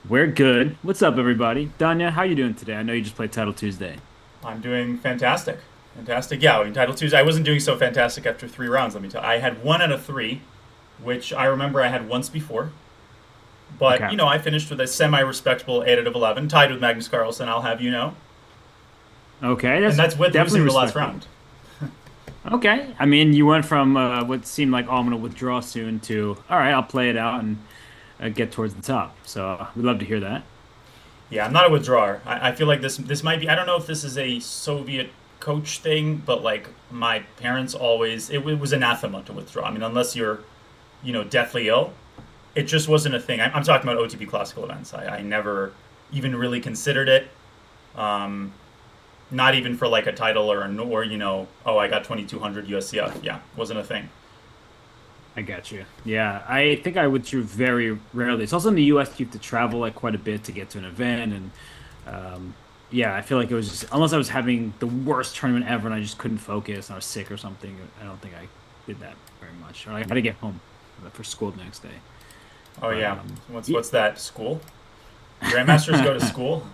We're good. What's up, everybody? Danya, how you doing today? I know you just played Title Tuesday. I'm doing fantastic. Fantastic. Yeah, in Title Tuesday, I wasn't doing so fantastic after 3 rounds, let me tell you. I had 1 out of 3, which I remember I had once before. But, Okay. I finished with a semi respectable 8 out of 11, tied with Magnus Carlsen, I'll have you know. Okay, And that's that's with definitely losing the last respectable. round. Okay. I mean, you went from what seemed like, oh, I'm going to withdraw soon to, all right, I'll play it out and get towards the top. So we'd love to hear that. Yeah, I'm not a withdrawer. I feel like this might be, I don't know if this is a Soviet coach thing, but like my parents always, it was anathema to withdraw. I mean, unless you're, deathly ill, it just wasn't a thing. I'm talking about OTP classical events. I never even really considered it. Um, Not even for like a title or oh, I got 2200 USCF. Yeah, wasn't a thing. I got you. Yeah, I think I withdrew very rarely. It's also in the US, you have to travel like quite a bit to get to an event. And yeah, I feel like it was just, unless I was having the worst tournament ever and I just couldn't focus and I was sick or something, I don't think I did that very much. Or I had to get home for school the next day. Oh But yeah, what's that? School? Grandmasters go to school?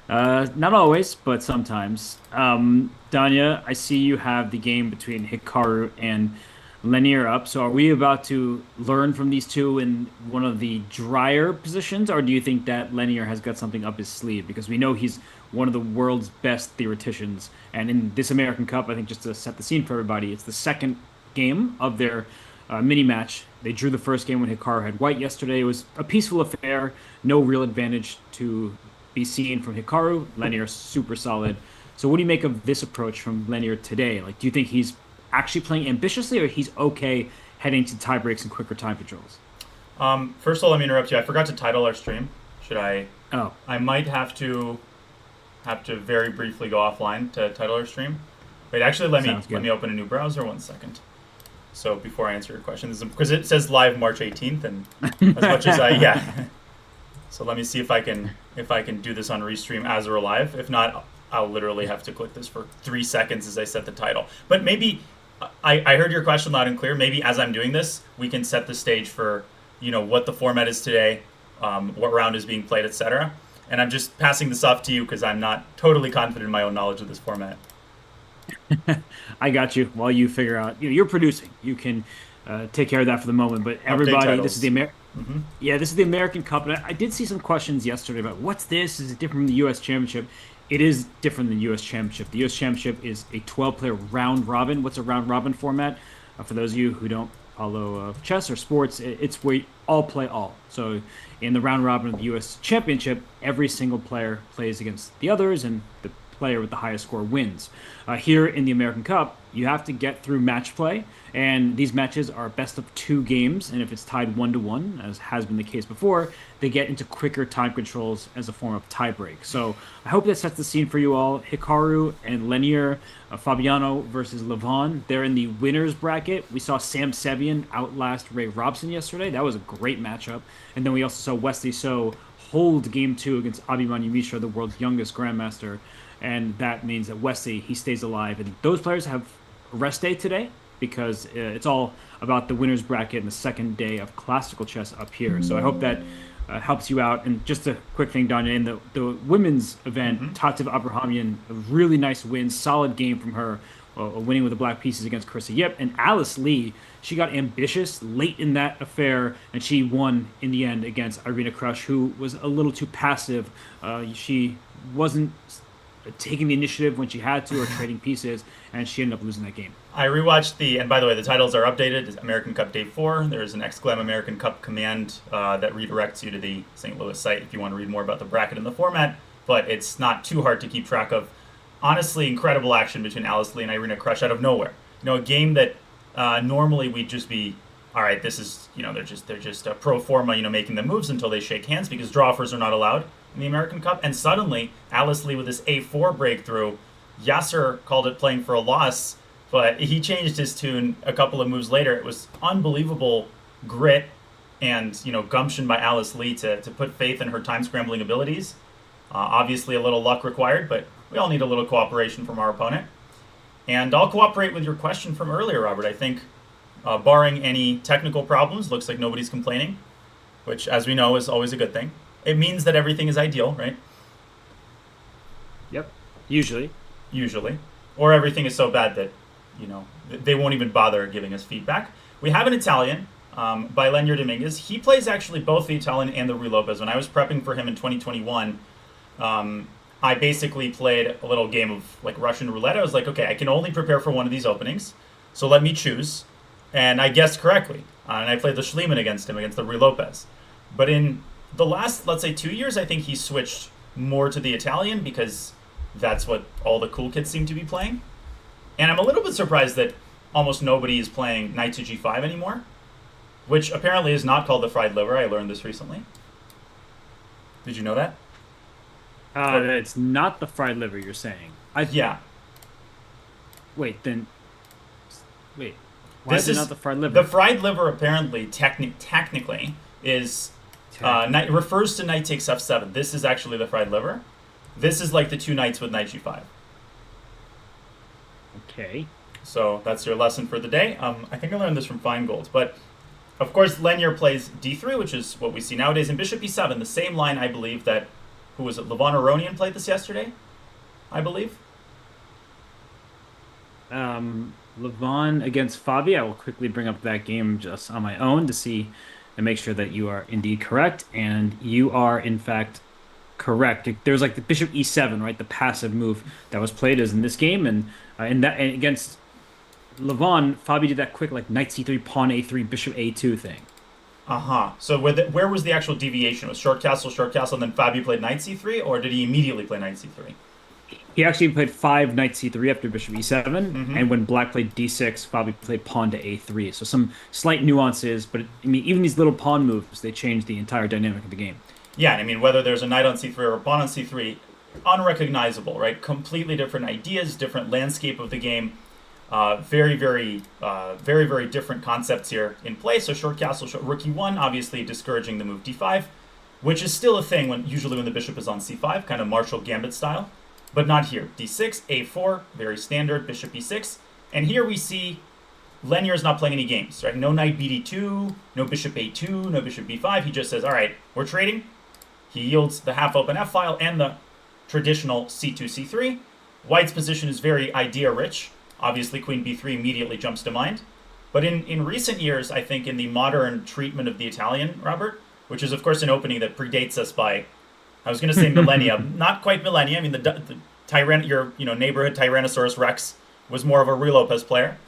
Not always, but sometimes. Danya, I see you have the game between Hikaru and Lanier up. So are we about to learn from these two in one of the drier positions, or do you think that Lanier has got something up his sleeve? Because we know he's one of the world's best theoreticians. And in this American Cup, I think just to set the scene for everybody, it's the second game of their mini match. They drew the first game when Hikaru had white yesterday. It was a peaceful affair, no real advantage to be seen from Hikaru. Lanier super solid. So what do you make of this approach from Lanier today? Like, do you think he's actually playing ambitiously, or he's okay heading to tie breaks and quicker time controls? First of all, let me interrupt you. I forgot to title our stream. Should I? Oh, I might have to very briefly go offline to title our stream. Wait, actually, let me sounds let good. me open a new browser. 1 second. So before I answer your question, because it says live March 18th, and as much as I yeah. So let me see if I can do this on Restream as we're live. If not, I'll literally have to click this for 3 seconds as I set the title. But maybe I heard your question loud and clear. Maybe as I'm doing this, we can set the stage for what the format is today, what round is being played, etc. And I'm just passing this off to you because I'm not totally confident in my own knowledge of this format. I got you. While you figure out, you're producing. You can take care of that for the moment. But Update everybody, this is the titles. Amer yeah, this is the American Cup, and I did see some questions yesterday about what's this? Is it different from the U.S. Championship? It is different than the U.S. Championship. The U.S. Championship is a 12-player round robin. What's a round robin format? For those of you who don't follow chess or sports, it's where you all play all. So in the round robin of the U.S. Championship, every single player plays against the others, and the player with the highest score wins. Here in the American Cup, you have to get through match play, and these matches are best of two games. And if it's tied 1-1, as has been the case before, they get into quicker time controls as a form of tiebreak. So I hope that sets the scene for you all. Hikaru and Lenier, Fabiano versus Levon. They're in the winners bracket. We saw Sam Sevian outlast Ray Robson yesterday. That was a great matchup. And then we also saw Wesley So hold game two against Abhimanyu Mishra, the world's youngest grandmaster. And that means that Wesley, he stays alive. And those players have a rest day today because it's all about the winners bracket and the second day of classical chess up here. So I hope that helps you out. And just a quick thing, Danya, in the women's event, Tatev Abrahamyan, a really nice win, solid game from her, winning with the black pieces against Carissa. Yep, and Alice Lee, she got ambitious late in that affair, and she won in the end against Irina Krush, who was a little too passive. She wasn't taking the initiative when she had to or trading pieces, and she ended up losing that game. I rewatched and by the way, the titles are updated. It's American Cup Day 4. There's an exclam American Cup command that redirects you to the St. Louis site if you want to read more about the bracket and the format, but it's not too hard to keep track of. Honestly, incredible action between Alice Lee and Irina Krush out of nowhere. A game that normally we'd just be, all right, this is, they're just a pro forma, making the moves until they shake hands because draw offers are not allowed in the American Cup. And suddenly, Alice Lee with this A4 breakthrough, Yasser called it playing for a loss, but he changed his tune a couple of moves later. It was unbelievable grit and gumption by Alice Lee to put faith in her time scrambling abilities. Obviously, a little luck required, but we all need a little cooperation from our opponent. And I'll cooperate with your question from earlier, Robert. I think, barring any technical problems, looks like nobody's complaining. which, as we know, is always a good thing. It means that everything is ideal, right? Yep. Usually. Usually. Or everything is so bad that, they won't even bother giving us feedback. We have an Italian by Dominguez. He plays actually both the Italian and the Ruy Lopez. When I was prepping for him in 2021, I basically played a little game of like Russian roulette. I was like, okay, I can only prepare for one of these openings, so let me choose. And I guessed correctly. And I played the Schliemann against him, against the Ruy Lopez. But in the last, let's say, 2 years, I think he switched more to the Italian because that's what all the cool kids seem to be playing. And I'm a little bit surprised that almost nobody is playing knight to g5 anymore, which apparently is not called the fried liver. I learned this recently. Did you know that? It's not the fried liver you're saying. Yeah. Wait, then... Wait. Why This is it is not the fried liver? The fried liver apparently, technically, is... knight refers to knight takes f7. This is actually the fried liver. This is like the two knights with knight g5. Okay. So that's your lesson for the day. I think I learned this from Feingold. But, of course, Lenier plays d3, which is what we see nowadays. And bishop e7, the same line, I believe, that... Who was it? Levon Aronian played this yesterday, I believe. Levon against Fabi. I will quickly bring up that game just on my own to see and make sure that you are indeed correct. And you are, in fact, correct. There's like the bishop e7, right? The passive move that was played is in this game. And and against Levon, Fabi did that quick like knight c3, pawn a3, bishop a2 thing. So where was the actual deviation? It was short castle, and then Fabi played knight c3, or did he immediately play knight c3? He actually played 5 knight c3 after bishop e7, and when black played d6, Fabi played pawn to a3. So some slight nuances, but I mean, even these little pawn moves, they change the entire dynamic of the game. Yeah, and I mean, whether there's a knight on c3 or a pawn on c3, unrecognizable, right? Completely different ideas, different landscape of the game. Very, very different concepts here in play. So short castle, rook e1, obviously discouraging the move d5, which is still a thing usually when the bishop is on c5, kind of Marshall Gambit style, but not here. d6, a4, very standard, bishop e6, and here we see Lenier is not playing any games, right? No knight bd2, no bishop a2, no bishop b5. He just says, all right, we're trading. He yields the half-open f-file and the traditional c2, c3. White's position is very idea-rich. Obviously, queen b3 immediately jumps to mind. But in recent years, I think in the modern treatment of the Italian, Robert, which is, of course, an opening that predates us by, I was going to say millennia. Not quite millennia. I mean, your neighborhood Tyrannosaurus Rex was more of a Ruy Lopez player.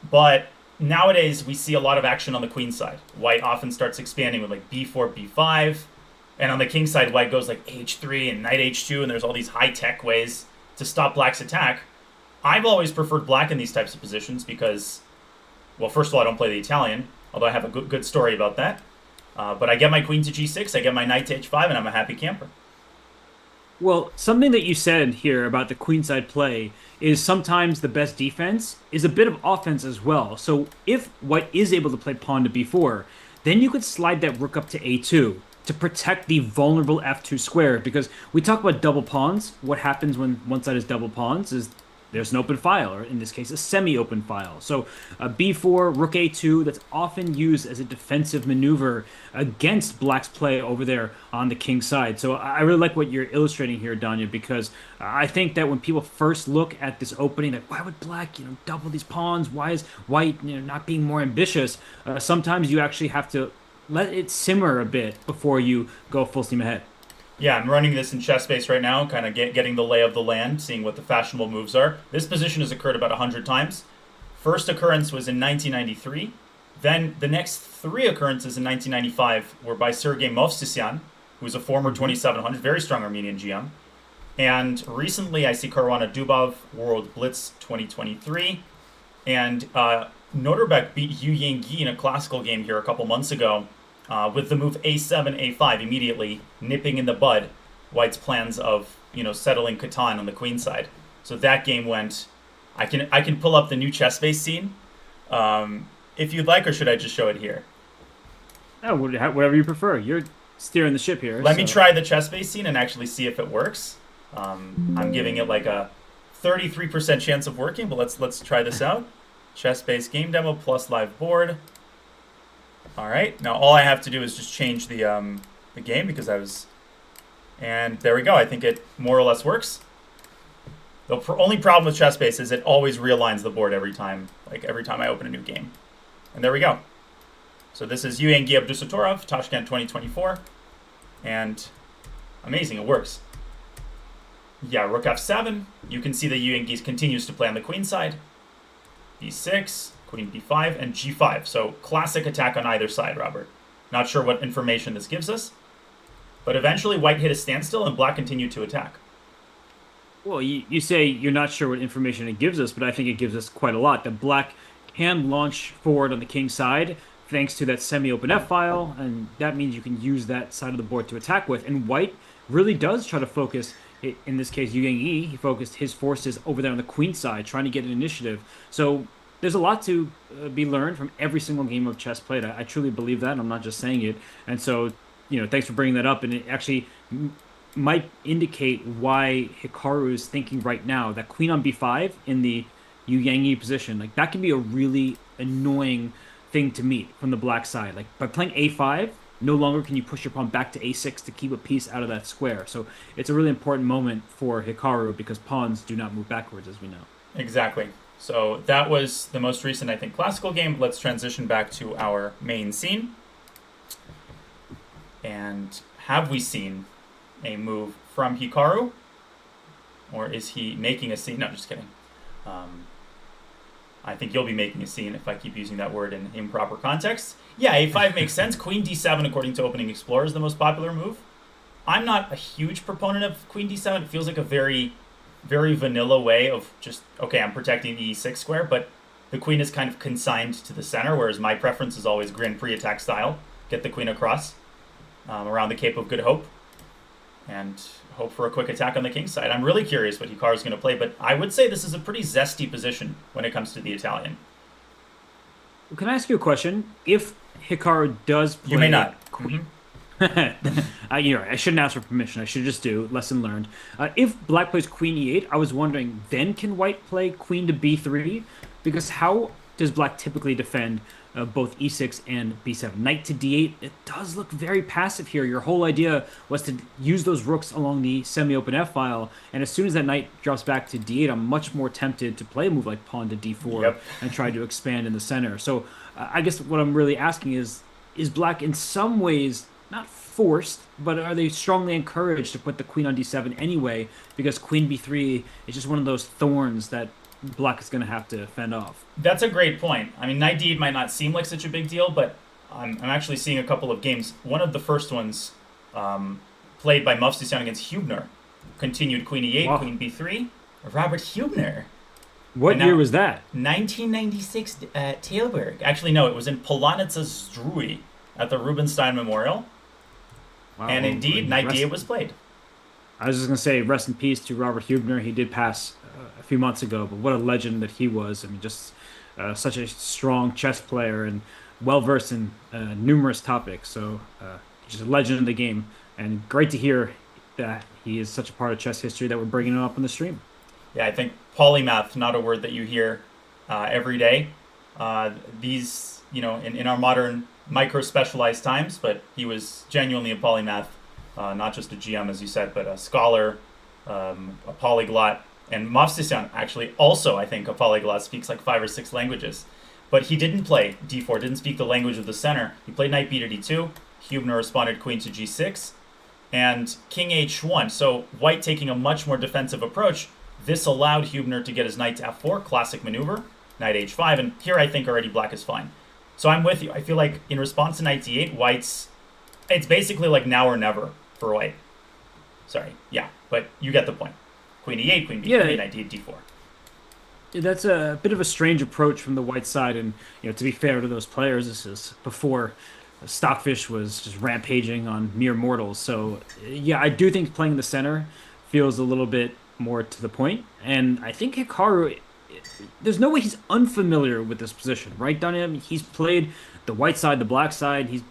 But nowadays, we see a lot of action on the queen side. White often starts expanding with like b4, b5. And on the king side, white goes like h3 and knight h2, and there's all these high-tech ways to stop black's attack. I've always preferred black in these types of positions because, well, first of all, I don't play the Italian, although I have a good story about that. But I get my queen to g6, I get my knight to h5, and I'm a happy camper. Well, something that you said here about the queenside play is sometimes the best defense is a bit of offense as well. So if white is able to play pawn to b4, then you could slide that rook up to a2 to protect the vulnerable f2 square. Because we talk about double pawns. What happens when one side is double pawns is there's an open file, or in this case, a semi-open file. So b4, rook a2, that's often used as a defensive maneuver against black's play over there on the king side. So I really like what you're illustrating here, Danya, because I think that when people first look at this opening, like, why would black, double these pawns? Why is white, not being more ambitious? Sometimes you actually have to let it simmer a bit before you go full steam ahead. Yeah, I'm running this in chess base right now, kind of getting the lay of the land, seeing what the fashionable moves are. This position has occurred about 100 times. First occurrence was in 1993. Then the next 3 occurrences in 1995 were by Sergei Movsisyan, who's a former 2700, very strong Armenian GM. And recently I see Caruana Dubov, World Blitz 2023. And Noterbeck beat Yu Yangyi in a classical game here a couple months ago. With the move a7, a5, immediately nipping in the bud White's plans of, settling Catan on the queen side. So that game went... I can pull up the new chess base scene if you'd like, or should I just show it here? Oh, whatever you prefer. You're steering the ship here. Let me try the chess base scene and actually see if it works. I'm giving it like a 33% chance of working, but let's try this out. Chess base game demo plus live board. All right. Now all I have to do is just change the game because I was, and there we go. I think it more or less works. The only problem with ChessBase is it always realigns the board every time, like every time I open a new game. And there we go. So this is Yuengi Abdusatorov, Tashkent 2024, and amazing, it works. Yeah, rook f7. You can see that Yuengi continues to play on the queen side. b6, queen b5, and g5. So classic attack on either side, Robert. Not sure what information this gives us, but eventually white hit a standstill and black continued to attack. Well, you say you're not sure what information it gives us, but I think it gives us quite a lot. The black can launch forward on the king side thanks to that semi-open f-file, and that means you can use that side of the board to attack with. And white really does try to focus, in this case, Yu Yang-yi, he focused his forces over there on the queen side, trying to get an initiative. So there's a lot to be learned from every single game of chess played. I truly believe that, and I'm not just saying it. And so, thanks for bringing that up, and it actually might indicate why Hikaru is thinking right now that queen on b5 in the Yu Yang-yi position, like that can be a really annoying thing to meet from the black side. Like by playing a5, no longer can you push your pawn back to a6 to keep a piece out of that square. So it's a really important moment for Hikaru because pawns do not move backwards, as we know. Exactly. So that was the most recent, I think, classical game. Let's transition back to our main scene. And have we seen a move from Hikaru? Or is he making a scene? No, just kidding. I think you'll be making a scene if I keep using that word in improper context. Yeah, a5 makes sense. Queen d7, according to Opening Explorer, is the most popular move. I'm not a huge proponent of queen d7. It feels like a very, very vanilla way of just, okay, I'm protecting the e6 square, but the queen is kind of consigned to the center, whereas my preference is always Grand Prix attack style. Get the queen across around the Cape of Good Hope and hope for a quick attack on the king side. I'm really curious what Hikaru is going to play, but I would say this is a pretty zesty position when it comes to the Italian. Can I ask you a question? If Hikaru does play... You may not. Queen... I shouldn't ask for permission. I should just do. Lesson learned. If black plays queen e8, I was wondering, then can white play queen to b3? Because how does black typically defend both e6 and b7? Knight to d8, it does look very passive here. Your whole idea was to use those rooks along the semi-open f-file, and as soon as that knight drops back to d8, I'm much more tempted to play a move like pawn to d4 and try to expand in the center. So I guess what I'm really asking is black in some ways not forced, but are they strongly encouraged to put the queen on d7 anyway, because queen b3 is just one of those thorns that black is going to have to fend off? That's a great point. I mean, knight d8 might not seem like such a big deal, but I'm actually seeing a couple of games. One of the first ones played by Mufsisyan against Hubner continued queen e8, wow. Queen b3. Robert Hubner. What year was that? 1996 at Tilburg. Actually, no, it was in Polonetsa Zdrój at the Rubinstein Memorial. Wow, and indeed, knight d8 was played. I was just going to say, rest in peace to Robert Hubner. He did pass a few months ago, but what a legend that he was. I mean, just such a strong chess player and well-versed in numerous topics. So just a legend of the game. And great to hear that he is such a part of chess history that we're bringing him up on the stream. Yeah, I think polymath, not a word that you hear every day. These, in our modern micro-specialized times, but he was genuinely a polymath, not just a GM, as you said, but a scholar, a polyglot. And Mofsisyan actually also, I think, a polyglot, speaks like 5 or 6 languages. But he didn't play d4, didn't speak the language of the center. He played knight b to d2. Hubner responded queen to g6. And king h1. So white taking a much more defensive approach. This allowed Hubner to get his knight to f4, classic maneuver, knight h5. And here I think already black is fine. So I'm with you. I feel like in response to knight d8, it's basically like now or never for white. Sorry, yeah, but you get the point. Queen e8, queen b3, knight d8, d4. That's a bit of a strange approach from the white side, and to be fair to those players, this is before Stockfish was just rampaging on mere mortals. So yeah, I do think playing the center feels a little bit more to the point, and I think Hikaru, there's no way he's unfamiliar with this position, right, Donnie? I mean, he's played the white side, the black side. He's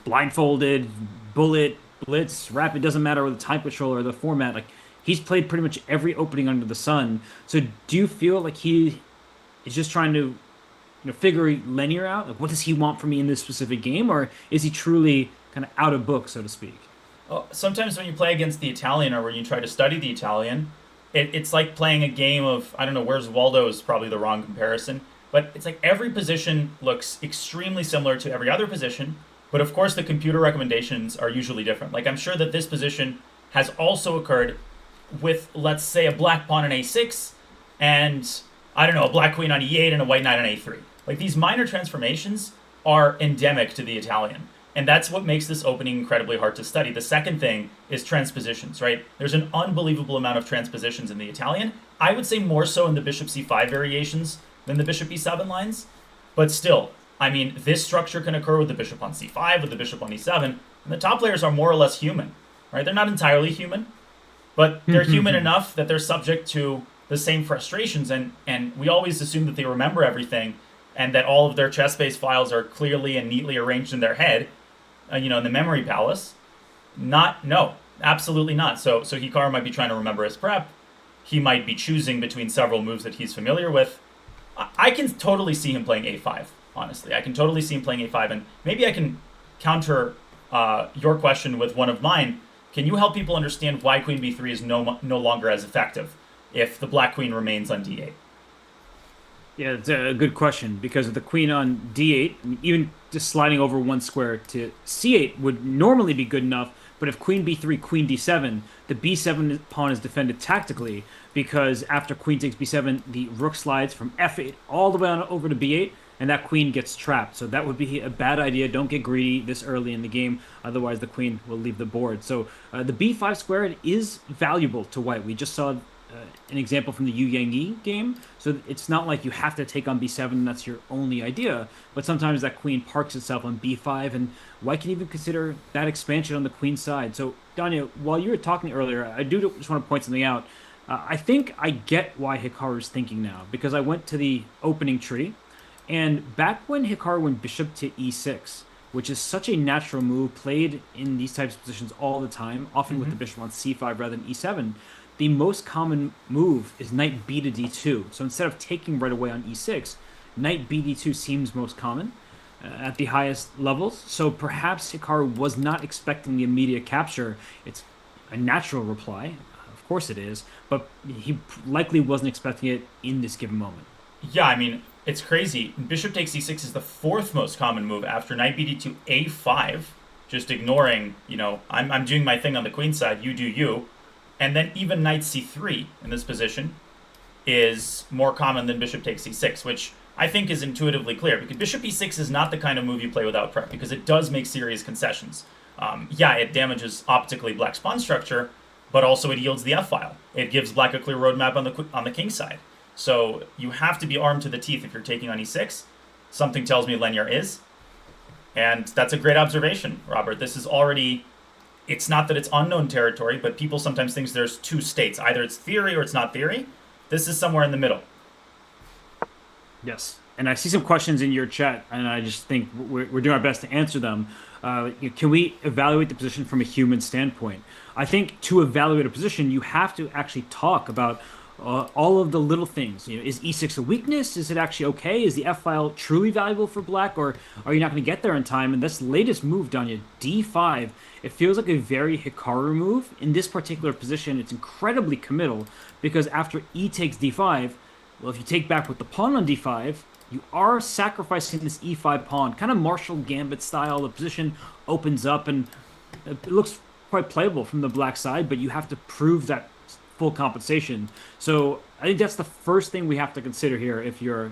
blindfolded, bullet, blitz, rapid. Doesn't matter with the time control or the format. Like he's played pretty much every opening under the sun. So do you feel like he is just trying to figure Lenier out? Like, what does he want from me in this specific game, or is he truly kind of out of book, so to speak? Well, sometimes when you play against the Italian or when you try to study the Italian, it's like playing a game of, I don't know, Where's Waldo is probably the wrong comparison, but it's like every position looks extremely similar to every other position, but of course the computer recommendations are usually different. Like I'm sure that this position has also occurred with, let's say, a black pawn on a6 and, I don't know, a black queen on e8 and a white knight on a3. Like these minor transformations are endemic to the Italian. And that's what makes this opening incredibly hard to study. The second thing is transpositions, right? There's an unbelievable amount of transpositions in the Italian. I would say more so in the bishop c5 variations than the bishop e7 lines. But still, I mean, this structure can occur with the bishop on c5, with the bishop on e7. And the top players are more or less human, right? They're not entirely human, but they're human enough that they're subject to the same frustrations. And we always assume that they remember everything and that all of their chess-based files are clearly and neatly arranged in their head. In the memory palace. No, absolutely not. So Hikaru might be trying to remember his prep. He might be choosing between several moves that he's familiar with. I can totally see him playing a5, honestly. I can totally see him playing a5, and maybe I can counter your question with one of mine. Can you help people understand why queen b3 is no longer as effective if the black queen remains on d8? Yeah, it's a good question because of the queen on d8, I mean, even just sliding over one square to c8 would normally be good enough. But if queen b3, queen d7, the b7 pawn is defended tactically because after queen takes b7, the rook slides from f8 all the way on over to b8, and that queen gets trapped. So that would be a bad idea. Don't get greedy this early in the game, otherwise the queen will leave the board. So the b5 square is valuable to white. We just saw an example from the Yu Yang Yi game. So it's not like you have to take on b7 and that's your only idea, but sometimes that queen parks itself on b5, and white can even consider that expansion on the queen side. So, Danya, while you were talking earlier, I do just want to point something out. I think I get why Hikaru's thinking now, because I went to the opening tree, and back when Hikaru went bishop to e6, which is such a natural move played in these types of positions all the time, often with the bishop on c5 rather than e7, the most common move is knight b to d2. So instead of taking right away on e6, knight b d2 seems most common at the highest levels. So perhaps Hikaru was not expecting the immediate capture. It's a natural reply. Of course it is. But he likely wasn't expecting it in this given moment. Yeah, I mean, it's crazy. Bishop takes e6 is the fourth most common move after knight b d2 a5. Just ignoring, I'm doing my thing on the queen side, you do you. And then even knight c3 in this position is more common than bishop takes c6, which I think is intuitively clear, because bishop e6 is not the kind of move you play without prep, because it does make serious concessions. It damages optically black's pawn structure, but also it yields the f-file. It gives black a clear roadmap on the king side. So you have to be armed to the teeth if you're taking on e6. Something tells me Lenier is. And that's a great observation, Robert. This is already... It's not that it's unknown territory, but people sometimes think there's two states. Either it's theory or it's not theory. This is somewhere in the middle. Yes. And I see some questions in your chat, and I just think we're doing our best to answer them. Can we evaluate the position from a human standpoint? I think to evaluate a position, you have to actually talk about all of the little things. Is e6 a weakness? Is it actually okay? Is the f-file truly valuable for black, or are you not going to get there in time? And this latest move, Danya, d5, it feels like a very Hikaru move. In this particular position, it's incredibly committal, because after e takes d5, well, if you take back with the pawn on d5, you are sacrificing this e5 pawn. Kind of Marshall Gambit style. The position opens up, and it looks quite playable from the black side, but you have to prove that full compensation. So I think that's the first thing we have to consider here if you're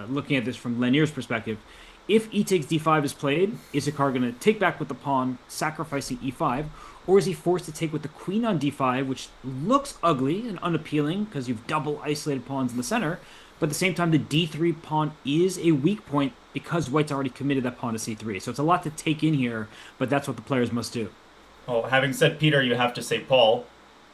looking at this from Lenier's perspective. If e takes d5 is played, is Hikaru going to take back with the pawn, sacrificing e5, or is he forced to take with the queen on d5, which looks ugly and unappealing because you've double isolated pawns in the center, but at the same time the d3 pawn is a weak point because white's already committed that pawn to c3. So it's a lot to take in here, but that's what the players must do. Well, having said Peter, you have to say Paul.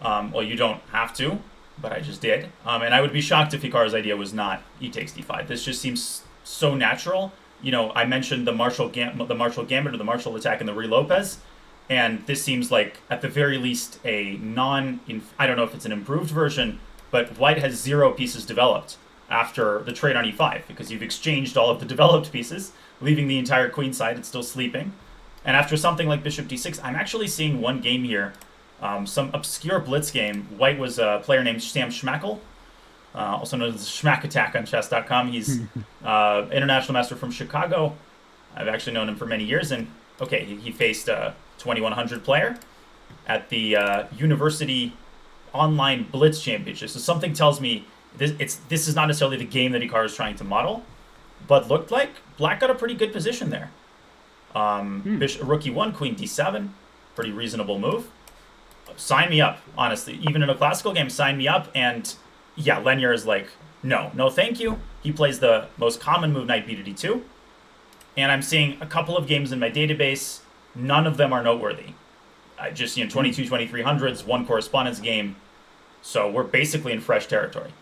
Well, you don't have to, but I just did. And I would be shocked if Hikaru's idea was not e takes d5. This just seems so natural. I mentioned the Marshall Gambit or the Marshall attack in the Ruy Lopez, and this seems like, at the very least, I don't know if it's an improved version, but white has 0 pieces developed after the trade on e5, because you've exchanged all of the developed pieces, leaving the entire queen side. It's still sleeping. And after something like bishop d6, I'm actually seeing one game here, some obscure blitz game. White was a player named Sam Schmackel, also known as Schmack Attack on chess.com. He's international master from Chicago. I've actually known him for many years. And, okay, he faced a 2100 player at the University Online Blitz Championship. So something tells me this is not necessarily the game that Hikaru is trying to model, but looked like Black got a pretty good position there. Rook e1, queen d7, pretty reasonable move. Sign me up, honestly. Even in a classical game, sign me up. And yeah, Lenier is like, no thank you. He plays the most common move, knight b to d2. And I'm seeing a couple of games in my database. None of them are noteworthy. Just 22, 2300s, one correspondence game. So we're basically in fresh territory.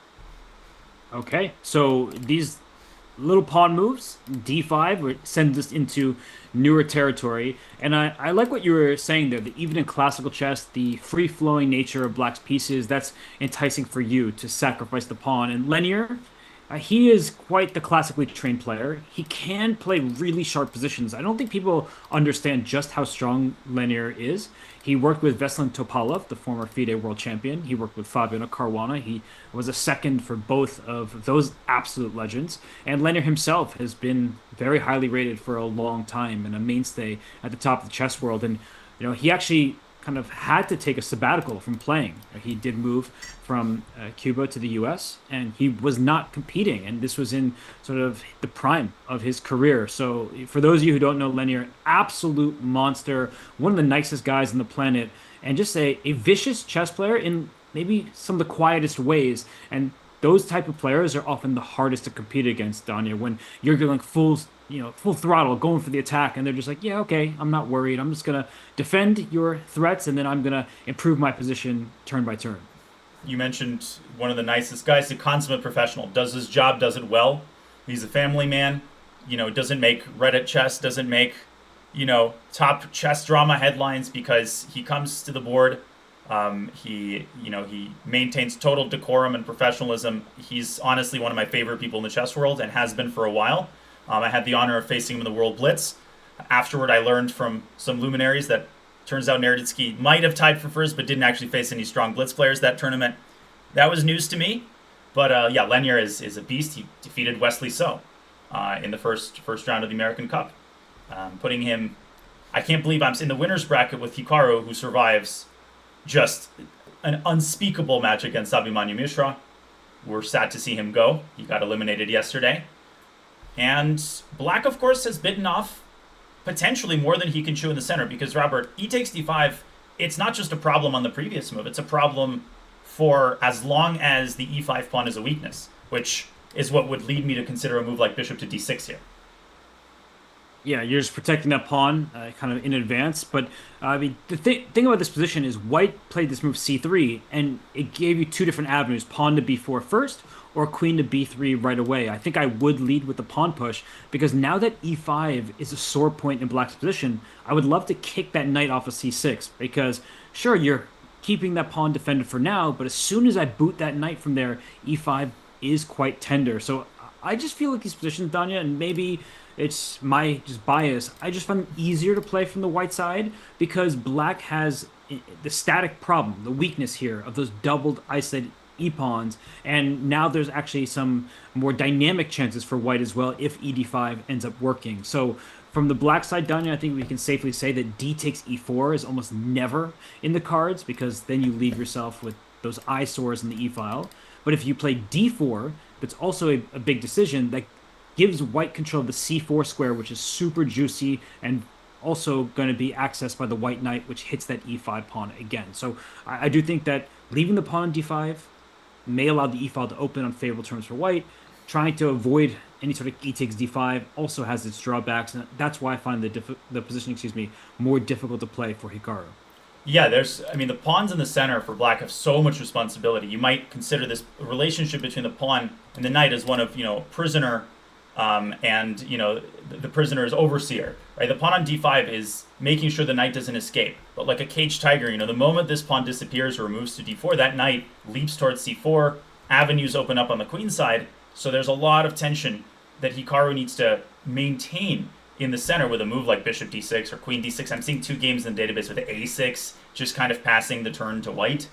Okay, so these little pawn moves, d5, send us into newer territory. And I like what you were saying there, that even in classical chess, the free-flowing nature of Black's pieces, that's enticing for you to sacrifice the pawn. And Lenier, he is quite the classically trained player. He can play really sharp positions. I don't think people understand just how strong Lenier is. He worked with Veselin Topalov, the former FIDE world champion. He worked with Fabiano Caruana. He was a second for both of those absolute legends. And Lenier himself has been very highly rated for a long time and a mainstay at the top of the chess world. And he actually kind of had to take a sabbatical from playing. He did move from Cuba to the U.S. and he was not competing, and this was in sort of the prime of his career. So for those of you who don't know Lenier, absolute monster, one of the nicest guys on the planet, and just a vicious chess player in maybe some of the quietest ways. And those type of players are often the hardest to compete against, Danya, when you're going full throttle, going for the attack, and they're just like, yeah, okay, I'm not worried. I'm just going to defend your threats, and then I'm going to improve my position turn by turn. You mentioned one of the nicest guys, a consummate professional, does his job, does it well. He's a family man, doesn't make Reddit chess, doesn't make, top chess drama headlines because he comes to the board. He maintains total decorum and professionalism. He's honestly one of my favorite people in the chess world and has been for a while. I had the honor of facing him in the World Blitz. Afterward, I learned from some luminaries that turns out Naroditsky might have tied for first, but didn't actually face any strong Blitz players that tournament. That was news to me. But Lenier is a beast. He defeated Wesley So in the first round of the American Cup, putting him. I can't believe I'm in the winner's bracket with Hikaru, who survives just an unspeakable match against Abhimanyu Mishra. We're sad to see him go. He got eliminated yesterday. And Black, of course, has bitten off potentially more than he can chew in the center, because, Robert, e takes d5, it's not just a problem on the previous move, it's a problem for as long as the e5 pawn is a weakness, which is what would lead me to consider a move like bishop to d6 here. Yeah, you're just protecting that pawn kind of in advance. But, the thing about this position is White played this move c3, and it gave you two different avenues, pawn to b4 first, or queen to b3 right away. I think I would lead with the pawn push, because now that e5 is a sore point in Black's position, I would love to kick that knight off of c6, because sure, you're keeping that pawn defended for now, but as soon as I boot that knight from there, e5 is quite tender. So I just feel like these positions, Danya, and maybe it's my just bias, I just find them easier to play from the white side, because Black has the static problem, the weakness here of those doubled isolated e-pawns, and now there's actually some more dynamic chances for White as well if ed5 ends up working. So from the Black side, Danya, I think we can safely say that d takes e4 is almost never in the cards, because then you leave yourself with those eyesores in the e-file. But if you play d4, that's also a big decision that gives White control of the c4 square, which is super juicy and also going to be accessed by the white knight, which hits that e5 pawn again. So I do think that leaving the pawn on d5 may allow the e-file to open on favorable terms for White. Trying to avoid any sort of e takes d5 also has its drawbacks, and that's why I find the position, more difficult to play for Hikaru. Yeah, the pawns in the center for Black have so much responsibility. You might consider this relationship between the pawn and the knight as one of, prisoner, and, the prisoner is overseer, right? The pawn on d5 is making sure the knight doesn't escape. But like a caged tiger, the moment this pawn disappears or moves to d4, that knight leaps towards c4, avenues open up on the queen side, So there's a lot of tension that Hikaru needs to maintain in the center with a move like bishop d6 or queen d6. I'm seeing 2 games in the database with a6, just kind of passing the turn to white.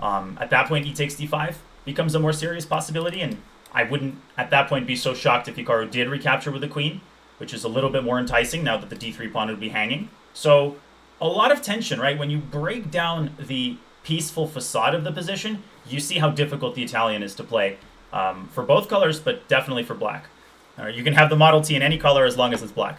At that point, e takes d5 becomes a more serious possibility, and I wouldn't at that point be so shocked if Hikaru did recapture with the queen, which is a little bit more enticing now that the d3 pawn would be hanging. So a lot of tension, right? When you break down the peaceful facade of the position, you see how difficult the Italian is to play for both colors, but definitely for black. You can have the Model T in any color as long as it's black.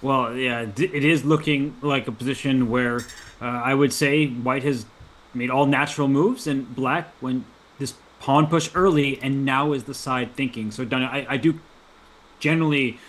Well, yeah, it is looking like a position where I would say white has made all natural moves, and black when this pawn push early, and now is the side thinking. So, Donna, I do generally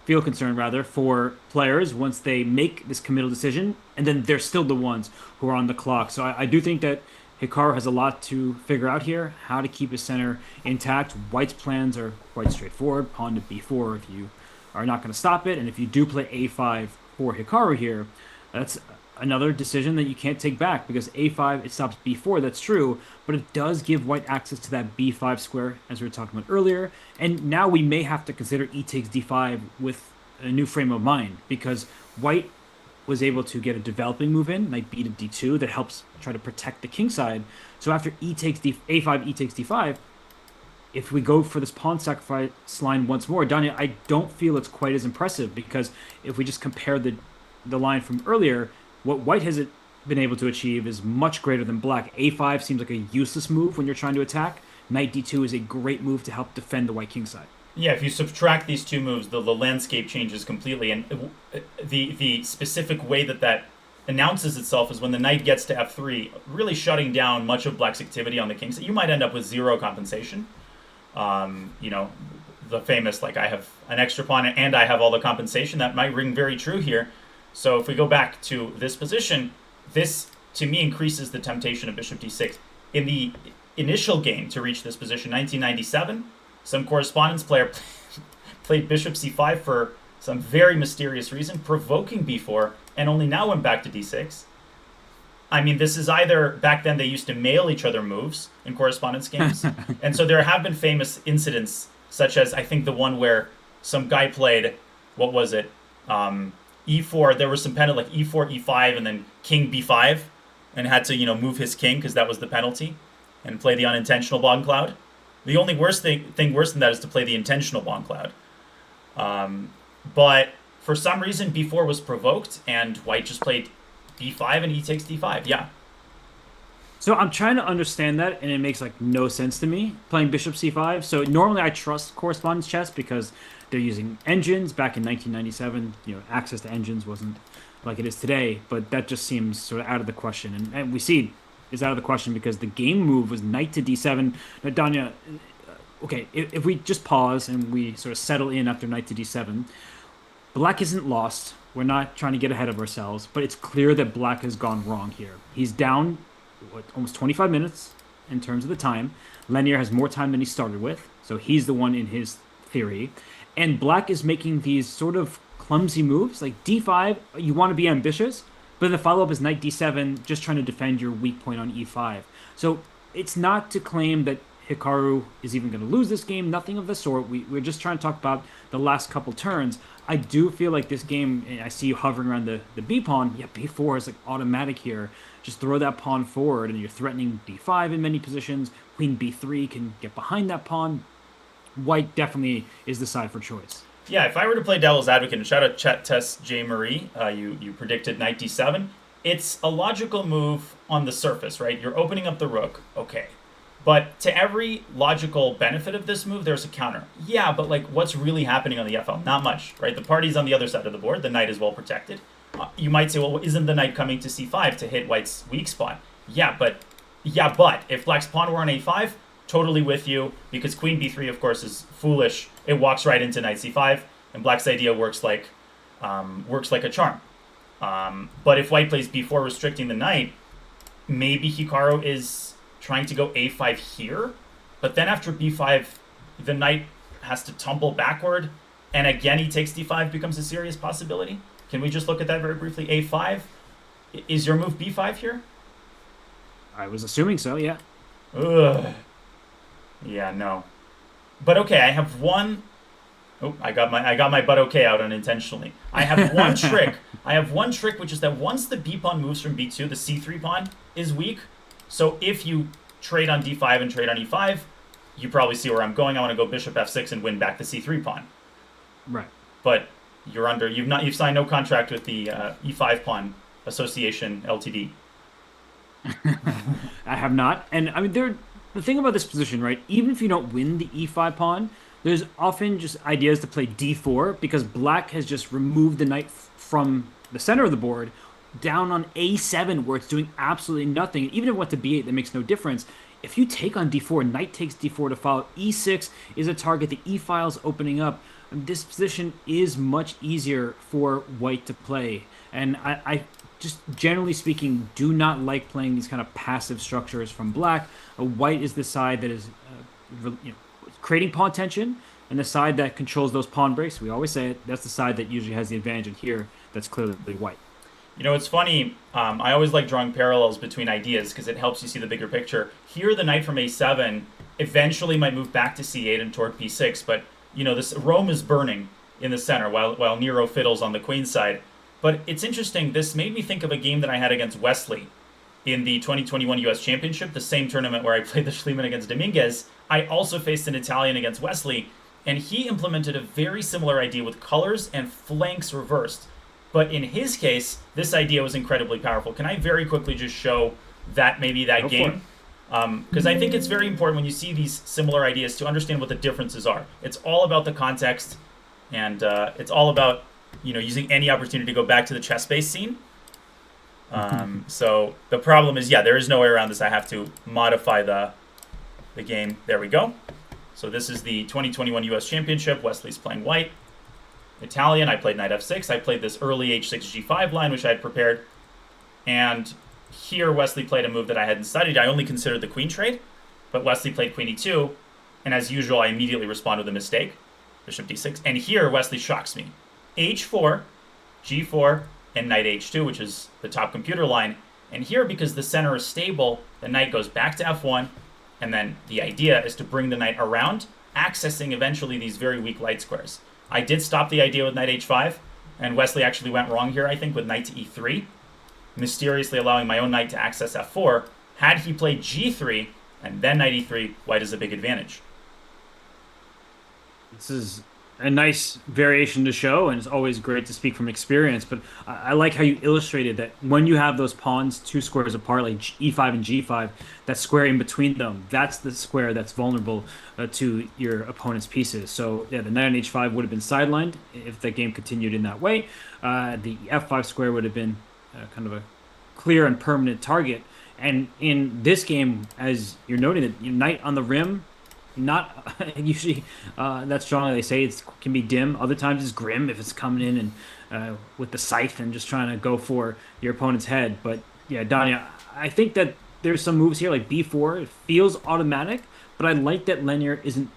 feel concerned rather, for players once they make this committal decision, and then they're still the ones who are on the clock. So I do think that Hikaru has a lot to figure out here, how to keep his center intact. White's plans are quite straightforward. Pawn to b4 if you are not going to stop it, and if you do play a5 for Hikaru here, that's another decision that you can't take back, because a5, it stops b4, that's true, but it does give white access to that b5 square, as we were talking about earlier, and now we may have to consider e takes d5 with a new frame of mind, because white was able to get a developing move in, knight b to d2, that helps try to protect the king side. So after a5, e takes d5, if we go for this pawn sacrifice line once more, Danya, I don't feel it's quite as impressive, because if we just compare the line from earlier, what white has been able to achieve is much greater than black. A5 seems like a useless move when you're trying to attack. Knight d2 is a great move to help defend the white king side. Yeah, if you subtract these 2 moves, the landscape changes completely, and the specific way that announces itself is when the knight gets to f3, really shutting down much of black's activity on the king side. You might end up with 0 compensation. The famous, like, I have an extra pawn and I have all the compensation, that might ring very true here. So if we go back to this position, this, to me, increases the temptation of bishop d6. In the initial game to reach this position, 1997, some correspondence player played bishop c5 for some very mysterious reason, provoking b4, and only now went back to d6. I mean, this is either, back then they used to mail each other moves in correspondence games, and so there have been famous incidents, such as, I think, the one where some guy played, what was it, e4, there was some penalty, like e4, e5, and then king b5, and had to, move his king, because that was the penalty, and play the unintentional bomb cloud. The only thing worse than that is to play the intentional bomb cloud. But for some reason, b4 was provoked, and white just played b5 and e takes d5, yeah. So I'm trying to understand that, and it makes like no sense to me, playing bishop c5. So normally I trust correspondence chess because they're using engines. Back in 1997, access to engines wasn't like it is today, but that just seems sort of out of the question. And we see it's out of the question because the game move was knight to d7. Now, Danya, okay, if we just pause and we sort of settle in after knight to d7, black isn't lost. We're not trying to get ahead of ourselves, but it's clear that black has gone wrong here. He's down almost 25 minutes in terms of the time. Lenier has more time than he started with, so he's the one in his theory. And black is making these sort of clumsy moves, like d5, you want to be ambitious, but the follow-up is knight d7, just trying to defend your weak point on e5. So it's not to claim that Hikaru is even going to lose this game, nothing of the sort. We're just trying to talk about the last couple turns. I do feel like this game, I see you hovering around the b pawn. Yeah, b4 is like automatic here. Just throw that pawn forward, and you're threatening d5 in many positions. Queen b3 can get behind that pawn. White definitely is the side for choice. Yeah, if I were to play devil's advocate, and shout out Chet Test J. Marie, you predicted knight d7. It's a logical move on the surface, right? You're opening up the rook, okay. But to every logical benefit of this move, there's a counter. Yeah, but like, what's really happening on the FL? Not much, right? The party's on the other side of the board. The knight is well protected. You might say, well, isn't the knight coming to c5 to hit white's weak spot? Yeah, but if black's pawn were on a5, totally with you, because queen b3, of course, is foolish. It walks right into knight c5, and black's idea works like a charm. But if white plays b4, restricting the knight, maybe Hikaru is trying to go a5 here, but then after b5, the knight has to tumble backward, and again he takes d5 becomes a serious possibility. Can we just look at that very briefly? a5, is your move b5 here? I was assuming so, yeah. Ugh. Yeah, no. But okay, I have one. Oh, I got my butt okay out unintentionally. I have one trick. I have one trick, which is that once the b pawn moves from b2, the c3 pawn is weak. So if you trade on d5 and trade on e5, you probably see where I'm going. I want to go bishop f6 and win back the c3 pawn. Right. But you've signed no contract with the e5 pawn association Ltd. I have not. And I mean, the thing about this position, right? Even if you don't win the e5 pawn, there's often just ideas to play d4 because black has just removed the knight from the center of the board down on a7 where it's doing absolutely nothing. Even if it went to b8, that makes no difference. If you take on d4, knight takes d4 to follow. e6 is a target. The e file is opening up. And this position is much easier for white to play. And I just generally speaking, do not like playing these kind of passive structures from black. White is the side that is creating pawn tension, and the side that controls those pawn breaks. We always say it. That's the side that usually has the advantage. And here, that's clearly white. It's funny. I always like drawing parallels between ideas because it helps you see the bigger picture. Here, the knight from a7 eventually might move back to c8 and toward p6, but this Rome is burning in the center while Nero fiddles on the queen side. But it's interesting. This made me think of a game that I had against Wesley in the 2021 U.S. Championship, the same tournament where I played the Schliemann against Dominguez. I also faced an Italian against Wesley, and he implemented a very similar idea with colors and flanks reversed. But in his case, this idea was incredibly powerful. Can I very quickly just show that Go game? Because I think it's very important when you see these similar ideas to understand what the differences are. It's all about the context, and it's all about using any opportunity to go back to the chess-based scene. So the problem is, there is no way around this. I have to modify the game. There we go. So this is the 2021 U.S. Championship. Wesley's playing white. Italian, I played knight f6. I played this early h6 g5 line, which I had prepared. And here Wesley played a move that I hadn't studied. I only considered the queen trade, but Wesley played queen e2. And as usual, I immediately respond with a mistake. Bishop d6. And here Wesley shocks me. h4, g4, and knight h2, which is the top computer line. And here, because the center is stable, the knight goes back to f1, and then the idea is to bring the knight around, accessing eventually these very weak light squares. I did stop the idea with knight h5, and Wesley actually went wrong here, I think, with knight to e3, mysteriously allowing my own knight to access f4. Had he played g3 and then knight e3, white has a big advantage. This is a nice variation to show, and it's always great to speak from experience. But I like how you illustrated that when you have those pawns two squares apart, like e5 and g5, that square in between them, that's the square that's vulnerable to your opponent's pieces. So yeah, the knight on h5 would have been sidelined if the game continued in that way. The f5 square would have been kind of a clear and permanent target. And in this game, as you're noting, that knight on the rim, not usually that strongly. They say it can be dim. Other times it's grim if it's coming in and with the scythe and just trying to go for your opponent's head. But yeah, Donnie, I think that there's some moves here like b4. It feels automatic, but I like that Lenier isn't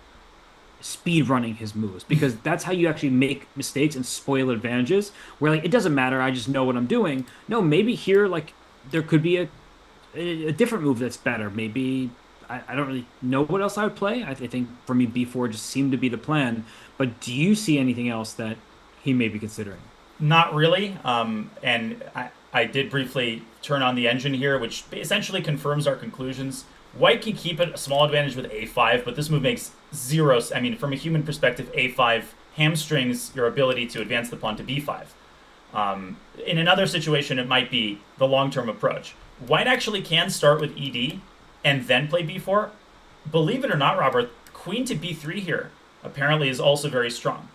speed running his moves because that's how you actually make mistakes and spoil advantages. Where like it doesn't matter, I just know what I'm doing. No, maybe here like there could be a different move that's better. Maybe. I don't really know what else I would play. I think for me, b4 just seemed to be the plan. But do you see anything else that he may be considering? Not really. And I did briefly turn on the engine here, which essentially confirms our conclusions. White can keep a small advantage with a5, but this move makes zero. I mean, from a human perspective, a5 hamstrings your ability to advance the pawn to b5. In another situation, it might be the long-term approach. White actually can start with ed and then play b4. Believe it or not, Robert, queen to b3 here apparently is also very strong.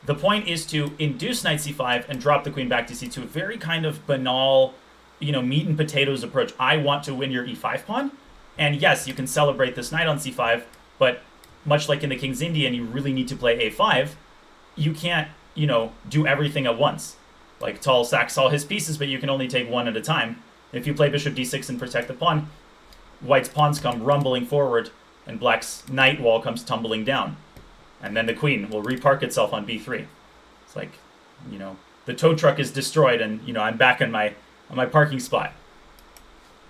The point is to induce knight c5 and drop the queen back to c2, a very kind of banal, meat and potatoes approach. I want to win your e5 pawn, and yes, you can celebrate this knight on c5, but much like in the King's Indian, you really need to play a5. You can't, do everything at once. Like Tal sacks all his pieces, but you can only take one at a time. If you play bishop d6 and protect the pawn, White's pawns come rumbling forward, and Black's knight wall comes tumbling down. And then the queen will repark itself on b3. It's like, the tow truck is destroyed, and, I'm back on my parking spot.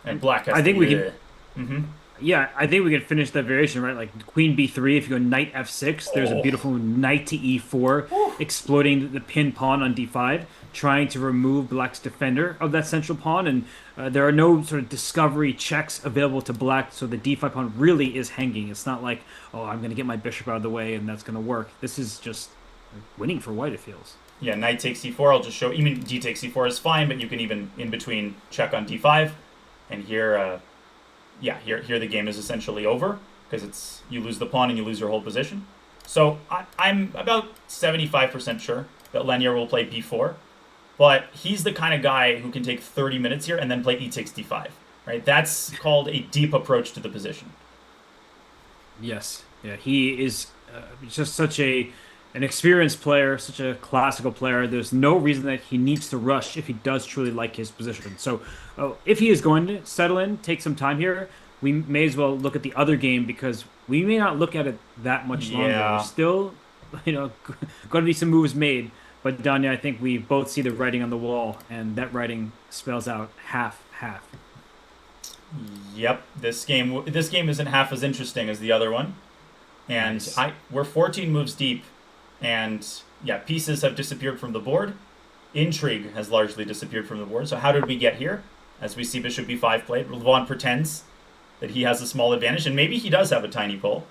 And Black has I think we can... Yeah, I think we could finish that variation, right? Like queen b3, if you go knight f6, there's a Oh, beautiful knight to e4, whew. exploiting the pin pawn on d5, trying to remove black's defender of that central pawn. And there are no sort of discovery checks available to black, so the d5 pawn really is hanging. It's not like, oh, I'm going to get my bishop out of the way and that's going to work. This is just winning for white, it feels. Yeah, knight takes c4. I'll just show. You mean d takes c4 is fine, but you can even in between check on d5, and here, here the game is essentially over because it's you lose the pawn and you lose your whole position. So I'm about 75% sure that Lenier will play b4, but he's the kind of guy who can take 30 minutes here and then play e takes d5. Right? That's called a deep approach to the position. Yes, yeah, he is just such a an experienced player, such a classical player. There's no reason that he needs to rush if he does truly like his position. So, if he is going to settle in, take some time here, we may as well look at the other game because we may not look at it that much longer. Yeah. There's still, going to be some moves made. But Danya, I think we both see the writing on the wall, and that writing spells out half half. Yep, this game isn't half as interesting as the other one, and Nice. we're 14 moves deep, and yeah, pieces have disappeared from the board. Intrigue has largely disappeared from the board. So how did we get here? As we see Bishop b5 played, Levon pretends that he has a small advantage, and maybe he does have a tiny pull.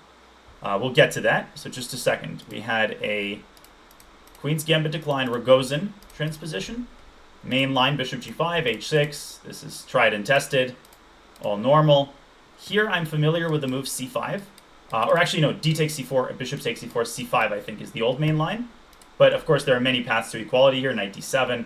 We'll get to that. So just a second. We had a Queen's Gambit decline, Rogozin transposition. Main line, Bishop g5, h6. This is tried and tested. All normal. Here I'm familiar with the move c5. Or actually, no, d takes c4, bishop takes c4, c5 I think is the old main line. But of course there are many paths to equality here, knight d7.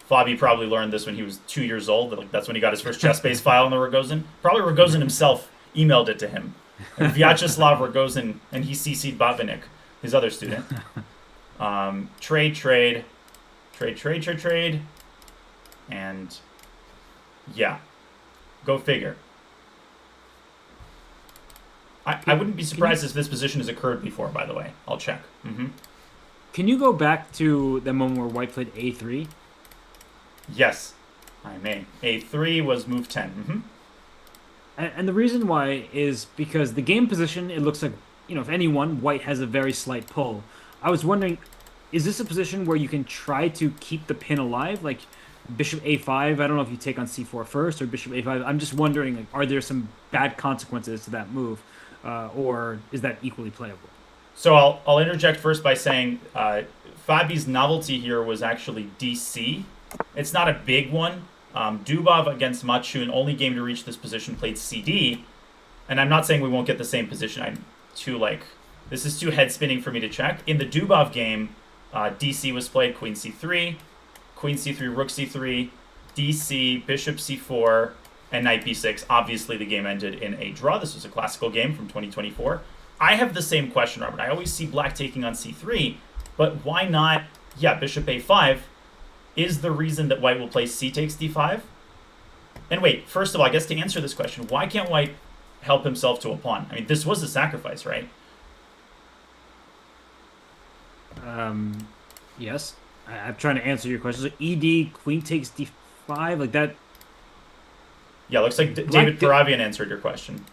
Fabi probably learned this when he was 2 years old. Like, that's when he got his first chess-based file in the Rogozin. Probably Rogozin himself emailed it to him. And Vyacheslav Rogozin, and he CC'd Botvinnik, his other student. Trade. And yeah, go figure. I wouldn't be surprised if this position has occurred before, by the way. I'll check. Can you go back to the moment where white played a3? Yes, I may. A3 was move 10. And the reason why is because the game position, it looks like, if anyone, white has a very slight pull. I was wondering, is this a position where you can try to keep the pin alive? Like bishop a5, I don't know if you take on c4 first or bishop a5. I'm just wondering, like, are there some bad consequences to that move? Or is that equally playable? So I'll interject first by saying Fabi's novelty here was actually DC. It's not a big one. Dubov against Machun, only game to reach this position, played CD. And I'm not saying we won't get the same position. This is too head spinning for me to check. In the Dubov game, DC was played queen c3, rook c3, DC, bishop c4, and knight b6. Obviously, the game ended in a draw. This was a classical game from 2024. I have the same question, Robert. I always see black taking on c3, but why not, bishop a5 is the reason that white will play c takes d5? And wait, first of all, I guess to answer this question, why can't white help himself to a pawn? I mean, this was a sacrifice, right? Yes. I'm trying to answer your question. So ED, queen takes d5, like that. Yeah, looks like David Paravian answered your question.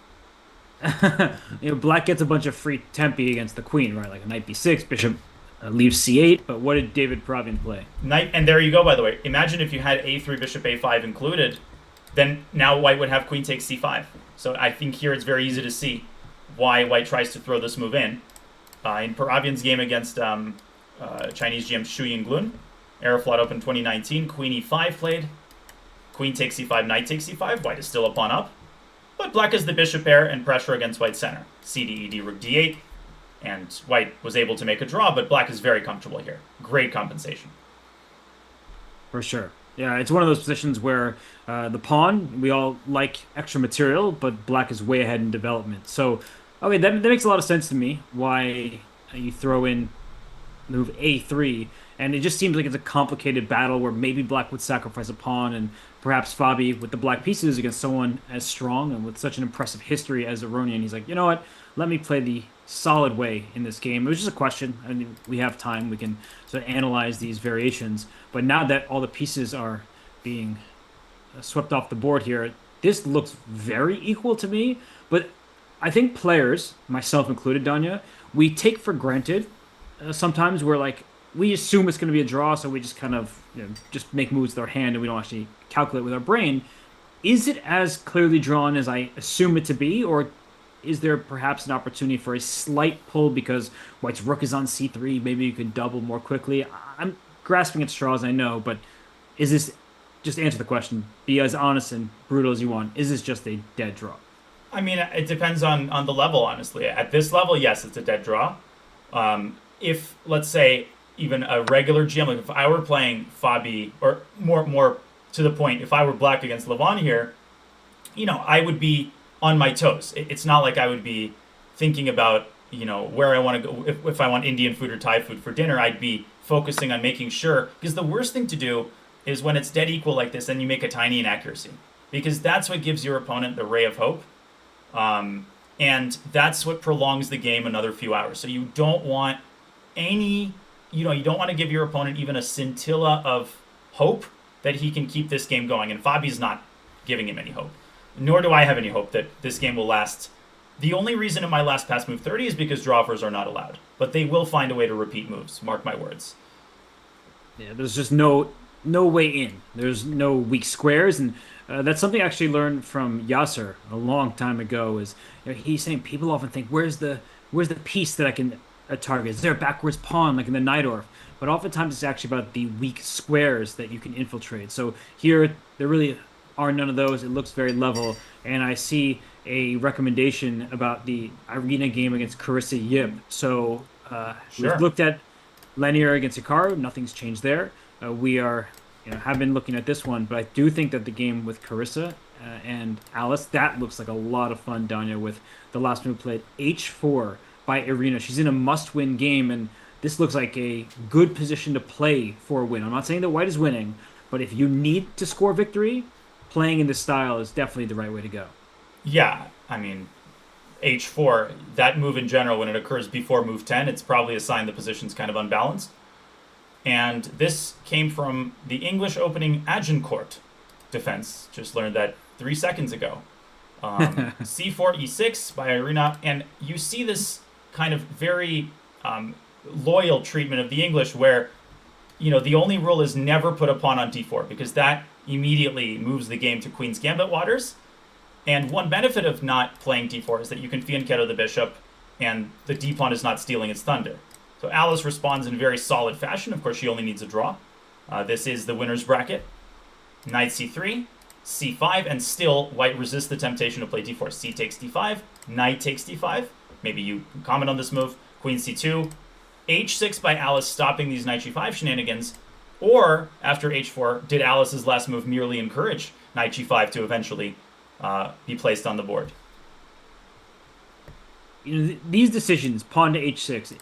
Black gets a bunch of free tempi against the queen, right? Like a knight b6, bishop leaves c8. But what did David Paravian play? Knight, and there you go, by the way. Imagine if you had a3, bishop a5 included, then now white would have queen takes c5. So I think here it's very easy to see why white tries to throw this move in. In Paravian's game against Chinese GM Xu Yinglun, Aeroflot Open 2019, queen e5 played. Queen takes c5, knight takes c5. White is still a pawn up. But black has the bishop pair and pressure against white's center. CD, ED, rook d8. And white was able to make a draw, but black is very comfortable here. Great compensation. For sure. Yeah, it's one of those positions where the pawn, we all like extra material, but black is way ahead in development. So, okay, that makes a lot of sense to me, why you throw in move a3. And it just seems like it's a complicated battle where maybe black would sacrifice a pawn, and perhaps Fabi, with the black pieces against someone as strong and with such an impressive history as Aronian, he's like, you know what, let me play the solid way in this game. It was just a question. I mean, we have time. We can sort of analyze these variations. But now that all the pieces are being swept off the board here, this looks very equal to me. But I think players, myself included, Danya, we take for granted sometimes we're like we assume it's going to be a draw, so we just kind of just make moves with our hand and we don't actually calculate with our brain. Is it as clearly drawn as I assume it to be, or is there perhaps an opportunity for a slight pull because White's rook is on c3? Maybe you can double more quickly. I'm grasping at straws, I know, but is this just answer the question? Be as honest and brutal as you want. Is this just a dead draw? I mean, it depends on the level, honestly. At this level, yes, it's a dead draw. If, let's say, even a regular GM, like if I were playing Fabi, or more to the point, if I were black against Levon here, I would be on my toes. It's not like I would be thinking about, where I want to go. If I want Indian food or Thai food for dinner, I'd be focusing on making sure, because the worst thing to do is when it's dead equal like this, then you make a tiny inaccuracy, because that's what gives your opponent the ray of hope. And that's what prolongs the game another few hours. So you don't want you don't want to give your opponent even a scintilla of hope that he can keep this game going. And Fabi's not giving him any hope. Nor do I have any hope that this game will last. The only reason in my last pass move 30 is because drawers are not allowed. But they will find a way to repeat moves, mark my words. Yeah, there's just no way in. There's no weak squares, and that's something I actually learned from Yasser a long time ago. Is he's saying people often think, where's the piece that I can target? Is there a backwards pawn like in the Najdorf? But oftentimes it's actually about the weak squares that you can infiltrate. So here there really are none of those. It looks very level, and I see a recommendation about the Arena game against Carissa Yip. So Sure. we've looked at Lanier against Hikaru. Nothing's changed there. We are, have been looking at this one, but I do think that the game with Carissa and Alice, that looks like a lot of fun, Danya, with the last move played h4 by Irina. She's in a must-win game, and this looks like a good position to play for a win. I'm not saying that White is winning, but if you need to score victory, playing in this style is definitely the right way to go. Yeah, I mean, h4, that move in general, when it occurs before move 10, it's probably a sign the position's kind of unbalanced. And this came from the English opening Agincourt defense. Just learned that 3 seconds ago. c4, e6 by Irina. And you see this kind of very loyal treatment of the English where, the only rule is never put a pawn on d4, because that immediately moves the game to Queen's Gambit waters. And one benefit of not playing d4 is that you can fianchetto the bishop, and the d-pawn is not stealing its thunder. So Alice responds in very solid fashion. Of course, she only needs a draw. This is the winner's bracket. Knight c3, c5, and still White resists the temptation to play d4. C takes d5, knight takes d5. Maybe you can comment on this move. Queen c2, h6 by Alice, stopping these knight g5 shenanigans. Or, after h4, did Alice's last move merely encourage knight g5 to eventually be placed on the board? These decisions, pawn to h6,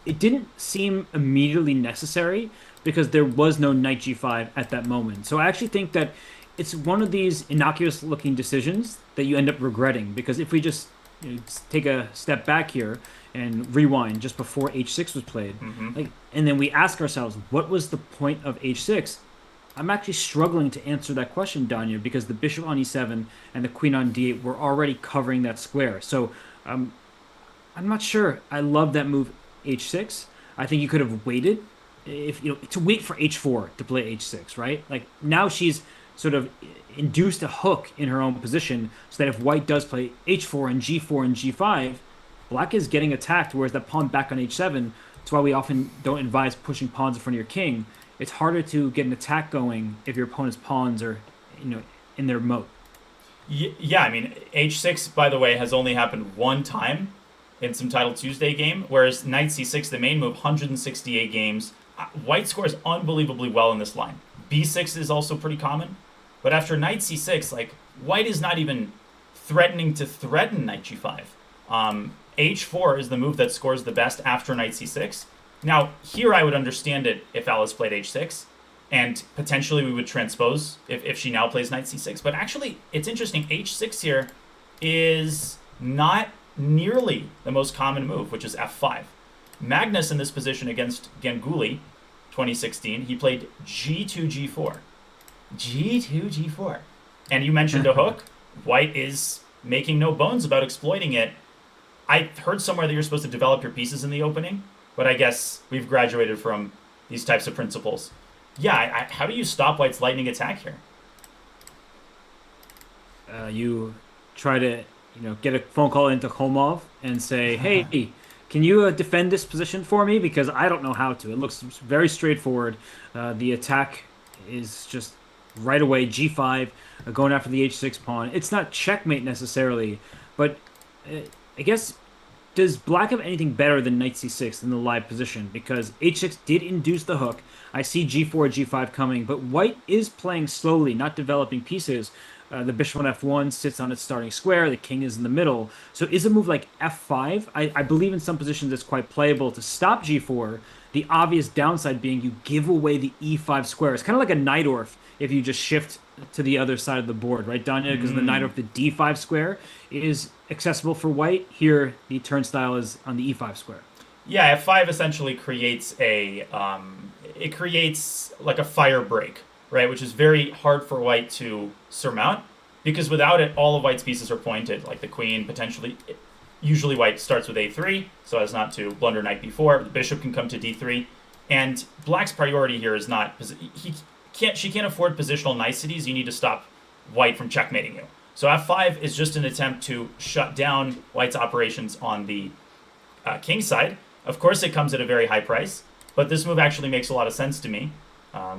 it didn't seem immediately necessary because there was no knight g5 at that moment. So I actually think that it's one of these innocuous looking decisions that you end up regretting, because if we just take a step back here and rewind just before h6 was played, and then we ask ourselves, what was the point of h6? I'm actually struggling to answer that question, Danya, because the bishop on e7 and the queen on d8 were already covering that square. So I'm not sure I love that move h6. I think you could have waited to wait for h4 to play h6, right? Like now she's sort of induced a hook in her own position so that if White does play h4 and g5, Black is getting attacked, whereas that pawn back on h7. That's why we often don't advise pushing pawns in front of your king. It's harder to get an attack going if your opponent's pawns are, in their moat. Yeah, I mean, h6, by the way, has only happened one time in some Title Tuesday game, whereas knight c6, the main move, 168 games. White scores unbelievably well in this line. b6 is also pretty common, but after knight c6, White is not even threatening to threaten knight g5. h4 is the move that scores the best after knight c6. Now, here I would understand it if Alice played h6, and potentially we would transpose if she now plays knight c6. But actually, it's interesting, h6 here is not nearly the most common move, which is f5. Magnus in this position against Ganguly, 2016, he played g2, g4. g2, g4. And you mentioned a hook. white is making no bones about exploiting it. I heard somewhere that you're supposed to develop your pieces in the opening, but I guess we've graduated from these types of principles. Yeah, how do you stop white's lightning attack here? You try to, get a phone call into Komov and say, "Hey, can you defend this position for me? Because I don't know how to." It looks very straightforward. The attack is just right away G5, going after the H6 pawn. It's not checkmate necessarily, but I guess does black have anything better than knight c6 in the live position? Because h6 did induce the hook. I see g4, g5 coming, but white is playing slowly, not developing pieces. The bishop on f1 sits on its starting square. The king is in the middle. So is a move like f5? I believe in some positions it's quite playable to stop g4. The obvious downside being you give away the e5 square. It's kind of like a Najdorf if you just shift to the other side of the board, right, Danya? Because the Najdorf, the d5 square, is accessible for white. Here, the turnstile is on the e5 square. Yeah, f5 essentially creates it creates like a fire break, right? Which is very hard for white to surmount, because without it, all of white's pieces are pointed, like the queen potentially. Usually white starts with a3, so as not to blunder knight b4. The bishop can come to d3, and black's priority here is not she can't afford positional niceties. You need to stop white from checkmating you. So f5 is just an attempt to shut down white's operations on the king side. Of course, it comes at a very high price, but this move actually makes a lot of sense to me.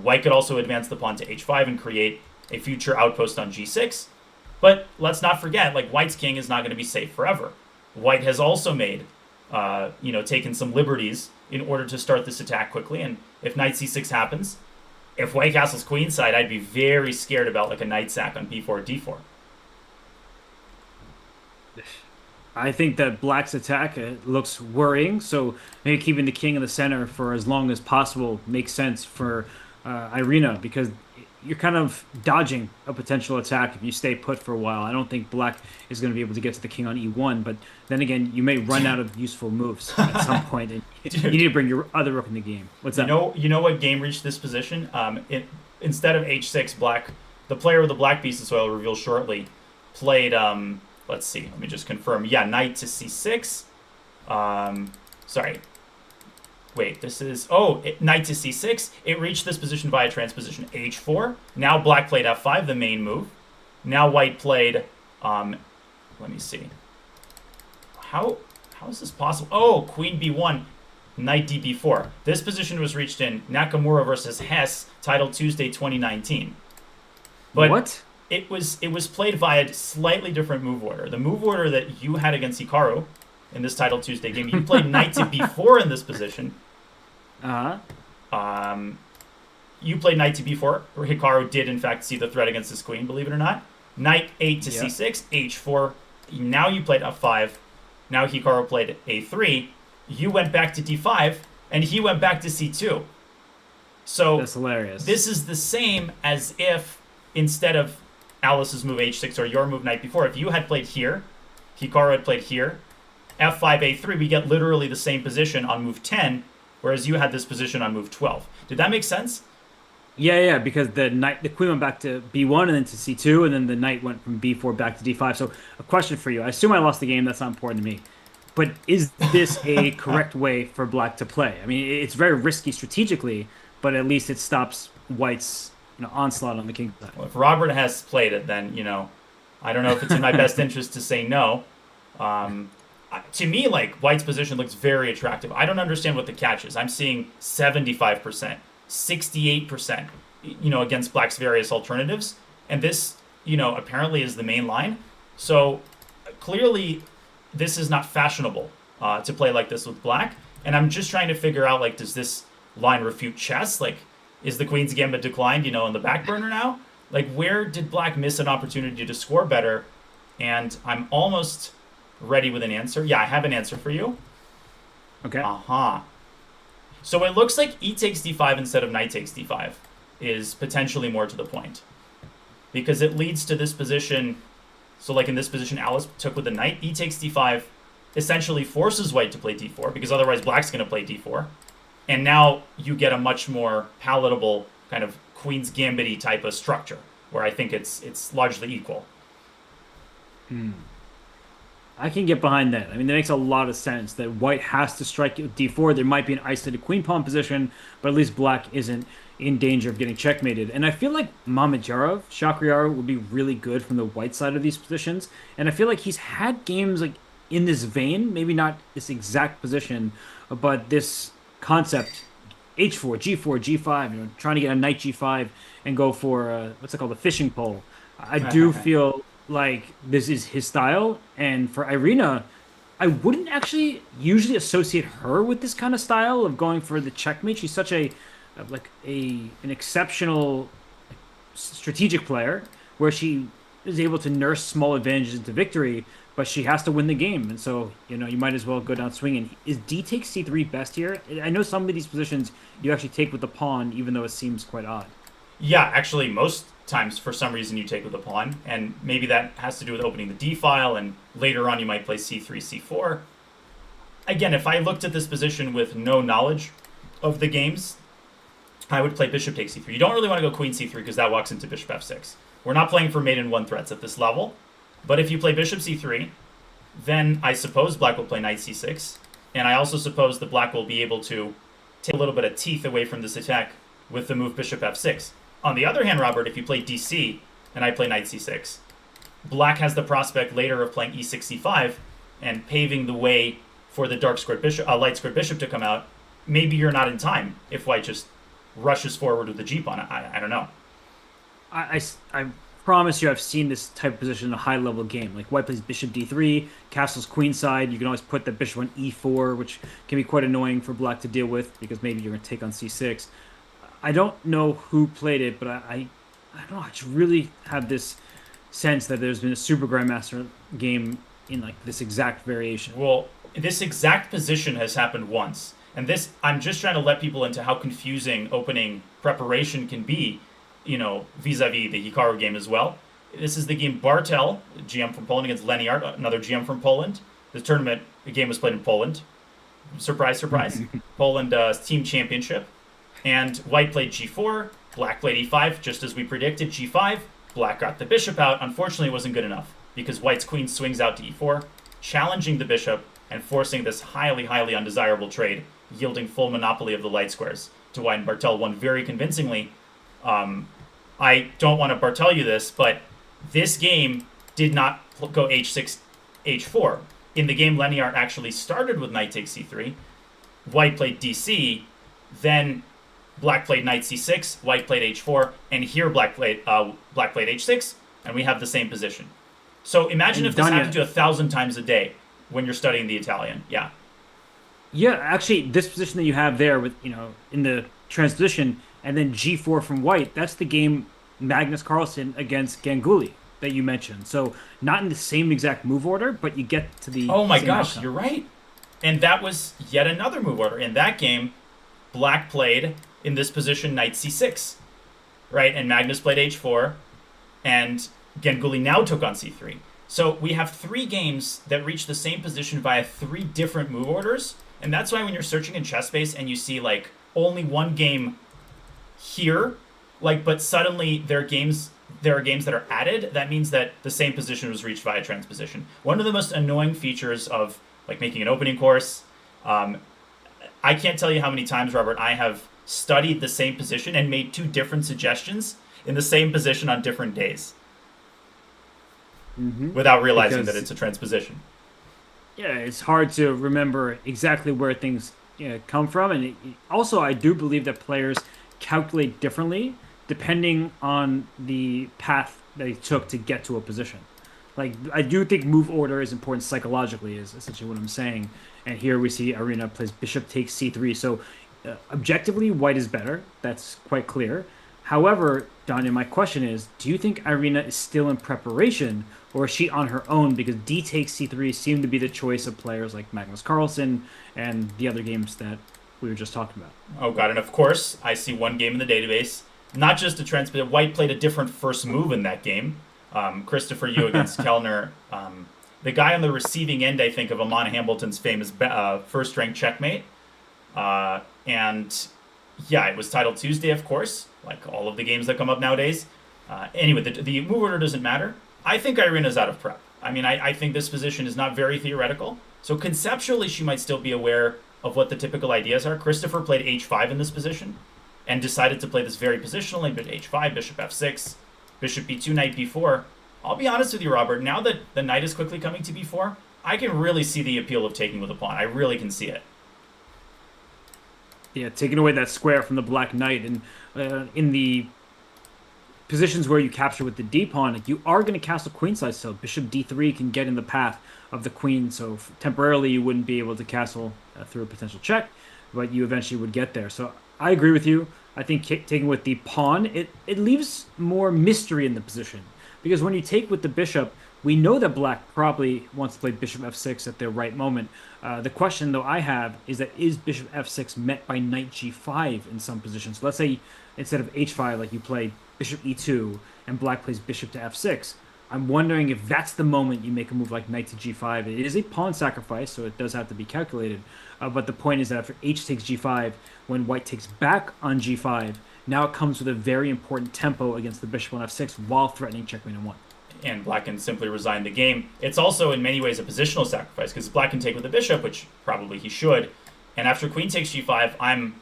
White could also advance the pawn to h5 and create a future outpost on g6. But let's not forget, like, white's king is not going to be safe forever. White has also made, taken some liberties in order to start this attack quickly. And if knight c6 happens, if white castles queenside, I'd be very scared about like a knight sack on b4, d4. I think that black's attack looks worrying, so maybe keeping the king in the center for as long as possible makes sense for Irina, because you're kind of dodging a potential attack if you stay put for a while. I don't think black is going to be able to get to the king on e1, but then again, you may run out of useful moves at some point, and you need to bring your other rook in the game. What's that? You know what game reached this position? Instead of h6, black, the player with the black pieces, who I'll reveal shortly, played, let's see, let me just confirm. Yeah, knight to c6. Sorry. Wait, this is... knight to c6. It reached this position via transposition h4. Now black played f5, the main move. Now white played... let me see. How is this possible? Oh, queen b1, knight db4. This position was reached in Nakamura versus Hess, titled Tuesday 2019. But what? It was played via slightly different move order. The move order that you had against Hikaru in this title Tuesday game, you played knight to b4 in this position. You played knight to b4. Hikaru did in fact see the threat against his queen, believe it or not. Knight 8 to c6, h4. Now you played f5. Now Hikaru played a3. You went back to d5, and he went back to c2. So that's hilarious. This is the same as if instead of Alice's move h6 or your move knight b4, if you had played here, Hikaru had played here, f5, a3, we get literally the same position on move 10, whereas you had this position on move 12. Did that make sense? Yeah, because the queen went back to b1 and then to c2, and then the knight went from b4 back to d5. So a question for you. I assume I lost the game. That's not important to me. But is this a correct way for black to play? I mean, it's very risky strategically, but at least it stops white's onslaught on the king side. Well, if Robert Hess played it, then, I don't know if it's in my best interest to say no. To me, like, white's position looks very attractive. I don't understand what the catch is. I'm seeing 75%, 68%, against black's various alternatives. And this, apparently is the main line. So clearly this is not fashionable to play like this with black. And I'm just trying to figure out, like, does this line refute chess? Like, is the queen's gambit declined, in the back burner now? Like, where did black miss an opportunity to score better? And I'm almost ready with an answer. Yeah, I have an answer for you. Okay. So it looks like e takes d5 instead of knight takes d5 is potentially more to the point, because it leads to this position. So like in this position Alice took with the knight, e takes d5 essentially forces white to play d4, because otherwise black's going to play d4. And now you get a much more palatable kind of queen's gambit-y type of structure, where I think it's largely equal. I can get behind that. I mean, that makes a lot of sense that white has to strike at d4. There might be an isolated queen pawn position, but at least black isn't in danger of getting checkmated. And I feel like Mamedyarov, Shakhriyar would be really good from the white side of these positions. And I feel like he's had games like in this vein, maybe not this exact position, but this concept h4, g4, g5, trying to get a knight g5 and go for what's it called, a fishing pole. I do feel like this is his style, and for Irina, I wouldn't actually usually associate her with this kind of style of going for the checkmate. She's such a like a an exceptional strategic player where she is able to nurse small advantages into victory, but she has to win the game. And so, you might as well go down swinging. Is D takes C3 best here? I know some of these positions you actually take with the pawn, even though it seems quite odd. Yeah, actually, most times for some reason you take with a pawn, and maybe that has to do with opening the d file, and later on you might play c3, c4. Again, if I looked at this position with no knowledge of the games, I would play bishop takes c3. You don't really want to go queen c3 because that walks into bishop f6. We're not playing for mate in one threats at this level, but if you play bishop c3, then I suppose black will play knight c6, and I also suppose that black will be able to take a little bit of teeth away from this attack with the move bishop f6. On the other hand, Robert, if you play dc and I play knight c6, black has the prospect later of playing e6, c5 and paving the way for the dark squared bishop, light squared bishop to come out. Maybe you're not in time if white just rushes forward with the g pawn. I don't know. I promise you I've seen this type of position in a high level game. Like white plays bishop d3, castles queenside. You can always put the bishop on e4, which can be quite annoying for black to deal with because maybe you're going to take on c6. I don't know who played it, but I don't know. I just really have this sense that there's been a Super Grandmaster game in like this exact variation. Well, this exact position has happened once. And this, I'm just trying to let people into how confusing opening preparation can be, vis-a-vis the Hikaru game as well. This is the game Bartel, GM from Poland, against Leniart, another GM from Poland. The game was played in Poland. Surprise, surprise. Poland team championship. And white played g4, black played e5, just as we predicted, g5. Black got the bishop out. Unfortunately, it wasn't good enough because white's queen swings out to e4, challenging the bishop and forcing this highly, highly undesirable trade, yielding full monopoly of the light squares to white. And Bartel won very convincingly. I don't want to Bartel you this, but this game did not go h6, h4. In the game, Leniart actually started with knight takes c3. White played dc, then black played knight c6, white played h4, and here black played h6, and we have the same position. So imagine if this happened to you 1,000 times a day when you're studying the Italian. Yeah. Yeah, actually, this position that you have there with, in the transposition, and then g4 from white, that's the game Magnus Carlsen against Ganguly that you mentioned. So not in the same exact move order, but you get to the Oh my same gosh, outcome. you're right. And that was yet another move order. In that game, black played in this position knight c6, right? And Magnus played h4, and Ganguly now took on c3. So we have 3 games that reach the same position via 3 different move orders, and that's why when you're searching in ChessBase and you see like only one game here, but suddenly there are games that are added, that means that the same position was reached via transposition. One of the most annoying features of making an opening course, I can't tell you how many times, Robert, I have studied the same position and made 2 different suggestions in the same position on different days without realizing that it's a transposition. Yeah, it's hard to remember exactly where things come from. And also, I do believe that players calculate differently depending on the path they took to get to a position. I do think move order is important psychologically, is essentially what I'm saying. And here we see Arena plays bishop takes c3. So objectively, white is better. That's quite clear. However, Danya, my question is, do you think Irina is still in preparation, or is she on her own? Because D takes c3 seemed to be the choice of players like Magnus Carlsen and the other games that we were just talking about. Oh god, and of course, I see one game in the database. Not just a transfer, white played a different first move in that game. Christopher Yu against Kellner. The guy on the receiving end, I think, of Amon Hambleton's famous first-ranked checkmate. And yeah, it was titled Tuesday, of course, like all of the games that come up nowadays. Anyway, the move order doesn't matter. I think Irina's out of prep. I mean, I think this position is not very theoretical. So conceptually, she might still be aware of what the typical ideas are. Christopher played h5 in this position and decided to play this very positionally, but h5, bishop f6, bishop b2, knight b4. I'll be honest with you, Robert, now that the knight is quickly coming to b4, I can really see the appeal of taking with a pawn. I really can see it. Yeah, taking away that square from the black knight, and in the positions where you capture with the d pawn, you are going to castle queenside still. Bishop d3 can get in the path of the queen, so temporarily you wouldn't be able to castle through a potential check, but you eventually would get there. So I agree with you. I think taking with the pawn, it leaves more mystery in the position. Because when you take with the bishop, we know that black probably wants to play bishop f6 at the right moment. The question, though, I have is bishop f6 met by knight g5 in some positions? So let's say instead of h5, like you play bishop e2 and black plays bishop to f6. I'm wondering if that's the moment you make a move like knight to g5. It is a pawn sacrifice, so it does have to be calculated. But the point is that after h takes g5, when white takes back on g5, now it comes with a very important tempo against the bishop on f6 while threatening checkmate on 1. And black can simply resign the game. It's also in many ways a positional sacrifice because black can take with the bishop, which probably he should. And after queen takes g5, I'm,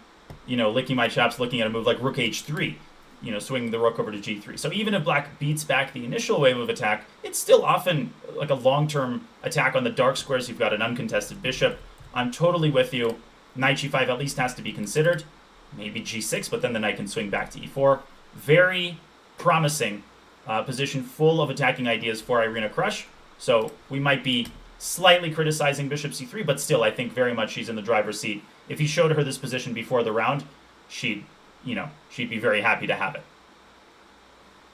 licking my chops looking at a move like rook h3, swinging the rook over to g3. So even if black beats back the initial wave of attack, it's still often like a long-term attack on the dark squares. You've got an uncontested bishop. I'm totally with you. Knight g5 at least has to be considered. Maybe g6, but then the knight can swing back to e4. Very promising position, full of attacking ideas for Irina Krush. So we might be slightly criticizing bishop c3, but still I think very much she's in the driver's seat. If he showed her this position before the round, she'd be very happy to have it.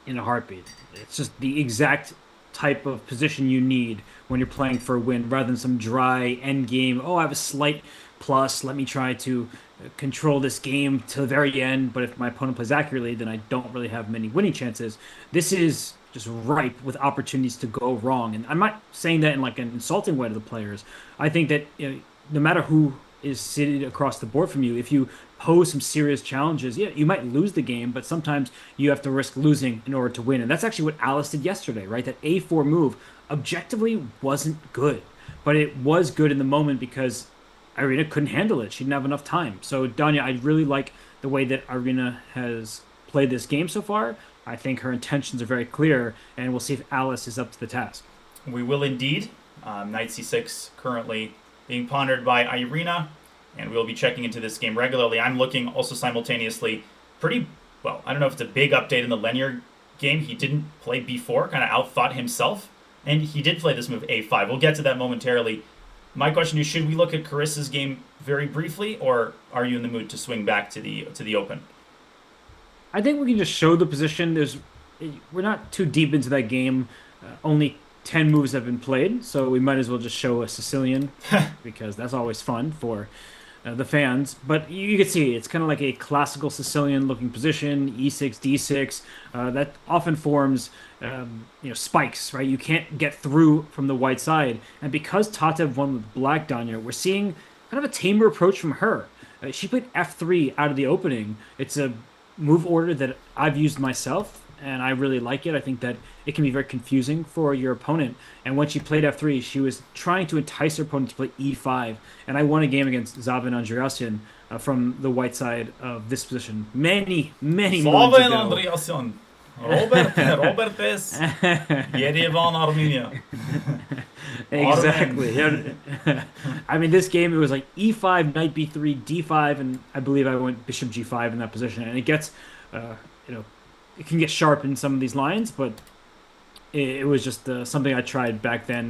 In a heartbeat. It's just the exact type of position you need when you're playing for a win, rather than some dry end game. Oh, I have a slight plus. Let me try to control this game to the very end. But if my opponent plays accurately, then I don't really have many winning chances. This is just ripe with opportunities to go wrong. And I'm not saying that in like an insulting way to the players. I think that no matter who is seated across the board from you, if you pose some serious challenges, yeah, you might lose the game, but sometimes you have to risk losing in order to win. And that's actually what Alice did yesterday, right? That a4 move objectively wasn't good, but it was good in the moment because Irina couldn't handle it. She didn't have enough time. So, Danya, I really like the way that Irina has played this game so far. I think her intentions are very clear, and we'll see if Alice is up to the task. We will indeed. Knight c6 currently being pondered by Irina, and we'll be checking into this game regularly. I'm looking also simultaneously I don't know if it's a big update in the linear game. He didn't play b4, kind of outthought himself, and he did play this move a5. We'll get to that momentarily. My question is, should we look at Carissa's game very briefly, or are you in the mood to swing back to the open? I think we can just show the position. We're not too deep into that game. Only 10 moves have been played, so we might as well just show a Sicilian because that's always fun for the fans. But you can see it's kind of like a classical Sicilian looking position, e6, d6. That often forms spikes, right? You can't get through from the white side. And because Tatev won with black, Danya, we're seeing kind of a tamer approach from her. She played f3 out of the opening. It's a move order that I've used myself, and I really like it. I think that it can be very confusing for your opponent. And when she played f3, she was trying to entice her opponent to play e5. And I won a game against Zavin Andreasyan from the white side of this position many moons ago. Zavin Andreasyan. Robertes Yerevan, Armenia. Exactly. I mean, this game, it was like e5, knight b3, d5, and I believe I went bishop g5 in that position. And it gets, it can get sharp in some of these lines, but it was just something I tried back then.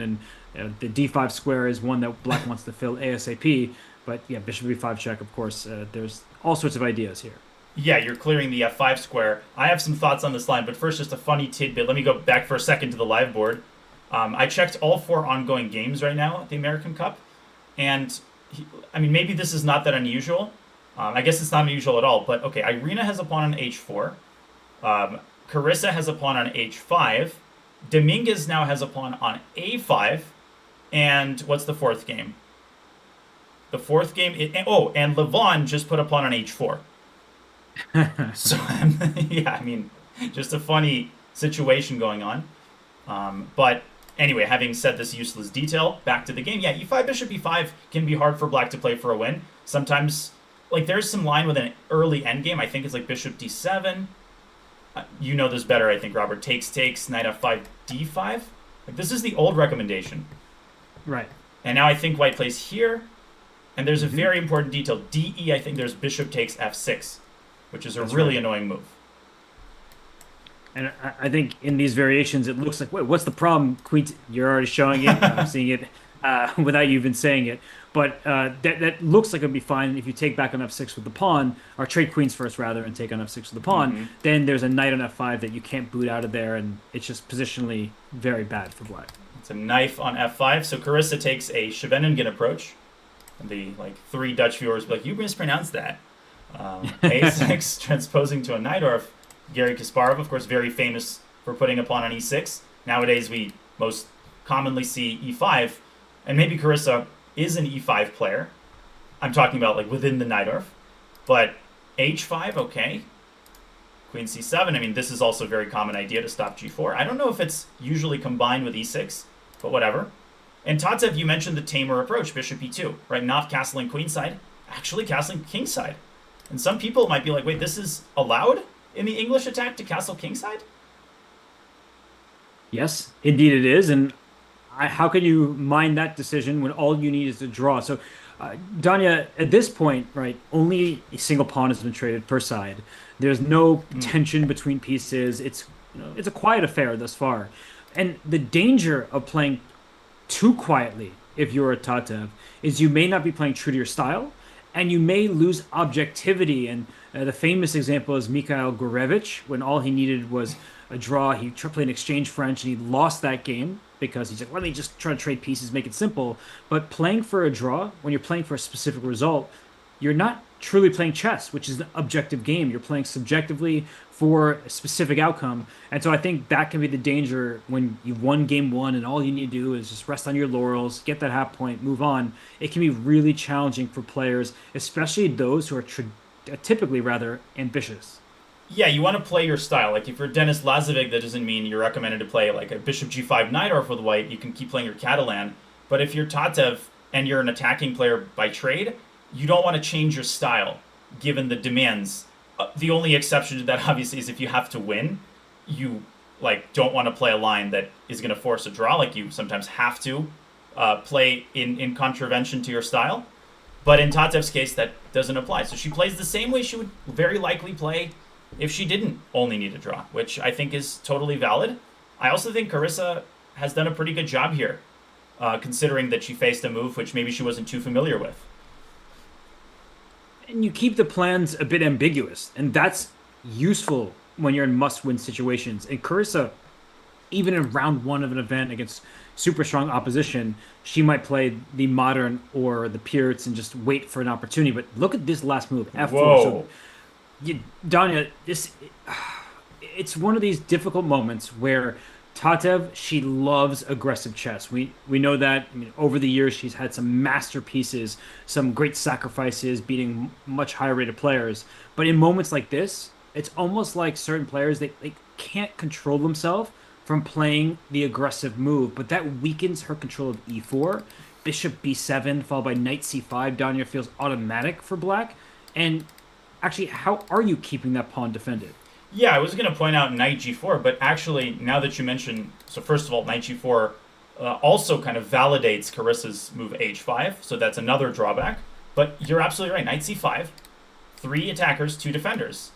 And the d5 square is one that black wants to fill ASAP. But yeah, bishop b5 check, of course. There's all sorts of ideas here. Yeah, you're clearing the f5 square. I have some thoughts on this line, but first, just a funny tidbit. Let me go back for a second to the live board. I checked all 4 ongoing games right now at the American Cup, and maybe this is not that unusual. I guess it's not unusual at all, but okay, Irina has a pawn on h4. Carissa has a pawn on h5. Dominguez now has a pawn on a5. And what's the 4th game? The 4th game, and Levon just put a pawn on h4. So, just a funny situation going on. But Anyway, having said this useless detail, back to the game. Yeah, e5, bishop e5 can be hard for black to play for a win. Sometimes, like, there's some line with an early endgame. I think it's like bishop d7. You know this better, I think, Robert. Takes, knight f5, d5. Like, this is the old recommendation. Right. And now I think white plays here. And there's a very important detail. DE, I think there's bishop takes f6, which is a really annoying move. And I think in these variations, it looks like, wait, what's the problem? Queen, you're already showing it. I'm seeing it without you even saying it. But that looks like it'd be fine if you take back on f6 with the pawn, or trade queens first, rather, and take on f6 with the pawn. Then there's a knight on f5 that you can't boot out of there, and it's just positionally very bad for black. It's a knife on f5. So Carissa takes a Scheveningen approach. And the 3 Dutch viewers be like, you mispronounced that. A6 transposing to a Najdorf. Garry Kasparov, of course, very famous for putting a pawn on e6. Nowadays, we most commonly see e5, and maybe Carissa is an e5 player. I'm talking about like within the Najdorf, but h5, okay. Queen c7. I mean, this is also a very common idea to stop g4. I don't know if it's usually combined with e6, but whatever. And Tatev, you mentioned the tamer approach, bishop e2, right? Not castling queenside, actually castling kingside. And some people might be like, wait, this is allowed in the English attack to castle kingside? Yes, indeed it is. And how can you mind that decision when all you need is to draw? So, Danya, at this point, right, only a single pawn has been traded per side. There's no tension between pieces. It's it's a quiet affair thus far. And the danger of playing too quietly, if you're a Tatev, is you may not be playing true to your style, and you may lose objectivity. And the famous example is Mikhail Gurevich, when all he needed was a draw. He played an exchange French, and he lost that game because he's like, well, let me just try to trade pieces, make it simple. But playing for a draw, when you're playing for a specific result, you're not truly playing chess, which is an objective game. You're playing subjectively for a specific outcome. And so I think that can be the danger when you've won game one and all you need to do is just rest on your laurels, get that half point, move on. It can be really challenging for players, especially those who are typically rather ambitious. Yeah, you want to play your style. Like if you're Denis Lazovic, that doesn't mean you're recommended to play like a bishop g5 Najdorf with white. You can keep playing your Catalan. But if you're Tatev and you're an attacking player by trade, you don't want to change your style given the demands. The only exception to that, obviously, is if you have to win. You don't want to play a line that is going to force a draw. Like you sometimes have to play in contravention to your style. But in Tatev's case, that doesn't apply. So she plays the same way she would very likely play if she didn't only need a draw, which I think is totally valid. I also think Carissa has done a pretty good job here, considering that she faced a move which maybe she wasn't too familiar with. And you keep the plans a bit ambiguous, and that's useful when you're in must-win situations. And Carissa, even in round one of an event against super strong opposition, she might play the modern or the Pirates and just wait for an opportunity. But look at this last move, f4. Whoa. So, Danya, it's one of these difficult moments where Tatev, she loves aggressive chess. We know that. I mean, over the years, she's had some masterpieces, some great sacrifices, beating much higher rated players. But in moments like this, it's almost like certain players, they can't control themselves from playing the aggressive move. But that weakens her control of e4. Bishop b7 followed by knight c5. Danya feels automatic for black. And actually, how are you keeping that pawn defended? Yeah, I was going to point out knight g4, but actually, now that you mention, so first of all, knight g4 also kind of validates Carissa's move h5, so that's another drawback. But you're absolutely right, knight c5, 3 attackers, 2 defenders.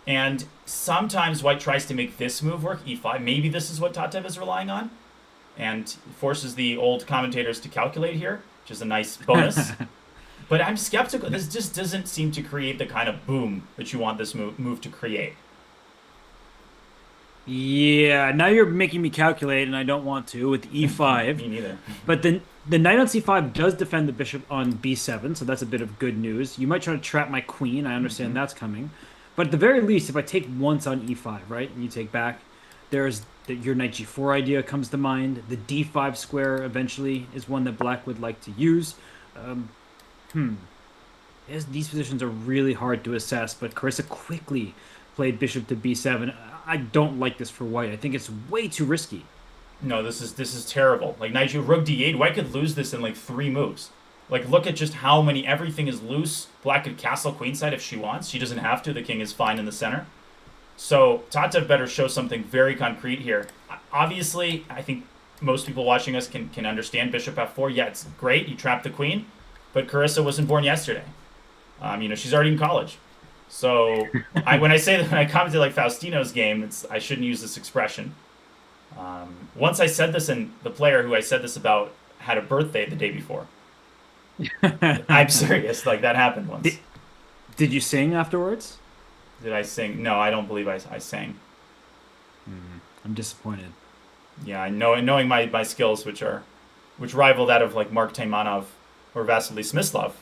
And sometimes white tries to make this move work, e5. Maybe this is what Tatev is relying on, and forces the old commentators to calculate here, which is a nice bonus. But I'm skeptical. This just doesn't seem to create the kind of boom that you want this move to create. Yeah, now you're making me calculate, and I don't want to with e5. Me neither. But the knight on c5 does defend the bishop on b7, so that's a bit of good news. You might try to trap my queen. I understand that's coming. But at the very least, if I take once on e5, right, and you take back, there's your knight g4 idea comes to mind. The d5 square eventually is one that black would like to use. These positions are really hard to assess, but Carissa quickly played bishop to b7. I don't like this for white. I think it's way too risky. No, this is terrible. Like knight rook d8, white could lose this in like 3 moves. Like look at just how many, everything is loose. Black could castle queenside if she wants. She doesn't have to. The king is fine in the center. So Tatev better show something very concrete here. Obviously, I think most people watching us can understand bishop f4. Yeah, it's great. You trap the queen, but Carissa wasn't born yesterday. She's already in college. So when I commented like Faustino's game, I shouldn't use this expression. Once I said this, and the player who I said this about had a birthday the day before. I'm serious. Like that happened once. Did you sing afterwards? Did I sing? No, I don't believe I sang. I'm disappointed. Yeah, knowing my skills, which rival that of like Mark Taimanov or Vasily Smyslov,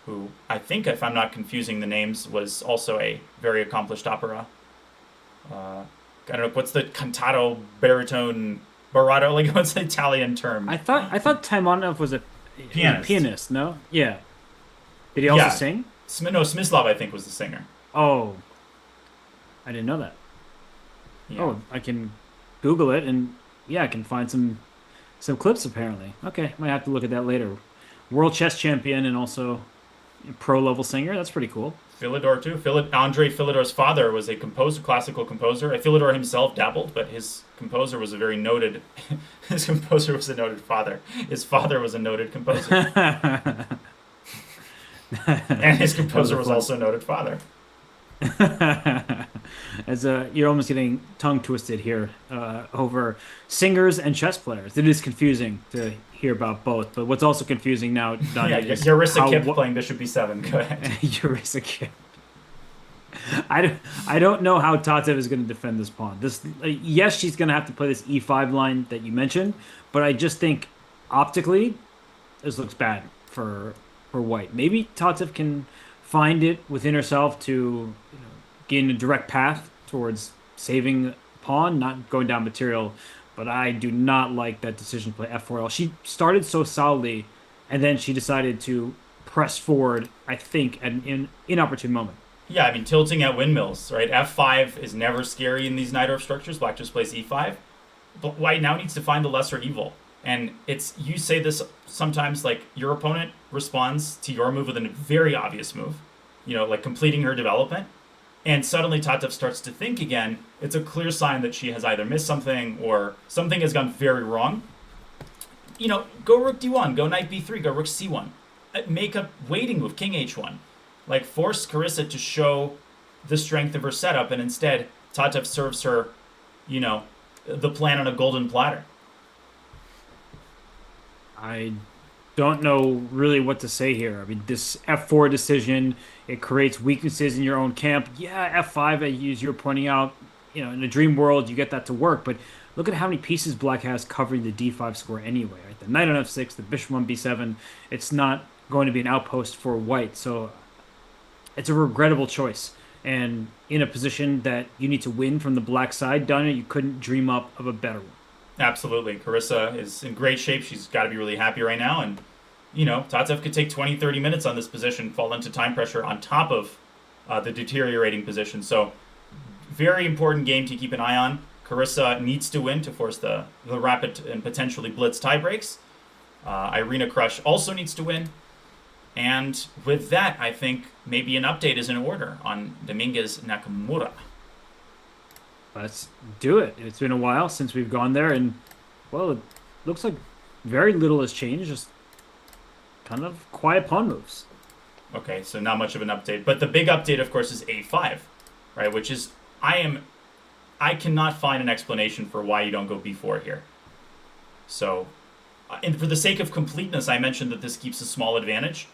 who I think, if I'm not confusing the names, was also a very accomplished opera. I don't know, what's the cantato, baritone, barato? Like, what's the Italian term? I thought Taimanov was a pianist. No, yeah. Did he also sing? No, Smyslov I think was the singer. Oh, I didn't know that. Yeah. Oh, I can Google it, and yeah, I can find some clips apparently. Okay, might have to look at that later. World chess champion and also pro level singer. That's pretty cool. Philidor too. Andrei Philidor's father was a composer, classical composer. Philidor himself dabbled, but his composer was a very noted. His composer was a noted father. His father was a noted composer, and his composer was also a noted father. As you're almost getting tongue twisted here over singers and chess players. It is confusing to hear about both, but what's also confusing now, Danya, is Carissa Kip playing bishop b7. Go ahead. Carissa Kip. I don't know how Tatev is going to defend this pawn. Yes, she's going to have to play this e5 line that you mentioned, but I just think optically this looks bad for white. Maybe Tatev can find it within herself to gain a direct path towards saving the pawn, not going down material. But I do not like that decision to play f4L. She started so solidly, and then she decided to press forward, I think, at an inopportune moment. Yeah, I mean, tilting at windmills, right? f5 is never scary in these Najdorf structures. Black just plays e5. But white now needs to find the lesser evil. And you say this sometimes, like, your opponent responds to your move with a very obvious move, like completing her development. And suddenly Tatev starts to think again. It's a clear sign that she has either missed something or something has gone very wrong. Go rook d1, go knight b3, go rook c1. Make a waiting move, king h1. Like, force Carissa to show the strength of her setup, and instead Tatev serves her, the plan on a golden platter. I don't know really what to say here. I mean, this f4 decision, it creates weaknesses in your own camp. Yeah, f5, as you're pointing out, in a dream world, you get that to work. But look at how many pieces black has covering the d5 square anyway. Right? The knight on f6, the bishop on b7. It's not going to be an outpost for white. So it's a regrettable choice. And in a position that you need to win from the black side, Danya, you couldn't dream up of a better one. Absolutely. Carissa is in great shape. She's got to be really happy right now. And, Tatev could take 20, 30 minutes on this position, fall into time pressure on top of the deteriorating position. So very important game to keep an eye on. Carissa needs to win to force the rapid and potentially blitz tie breaks. Irina Krush also needs to win. And with that, I think maybe an update is in order on Dominguez Nakamura. Let's do it. It's been a while since we've gone there, and, well, it looks like very little has changed, just kind of quiet pawn moves. Okay, so not much of an update. But the big update, of course, is a5, right? Which is, I cannot find an explanation for why you don't go b4 here. So, and for the sake of completeness, I mentioned that this keeps a small advantage,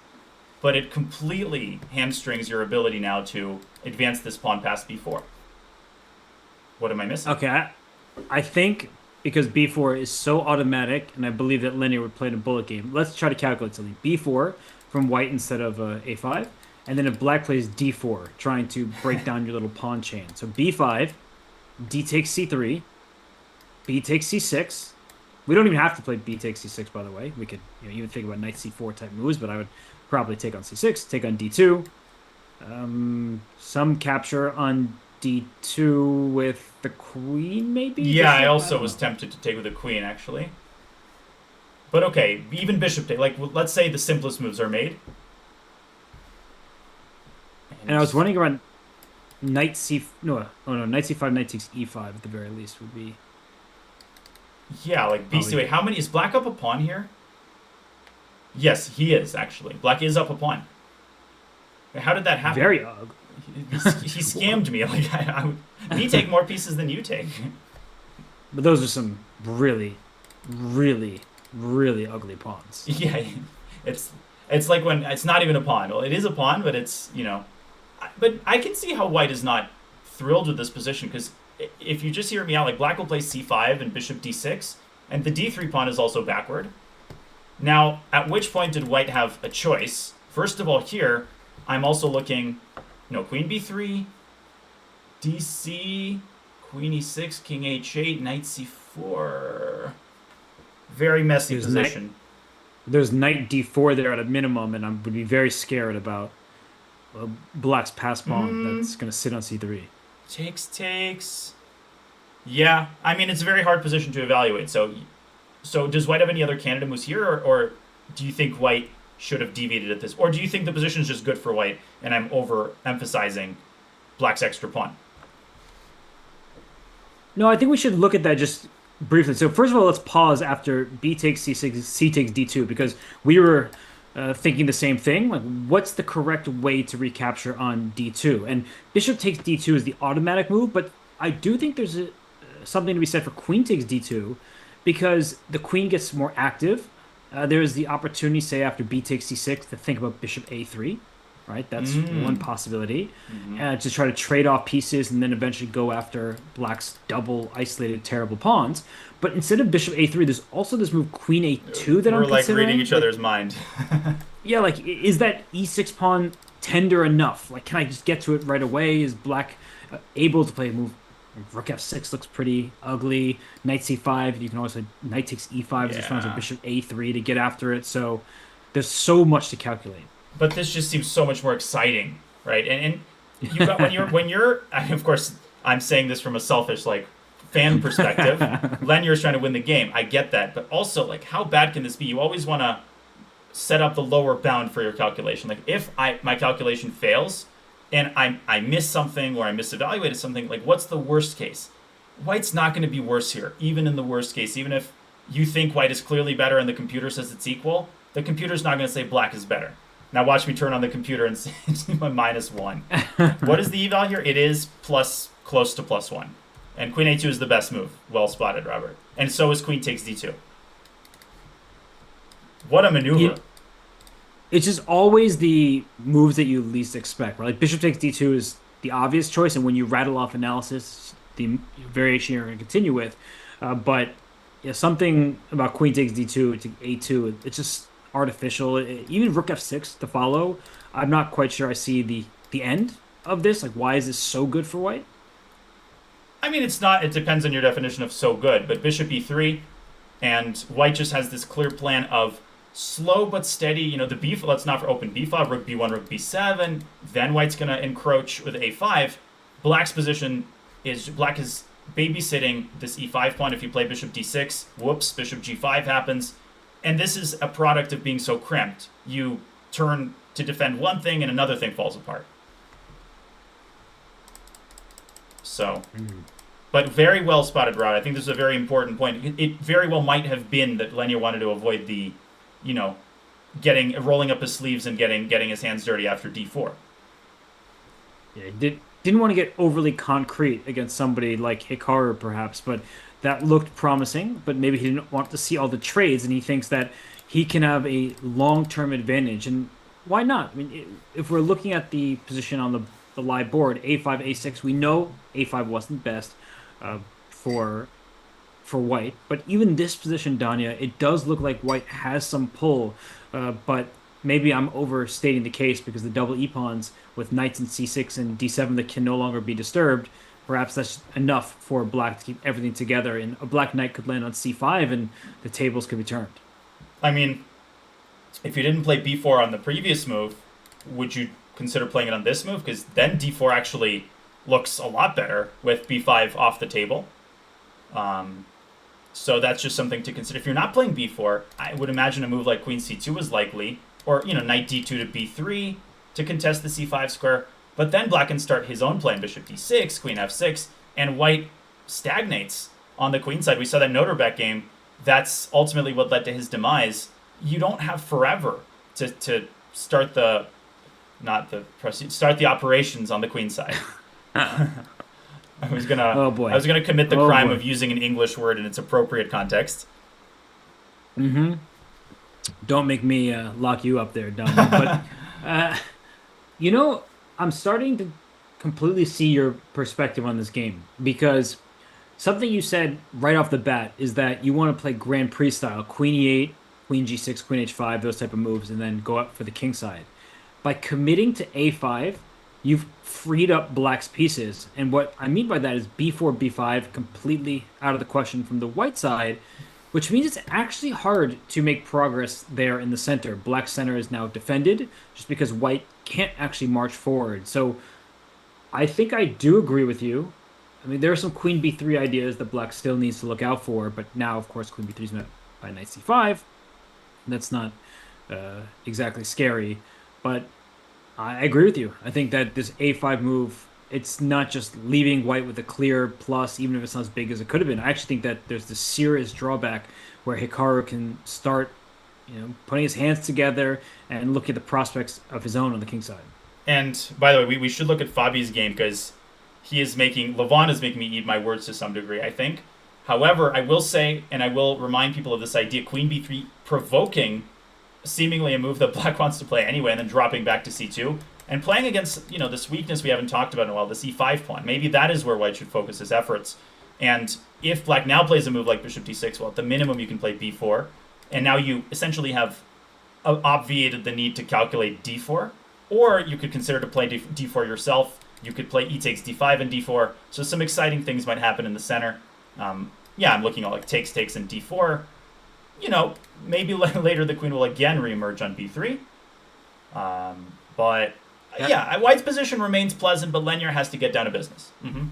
but it completely hamstrings your ability now to advance this pawn past b4. What am I missing? Okay, I think because b4 is so automatic, and I believe that Linear would play in a bullet game, let's try to calculate something. b4 from white instead of a5, and then if black plays d4, trying to break down your little pawn chain. So b5, d takes c3, b takes c6. We don't even have to play b takes c6, by the way. We could even think about knight c4 type moves, but I would probably take on c6, take on d2, some capture on d2 with the queen, maybe? Yeah, I Bishop? also don't was know. tempted to take with the queen, actually. But okay, even bishop take. Like, let's say the simplest moves are made. And I And was wondering around knight c... No, oh no, knight c5, knight takes e5 at the very least would be yeah, like BC. probably Wait, how many is black up a pawn here? Yes, he is actually. Black is up a pawn. Wait, how did that happen? very ugly. He scammed me. Like me take more pieces than you take. But those are some really, really, really ugly pawns. Yeah, it's it's like when it's not even a pawn. Well, it is a pawn, but it's but I can see how white is not thrilled with this position because if you just hear me out, like black will play c5 and bishop d6, and the d3 pawn is also backward. Now, at which point did white have a choice? First of all, here I'm also looking, queen b3, dc, queen e6, king h8, knight c4. Very messy There's position. There's knight d4 there at a minimum, and I would be very scared about black's pass pawn that's going to sit on c3. Takes. Yeah, I mean, it's a very hard position to evaluate. So does white have any other candidate moves here, or do you think white should have deviated at this? Or do you think the position is just good for white, and I'm overemphasizing black's extra pawn? No, I think we should look at that just briefly. So first of all, let's pause after b takes c6, c takes d2, because we were thinking the same thing. Like, what's the correct way to recapture on d2? And bishop takes d2 is the automatic move, but I do think there's something to be said for queen takes d2, because the queen gets more active. There's the opportunity, say after b takes c6, to think about bishop a3, right? That's one possibility. To try to trade off pieces and then eventually go after black's double isolated terrible pawns. But instead of bishop a3, there's also this move queen a2 that I'm We're like considering. reading each other's mind. Yeah, like, is that e6 pawn tender enough? Like, can I just get to it right away? Is black able to play a move? Rook f6 looks pretty ugly. Knight c5, you can also knight takes e5 as response to Yeah. bishop a3 to get after it. So there's so much to calculate. But this just seems so much more exciting, right? And you got of course I'm saying this from a selfish fan perspective. Lenier's trying to win the game. I get that, but also how bad can this be? You always want to set up the lower bound for your calculation. Like if my calculation fails and I miss something or I misevaluated something, what's the worst case? White's not going to be worse here, even in the worst case. Even if you think white is clearly better and the computer says it's equal, the computer's not going to say black is better. Now watch me turn on the computer and see my -1. What is the eval here? It is close to +1. And queen a2 is the best move. Well spotted, Robert. And so is queen takes d2. What a maneuver. It's just always the moves that you least expect, right? Like bishop takes d2 is the obvious choice, and when you rattle off analysis, the variation you're going to continue with. But yeah, something about queen takes d2 to a2, it's just artificial. Even rook f6 to follow, I'm not quite sure I see the end of this. Like, why is this so good for white? I mean, it's not. It depends on your definition of so good. But bishop e3, and white just has this clear plan of slow but steady. The b. Let's not open b5, rook b1, rook b7. Then white's gonna encroach with a5. Black's position is black is babysitting this e5 pawn. If you play bishop d6, whoops, bishop g5 happens. And this is a product of being so cramped. You turn to defend one thing and another thing falls apart. So, but very well spotted, Rod. I think this is a very important point. It very well might have been that Lenier wanted to avoid the, rolling up his sleeves and getting his hands dirty after d4. Yeah, didn't want to get overly concrete against somebody like Hikaru, perhaps, but that looked promising. But maybe he didn't want to see all the trades, and he thinks that he can have a long-term advantage. And why not? I mean, if we're looking at the position on the live board, a5, a6, we know a5 wasn't best for white. But even this position, Danya, it does look like white has some pull, but maybe I'm overstating the case because the double e-pawns with knights in c6 and d7 that can no longer be disturbed, perhaps that's enough for black to keep everything together, and a black knight could land on c5 and the tables could be turned. I mean, if you didn't play b4 on the previous move, would you consider playing it on this move? Because then d4 actually looks a lot better with b5 off the table. So that's just something to consider. If you're not playing b4, I would imagine a move like queen c2 is likely, or knight d2 to b3 to contest the c5 square. But then black can start his own plan, bishop d6, queen f6, and white stagnates on the queen side. We saw that Noterbeck game. That's ultimately what led to his demise. You don't have forever to start the operations on the queen side. I was gonna commit the crime of using an English word in its appropriate context. Mm-hmm. Don't make me lock you up there, Don. But I'm starting to completely see your perspective on this game, because something you said right off the bat is that you want to play Grand Prix style, Queen E8, Queen G6, Queen H5, those type of moves, and then go up for the king side. By committing to A5, you've freed up black's pieces. And what I mean by that is B4, B5 completely out of the question from the white side, which means it's actually hard to make progress there in the center. Black's center is now defended just because white can't actually march forward. So I think I do agree with you. I mean, there are some queen b3 ideas that black still needs to look out for, but now, of course, queen b3 is met by knight c5. That's not exactly scary, but I agree with you. I think that this a5 move, it's not just leaving white with a clear plus, even if it's not as big as it could have been. I actually think that there's this serious drawback where Hikaru can start, putting his hands together and look at the prospects of his own on the king side. And by the way, we should look at Fabi's game, because Levon is making me eat my words to some degree, I think. However, I will say, and I will remind people of this idea, queen b3 provoking seemingly a move that black wants to play anyway, and then dropping back to c2, and playing against, this weakness we haven't talked about in a while, the c5 pawn. Maybe that is where white should focus his efforts. And if black now plays a move like bishop d6, well, at the minimum you can play b4, and now you essentially have obviated the need to calculate d4, or you could consider to play d4 yourself. You could play e takes d5 and d4, so some exciting things might happen in the center. I'm looking at like takes, and d4. Maybe later the queen will again reemerge on b3. White's position remains pleasant, but Lenier has to get down to business. Mm-hmm.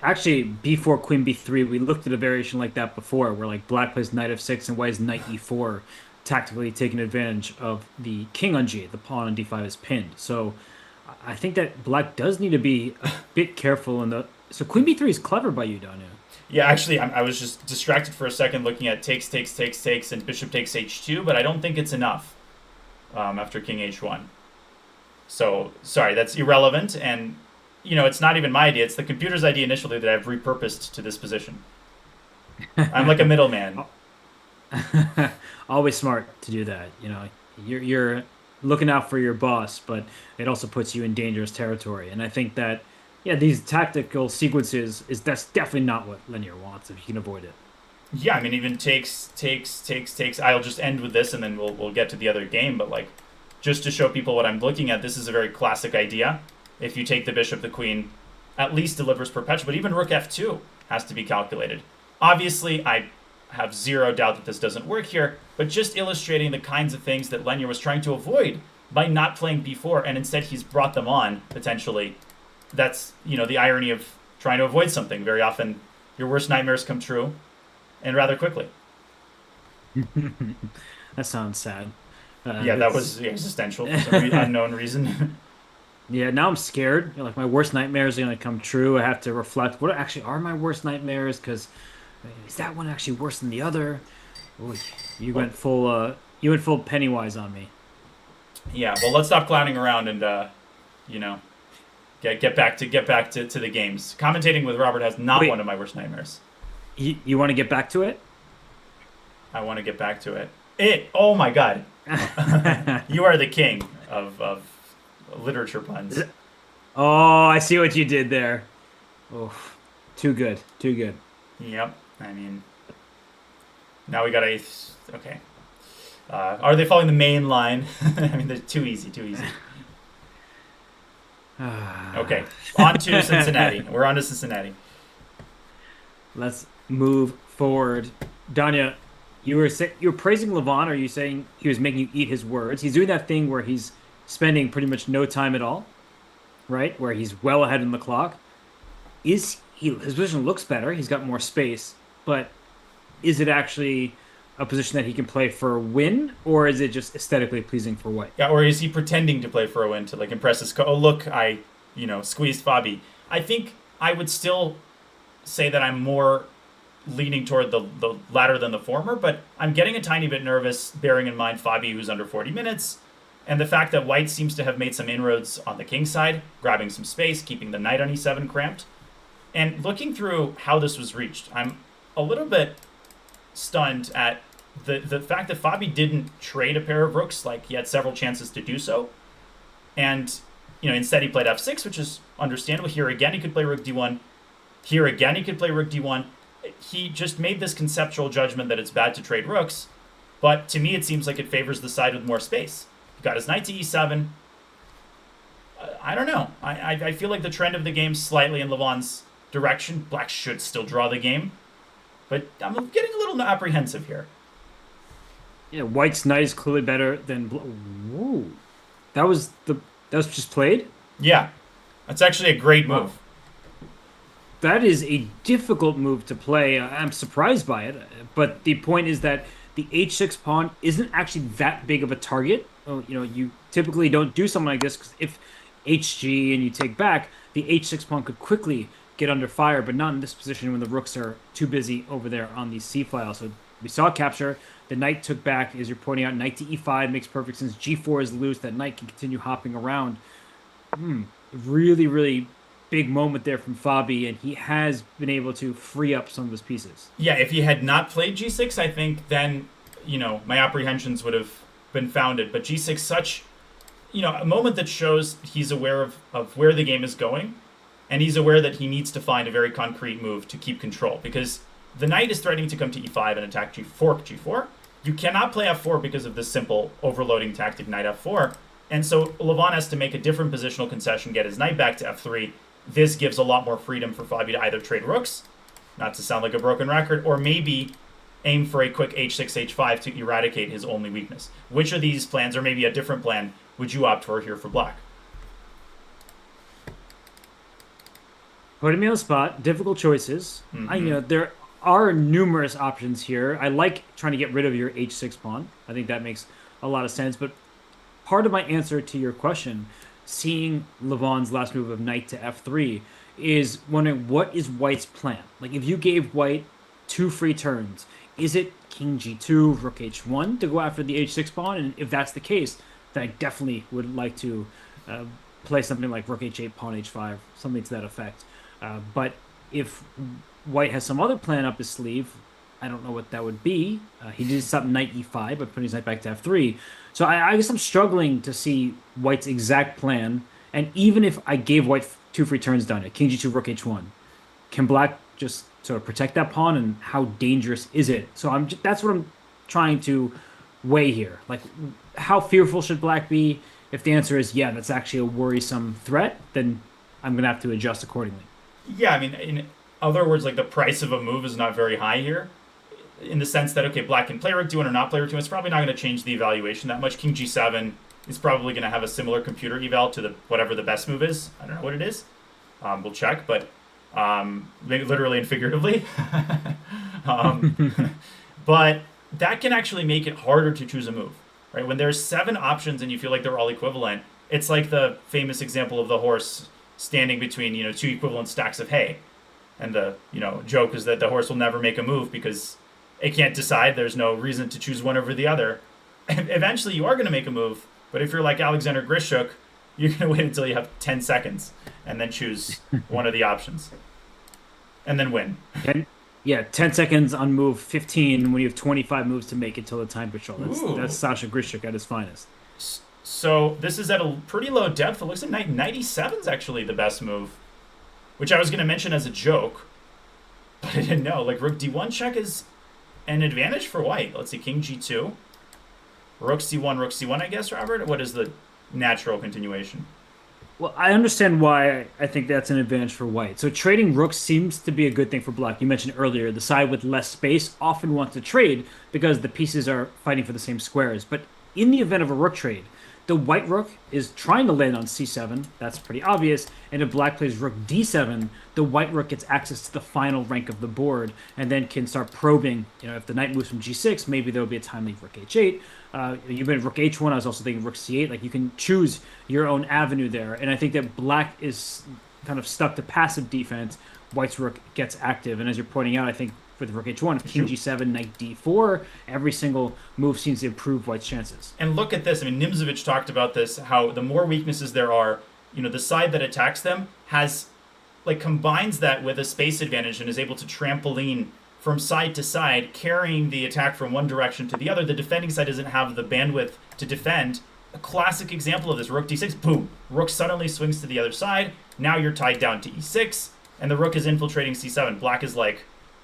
Actually, b4, queen b3, we looked at a variation like that before, where like black plays knight f6 and white's knight e4, tactically taking advantage of the king on g8. The pawn on d5 is pinned. So I think that black does need to be a bit careful So queen b3 is clever by you, Danu. Yeah, actually, I was just distracted for a second looking at takes, and bishop takes h2, but I don't think it's enough after king h1. So, sorry, that's irrelevant, and, it's not even my idea. It's the computer's idea initially that I've repurposed to this position. I'm like a middleman. Always smart to do that. You're looking out for your boss, but it also puts you in dangerous territory. And I think that, these tactical sequences that's definitely not what Lenier wants if you can avoid it. Yeah, I mean, even takes. I'll just end with this, and then we'll get to the other game. But like, just to show people what I'm looking at, this is a very classic idea. If you take the bishop, the queen at least delivers perpetual, but even rook f2 has to be calculated. Obviously, I have zero doubt that this doesn't work here, but just illustrating the kinds of things that Lenier was trying to avoid by not playing b4, and instead he's brought them on, potentially. That's, the irony of trying to avoid something. Very often, your worst nightmares come true, and rather quickly. That sounds sad. That was existential for some unknown reason. Yeah, now I'm scared. Like, my worst nightmares are going to come true. I have to reflect. What actually are my worst nightmares? Because is that one actually worse than the other? Ooh, you went full Pennywise on me. Yeah, well, let's stop clowning around and get back to the games. Commentating with Robert has not one of my worst nightmares. You want to get back to it? I want to get back to it. Oh my God. You are the king of literature puns. Oh, I see what you did there. Oh, too good. Yep. I mean, now we got okay. Are they following the main line? I mean, they're too easy. Okay, on to Cincinnati. We're on to Cincinnati. Let's move forward. Danya, you were praising Levon. Are you saying he was making you eat his words? He's doing that thing where he's spending pretty much no time at all? right, where he's well ahead in the clock. His position looks better. He's got more space, but is it actually a position that he can play for a win, or is it just aesthetically pleasing for White? Yeah, or is he pretending to play for a win to like impress his oh look, I squeezed Fabi. I think I would still say that I'm more leaning toward the latter than the former, but I'm getting a tiny bit nervous bearing in mind Fabi, who's under 40 minutes, and the fact that White seems to have made some inroads on the king side, grabbing some space, keeping the knight on e7 cramped. And looking through how this was reached, I'm a little bit stunned at the fact that Fabi didn't trade a pair of rooks, like he had several chances to do so. And, instead he played f6, which is understandable. Here again, he could play rook d1. Here again, he could play rook d1. He just made this conceptual judgment that it's bad to trade rooks. But to me, it seems like it favors the side with more space. He got his knight to e7. I don't know. I feel like the trend of the game slightly in Levon's direction. Black should still draw the game. But I'm getting a little apprehensive here. Yeah, White's knight is clearly better than. Whoa, that was just played. Yeah, that's actually a great move. Wow. That is a difficult move to play. I'm surprised by it, but the point is that the h6 pawn isn't actually that big of a target. You typically don't do something like this because if hg and you take back, the h6 pawn could quickly get under fire, but not in this position when the rooks are too busy over there on the c file. So we saw capture. The knight took back, as you're pointing out. Knight to e5 makes perfect sense. g4 is loose. That knight can continue hopping around. Really, really big moment there from Fabi, and he has been able to free up some of his pieces. Yeah, if he had not played g6, I think then, my apprehensions would have been founded. But g6, such, a moment that shows he's aware of where the game is going, and he's aware that he needs to find a very concrete move to keep control, because the knight is threatening to come to e5 and attack g4. You cannot play f4 because of this simple overloading tactic, knight f4. And so Levon has to make a different positional concession, get his knight back to f3. This gives a lot more freedom for Fabi to either trade rooks, not to sound like a broken record, or maybe aim for a quick h6, h5 to eradicate his only weakness. Which of these plans, or maybe a different plan, would you opt for here for Black? Putting me on the spot, difficult choices. There are numerous options here. I like trying to get rid of your h6 pawn. I think that makes a lot of sense. But part of my answer to your question, seeing Levon's last move of knight to f3, is wondering what is White's plan? Like if you gave White 2 free turns, is it king g2, rook h1 to go after the h6 pawn? And if that's the case, then I definitely would like to play something like rook h8, pawn h5, something to that effect. But if White has some other plan up his sleeve, I don't know what that would be. He did something knight e5 by putting his knight back to f3. So I guess I'm struggling to see White's exact plan. And even if I gave White 2 free turns down it, king g2, rook h1, can Black just sort of protect that pawn, and how dangerous is it? So that's what I'm trying to weigh here. Like, how fearful should Black be? If the answer is, yeah, that's actually a worrisome threat, then I'm going to have to adjust accordingly. Yeah, I mean, in other words, like the price of a move is not very high here, in the sense that, okay, Black can play rook d1 or not play rook d1. It's probably not going to change the evaluation that much. King g7 is probably going to have a similar computer eval to whatever the best move is. I don't know what it is. We'll check, but maybe literally and figuratively. But that can actually make it harder to choose a move, right? When there's 7 options and you feel like they're all equivalent, it's like the famous example of the horse standing between 2 equivalent stacks of hay, and the joke is that the horse will never make a move because it can't decide. There's no reason to choose one over the other. And eventually you are going to make a move, but if you're like Alexander Grishuk, you're going to wait until you have 10 seconds and then choose one of the options and then win. 10 seconds on move 15 when you have 25 moves to make until the time patrol. That's Sasha Grishuk at his finest. So this is at a pretty low depth. It looks like knight 97 is actually the best move, which I was going to mention as a joke, but I didn't know. Like rook d1 check is an advantage for White. Let's see, king g2, rook c1, I guess, Robert? What is the natural continuation? Well, I understand why I think that's an advantage for White. So trading rooks seems to be a good thing for Black. You mentioned earlier, the side with less space often wants to trade because the pieces are fighting for the same squares. But in the event of a rook trade, the white rook is trying to land on c7. That's pretty obvious. And if black plays rook d7, the white rook gets access to the final rank of the board and then can start probing. If the knight moves from g6, maybe there'll be a timely rook h8. You've been rook h1. I was also thinking rook c8. Like, you can choose your own avenue there. And I think that black is kind of stuck to passive defense. White's rook gets active. And as you're pointing out, I think for the rook h1, king g7, knight d4, every single move seems to improve white's chances. And look at this. I mean, Nimzovich talked about this, how the more weaknesses there are, the side that attacks them combines that with a space advantage and is able to trampoline from side to side, carrying the attack from one direction to the other. The defending side doesn't have the bandwidth to defend. A classic example of this, rook d6, boom. Rook suddenly swings to the other side. Now you're tied down to e6, and the rook is infiltrating c7. Black is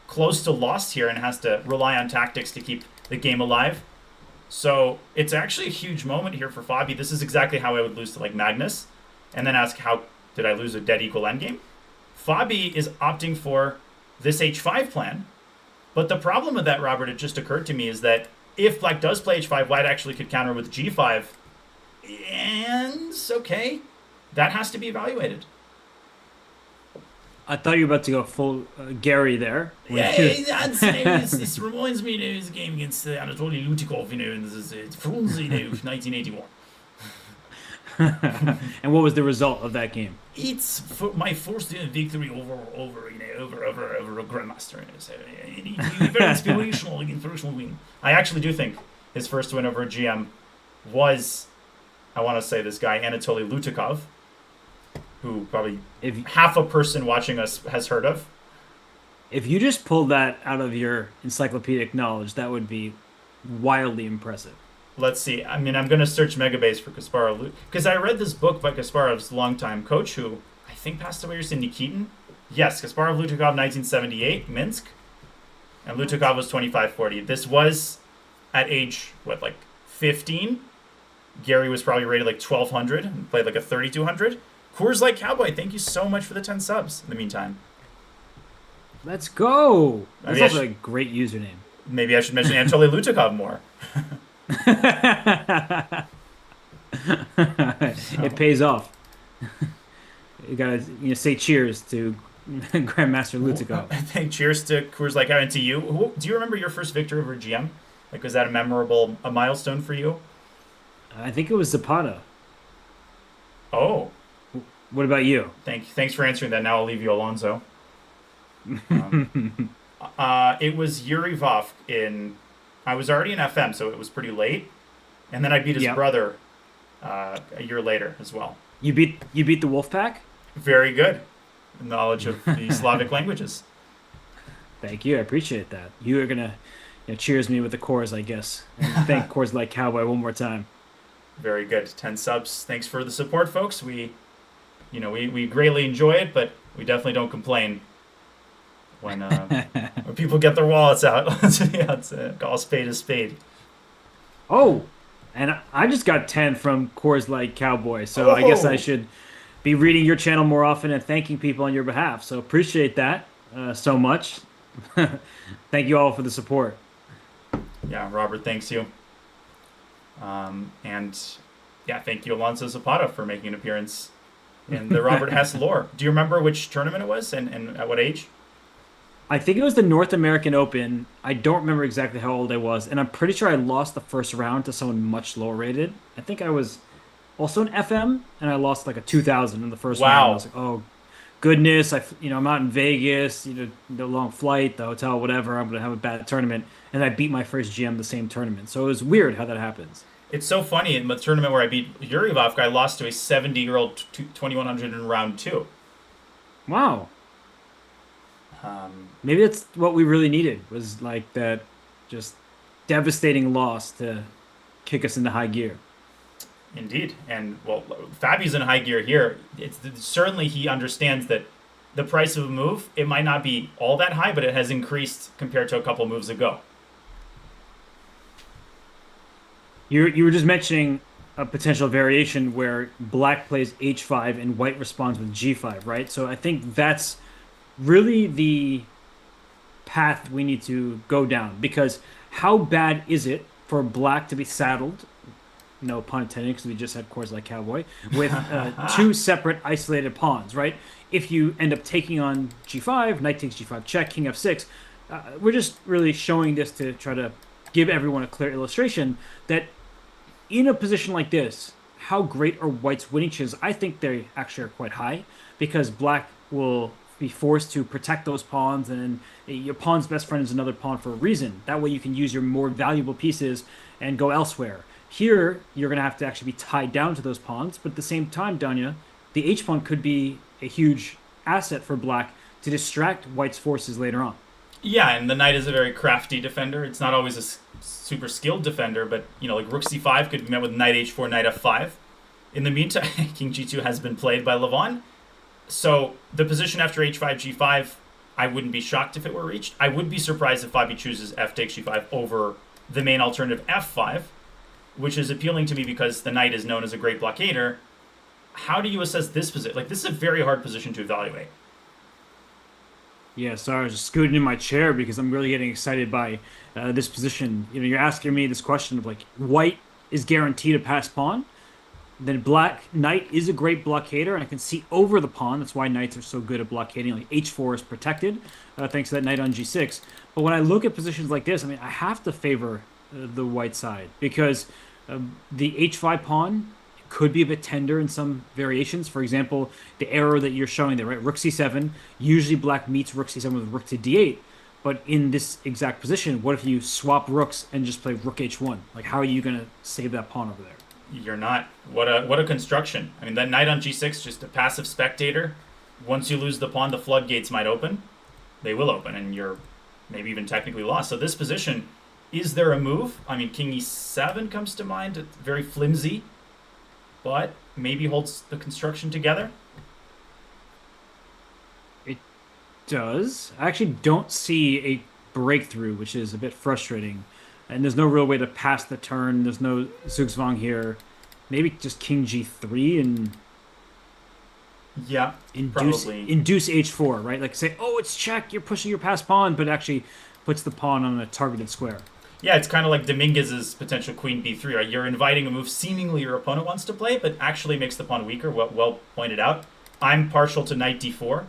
close to lost here and has to rely on tactics to keep the game alive. So it's actually a huge moment here for Fabi. This is exactly how I would lose to Magnus, and then ask, how did I lose a dead equal endgame? Fabi is opting for this h5 plan, but the problem with that, Robert, it just occurred to me, is that if black does play h5, white actually could counter with g5, and okay, that has to be evaluated. I thought you were about to go full Gary there. Yeah, it reminds me of his game against Anatoly Lutikov, in Frunze, 1981. And what was the result of that game? It's my first victory over a grandmaster. So, very inspirational, inspirational win. I actually do think his first win over a GM was, I want to say, this guy Anatoly Lutikov, who probably half a person watching us has heard of. If you just pulled that out of your encyclopedic knowledge, that would be wildly impressive. Let's see. I mean, I'm going to search Megabase for Kasparov, because I read this book by Kasparov's longtime coach, who I think passed away recently, Nikitin. Yes, Kasparov, Lutikov, 1978, Minsk. And Lutikov was 25-40. This was at age, 15? Gary was probably rated 1,200 and played a 3,200. Coors Light Cowboy, thank you so much for the 10 subs in the meantime. Let's go. That's Maybe also a great username. Maybe I should mention Anatoly Lutikov more. It pays off. You gotta say cheers to Grandmaster Lutikov. I think cheers to Coors Light Cowboy, and to you. Do you remember your first victory over GM? Was that a milestone for you? I think it was Zapata. Oh. What about you? Thanks for answering that. Now I'll leave you Alonso. It was Yuri Vovk I was already in FM, so it was pretty late. And then I beat his brother a year later as well. You beat the Wolfpack? Very good. Knowledge of the Slavic languages. Thank you. I appreciate that. You are going to cheers me with the Coors, I guess. And thank Coors Light Cowboy one more time. Very good. 10 subs. Thanks for the support, folks. We greatly enjoy it, but we definitely don't complain when people get their wallets out. Let's call a spade a spade. Oh, and I just got 10 from Coors Light Cowboy, so I guess I should be reading your channel more often and thanking people on your behalf. So appreciate that so much. Thank you all for the support. Yeah, Robert, thanks you. Thank you, Alonso Zapata, for making an appearance in the Robert Hess lore. Do you remember which tournament it was and at what age? I think it was the North American Open. I don't remember exactly how old I was, and I'm pretty sure I lost the first round to someone much lower rated. I think I was also an FM, and I lost a 2,000 in the first round. I was like, oh, goodness, I'm out in Vegas, the long flight, the hotel, whatever. I'm gonna have a bad tournament, and I beat my first GM the same tournament. So it was weird how that happens. It's so funny. In the tournament where I beat Yuri Vovk, I lost to a 70-year-old 2,100 in round 2. Wow. Maybe that's what we really needed, was that just devastating loss to kick us into high gear. Indeed. And, Fabi's in high gear here. Certainly he understands that the price of a move, it might not be all that high, but it has increased compared to a couple moves ago. You were just mentioning a potential variation where black plays h5 and white responds with g5, right? So I think that's really the path we need to go down, because how bad is it for black to be saddled no pun intended, because we just had Coors like Cowboy, with two separate isolated pawns, right? If you end up taking on g5, knight takes g5 check, king f6, we're just really showing this to try to give everyone a clear illustration that in a position like this, how great are white's winning chances? I think they actually are quite high because black will be forced to protect those pawns, and your pawn's best friend is another pawn for a reason. That way you can use your more valuable pieces and go elsewhere. Here, you're going to have to actually be tied down to those pawns, but at the same time, Danya, the h pawn could be a huge asset for black to distract white's forces later on. Yeah, and the knight is a very crafty defender. It's not always a super skilled defender, but like rook c5 could be met with knight h4, knight f5. In the meantime, king g2 has been played by Levon. So the position after h5, g5, I wouldn't be shocked if it were reached. I would be surprised if Fabi chooses f takes g5 over the main alternative f5, which is appealing to me because the knight is known as a great blockader. How do you assess this position? Like, this is a very hard position to evaluate. Yeah, sorry, I was just scooting in my chair because I'm really getting excited by this position. You're asking me this question of like, white is guaranteed a pass pawn. Then black knight is a great blockader, and I can see over the pawn. That's why knights are so good at blockading. Like h4 is protected, thanks to that knight on g6. But when I look at positions like this, I mean, I have to favor the white side because the h5 pawn could be a bit tender in some variations. For example, the error that you're showing there, right? Rook c7. Usually black meets rook c7 with rook to d8. But in this exact position, what if you swap rooks and just play rook h1? Like, how are you going to save that pawn over there? You're not. What a construction. I mean, that knight on g6, just a passive spectator. Once you lose the pawn, the floodgates might open. They will open, and you're maybe even technically lost. So this position, is there a move? I mean, king e7 comes to mind. It's very flimsy, but maybe holds the construction together. It does. I actually don't see a breakthrough, which is a bit frustrating. And there's no real way to pass the turn. There's no Zugzwang here. Maybe just king g3 and yeah, induce probably. induce h4, right? Like say, oh, it's check, you're pushing your pass pawn, but actually puts the pawn on a targeted square. Yeah, it's kind of like Dominguez's potential queen b3. Right? You're inviting a move seemingly your opponent wants to play, but actually makes the pawn weaker. Well pointed out. I'm partial to knight d4.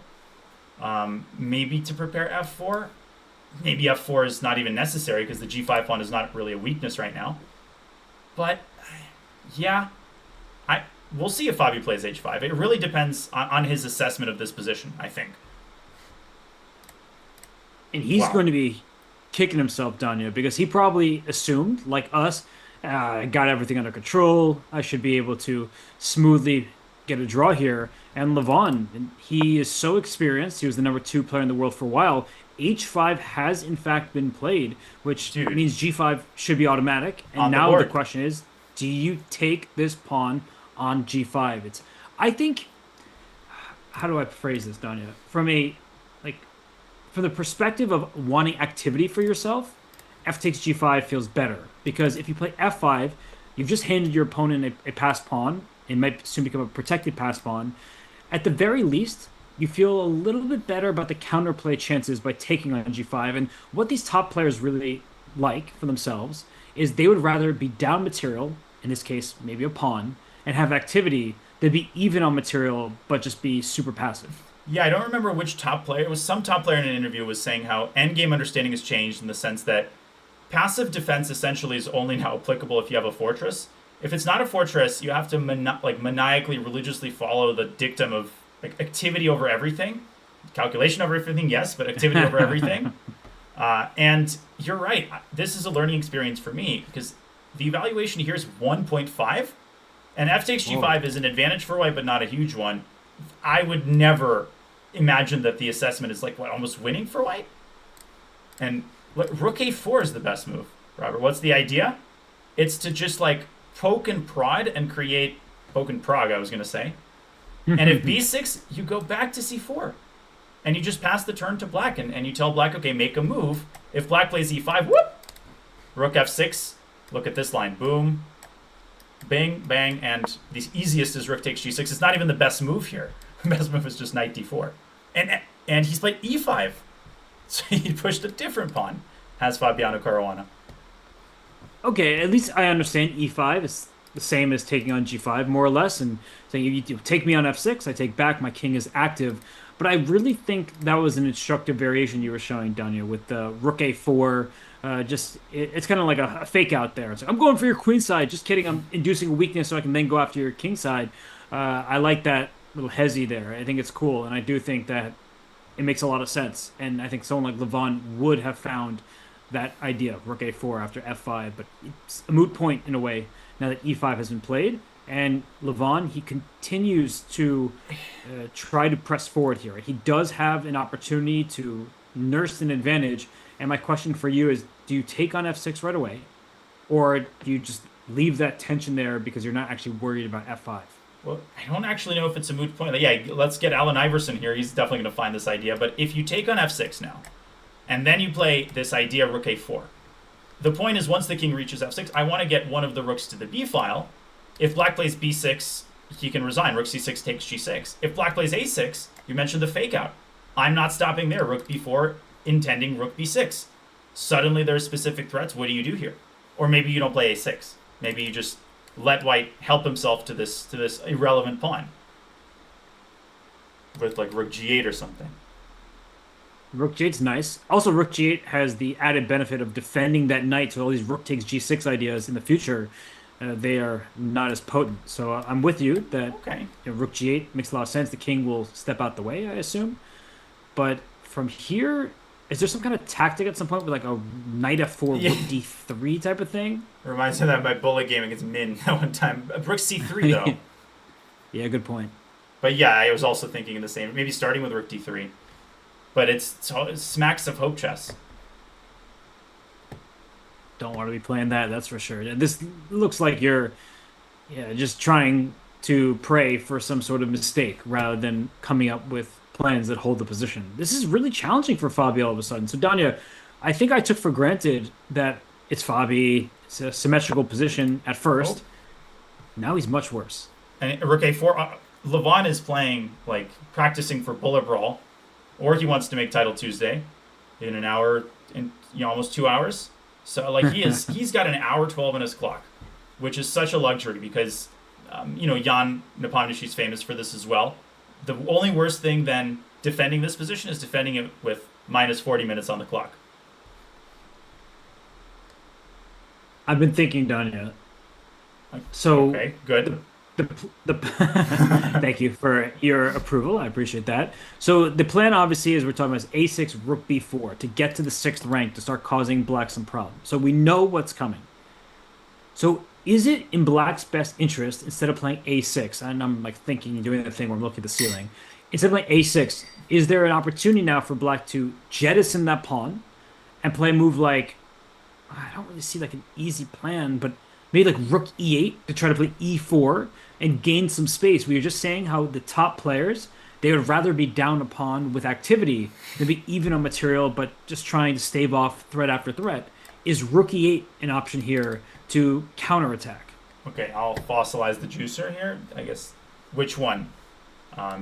Maybe to prepare f4. Maybe f4 is not even necessary because the g5 pawn is not really a weakness right now. But, yeah, we'll see if Fabi plays h5. It really depends on his assessment of this position, I think. And he's going to be kicking himself, Danya, because he probably assumed, like us, I got everything under control. I should be able to smoothly get a draw here. And Levon, he is so experienced. He was the #2 player in the world for a while. h5 has in fact been played, which means g5 should be automatic. And now the question is, do you take this pawn on g5? I think, how do I phrase this, Danya? From the perspective of wanting activity for yourself, f takes g5 feels better because if you play f5, you've just handed your opponent a pass pawn. It might soon become a protected pass pawn. At the very least, you feel a little bit better about the counterplay chances by taking on g5. And what these top players really like for themselves is they would rather be down material, in this case, maybe a pawn, and have activity than be even on material, but just be super passive. Yeah, I don't remember which top player. It was some top player in an interview was saying how endgame understanding has changed in the sense that passive defense essentially is only now applicable if you have a fortress. If it's not a fortress, you have to maniacally, religiously follow the dictum of activity over everything. Calculation over everything, yes, but activity over everything. And you're right. This is a learning experience for me because the evaluation here is 1.5. And f takes g5 is an advantage for white, but not a huge one. I would never imagine that the assessment is almost winning for white. And rook a4 is the best move, Robert. What's the idea? It's to just poke and prod and create poke and prog, I was going to say. And if b6, you go back to c4. And you just pass the turn to black. And you tell black, okay, make a move. If black plays e5, whoop! Rook f6. Look at this line. Boom. Bang, bang. And the easiest is rook takes g6. It's not even the best move here. The best move is just knight d4. And he's played e5. So he pushed a different pawn. Has Fabiano Caruana. Okay, at least I understand e5 is the same as taking on g5 more or less, and saying if you take me on f6, I take back, my king is active. But I really think that was an instructive variation you were showing, Danya, with the rook a4. It's kind of like a fake out there. It's like, I'm going for your queen side. Just kidding. I'm inducing a weakness so I can then go after your king side. I like that little hezzy there. I think it's cool, and I do think that it makes a lot of sense. And I think someone like Levon would have found that idea of rook a4 after f5, but it's a moot point in a way now that e5 has been played. And Levon, he continues to try to press forward here. He does have an opportunity to nurse an advantage. And my question for you is, do you take on f6 right away? Or do you just leave that tension there because you're not actually worried about f5? Well, I don't actually know if it's a moot point. Yeah, let's get Allen Iverson here. He's definitely going to find this idea. But if you take on f6 now, and then you play this idea rook a4, the point is once the king reaches f6, I want to get one of the rooks to the b file. If black plays b6, he can resign. Rook c6 takes g6. If black plays a6, you mentioned the fake out. I'm not stopping there. Rook b4, intending rook b6. Suddenly there's specific threats. What do you do here? Or maybe you don't play a6. Maybe you just let white help himself to this irrelevant pawn with like rook g8 or something. Rook g8's nice. Also, rook g8 has the added benefit of defending that knight, so all these rook takes g6 ideas in the future, they are not as potent. So I'm with you that Okay. rook g8 makes a lot of sense. The king will step out the way, I assume. But from here, is there some kind of tactic at some point with like a knight f4, Yeah. rook d3 type of thing? Reminds me of that my bullet game against Min that one time. Rook c3 though. Yeah, good point. But yeah, I was also thinking the same. Maybe starting with rook d3. But it smacks of hope chess. Don't want to be playing that, that's for sure. This looks like you're just trying to pray for some sort of mistake rather than coming up with plans that hold the position. This is really challenging for Fabi all of a sudden. So, Danya, I think I took for granted that it's Fabi, it's a symmetrical position at first. Now he's much worse. And rook a4, Levon is playing, like, practicing for Bullet Brawl, or he wants to make Title Tuesday in an hour, in almost 2 hours. So, like, he's got an hour 12 on his clock, which is such a luxury because, Jan Nepomniachtchi's famous for this as well. The only worst thing than defending this position is defending it with minus 40 minutes on the clock. I've been thinking, Danya. So, Okay, good. the thank you for your approval. I appreciate that. So the plan, obviously, as we're talking about, is a6, rook b4 to get to the 6th rank to start causing black some problems. So we know what's coming. So is it in black's best interest, instead of playing a6, and I'm like thinking and doing the thing where I'm looking at the ceiling, instead of playing a6, is there an opportunity now for black to jettison that pawn and play a move like, I don't really see like an easy plan, but maybe like rook e8 to try to play e4 and gain some space? We were just saying how the top players, they would rather be down a pawn with activity than be even on material, but just trying to stave off threat after threat. Is rook e8 an option here to counterattack? Okay, I'll fossilize the juicer here. I guess which one?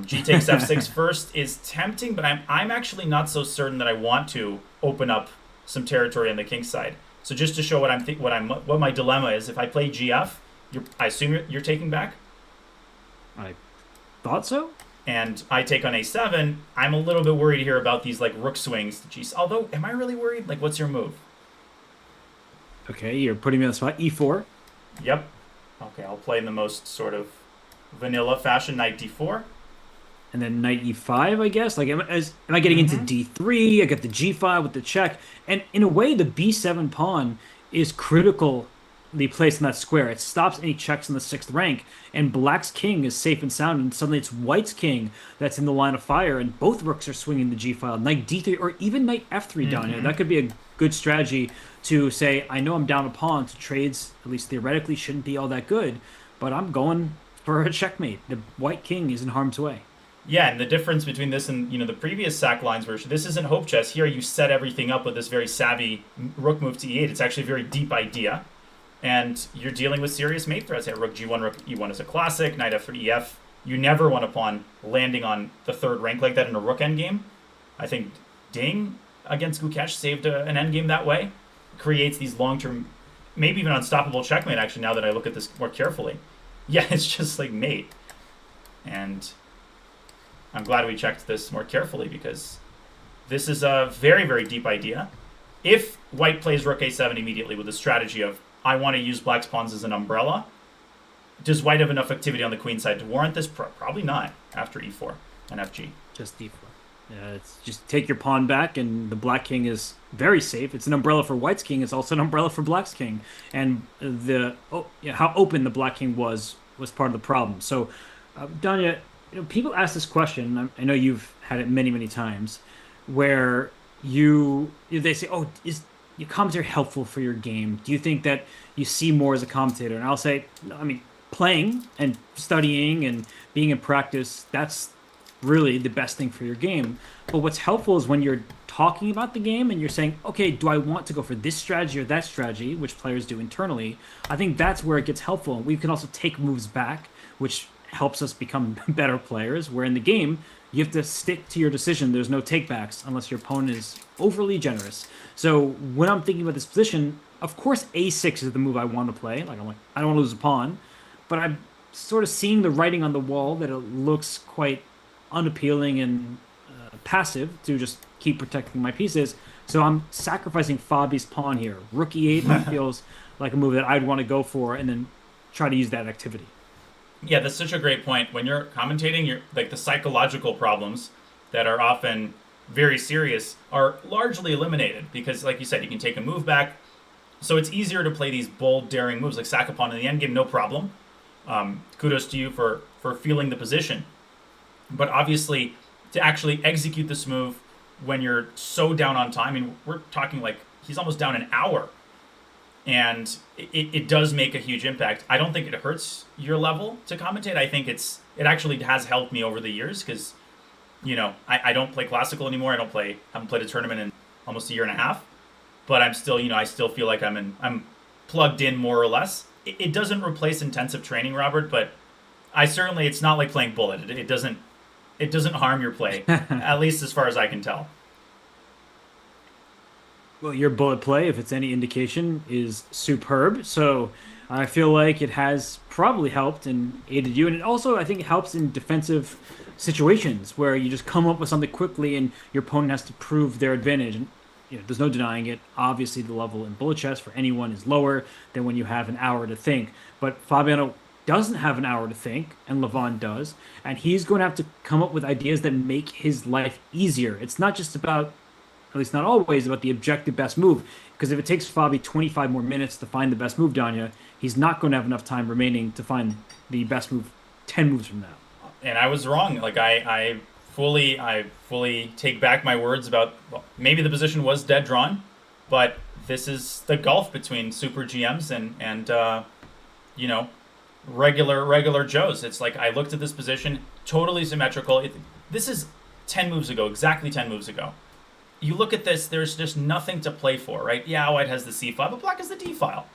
G takes f6 first is tempting, but I'm actually not so certain that I want to open up some territory on the king side. So just to show what my dilemma is, if I play gf, I assume you're taking back, I thought so. and I take on a7. I'm a little bit worried here about these like rook swings to g. Although, am I really worried? Like, what's your move? Okay, you're putting me on the spot. E4. Yep. Okay, I'll play in the most sort of vanilla fashion, knight d4. And then knight e5, I guess. Like, am I getting into d3? I got the g5 with the check. And in a way, the b7 pawn is critically placed in that square. It stops any checks in the 6th rank. And black's king is safe and sound. And suddenly it's white's king that's in the line of fire. And both rooks are swinging the g file. Knight d3 or even knight f3 down here. That could be a good strategy to say, I know I'm down a pawn. So trades, at least theoretically, shouldn't be all that good. But I'm going for a checkmate. The white king is in harm's way. Yeah, and the difference between this and the previous sack lines version, this isn't hope chess. Here you set everything up with this very savvy rook move to e8. It's actually a very deep idea, and you're dealing with serious mate threats here. Rook g1, rook e1 is a classic. Knight f3, ef. You never want a pawn landing on the 3rd rank like that in a rook endgame. I think Ding against Gukesh saved an endgame that way. Creates these long-term maybe even unstoppable checkmate, actually, now that I look at this more carefully. Yeah, it's just like mate. And I'm glad we checked this more carefully, because this is a very, very deep idea. If white plays rook a7 immediately with the strategy of, I want to use black's pawns as an umbrella, does white have enough activity on the queen side to warrant this? Probably not after e4 and fg. Just e4. Yeah, it's just take your pawn back, and the black king is very safe. It's an umbrella for white's king. It's also an umbrella for black's king. And how open the black king was part of the problem. So, Danya, people ask this question. I know you've had it many, many times, where they say, "Oh, is your commentary helpful for your game? Do you think that you see more as a commentator?" And I'll say, no, I mean, playing and studying and being in practice, that's really the best thing for your game. But what's helpful is when you're talking about the game and you're saying, okay, do I want to go for this strategy or that strategy, which players do internally? I think that's where it gets helpful. And we can also take moves back, which helps us become better players, where in the game, you have to stick to your decision. There's no takebacks unless your opponent is overly generous. So when I'm thinking about this position, of course a6 is the move I want to play. I'm like, I don't want to lose a pawn. But I'm sort of seeing the writing on the wall that it looks quite unappealing and passive to just keep protecting my pieces. So I'm sacrificing Fabi's pawn here. Rook e8 feels like a move that I'd want to go for, and then try to use that activity. Yeah, that's such a great point. When you're commentating, you're like, the psychological problems that are often very serious are largely eliminated, because, like you said, you can take a move back. So it's easier to play these bold, daring moves like sack a pawn in the endgame, no problem. Kudos to you for feeling the position. But obviously, to actually execute this move when you're so down on time, I mean, we're talking like he's almost down an hour. And it does make a huge impact. I don't think it hurts your level to commentate. I think it actually has helped me over the years, because, I don't play classical anymore. Haven't played a tournament in almost a year and a half. But I'm still, I still feel like I'm plugged in more or less. It doesn't replace intensive training, Robert, but it's not like playing bullet. It doesn't harm your play, at least as far as I can tell. Well, your bullet play, if it's any indication, is superb. So I feel like it has probably helped and aided you. And it also, I think, helps in defensive situations where you just come up with something quickly and your opponent has to prove their advantage. And there's no denying it. Obviously, the level in bullet chess for anyone is lower than when you have an hour to think. But Fabiano doesn't have an hour to think, and Levon does. And he's going to have to come up with ideas that make his life easier. It's not just about, at least not always, about the objective best move. Because if it takes Fabi 25 more minutes to find the best move, Danya, he's not going to have enough time remaining to find the best move 10 moves from now. And I was wrong. Like, I fully take back my words about, well, maybe the position was dead drawn, but this is the gulf between super GMs and regular Joes. It's like, I looked at this position, totally symmetrical. This is 10 moves ago, exactly 10 moves ago. You look at this, there's just nothing to play for, right? Yeah, white has the c file, but black has the d file,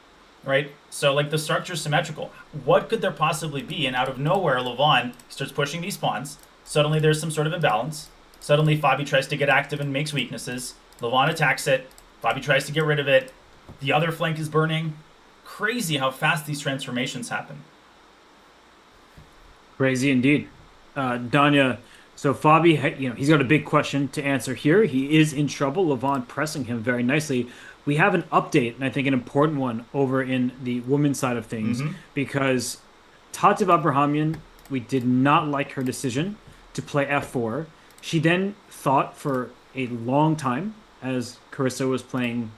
right? So, like, the structure's symmetrical. What could there possibly be? And out of nowhere, Levon starts pushing these pawns. Suddenly there's some sort of imbalance. Suddenly Fabi tries to get active and makes weaknesses. Levon attacks it. Fabi tries to get rid of it. The other flank is burning. Crazy how fast these transformations happen. Crazy indeed. Danya, so Fabi, he's got a big question to answer here. He is in trouble. Levon pressing him very nicely. We have an update, and I think an important one, over in the women's side of things, because Tatev Abrahamian, we did not like her decision to play f4. She then thought for a long time, as Carissa was playing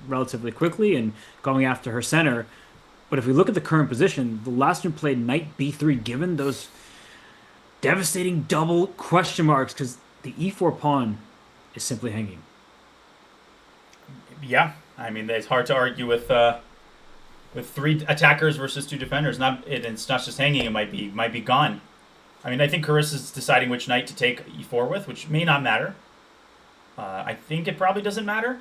relatively quickly and going after her center. But if we look at the current position, the last one played knight b3, given those devastating double question marks, because the e4 pawn is simply hanging. Yeah, I mean, it's hard to argue with three attackers versus two defenders. It's not just hanging; it might be gone. I mean, I think Carissa's deciding which knight to take e4 with, which may not matter. I think it probably doesn't matter.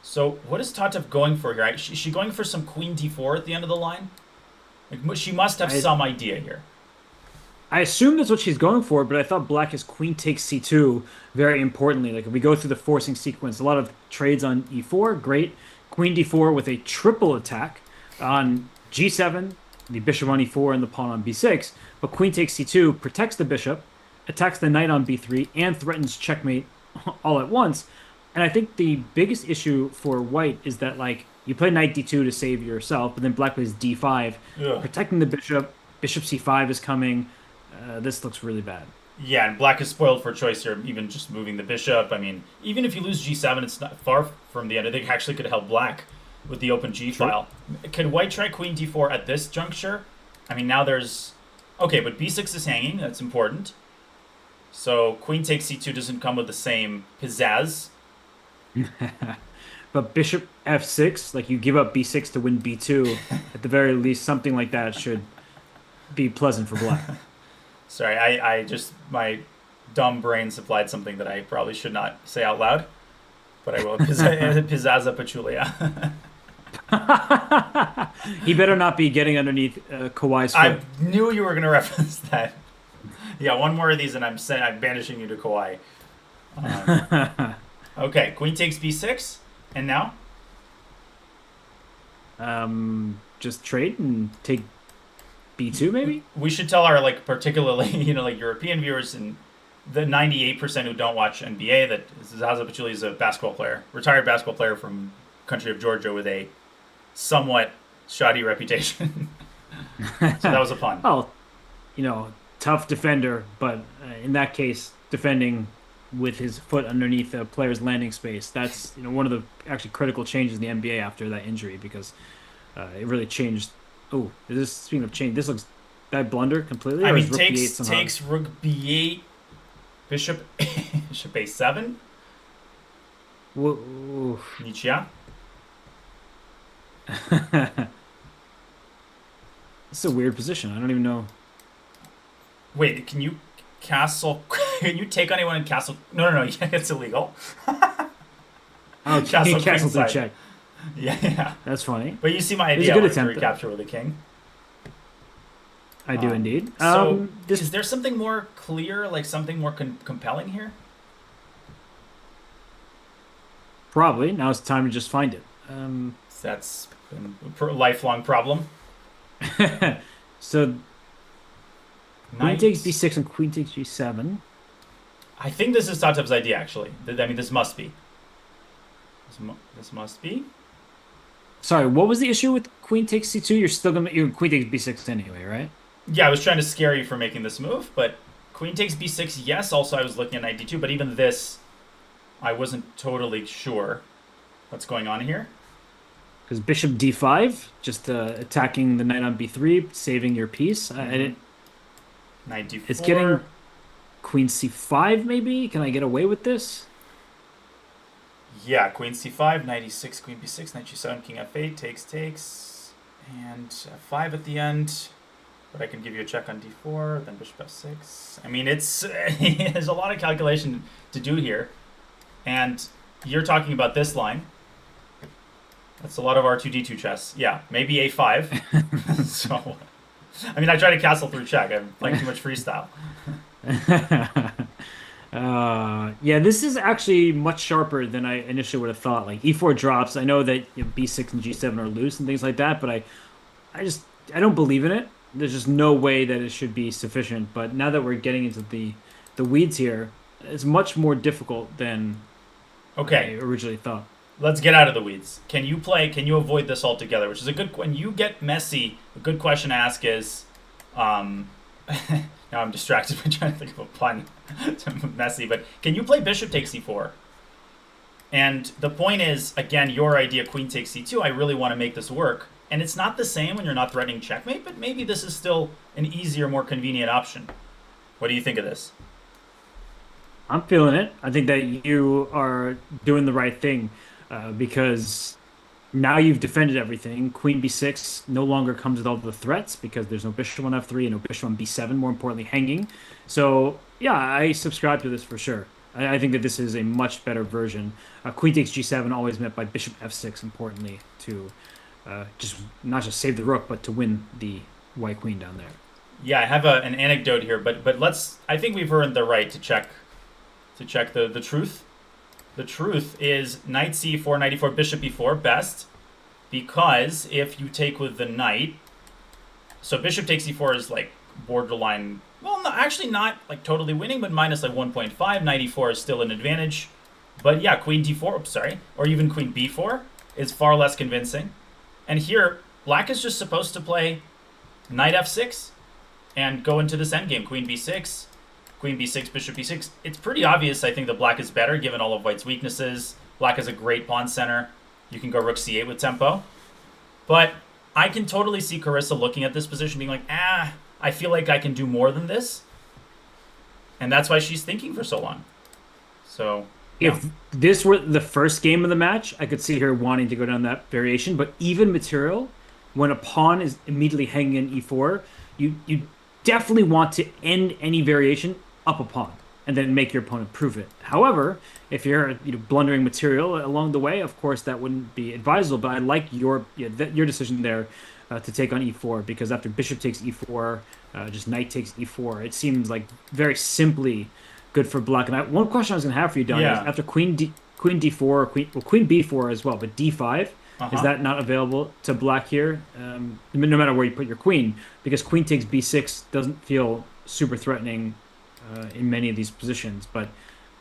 So, what is Tatev going for here? Is she going for some queen d4 at the end of the line? Like, she must have some idea here. I assume that's what she's going for, but I thought black has queen takes c2 very importantly. Like, if we go through the forcing sequence, a lot of trades on e4, great. queen d4 with a triple attack on g7, the bishop on e4, and the pawn on b6. But queen takes c2 protects the bishop, attacks the knight on b3, and threatens checkmate all at once. And I think the biggest issue for white is that like you play knight d2 to save yourself, but then black plays d5, Ugh. protecting the bishop. Bishop c5 is coming. This looks really bad. Yeah, and black is spoiled for choice here, even just moving the bishop. I mean, even if you lose g7, it's not far from the end. I think actually could help black with the open g file. Could white try queen d4 at this juncture? I mean, now there's... Okay, but b6 is hanging. That's important. So queen takes c2 doesn't come with the same pizzazz. But bishop f6, like you give up b6 to win b2, at the very least, something like that should be pleasant for black. Sorry, I just... My dumb brain supplied something that I probably should not say out loud. But I will. Pizzazza Pachulia. He better not be getting underneath Kawhi's foot. I knew you were going to reference that. Yeah, one more of these and I'm banishing you to Kawhi. Okay, queen takes b6. And now? Just trade and take b2 maybe? We should tell our, like, particularly, like European viewers and the 98% who don't watch NBA that Zaza Pachulia is a basketball player, retired basketball player from country of Georgia with a somewhat shoddy reputation. So that was a pun. Well, tough defender, but in that case, defending with his foot underneath a player's landing space, that's one of the actually critical changes in the NBA after that injury because it really changed. Oh, speaking of change, this looks that blunder completely. I mean, takes rook b8, bishop bishop a7. Whoa. Nietzsche. It's a weird position. I don't even know. Wait, can you castle? Can you take on anyone in castle? No. Yeah, it's illegal. Oh, castle to check. Yeah. That's funny. But you see my It's a idea. good I want attempt, to recapture with the king. I do indeed. So, is there something more clear, like something more compelling here? Probably. Now it's time to just find it. That's been a lifelong problem. So, queen takes b6 and queen takes g7. I think this is Tatev's idea, actually. I mean, this must be. This must be. Sorry, what was the issue with queen takes c2? You're still gonna queen takes b6 anyway, right? Yeah, I was trying to scare you for making this move, but queen takes b6, yes. Also, I was looking at knight d2, but even this, I wasn't totally sure what's going on here. Because bishop d5, just attacking the knight on b3, saving your piece. Knight d4. It's getting queen c5, maybe? Can I get away with this? Yeah, queen c5, knight e6, queen b6, knight g7, king f8, takes, and f5 at the end. But I can give you a check on d4, then bishop f6. I mean, it's there's a lot of calculation to do here. And you're talking about this line. That's a lot of r2d2 chess. Yeah, maybe a5. So, I mean, I try to castle through check. I'm playing too much freestyle. Yeah, this is actually much sharper than I initially would have thought. Like e4 drops. I know that b6 and g7 are loose and things like that, but I don't believe in it. There's just no way that it should be sufficient. But now that we're getting into the weeds here, it's much more difficult than I originally thought. Let's get out of the weeds. Can you avoid this altogether? Which is a good... When you get messy, a good question to ask is... now I'm distracted by trying to think of a pun. Messy, but can you play bishop takes c4? And the point is, again, your idea, queen takes c2, I really want to make this work. And it's not the same when you're not threatening checkmate, but maybe this is still an easier, more convenient option. What do you think of this? I'm feeling it. I think that you are doing the right thing because now you've defended everything. Queen b6 no longer comes with all the threats because there's no bishop on f3 and no bishop on b7, more importantly, hanging. So, yeah, I subscribe to this for sure. I think that this is a much better version. Queen takes g7 always met by bishop f6, importantly, to not just save the rook, but to win the white queen down there. Yeah, I have an anecdote here, but I think we've earned the right to check the truth. The truth is knight c4, knight e4, bishop e4, best. Because if you take with the knight, so bishop takes e4 is like borderline, well, no, actually not like totally winning, but minus like 1.5. Knight e4 is still an advantage. But yeah, queen d4, oops, sorry, or even queen b4 is far less convincing. And here, black is just supposed to play knight f6 and go into this endgame, queen b6, queen b6, bishop b6. It's pretty obvious, I think, that black is better given all of white's weaknesses. Black has a great pawn center. You can go rook c8 with tempo. But I can totally see Carissa looking at this position being like, I feel like I can do more than this. And that's why she's thinking for so long. So, yeah. If this were the first game of the match, I could see her wanting to go down that variation. But even material, when a pawn is immediately hanging in e4, you definitely want to end any variation up a pawn and then make your opponent prove it. However, if you're blundering material along the way, of course that wouldn't be advisable. But I like your decision there to take on e4, because after bishop takes e4, just knight takes e4, it seems like very simply good for black. And one question I was going to have for you, Don, is after queen d4, or queen b4 as well, but d5. Is that not available to black here? No matter where you put your queen, because queen takes b6 doesn't feel super threatening in many of these positions, but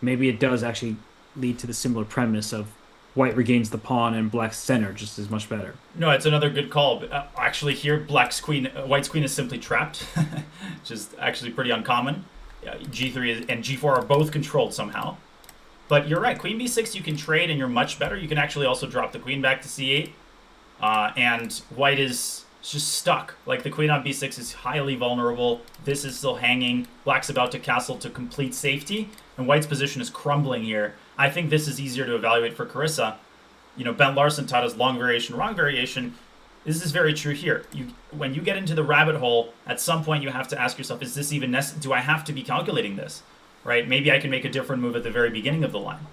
maybe it does actually lead to the similar premise of white regains the pawn and black's center just as much better. No, it's another good call. Actually, here white's queen is simply trapped, which is actually pretty uncommon. G3 and G4 are both controlled somehow. But you're right, queen b6 you can trade and you're much better. You can actually also drop the queen back to c8. And white is just stuck. Like the queen on b6 is highly vulnerable. This is still hanging. Black's about to castle to complete safety. And white's position is crumbling here. I think this is easier to evaluate for Carissa. Ben Larson taught us long variation, wrong variation. This is very true here. When you get into the rabbit hole, at some point you have to ask yourself, is this even necessary? Do I have to be calculating this? Right? Maybe I can make a different move at the very beginning of the line.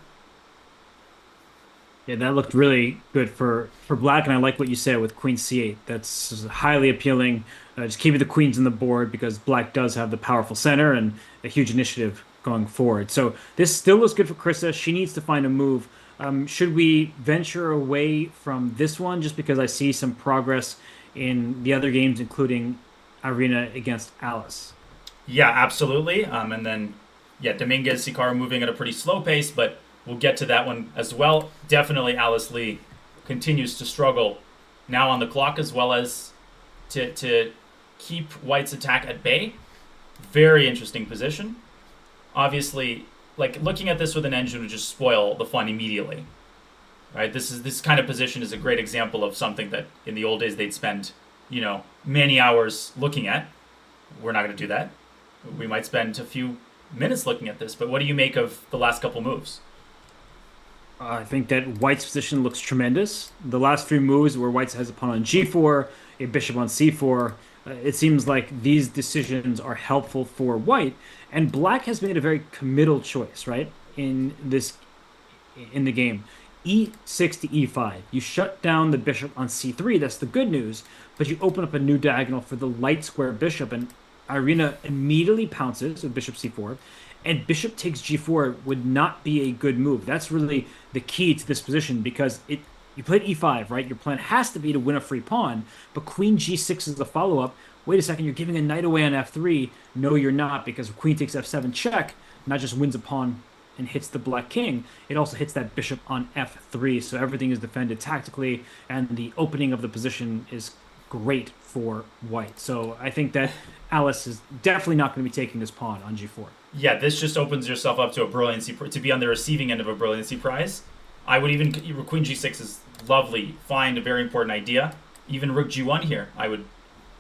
Yeah, that looked really good for black, and I like what you said with queen c8. That's highly appealing. Just keeping the queens on the board, because black does have the powerful center and a huge initiative going forward. So this still looks good for Carissa. She needs to find a move. Should we venture away from this one, just because I see some progress in the other games, including Irina against Alice? Yeah, absolutely. And then, Dominguez, Hikaru moving at a pretty slow pace, but we'll get to that one as well. Definitely Alice Lee continues to struggle now on the clock, as well as to keep white's attack at bay. Very interesting position. Obviously, like looking at this with an engine would just spoil the fun immediately. Right? This kind of position is a great example of something that in the old days they'd spend, many hours looking at. We're not going to do that. We might spend a few minutes looking at this, but what do you make of the last couple moves? I think that white's position looks tremendous. The last three moves where white has a pawn on g4, a bishop on c4, it seems like these decisions are helpful for white, and black has made a very committal choice, right? In the game, e6 to e5. You shut down the bishop on c3. That's the good news, but you open up a new diagonal for the light square bishop, and Irina immediately pounces with bishop c4, and bishop takes g4 would not be a good move. That's really the key to this position, because you played e5, right? Your plan has to be to win a free pawn, but queen g6 is the follow-up. Wait a second, you're giving a knight away on f3. No, you're not, because queen takes f7 check, not just wins a pawn and hits the black king, it also hits that bishop on f3, so everything is defended tactically, and the opening of the position is great for white. So I think that Alice is definitely not going to be taking this pawn on g4. Yeah, this just opens yourself up to a brilliancy, to be on the receiving end of a brilliancy prize. I would even, queen g6 is lovely, fine, a very important idea. Even rook g1 here, I would,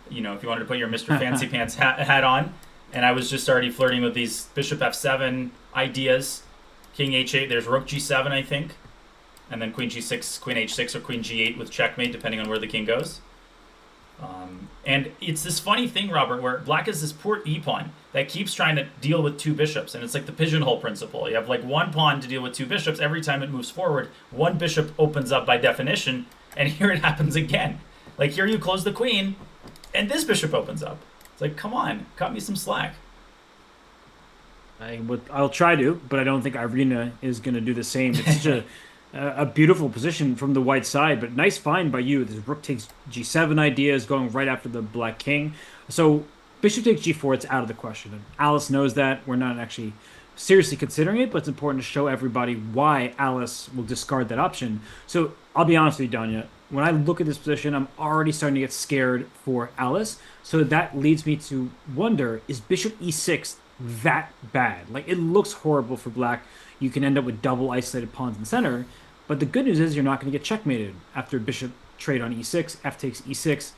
if you wanted to put your Mr. Fancy Pants hat on, and I was just already flirting with these bishop f7 ideas, king h8, there's rook g7, I think, and then queen g6, queen h6, or queen g8 with checkmate, depending on where the king goes. And it's this funny thing, Robert, where black is this poor e-pawn that keeps trying to deal with two bishops, and it's like the pigeonhole principle. You have like one pawn to deal with two bishops. Every time it moves forward, one bishop opens up by definition, and here it happens again. Like here you close the queen, and this bishop opens up. It's like, come on, cut me some slack. I'll try to, but I don't think Irina is going to do the same. It's such a beautiful position from the white side, but nice find by you. This rook takes G7 idea is going right after the black king. So bishop takes G4, it's out of the question. And Alice knows that. We're not actually seriously considering it, but it's important to show everybody why Alice will discard that option. So I'll be honest with you, Danya. When I look at this position, I'm already starting to get scared for Alice. So that leads me to wonder, is bishop e6 that bad? Like, it looks horrible for black. You can end up with double isolated pawns in the center. But the good news is you're not going to get checkmated after bishop trade on e6, f takes e6.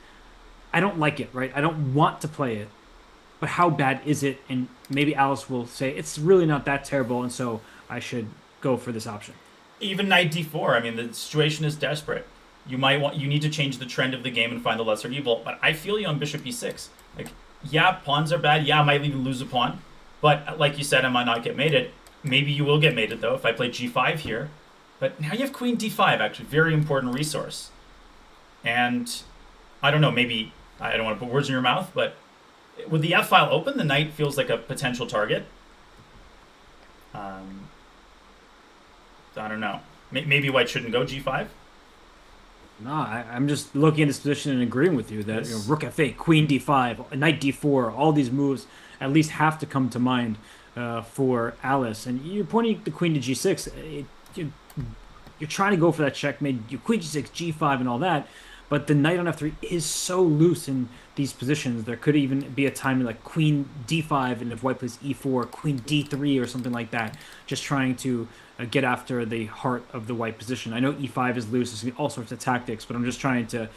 I don't like it, right? I don't want to play it. But how bad is it? And maybe Alice will say it's really not that terrible, and so I should go for this option. Even knight d4. I mean, the situation is desperate. You need to change the trend of the game and find the lesser evil. But I feel you on bishop e6. Like, yeah, pawns are bad. Yeah, I might even lose a pawn. But like you said, I might not get mated. Maybe you will get mated though if I play g5 here. But now you have queen d5, actually, very important resource. And I don't know, maybe I don't want to put words in your mouth, but with the f file open, the knight feels like a potential target. I don't know. Maybe white shouldn't go g5. No, I'm just looking at this position and agreeing with you that Yes. rook f8, queen d5, knight d4, all these moves at least have to come to mind for Alice. And you're pointing the queen to g6. You're trying to go for that checkmate, you queen g6, g5, and all that. But the knight on f3 is so loose in these positions. There could even be a time like queen d5, and if white plays e4, queen d3 or something like that, just trying to get after the heart of the white position. I know e5 is loose, there's all sorts of tactics, but I'm just trying to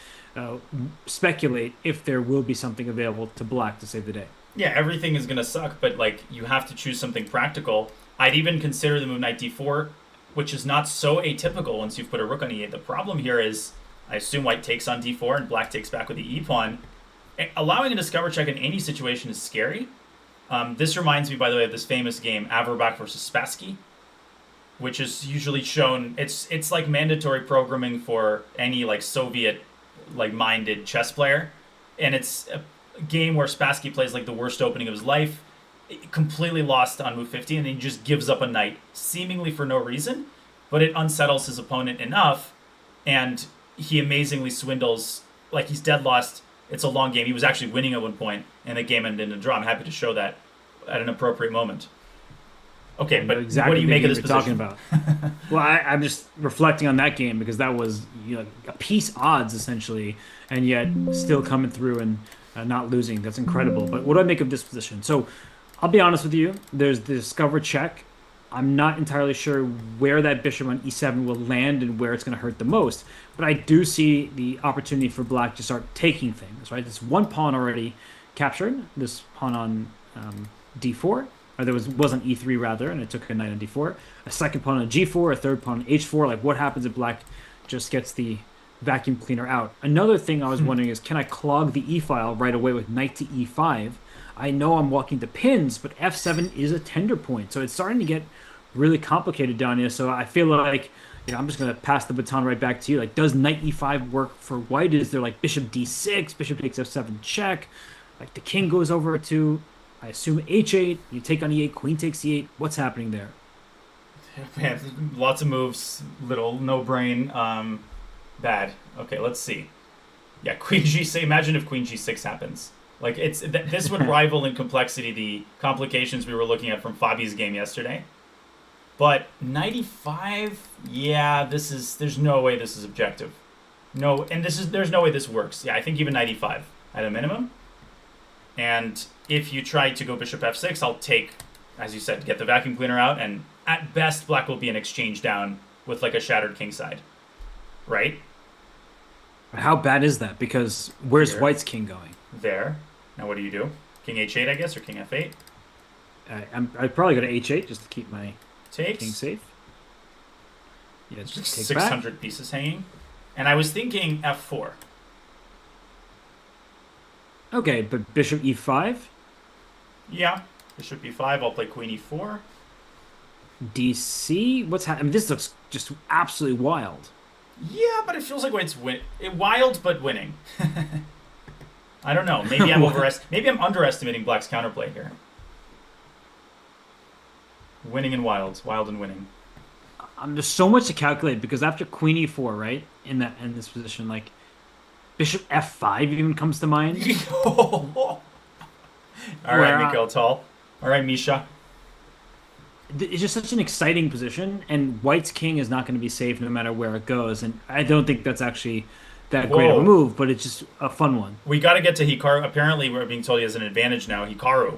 speculate if there will be something available to black to save the day. Yeah, everything is going to suck, but like you have to choose something practical. I'd even consider the move knight d4, which is not so atypical once you've put a rook on e8. The problem here is I assume white takes on d4 and black takes back with the e-pawn. Allowing a discover check in any situation is scary. This reminds me, by the way, of this famous game, Averbach versus Spassky, which is usually shown. It's like mandatory programming for any like Soviet like minded chess player, and it's a game where Spassky plays like the worst opening of his life, completely lost on move 50, and then he just gives up a knight seemingly for no reason, but it unsettles his opponent enough, and he amazingly swindles. Like, he's dead lost. It's a long game. He was actually winning at one point, and the game ended in a draw. I'm happy to show that at an appropriate moment. Okay, but Exactly what do you make of this talking position? about? Well, I'm just reflecting on that game because that was a piece odds essentially, and yet still coming through and not losing. That's incredible. But what do I make of this position? So I'll be honest with you. There's the discover check. I'm not entirely sure where that bishop on e7 will land and where it's going to hurt the most. But I do see the opportunity for black to start taking things, right? This one pawn already captured, this pawn on d4, or there was on e3 rather, and it took a knight on d4. A second pawn on g4, a third pawn on h4. Like, what happens if black just gets the vacuum cleaner out? Another thing I was wondering is, can I clog the e-file right away with knight to e5? I know I'm walking the pins, but f7 is a tender point. So it's starting to get really complicated, Danya. So I feel like, I'm just going to pass the baton right back to you. Like, does knight e5 work for white? Is there like bishop d6, bishop takes f7 check? Like, the king goes over to, I assume, h8. You take on e8, queen takes e8. What's happening there? Man, lots of moves, little no brain, bad. Okay, let's see. Yeah, queen g6. Imagine if queen g6 happens. Like, this would rival in complexity the complications we were looking at from Fabi's game yesterday. But 95, yeah, there's no way this is objective. No, and there's no way this works. Yeah, I think even 95 at a minimum. And if you try to go bishop f6, I'll take, as you said, get the vacuum cleaner out, and at best, black will be an exchange down with like a shattered kingside, right? How bad is that? Because where's Here. white's king going? There. Now what do you do? King h8, I guess, or king f8? I'd probably go to h8 just to keep my Takes. king safe. Yeah, just take 600 back. pieces hanging. And I was thinking f4. Okay, but bishop e5, Yeah. Bishop e5, I'll play queen e4. dc. What's happening? I mean, this looks just absolutely wild. Yeah, but it feels like it's wild but winning. I don't know. Maybe I'm underestimating black's counterplay here. Winning and wild and winning. There's so much to calculate because after Queen E4, right, in this position, like Bishop F5 even comes to mind. All right, Where Mikhail Tal. All right, Misha. it's just such an exciting position, and White's king is not going to be safe no matter where it goes. And I don't think that's actually that great of a Whoa. move, but it's just a fun one. We got to get to Hikaru. Apparently, we're being told he has an advantage now, Hikaru.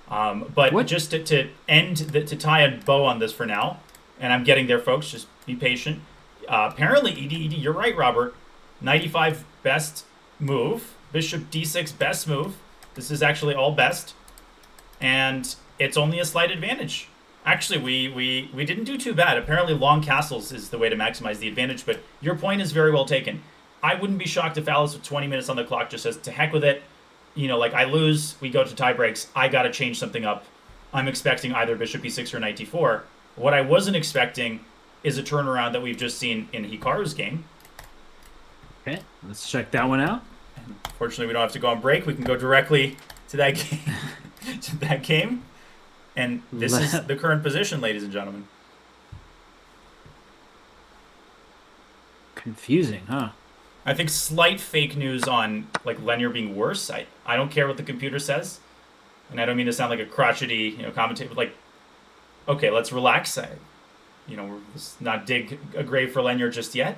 But What? just to tie a bow on this for now, and I'm getting there, folks. Just be patient. Apparently, ED, you're right, Robert. Knight e5 best move. Bishop d6 best move. This is actually all best, and it's only a slight advantage. Actually, we didn't do too bad. Apparently, long castles is the way to maximize the advantage. But your point is very well taken. I wouldn't be shocked if Alice with 20 minutes on the clock just says, to heck with it. You know, like I lose, we go to tie breaks. I got to change something up. I'm expecting either bishop e6 or knight d4. What I wasn't expecting is a turnaround that we've just seen in Hikaru's game. Okay, let's check that one out. Fortunately, we don't have to go on break. We can go directly to that game. to that game. And this is the current position, ladies and gentlemen. Confusing, huh? I think slight fake news on like Lenier being worse. I don't care what the computer says, and I don't mean to sound like a crotchety commentator. But like, okay, let's relax. Let's not dig a grave for Lenier just yet.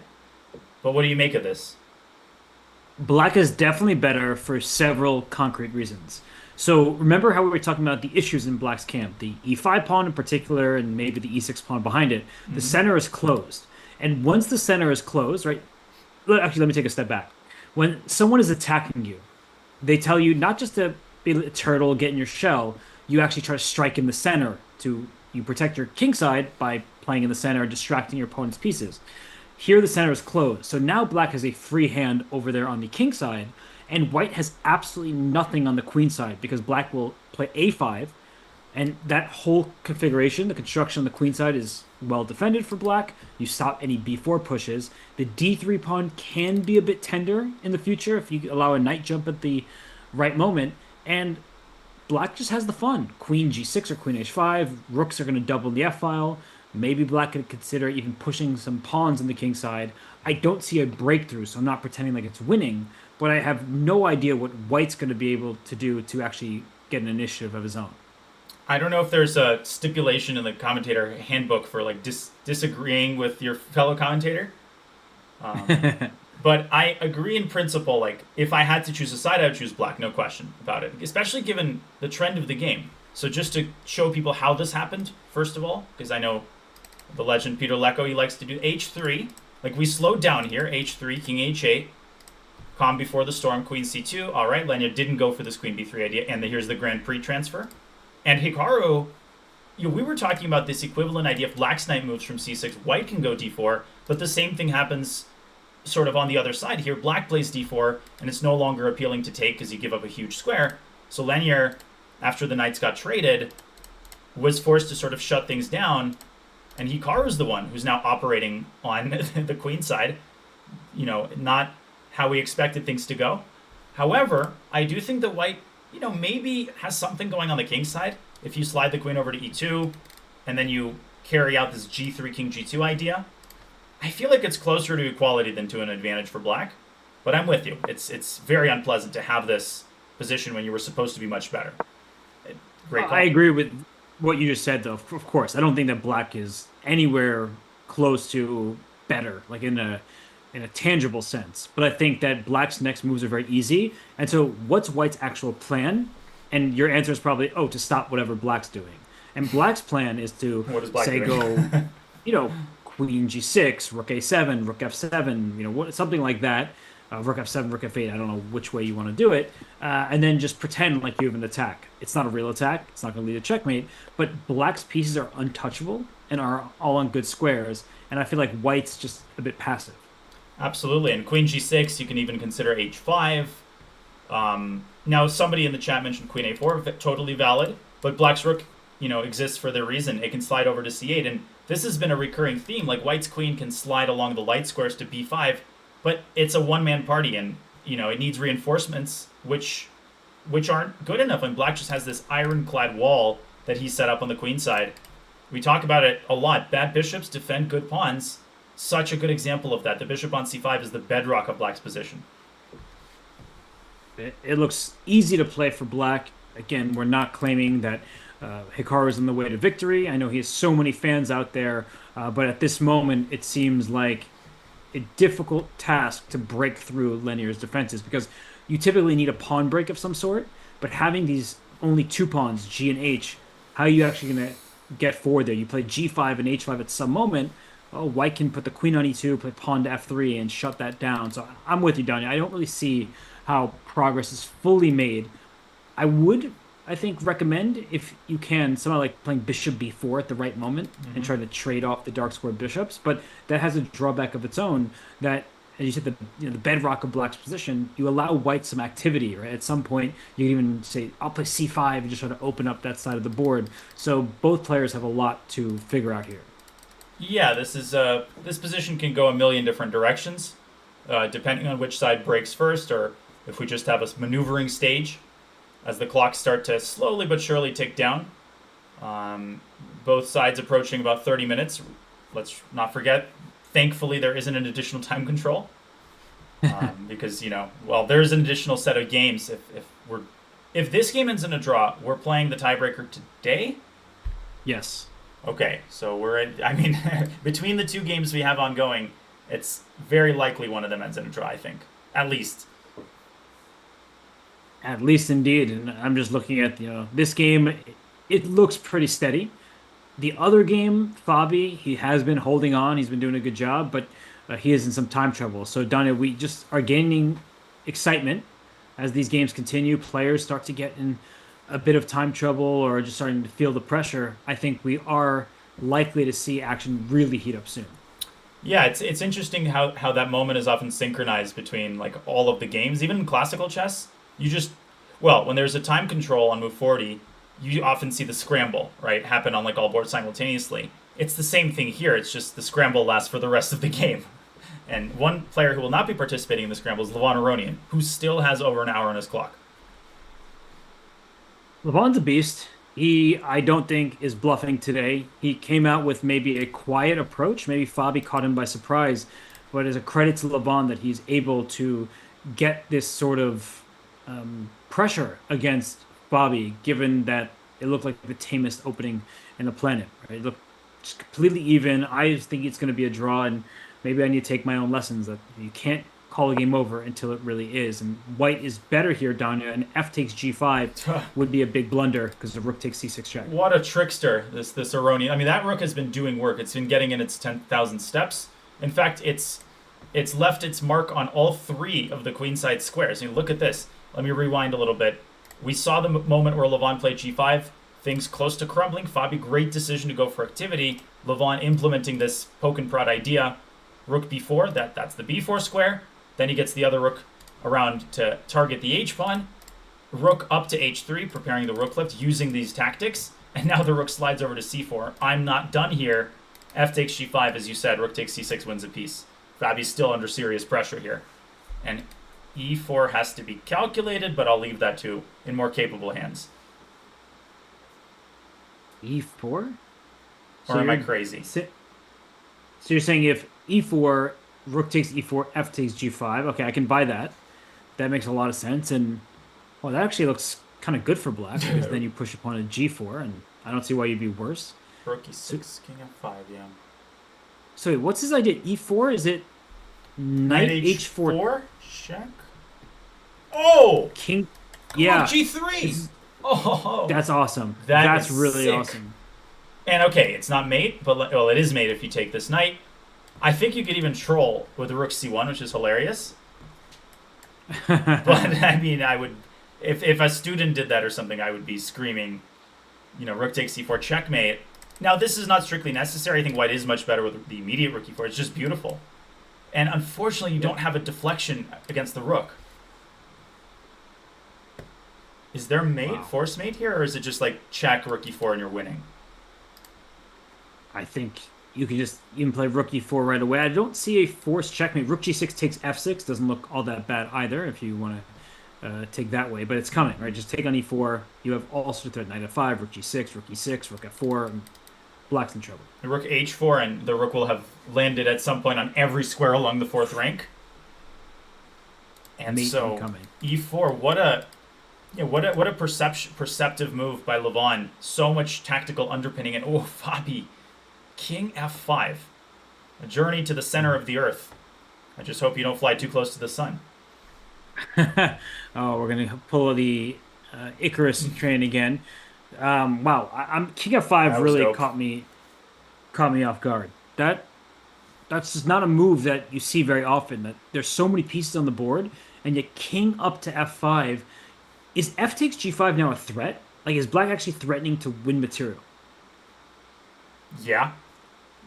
But what do you make of this? Black is definitely better for several concrete reasons. So remember how we were talking about the issues in Black's camp, the e5 pawn in particular, and maybe the e6 pawn behind it. The center is closed, and once the center is closed, right? Actually, let me take a step back. When someone is attacking you, they tell you not just to be a turtle, get in your shell. You actually try to strike in the center you protect your king side by playing in the center and distracting your opponent's pieces. Here, the center is closed, so now Black has a free hand over there on the king side, and White has absolutely nothing on the queen side because Black will play a5, and that whole configuration, the construction on the queen side, is well defended for Black. You stop any b4 pushes. The d3 pawn can be a bit tender in the future if you allow a knight jump at the right moment, and Black just has the fun. Queen g6 or queen h5, rooks are going to double the f-file. Maybe Black could consider even pushing some pawns on the king side. I don't see a breakthrough, so I'm not pretending like it's winning, but I have no idea what White's going to be able to do to actually get an initiative of his own. I don't know if there's a stipulation in the commentator handbook for like disagreeing with your fellow commentator. But I agree in principle. Like, if I had to choose a side, I would choose Black, no question about it. Especially given the trend of the game. So just to show people how this happened, first of all, because I know the legend Peter Lecco, he likes to do h3. Like, we slowed down here, h3, king h8, calm before the storm, queen c2. All right, Lenya didn't go for this queen b3 idea, and here's the Grand Prix transfer. And Hikaru, we were talking about this equivalent idea. If Black's knight moves from c6, White can go d4, but the same thing happens sort of on the other side here. Black plays d4, and it's no longer appealing to take because you give up a huge square. So Lenier, after the knights got traded, was forced to sort of shut things down, and Hikaru's the one who's now operating on the queen side. Not how we expected things to go. However, I do think that White, maybe has something going on the king side. If you slide the queen over to e2, and then you carry out this g3, king g2 idea, I feel like it's closer to equality than to an advantage for Black. But I'm with you. It's very unpleasant to have this position when you were supposed to be much better. Great call. I agree with what you just said, though. Of course, I don't think that Black is anywhere close to better, like in a tangible sense. But I think that Black's next moves are very easy. And so, what's White's actual plan? And your answer is probably, to stop whatever Black's doing. And Black's plan is to say doing? go, queen g6, rook a7, rook f7, something like that. Rook f7, rook f8, I don't know which way you want to do it. And then just pretend like you have an attack. It's not a real attack. It's not going to lead to checkmate. But Black's pieces are untouchable and are all on good squares. And I feel like White's just a bit passive. Absolutely. And queen g6, you can even consider h5. Now, somebody in the chat mentioned queen a4, totally valid. But Black's rook, exists for their reason. It can slide over to c8. And this has been a recurring theme. Like, White's queen can slide along the light squares to b5. But it's a one-man party, and it needs reinforcements, which aren't good enough. And Black just has this ironclad wall that he set up on the queen side. We talk about it a lot. Bad bishops defend good pawns. Such a good example of that. The bishop on c5 is the bedrock of black's position. It looks easy to play for black. Again, we're not claiming that Hikaru is on the way to victory. I know he has so many fans out there, but at this moment, it seems like a difficult task to break through Linear's defenses because you typically need a pawn break of some sort, but having these only two pawns, G and H, how are you actually going to get forward there? You play G5 and H5 at some moment. Oh, white can put the queen on E2, play pawn to F3, and shut that down. So I'm with you, Danya. I don't really see how progress is fully made. I would, I think, recommend, if you can, somehow like playing bishop b4 at the right moment and try to trade off the dark square bishops. But that has a drawback of its own that, as you said, the bedrock of black's position, you allow white some activity, right? At some point, you can even say, I'll play c5 and just try to open up that side of the board. So both players have a lot to figure out here. Yeah, this position can go a million different directions, depending on which side breaks first, or if we just have a maneuvering stage as the clocks start to slowly but surely tick down. Both sides approaching about 30 minutes. Let's not forget, thankfully, there isn't an additional time control. Because, there's an additional set of games. If this game ends in a draw, we're playing the tiebreaker today? Yes. Okay, so between the two games we have ongoing, it's very likely one of them ends in a draw, I think. At least. At least indeed. And I'm just looking at, this game, it looks pretty steady. The other game, Fabi, he has been holding on. He's been doing a good job, but he is in some time trouble. So, Danya, we just are gaining excitement as these games continue. Players start to get in a bit of time trouble or just starting to feel the pressure. I think we are likely to see action really heat up soon. Yeah, it's interesting how that moment is often synchronized between like all of the games. Even in classical chess, when there's a time control on move 40, you often see the scramble, right, happen on like all boards simultaneously. It's the same thing here. It's just the scramble lasts for the rest of the game. And one player who will not be participating in the scramble is Aronian, who still has over an hour on his clock. Levon's a beast. He, I don't think, is bluffing today. He came out with maybe a quiet approach. Maybe Fabi caught him by surprise. But as a credit to Levon that he's able to get this sort of pressure against Fabi, given that it looked like the tamest opening in the planet. Right? It looked just completely even. I just think it's going to be a draw, and maybe I need to take my own lessons that you can't call a game over until it really is. And white is better here, Danya, and f takes g5 would be a big blunder because the rook takes c6 check. What a trickster, this Aronian. I mean, that rook has been doing work. It's been getting in its 10,000 steps. In fact, it's left its mark on all three of the queenside squares. You look at this. Let me rewind a little bit. We saw the moment where Levon played g5, things close to crumbling. Fabi, great decision to go for activity. Levon implementing this poke and prod idea. Rook b4, that's the b4 square. Then he gets the other rook around to target the h-pawn. Rook up to h3, preparing the rook lift using these tactics. And now the rook slides over to c4. I'm not done here. F takes g5, as you said. Rook takes c6, wins a piece. Fabi's still under serious pressure here. And e4 has to be calculated, but I'll leave that to in more capable hands. e4? Or am I crazy? So you're saying if e4, rook takes e4, f takes g5. Okay, I can buy that. That makes a lot of sense. And, well, that actually looks kind of good for black because then you push upon a g4, and I don't see why you'd be worse. Rook e6, king f5, yeah. So wait, what's his idea? e4? Is it knight h4? Check. Oh! King. Yeah. g3! Oh! That's awesome. That's really sick. Awesome. And okay, it's not mate, but it is mate if you take this knight. I think you could even troll with the rook c1, which is hilarious. But I mean, I would, if a student did that or something, I would be screaming, rook takes c4, checkmate. Now, this is not strictly necessary. I think white is much better with the immediate rook e4. It's just beautiful. And unfortunately, you don't have a deflection against the rook. Is there mate, force mate here, or is it just like check rook e4 and you're winning? I think you can play rook e4 right away. I don't see a forced checkmate. Rook g6 takes f6. Doesn't look all that bad either if you want to take that way. But it's coming, right? Just take on e4. You have all sorts of threat. Knight f5, rook g6, rook e6, rook f4. black's in trouble. The rook h4, and the rook will have landed at some point on every square along the fourth rank. And Mate so incoming. e4, what a perceptive move by Levon. So much tactical underpinning, and oh, Fabi, king f5, a journey to the center of the earth. I just hope you don't fly too close to the sun. Oh, we're gonna pull the Icarus train again. Wow, I'm King F5 That was really dope. caught me off guard. That's just not a move that you see very often. That there's so many pieces on the board, and yet King up to F5. Is F takes G5 now a threat? Like, is Black actually threatening to win material? Yeah,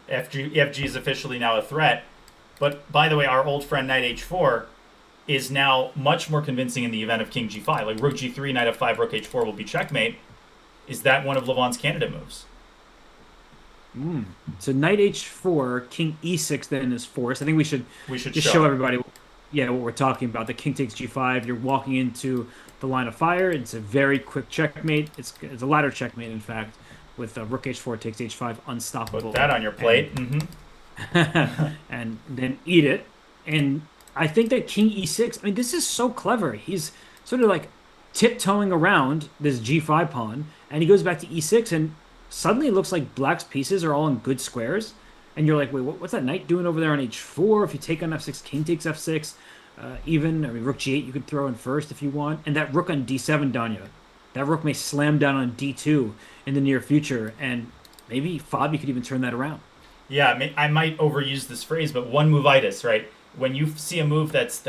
FG is officially now a threat. But by the way, our old friend knight h4 is now much more convincing in the event of king g5. Like rook g3, knight f5, rook h4 will be checkmate. Is that one of Levon's candidate moves? So Knight H4, King E6 then is forced. I think we should just show show everybody, yeah, what we're talking about. The King takes G5. You're walking into the line of fire. It's a very quick checkmate. It's a ladder checkmate, in fact, with Rook H4 takes H5, unstoppable. Put that on your plate. And then eat it. And I think that King E6, I mean, this is so clever. He's sort of like tiptoeing around this G5 pawn, and he goes back to E6, and suddenly it looks like Black's pieces are all in good squares. And you're like, wait, what's that knight doing over there on H4? If you take on F6, King takes F6. Even, I mean, Rook G8 you could throw in first if you want. And that Rook on D7, Danya, that Rook may slam down on D2 in the near future, and maybe Fabi could even turn that around. Yeah, I might overuse this phrase, but one movitis, right? When you see a move that's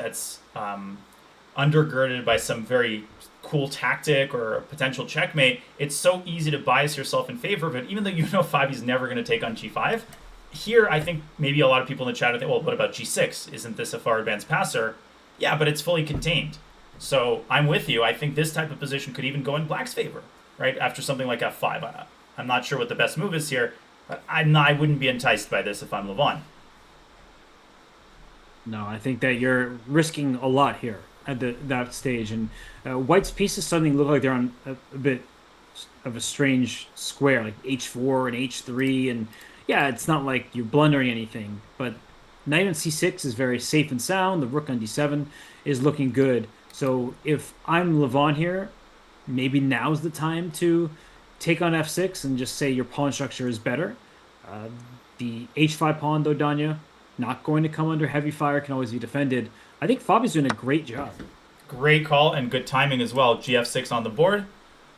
undergirded by some very cool tactic or a potential checkmate, it's so easy to bias yourself in favor of it, even though you know Fabi's never going to take on G5. Here, I think maybe a lot of people in the chat are thinking, well, what about G6? Isn't this a far advanced passer? Yeah, but it's fully contained. So I'm with you. I think this type of position could even go in Black's favor, right? After something like F5. I'm not sure what the best move is here, but I wouldn't be enticed by this if I'm Levon. No, I think that you're risking a lot here at that stage. And White's pieces suddenly look like they're on a bit of a strange square, like H4 and H3. And yeah, it's not like you're blundering anything, but knight on C6 is very safe and sound. The rook on D7 is looking good. So if I'm Levon here, maybe now's the time to take on F6 and just say your pawn structure is better. The H5 pawn, though, Danya, not going to come under heavy fire, can always be defended. I think Fabi's doing a great job. Great call and good timing as well. GF6 on the board.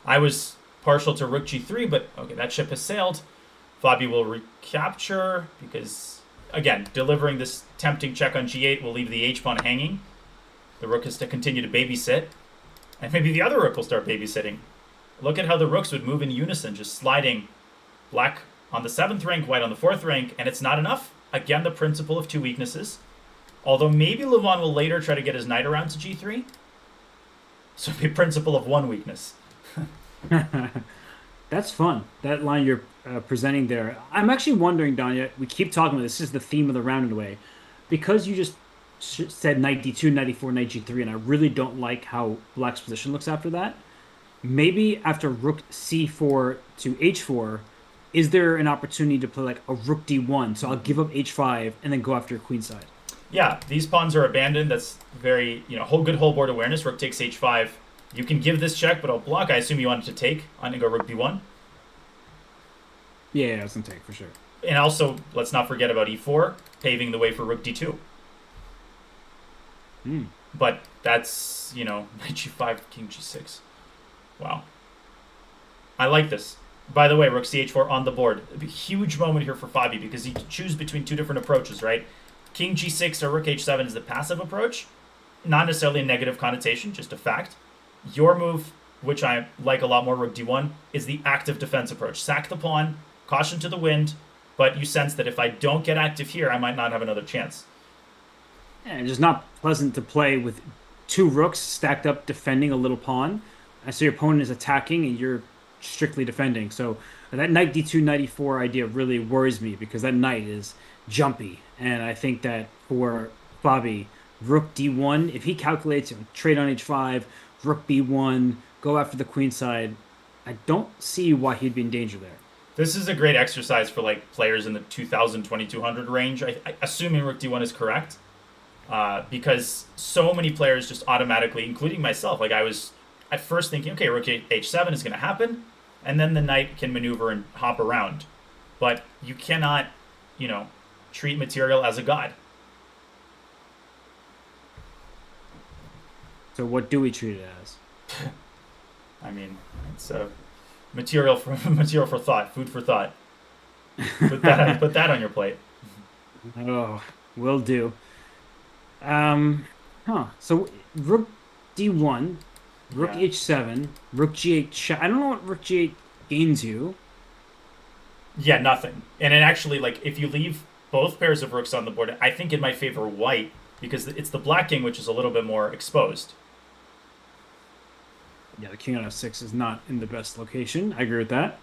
I was partial to rook G3, but okay, that ship has sailed. Fabi will recapture because, again, delivering this tempting check on G8 will leave the H-pawn hanging. The rook is to continue to babysit. And maybe the other rook will start babysitting. Look at how the rooks would move in unison, just sliding Black on the 7th rank, White on the 4th rank, and it's not enough. Again, the principle of two weaknesses. Although maybe Levon will later try to get his knight around to G3. So the principle of one weakness. That's fun. That line you're presenting there. I'm actually wondering, Danya, we keep talking about this is the theme of the round in a way. Because you just said knight D2, knight E4, knight G3, and I really don't like how Black's position looks after that. Maybe after rook C4 to H4, is there an opportunity to play like a rook D1? So I'll give up H5 and then go after your queen side. Yeah, these pawns are abandoned. That's very, good whole board awareness. Rook takes H5. You can give this check, but I'll block. I assume you wanted to take on to go rook B1. Yeah, it's going to take for sure. And also, let's not forget about E4, paving the way for rook D2. But that's, knight G5, king G6. Wow. I like this. By the way, rook CH4 on the board. A huge moment here for Fabi because he can choose between two different approaches, right? King G6 or rook H7 is the passive approach. Not necessarily a negative connotation, just a fact. Your move, which I like a lot more, rook D1, is the active defense approach. Sack the pawn, caution to the wind, but you sense that if I don't get active here, I might not have another chance. Yeah, it's just not pleasant to play with two rooks stacked up defending a little pawn. So your opponent is attacking and you're strictly defending. So that knight D2, knight E4 idea really worries me because that knight is jumpy. And I think that for Fabi, rook D1, if he calculates trade on H5, rook B1, go after the queen side, I don't see why he'd be in danger there. This is a great exercise for like players in the 2000, 2200 range. Assuming Rook D1 is correct, because so many players just automatically, including myself, like I was at first thinking, okay, Rook H7 is going to happen, and then the knight can maneuver and hop around. But you cannot, treat material as a god. So what do we treat it as? I mean, it's material for thought, food for thought. Put that on your plate. Oh, will do. So Rook D1, Rook Yeah. H7, Rook G8 check. I don't know what Rook G8 gains you. Yeah, nothing. And it actually, like, if you leave both pairs of rooks on the board, I think it might favor white because it's the black king which is a little bit more exposed. Yeah, the king on F6 is not in the best location. I agree with that.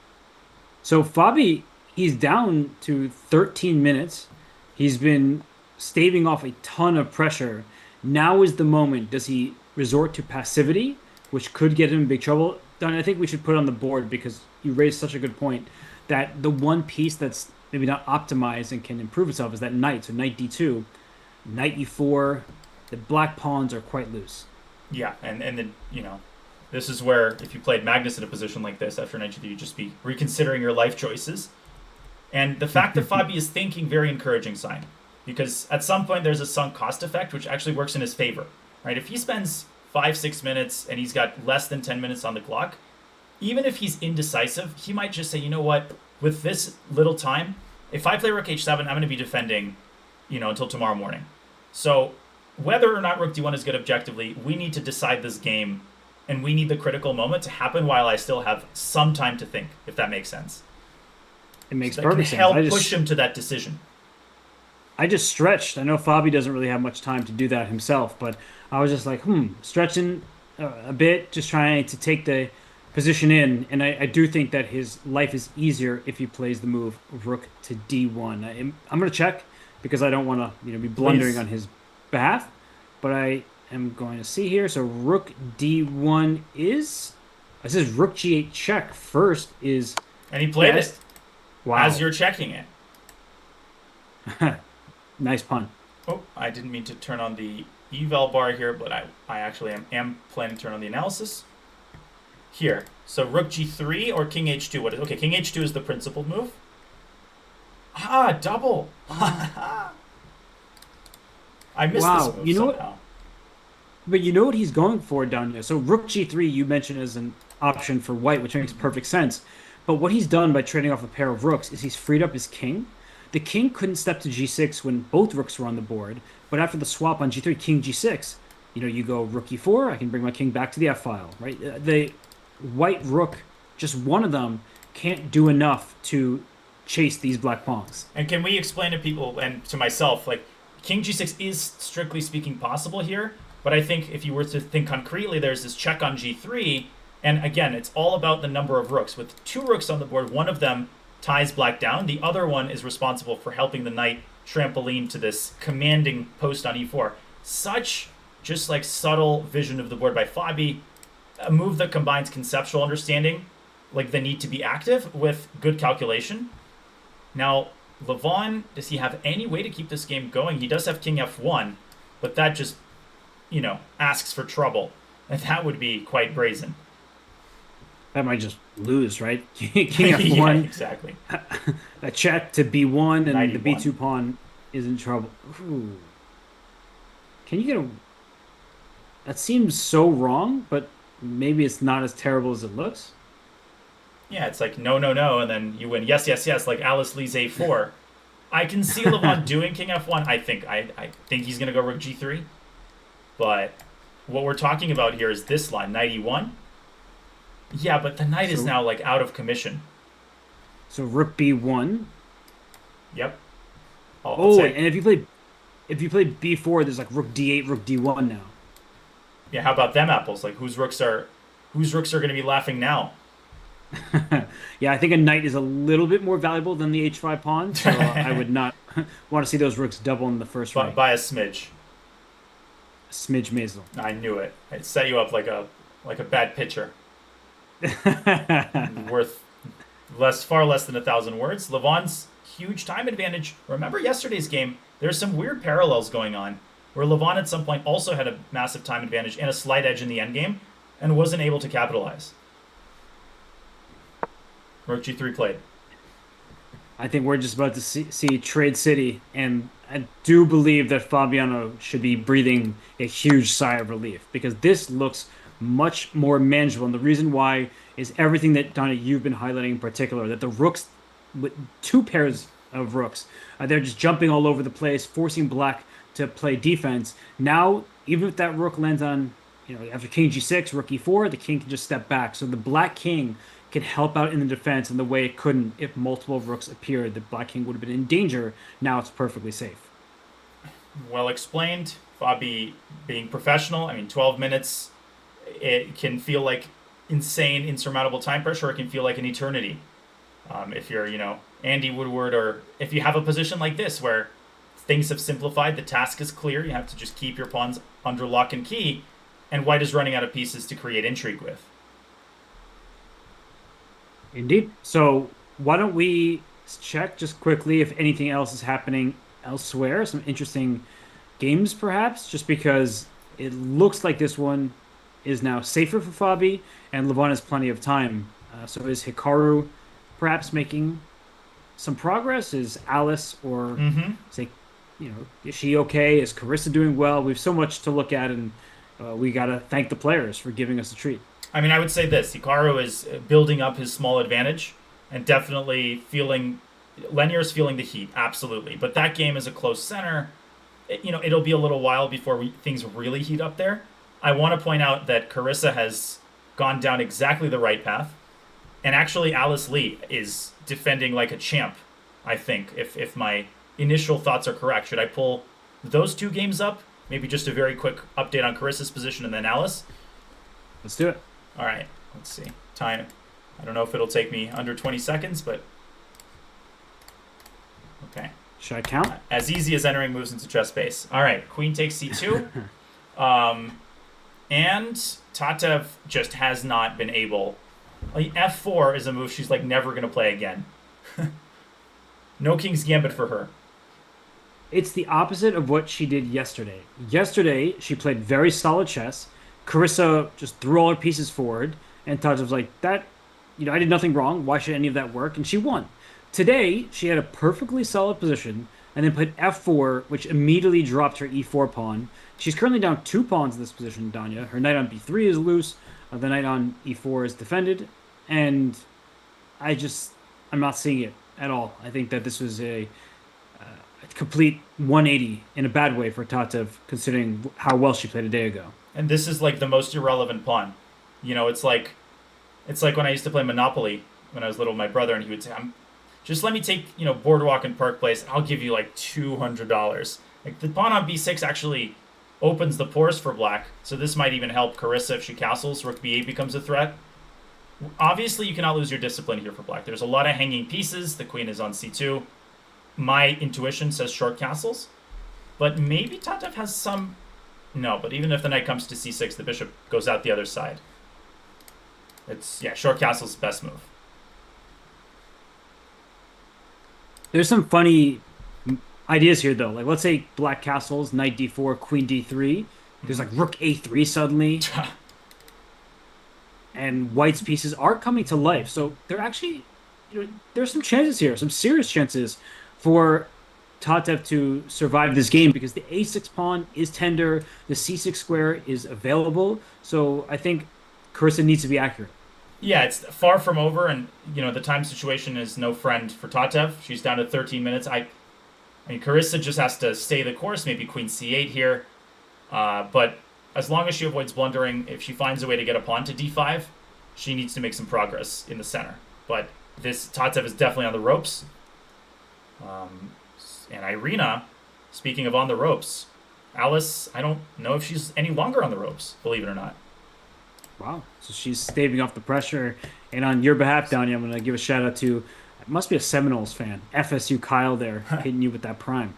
So Fabi, he's down to 13 minutes. He's been staving off a ton of pressure. Now is the moment. Does he resort to passivity, which could get him in big trouble? Don, I think we should put on the board because you raised such a good point that the one piece that's maybe not optimized and can improve itself is that knight. So knight D2, knight E4. The black pawns are quite loose. Yeah, and then, this is where if you played Magnus in a position like this after knight G3, you'd just be reconsidering your life choices. And the fact that Fabi is thinking, very encouraging sign. Because at some point there's a sunk cost effect, which actually works in his favor. Right? If he spends 5-6 minutes and he's got less than 10 minutes on the clock, even if he's indecisive, he might just say, you know what, with this little time, if I play Rook H7, I'm going to be defending, until tomorrow morning. So whether or not Rook D1 is good objectively, we need to decide this game, and we need the critical moment to happen while I still have some time to think, if that makes sense. It makes So perfect sense. help push him to that decision. I just stretched. I know Fabi doesn't really have much time to do that himself, but I was just like, stretching a bit, just trying to take the position in. And I do think that his life is easier if he plays the move Rook to D1. I'm going to check because I don't want to be blundering on his behalf, but I am going to see here. So Rook D1 is, it says Rook G8 check first is. And he played it. Wow. As you're checking it. Nice pun. Oh, I didn't mean to turn on the eval bar here, but I actually am planning to turn on the analysis. Here. So Rook G3 or King H2? What is okay, King H2 is the principal move. Double. I missed this move somehow. But you know what he's going for down here. So Rook G3 you mentioned as an option for white, which makes perfect sense. But what he's done by trading off a pair of rooks is he's freed up his king. The king couldn't step to G6 when both rooks were on the board, but after the swap on G3, King G6, you go Rook E4, I can bring my king back to the F file, right? The white rook, just one of them, can't do enough to chase these black pawns. And can we explain to people and to myself, like, King G6 is strictly speaking possible here, but I think if you were to think concretely, there's this check on G3, and again, it's all about the number of rooks. With two rooks on the board, one of them ties black down. The other one is responsible for helping the knight trampoline to this commanding post on E4. Such just like subtle vision of the board by Fabi, a move that combines conceptual understanding, like the need to be active, with good calculation. Now, Levon, does he have any way to keep this game going? He does have King F1, but that just, asks for trouble. And that would be quite brazen. That might just lose, right? King F1. Yeah, exactly. A check to B1, and 91. the B2 pawn is in trouble. Ooh. Can you get a... That seems so wrong, but maybe it's not as terrible as it looks. Yeah, it's like, no, and then you win, yes, like Alice Lee's A4. I can see Levon doing King F1. I think he's going to go Rook G3. But what we're talking about here is this line, knight E1. Yeah, but the knight is now, like, out of commission. So Rook B1. Yep. And if you play B4, there's like Rook D8, Rook D1 now. Yeah, how about them apples? Like, whose rooks are going to be laughing now? Yeah, I think a knight is a little bit more valuable than the H5 pawn, so I would not want to see those rooks double in the first rank. By a smidge. A smidge mazel. I knew it. I'd set you up like a bad pitcher. worth far less than 1,000 words. Levon's huge time advantage. Remember yesterday's game? There's some weird parallels going on where Levon at some point also had a massive time advantage and a slight edge in the endgame and wasn't able to capitalize. Rook G3 played. I think we're just about to see Trade City, and I do believe that Fabiano should be breathing a huge sigh of relief because this looks much more manageable. And the reason why is everything that, Donna, you've been highlighting in particular, that the rooks, with two pairs of rooks, they're just jumping all over the place, forcing black to play defense. Now, even if that rook lands on, after king g6, rook e4, the king can just step back. So the black king can help out in the defense in the way it couldn't if multiple rooks appeared. The black king would have been in danger. Now it's perfectly safe. Well explained. Fabi being professional. 12 minutes, it can feel like insane, insurmountable time pressure. It can feel like an eternity. If you're, Andy Woodward, or if you have a position like this where things have simplified, the task is clear, you have to just keep your pawns under lock and key, and white is running out of pieces to create intrigue with. Indeed. So why don't we check just quickly if anything else is happening elsewhere? Some interesting games, perhaps, just because it looks like this one is now safer for Fabi, and Levon has plenty of time. So is Hikaru perhaps making some progress? Is Alice or say, is she okay? Is Carissa doing well? We have so much to look at, and we got to thank the players for giving us a treat. I would say this. Hikaru is building up his small advantage and definitely Lenier's feeling the heat, absolutely. But that game is a close center. It'll be a little while before things really heat up there. I want to point out that Carissa has gone down exactly the right path. And actually, Alice Lee is defending like a champ, I think, if my initial thoughts are correct. Should I pull those two games up? Maybe just a very quick update on Carissa's position and then Alice? Let's do it. All right, let's see. Time. I don't know if it'll take me under 20 seconds, but... Okay. Should I count? As easy as entering moves into chess space. All right, queen takes c2. And Tatev just has not been able... f4 is a move she's never going to play again. No King's Gambit for her. It's the opposite of what she did yesterday. Yesterday, she played very solid chess. Carissa just threw all her pieces forward, and Tatev was like, I did nothing wrong. Why should any of that work? And she won. Today, she had a perfectly solid position, and then played f4, which immediately dropped her e4 pawn. She's currently down 2 pawns in this position, Danya. Her knight on b3 is loose. The knight on e4 is defended. And I'm not seeing it at all. I think that this was a complete 180 in a bad way for Tatev, considering how well she played a day ago. And this is the most irrelevant pawn. It's like when I used to play Monopoly when I was little with my brother, and he would say, just let me take, Boardwalk and Park Place. I'll give you $200. The pawn on b6 actually opens the pores for black. So this might even help Carissa if she castles. Rook b8 becomes a threat. Obviously, you cannot lose your discipline here for black. There's a lot of hanging pieces. The queen is on c2. My intuition says short castles. But maybe Tatev has some... No, but even if the knight comes to c6, the bishop goes out the other side. Short castle's the best move. There's some funny ideas here, though. Let's say black castles, knight d4, queen d3. There's rook a3 suddenly. And white's pieces are coming to life. So they're actually, there's some chances here, some serious chances for Tatev to survive this game because the a6 pawn is tender, the c6 square is available. So I think Carissa needs to be accurate. Yeah, it's far from over, and the time situation is no friend for Tatev. She's down to 13 minutes. Carissa just has to stay the course, maybe queen c8 here. But as long as she avoids blundering, if she finds a way to get a pawn to d5, she needs to make some progress in the center. But this Tatev is definitely on the ropes. And Irina, speaking of on the ropes, Alice, I don't know if she's any longer on the ropes, believe it or not. Wow. So she's staving off the pressure. And on your behalf, Donnie, I'm going to give a shout out to, it must be a Seminoles fan, FSU Kyle there, hitting you with that prime.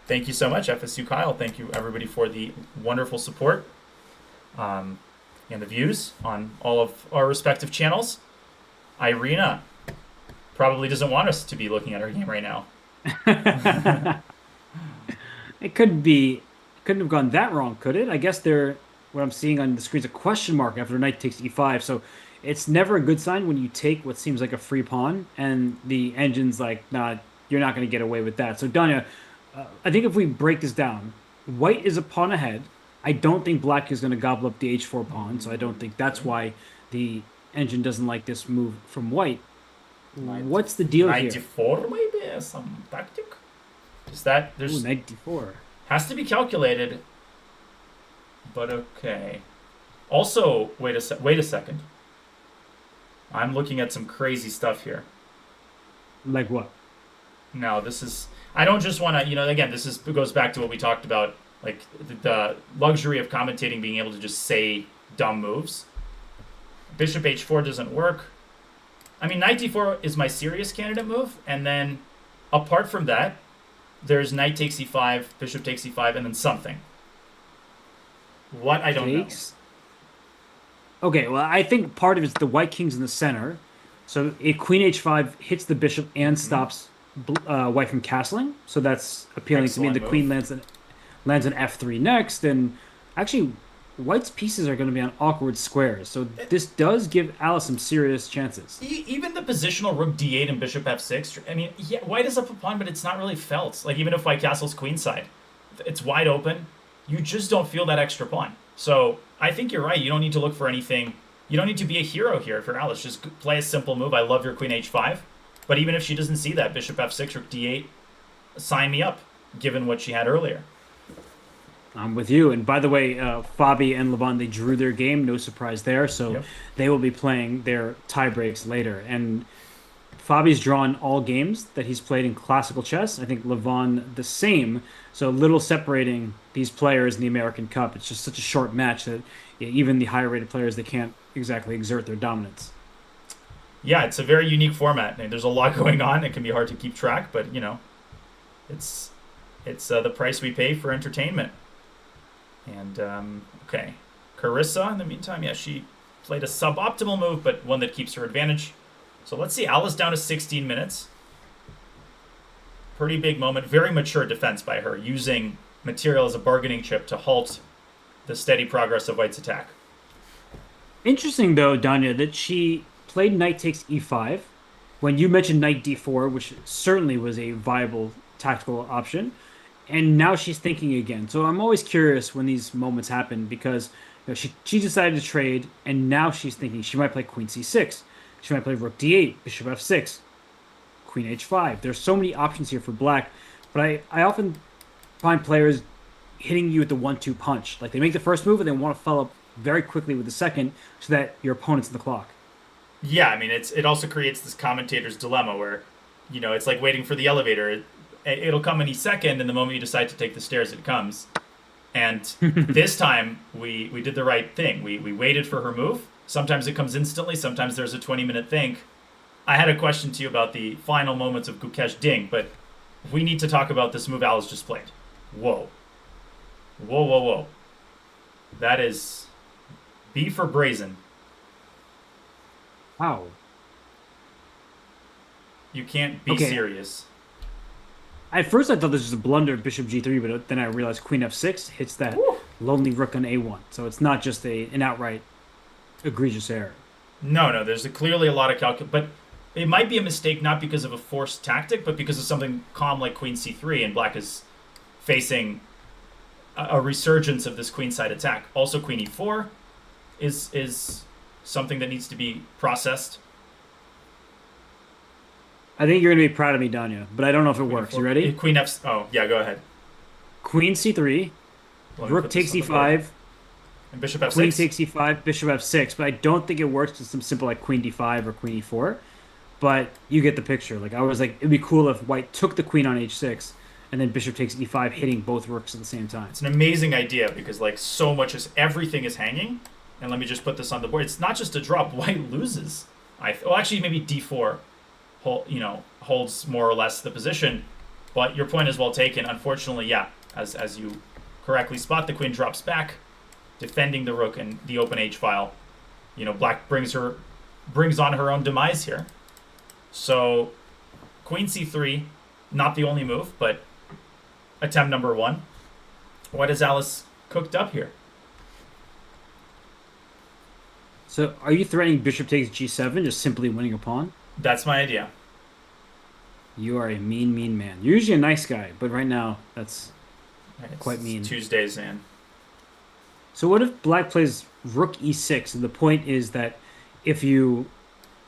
Thank you so much, FSU Kyle. Thank you, everybody, for the wonderful support and the views on all of our respective channels. Irina, probably doesn't want us to be looking at her game right now. It couldn't have gone that wrong, could it? I guess what I'm seeing on the screen is a question mark after knight takes e5. So it's never a good sign when you take what seems like a free pawn and the engine's like, nah, you're not going to get away with that. So Danya, I think if we break this down, white is a pawn ahead. I don't think black is going to gobble up the h4 pawn, so I don't think that's why the engine doesn't like this move from white. What's the deal here? 94 maybe, some tactic. Is that there's 94 has to be calculated, but okay. Also, wait a second. I'm looking at some crazy stuff here. Like what? No, this is. I don't just want to. Again, goes back to what we talked about, like the luxury of commentating, being able to just say dumb moves. Bishop h4 doesn't work. I mean, knight d4 is my serious candidate move, and then apart from that, there's knight takes e5, bishop takes e5, and then something. What? I don't know. Okay, well, I think part of it's the white king's in the center. So if queen h5 hits the bishop and stops white from castling, so that's appealing to me. The queen lands an f3 next, and actually, white's pieces are going to be on awkward squares. So this does give Alice some serious chances. Even the positional rook d8 and bishop f6. I mean, yeah, white is up a pawn, but it's not really felt. Like even if white castles queenside, it's wide open. You just don't feel that extra pawn. So I think you're right. You don't need to look for anything. You don't need to be a hero here for Alice. Just play a simple move. I love your queen h5. But even if she doesn't see that, bishop f6, rook d8, sign me up, given what she had earlier. I'm with you. And by the way, Fabi and Levon, they drew their game. No surprise there. So they will be playing their tie breaks later. And Fabi's drawn all games that he's played in classical chess. I think Levon the same. So little separating these players in the American Cup. It's just such a short match that even the higher rated players, they can't exactly exert their dominance. Yeah, it's a very unique format. There's a lot going on. It can be hard to keep track, but it's the price we pay for entertainment. And okay, Carissa, in the meantime, yeah, she played a suboptimal move, but one that keeps her advantage. So let's see, Alice down to 16 minutes. Pretty big moment. Very mature defense by her, using material as a bargaining chip to halt the steady progress of white's attack. Interesting, though, Danya, that she played knight takes e5 when you mentioned knight d4, which certainly was a viable tactical option. And now she's thinking again. So I'm always curious when these moments happen because she decided to trade, and now she's thinking she might play queen c6. She might play rook d8, bishop f6, queen h5. There's so many options here for black, but I often find players hitting you with the 1-2 punch. Like they make the first move and they want to follow up very quickly with the second so that your opponent's in the clock. Yeah, I mean, it also creates this commentator's dilemma where, it's like waiting for the elevator. It'll come any second, and the moment you decide to take the stairs, it comes. And this time, we did the right thing. We waited for her move. Sometimes it comes instantly. Sometimes there's a 20-minute think. I had a question to you about the final moments of Gukesh Ding, but we need to talk about this move Alice just played. Whoa. Whoa, whoa, whoa. That is B for brazen. Wow. You can't be serious. At first, I thought this was a blunder, bishop g3, but then I realized queen f6 hits that lonely rook on a1. So it's not just an outright egregious error. No, there's clearly a lot of calculation. But it might be a mistake not because of a forced tactic, but because of something calm like queen c3, and black is facing a resurgence of this queenside attack. Also, queen e4 is something that needs to be processed. I think you're going to be proud of me, Danya, but I don't know if it works. You ready? Queen f... Oh, yeah, go ahead. Queen c3, rook takes e5, and bishop f6. Queen takes e5, bishop f6, but I don't think it works with some simple like queen d5 or queen e4. But you get the picture. Like I was like, it'd be cool if white took the queen on h6, and then bishop takes e5, hitting both rooks at the same time. It's an amazing idea because like everything is hanging. And let me just put this on the board. It's not just a drop. White loses. Actually, maybe d4. Holds more or less the position, but your point is well taken. Unfortunately, yeah, as you correctly spot, the queen drops back, defending the rook and the open h file. Black brings on her own demise here. So queen c3, not the only move, but attempt number one. What has Alice cooked up here? So are you threatening bishop takes g7, just simply winning a pawn? That's my idea. You are a mean, mean man. You're usually a nice guy, but right now that's quite It's mean. Tuesdays, man. So what if black plays rook e6, and the point is that if you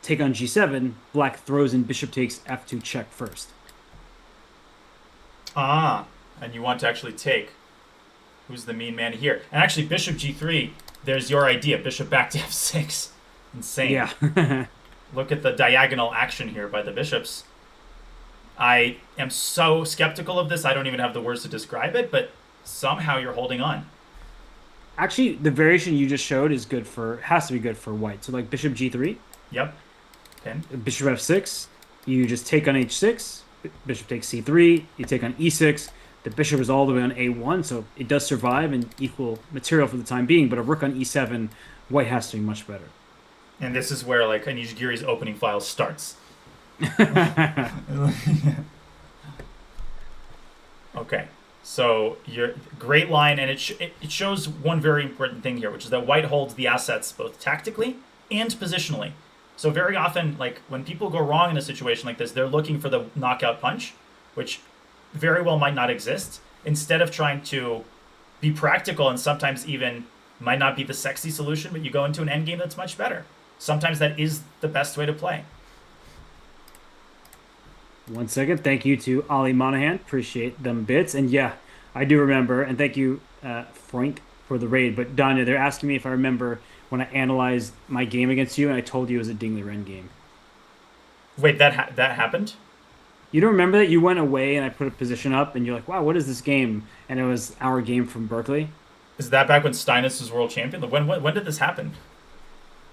take on g7, black throws in bishop takes f2 check first. Ah, and you want to actually take. Who's the mean man here? And actually, bishop g3, there's your idea. Bishop back to f6. Insane. Yeah. Look at the diagonal action here by the bishops. I am so skeptical of this, I don't even have the words to describe it, but somehow you're holding on. Actually, the variation you just showed has to be good for white. So like bishop g3, Yep. Pin. bishop f6, you just take on h6, bishop takes c3, you take on e6. The bishop is all the way on a1, so it does survive and equal material for the time being, but a rook on e7, white has to be much better. And this is where like Nijigiri's opening file starts. Okay, so your great line, and it shows one very important thing here, which is that white holds the assets both tactically and positionally. So very often, like when people go wrong in a situation like this, they're looking for the knockout punch, which very well might not exist. Instead of trying to be practical and sometimes even might not be the sexy solution, but you go into an endgame that's much better. Sometimes that is the best way to play. 1 second. Thank you to Ollie Monahan. Appreciate them bits. And yeah, I do remember. And thank you, Frank, for the raid. But Danya, they're asking me if I remember when I analyzed my game against you, and I told you it was a Dingley Wren game. Wait, that happened? You don't remember that? You went away, and I put a position up, and you're like, wow, what is this game? And it was our game from Berkeley. Is that back when Steinitz was world champion? When did this happen?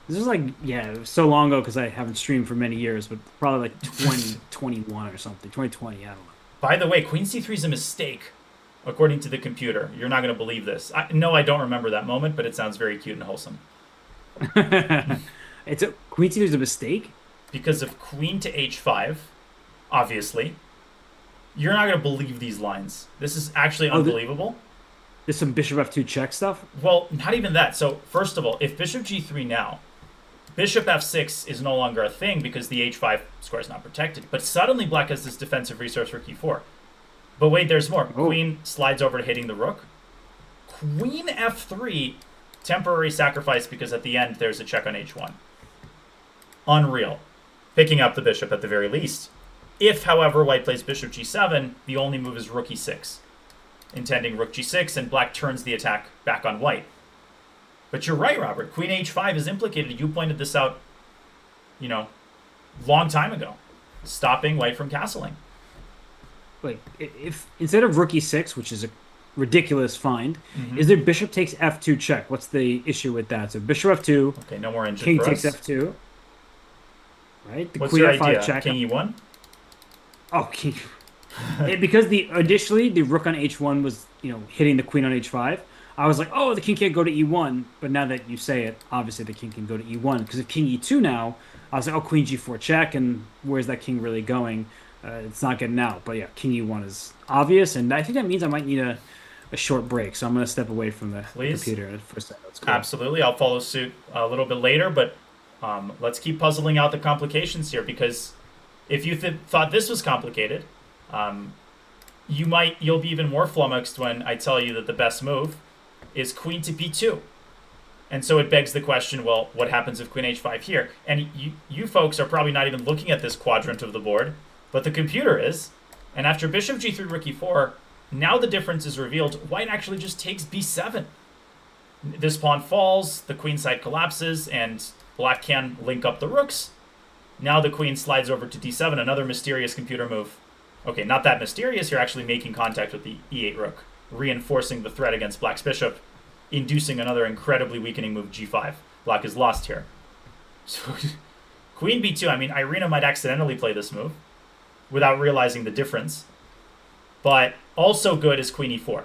This was like, yeah, it was so long ago because I haven't streamed for many years, but probably like 2021 or something. 2020, I don't know. By the way, Queen C3 is a mistake, according to the computer. You're not going to believe this. No, I don't remember that moment, but it sounds very cute and wholesome. Queen C3 is a mistake? Because of Queen to H5, obviously, you're not going to believe these lines. This is actually unbelievable. There's some bishop f2 check stuff? Well, not even that. So, first of all, if bishop g3 now, bishop f6 is no longer a thing because the h5 square is not protected. But suddenly black has this defensive resource for e4. But wait, there's more. Oh. Queen slides over to hitting the rook. Queen f3, temporary sacrifice because at the end there's a check on h1. Unreal. Picking up the bishop at the very least. If, however, white plays bishop g7, the only move is rook e6. Intending rook g6, and black turns the attack back on white. But you're right, Robert. Queen h5 is implicated. You pointed this out, long time ago. Stopping white from castling. Wait, if instead of rook e6, which is a ridiculous find, is there bishop takes f2 check? What's the issue with that? So bishop f2. Okay, no more engine king for takes us. f2. Right? The What's queen your f5 idea? check. King e1? Oh, king. Because initially the rook on h1 was hitting the queen on h5. I was like, oh, the king can't go to e1. But now that you say it, obviously the king can go to e1. Because if king e2 now, I was like, oh, queen g4 check, and where's that king really going? It's not getting out. But yeah, king e1 is obvious, and I think that means I might need a short break. So I'm going to step away from the computer for a second. Cool. Absolutely. I'll follow suit a little bit later, but let's keep puzzling out the complications here, because if you thought this was complicated, you'll be even more flummoxed when I tell you that the best move is queen to b2. And so it begs the question, well, what happens if queen h5 here? And you folks are probably not even looking at this quadrant of the board, but the computer is. And after bishop g3, rook e4, now the difference is revealed. White actually just takes b7. This pawn falls, the queen side collapses, and black can link up the rooks. Now the queen slides over to d7, another mysterious computer move. Okay, not that mysterious. You're actually making contact with the e8 rook, reinforcing the threat against black's bishop, inducing another incredibly weakening move, g5. Black is lost here. So, queen b2, I mean, Irina might accidentally play this move without realizing the difference. But also good is queen e4.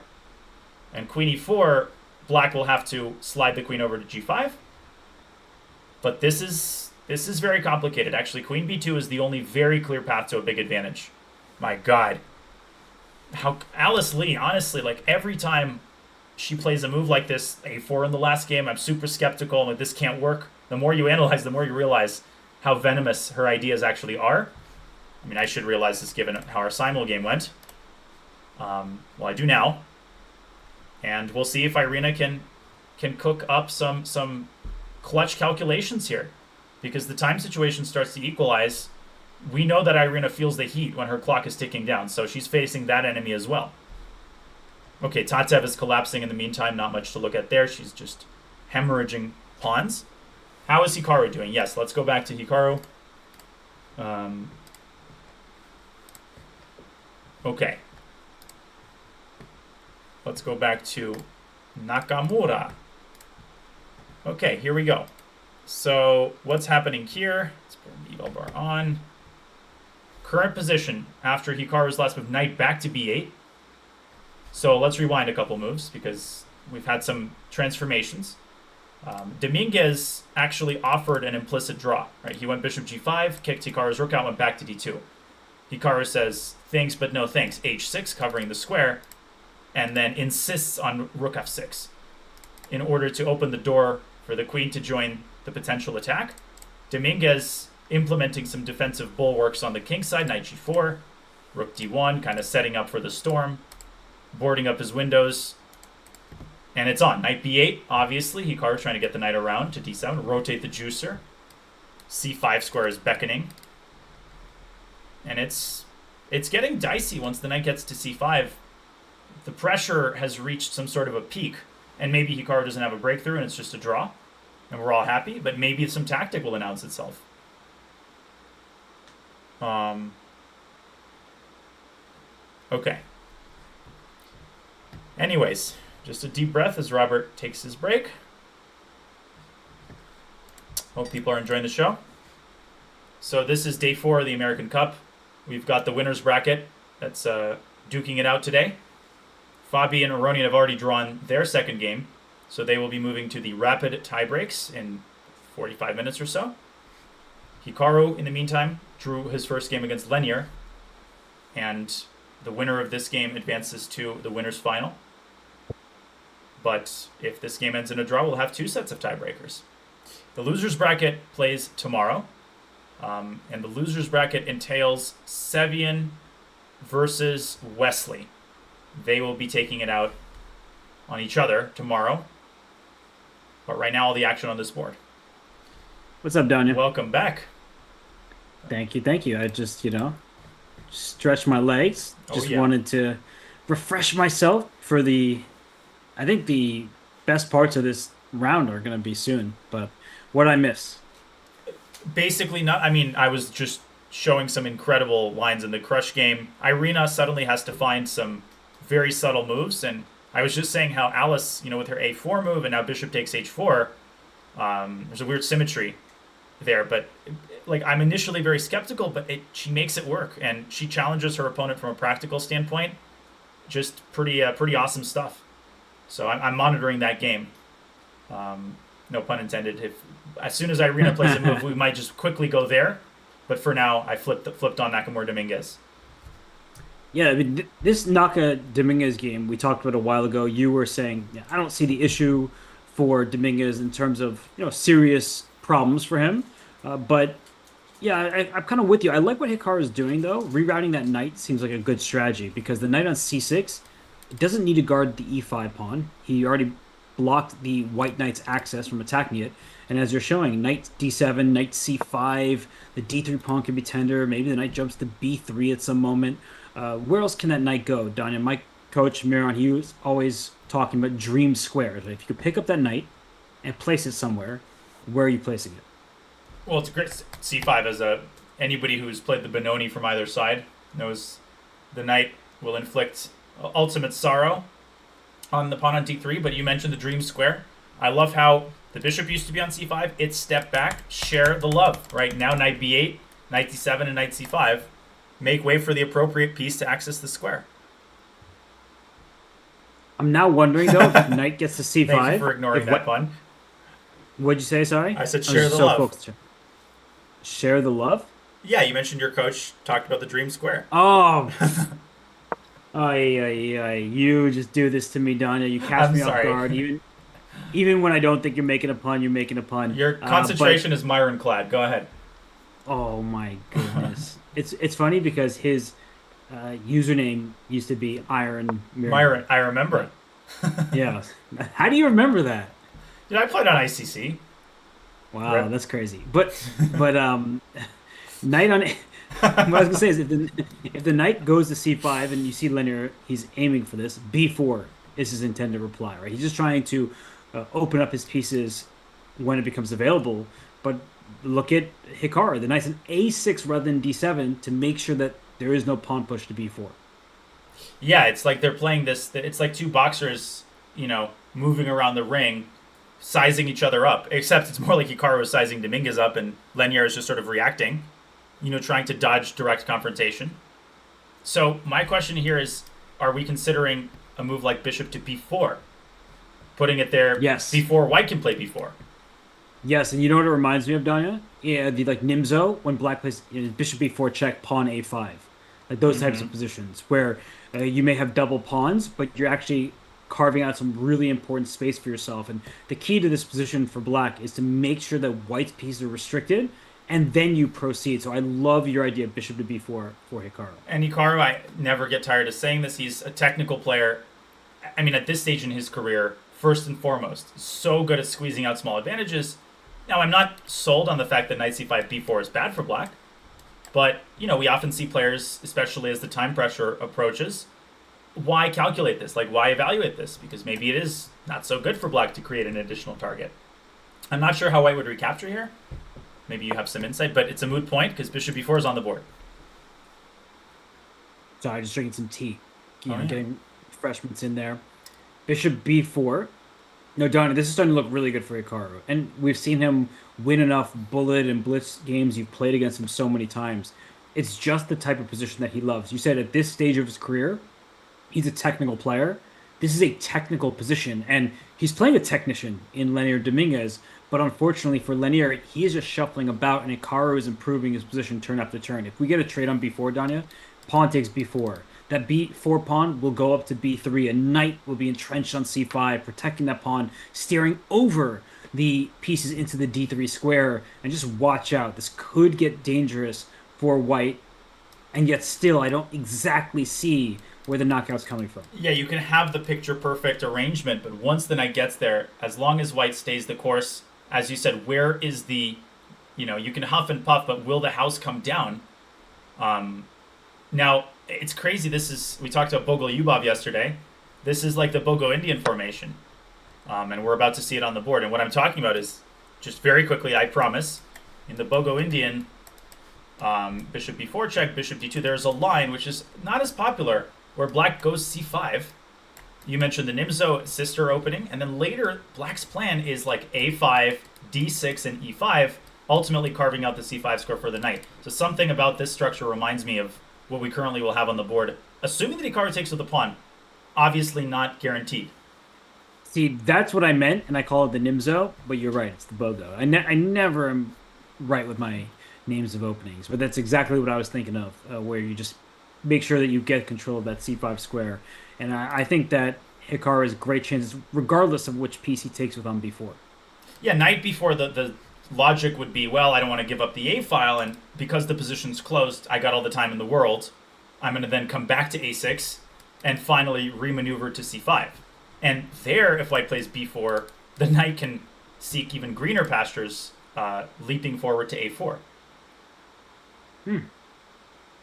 And queen e4, black will have to slide the queen over to g5. But this is This is very complicated. Actually, queen b2 is the only very clear path to a big advantage. My God. How Alice Lee, honestly, like every time she plays a move like this, a4 in the last game, I'm super skeptical. I'm like, this can't work. The more you analyze, the more you realize how venomous her ideas actually are. I mean, I should realize this given how our simul game went. Well, I do now. And we'll see if Irina can cook up some clutch calculations here. Because the time situation starts to equalize. We know that Irina feels the heat when her clock is ticking down, so she's facing that enemy as well. Okay, Tatev is collapsing in the meantime. Not much to look at there. She's just hemorrhaging pawns. How is Hikaru doing? Yes, let's go back to Hikaru. Okay. Let's go back to Nakamura. Okay, here we go. So, what's happening here? Let's put the eval bar on. Current position after Hikaru's last move, knight back to b8. So, let's rewind a couple moves because we've had some transformations. Dominguez actually offered an implicit draw. Right? He went bishop g5, kicked Hikaru's rook out, went back to d2. Hikaru says, thanks but no thanks, h6, covering the square, and then insists on rook f6 in order to open the door for the queen to join the potential attack. Dominguez implementing some defensive bulwarks on the king side, knight g4, rook d1, kind of setting up for the storm, boarding up his windows, and it's on. Knight b8, obviously. Hikaru trying to get the knight around to d7, rotate the juicer. c5 square is beckoning. And it's getting dicey once the knight gets to c5. The pressure has reached some sort of a peak, and maybe Hikaru doesn't have a breakthrough and it's just a draw, and we're all happy, but maybe some tactic will announce itself. Okay. Anyways, just a deep breath as Robert takes his break. Hope people are enjoying the show. So this is day 4 of the American Cup. We've got the winner's bracket that's duking it out today. Fabi and Aronian have already drawn their second game, so they will be moving to the rapid tiebreaks in 45 minutes or so. Hikaru, in the meantime, drew his first game against Lenier, and the winner of this game advances to the winner's final. But if this game ends in a draw, we'll have 2 sets of tiebreakers. The loser's bracket plays tomorrow, and the loser's bracket entails Sevian versus Wesley. They will be taking it out on each other tomorrow. But right now, all the action on this board. What's up, Danya? Welcome back. Thank you. I just, stretched my legs. Just wanted to refresh myself for I think the best parts of this round are going to be soon. But what did I miss? Basically, I was just showing some incredible lines in the crush game. Irina suddenly has to find some very subtle moves, and I was just saying how Alice, with her a4 move and now bishop takes h4, there's a weird symmetry there, but I'm initially very skeptical, but she makes it work, and she challenges her opponent from a practical standpoint. Just pretty awesome stuff. So I'm monitoring that game. No pun intended. As soon as Irina plays a move, we might just quickly go there, but for now, I flipped on Nakamura Dominguez. Yeah, I mean, this Naka Dominguez game we talked about a while ago. You were saying, I don't see the issue for Dominguez in terms of serious problems for him. But yeah, I'm kind of with you. I like what Hikaru is doing though. Rerouting that knight seems like a good strategy because the knight on c6 doesn't need to guard the e5 pawn. He already blocked the white knight's access from attacking it. And as you're showing, knight d7, knight c5, the d3 pawn can be tender. Maybe the knight jumps to b3 at some moment. Where else can that knight go, Danya? My coach, Miron, he was always talking about dream squares. If you could pick up that knight and place it somewhere, where are you placing it? Well, it's a great c5 as anybody who's played the Benoni from either side knows the knight will inflict ultimate sorrow on the pawn on d3, but you mentioned the dream square. I love how the bishop used to be on c5. It stepped back, share the love. Right now, knight b8, knight d7, and knight c5. Make way for the appropriate piece to access the square. I'm now wondering, though, if knight gets to c5. Thank you for ignoring that pun. What'd you say, sorry? I said share the love. Focused. Share the love. Yeah, you mentioned your coach talked about the dream square. Oh, you just do this to me, Danya. You catch I'm me off sorry. guard, even when I don't think you're making a pun. You're making a pun. Your But concentration is Myron-clad. Go ahead. oh my goodness, it's funny because his username used to be Iron Mirror. Myron, I remember. Yeah. How do you remember that? Dude, I played on ICC. Wow, Rip. that's crazy. But knight on what I was gonna say is if the knight goes to c5 and you see linear, he's aiming for this. b4 is his intended reply, right? He's just trying to open up his pieces when it becomes available. But look at Hikaru. The knight's an a6 rather than d7 to make sure that there is no pawn push to b4. Yeah, it's like they're playing this. It's like two boxers, moving around the ring, sizing each other up. Except it's more like Hikaru is sizing Dominguez up, and Lenier is just sort of reacting, trying to dodge direct confrontation. So my question here is: are we considering a move like Bishop to b4, putting it there Yes. before White can play b4? Yes, and you know what it reminds me of, Danya? Yeah, the like Nimzo when Black plays Bishop b4 check, pawn a5, like those types of positions where you may have double pawns, but you're actually carving out some really important space for yourself. And the key to this position for Black is to make sure that White's pieces are restricted, and then you proceed. So I love your idea of Bishop to b4 for Hikaru. And Hikaru, I never get tired of saying this. He's a technical player. I mean, at this stage in his career, first and foremost, so good at squeezing out small advantages. Now, I'm not sold on the fact that knight c5 b4 is bad for Black, but we often see players, especially as the time pressure approaches. Why calculate this? Like, why evaluate this? Because maybe it is not so good for Black to create an additional target. I'm not sure how White would recapture here. Maybe you have some insight, but it's a moot point because Bishop b4 is on the board. Sorry, just drinking some tea. Yeah. Getting refreshments in there. Bishop b4. No, Donnie, this is starting to look really good for Hikaru. And we've seen him win enough bullet and blitz games. You've played against him so many times. It's just the type of position that he loves. You said at this stage of his career, he's a technical player. This is a technical position, and he's playing a technician in Lenier Dominguez. But unfortunately for Lenier, he is just shuffling about, and Hikaru is improving his position turn after turn. If we get a trade on b4, Danya, pawn takes b4. That b4 pawn will go up to b3. A knight will be entrenched on c5, protecting that pawn, steering over the pieces into the d3 square. And just watch out. This could get dangerous for White. And yet still, I don't exactly see where the knockout's coming from. Yeah, you can have the picture perfect arrangement, but once the knight gets there, as long as White stays the course, as you said, where is the, you can huff and puff, but will the house come down? Now, it's crazy. We talked about Bogo Yubov yesterday. This is like the Bogo Indian formation. And we're about to see it on the board. And what I'm talking about is, just very quickly, I promise, in the Bogo Indian, Bishop b4 check, Bishop d2, there's a line which is not as popular, where Black goes c5. You mentioned the Nimzo sister opening, and then later, Black's plan is like a5, d6, and e5, ultimately carving out the c5 square for the knight. So something about this structure reminds me of what we currently will have on the board, assuming that Hikaru takes with the pawn. Obviously not guaranteed. See, that's what I meant, and I call it the Nimzo, but you're right, it's the Bogo. I never am right with my names of openings, but that's exactly what I was thinking of, where you just make sure that you get control of that c5 square. And I think that Hikaru has great chances, regardless of which piece he takes with on b4. Yeah, knight b4, the logic would be, well, I don't want to give up the a file, and because the position's closed, I got all the time in the world. I'm going to then come back to a6 and finally remaneuver to c5. And there, if White plays b4, the knight can seek even greener pastures, leaping forward to a4.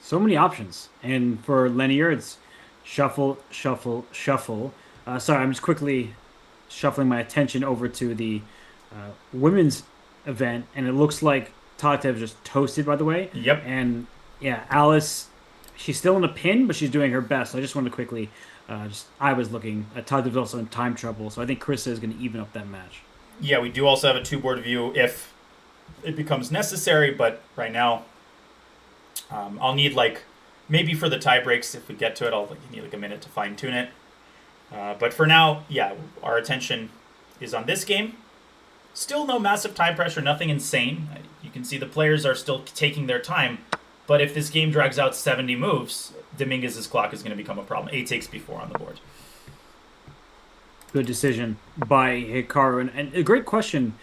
So many options. And for Lenier, it's shuffle, shuffle, shuffle. Sorry, I'm just quickly shuffling my attention over to the women's event, and it looks like Tatev just toasted, by the way. Yep. And yeah, Alice, she's still in a pin, but she's doing her best. So I just wanted to quickly, I was looking. Tatev's also in time trouble, so I think Carissa is going to even up that match. Yeah, we do also have a two-board view if it becomes necessary, but right now, I'll need maybe for the tie breaks, if we get to it, I'll need a minute to fine-tune it. But for now, yeah, our attention is on this game. Still no massive time pressure, nothing insane. You can see the players are still taking their time. But if this game drags out 70 moves, Dominguez's clock is going to become a problem. 8 takes b4 on the board. Good decision by Hikaru. And a great question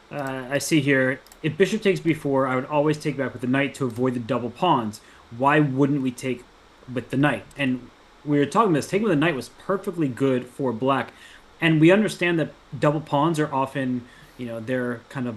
I see here. If bishop takes b4, I would always take back with the knight to avoid the double pawns. Why wouldn't we take with the knight? And we were talking about this. Taking with the knight was perfectly good for black. And we understand that double pawns are often, they're kind of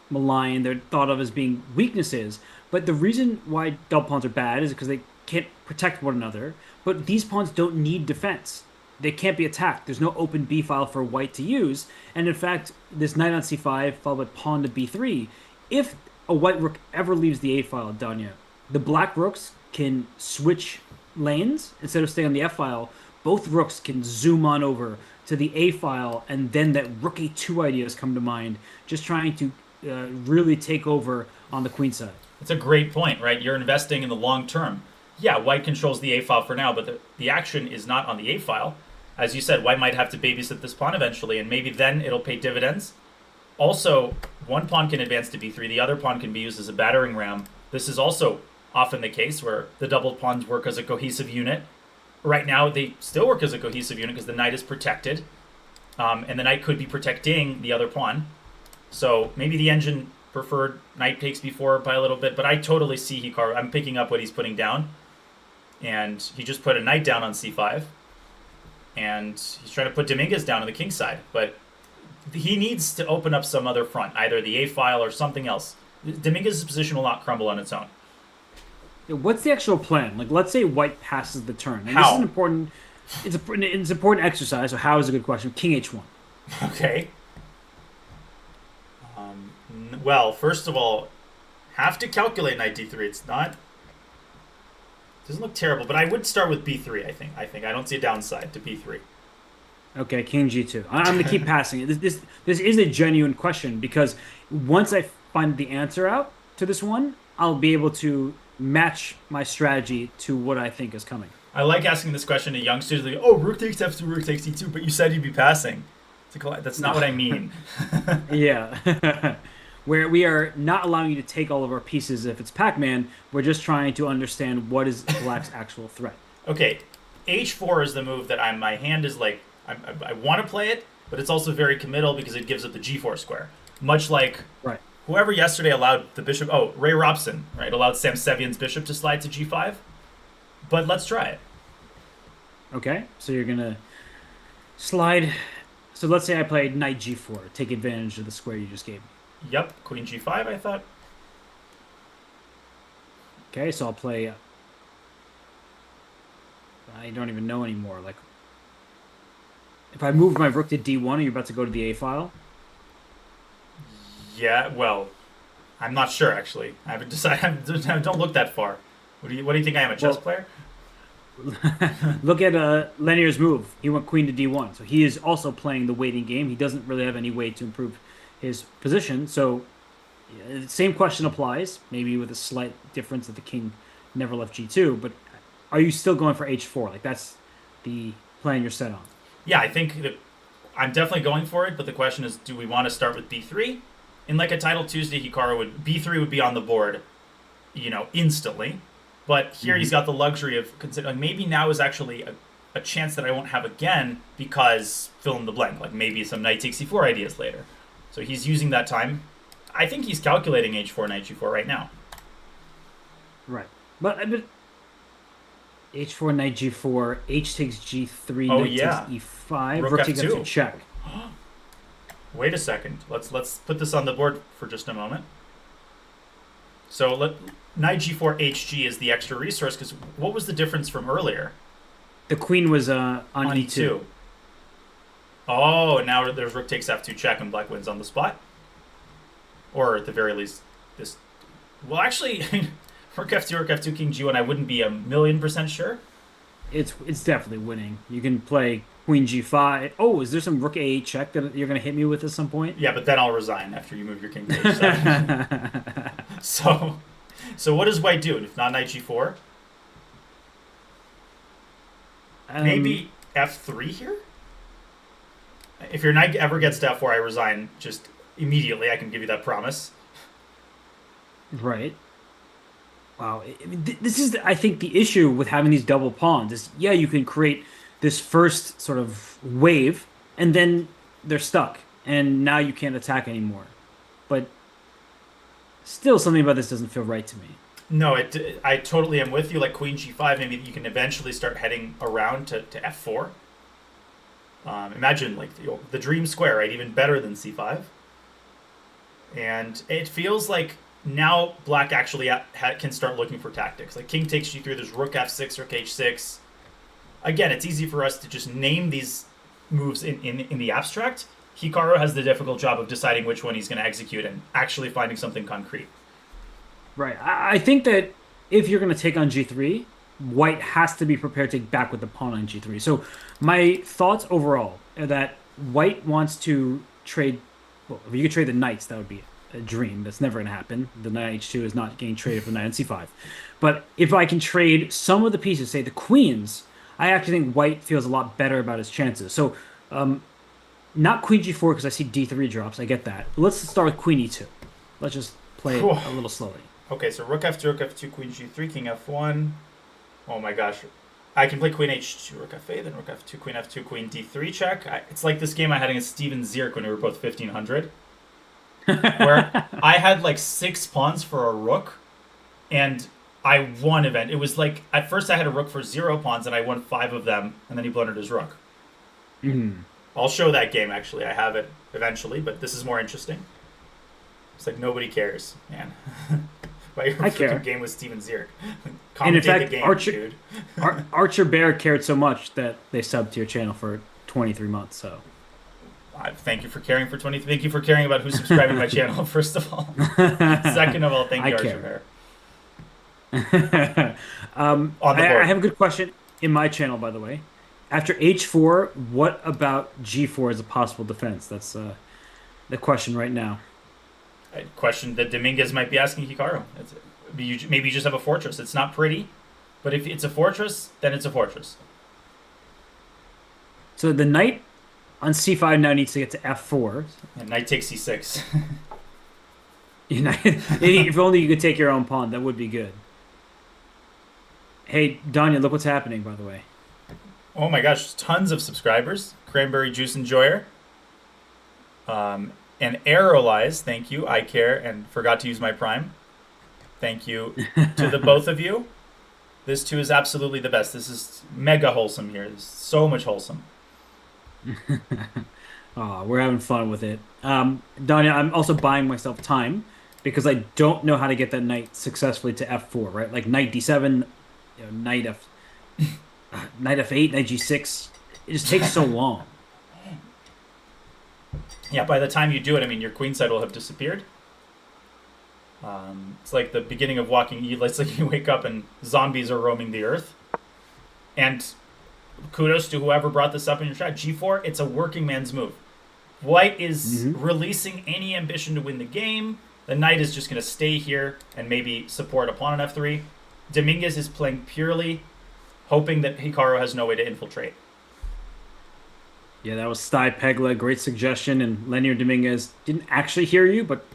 maligned. They're thought of as being weaknesses. But the reason why double pawns are bad is because they can't protect one another. But these pawns don't need defense. They can't be attacked. There's no open b file for white to use. And in fact, this knight on c5 followed by pawn to b3. If a white rook ever leaves the a file, Danya, the black rooks can switch lanes instead of staying on the f file. Both rooks can zoom on over to the a file, and then that rook a2 ideas come to mind, just trying to really take over on the queen side. It's a great point, right? You're investing in the long term. Yeah, white controls the a file for now, but the action is not on the a file. As you said, white might have to babysit this pawn eventually, and maybe then it'll pay dividends. Also, one pawn can advance to b3, the other pawn can be used as a battering ram. This is also often the case where the double pawns work as a cohesive unit. Right now, they still work as a cohesive unit because the knight is protected, and the knight could be protecting the other pawn. So maybe the engine preferred knight takes b4 by a little bit, but I totally see Hikaru. I'm picking up what he's putting down, and he just put a knight down on c5, and he's trying to put Dominguez down on the king side, but he needs to open up some other front, either the a file or something else. Dominguez's position will not crumble on its own. What's the actual plan? Like, let's say white passes the turn. And How? This is an important. It's an important exercise. So how is a good question? King h1. Okay. Well, first of all, have to calculate knight d3. It's not. Doesn't look terrible, but I would start with b3. I think I don't see a downside to b3. Okay, king g2. I'm gonna keep passing it. This is a genuine question because once I find the answer out to this one, I'll be able to match my strategy to what I think is coming. I like asking this question to youngsters. Like, oh, rook takes f2, rook takes d2, but you said you'd be passing. That's not what I mean. Yeah. Where we are not allowing you to take all of our pieces if it's Pac-Man, we're just trying to understand what is black's actual threat. Okay, h4 is the move that my hand is like, I want to play it, but it's also very committal because it gives up the g4 square. Much like Right. whoever yesterday allowed the bishop, Ray Robson, right, allowed Sam Sevian's bishop to slide to g5. But let's try it. Okay, so you're gonna slide. So let's say I played knight g4, take advantage of the square you just gave me. Yep, queen g5, I thought. Okay, so I'll play. I don't even know anymore. Like, if I move my rook to d1, are you about to go to the a file? Yeah, well, I'm not sure actually. I haven't decided. Don't look that far. What do you think I am, a chess player? Look at Lenier's move. He went queen to d1, so he is also playing the waiting game. He doesn't really have any way to improve his position. So, same question applies, maybe with a slight difference that the king never left g2. But are you still going for h4? Like, that's the plan you're set on. Yeah, I think that I'm definitely going for it. But the question is, do we want to start with b3? In like a Title Tuesday, b3 would be on the board, instantly. But here he's got the luxury of considering maybe now is actually a chance that I won't have again because fill in the blank, like maybe some knight takes c4 ideas later. So he's using that time. I think he's calculating h4, knight g4 right now. Right. But h4, knight g4, h takes g3, knight takes e5, rook takes f2 check. Wait a second. Let's put this on the board for just a moment. So knight g4 hg is the extra resource because what was the difference from earlier? The queen was on e2. Oh, now there's rook takes f2 check and black wins on the spot. Or at the very least, this. Well, actually, rook f2, king g1. I wouldn't be 1,000,000% sure. It's definitely winning. You can play queen g5. Oh, is there some rook a8 check that you're going to hit me with at some point? Yeah, but then I'll resign after you move your king to h7. So what does white do? If not knight g4? Maybe f3 here? If your knight ever gets to f4, I resign. immediately. I can give you that promise. Right. Wow. This is, I think, the issue with having these double pawns is, yeah, you can create this first sort of wave, and then they're stuck, and now you can't attack anymore. But still, something about this doesn't feel right to me. No, I totally am with you. Like queen g5, maybe you can eventually start heading around to f4. Imagine like the dream square, right? Even better than c5. And it feels like now black actually can start looking for tactics. Like king takes g3, there's rook f6, rook h6. Again, it's easy for us to just name these moves in the abstract. Hikaru has the difficult job of deciding which one he's going to execute and actually finding something concrete. Right. I think that if you're going to take on g3, white has to be prepared to take back with the pawn on g3. So my thoughts overall are that white wants to trade. Well, if you could trade the knights, that would be a dream. That's never going to happen. The knight h2 is not getting traded for the knight on c5. But if I can trade some of the pieces, say the queens, I actually think white feels a lot better about his chances. So not queen g4 because I see d3 drops. I get that. But let's start with queen e2. Let's just play it a little slowly. Okay, so rook f2, queen g3, king f1. Oh my gosh. I can play queen h2, rook f8, then rook f2, queen d3 check. It's like this game I had against Steven Zierk when we were both 1500. Where I had like 6 pawns for a rook, and I won event. It was like, at first I had a rook for 0 pawns, and I won 5 of them, and then he blundered his rook. Mm. I'll show that game, actually. I have it eventually, but this is more interesting. It's like nobody cares, man. I care. Game with Steven Zierk. And in fact, the game, Archer, dude. Archer Bear cared so much that they subbed to your channel for 23 months. So, thank you for caring for 20. Thank you for caring about who's subscribing to my channel. First of all, second of all, thank you, Archer Bear. I have a good question in my channel, by the way. After h4, what about g4 as a possible defense? That's the question right now. A question that Dominguez might be asking Hikaru. Maybe you just have a fortress. It's not pretty, but if it's a fortress, then it's a fortress. So the knight on c5 now needs to get to f4. And knight takes c6. If only you could take your own pawn, that would be good. Hey, Danya, look what's happening, by the way. Oh my gosh, tons of subscribers. Cranberry Juice Enjoyer. And Aerolize, thank you. I care and forgot to use my prime. Thank you to the both of you. This too is absolutely the best. This is mega wholesome here. This is so much wholesome. Oh, we're having fun with it. Danya, I'm also buying myself time because I don't know how to get that knight successfully to f4, right? Like knight d7, knight f8, knight g6. It just takes so long. Yeah, by the time you do it, I mean, your queenside will have disappeared. It's like the beginning of Walking Dead. It's like you wake up and zombies are roaming the earth. And kudos to whoever brought this up in your chat. G4, it's a working man's move. White is releasing any ambition to win the game. The knight is just going to stay here and maybe support a pawn on f3. Dominguez is playing purely hoping that Hikaru has no way to infiltrate. Yeah, that was Sty Pegla. Great suggestion. And Lenier Dominguez didn't actually hear you, but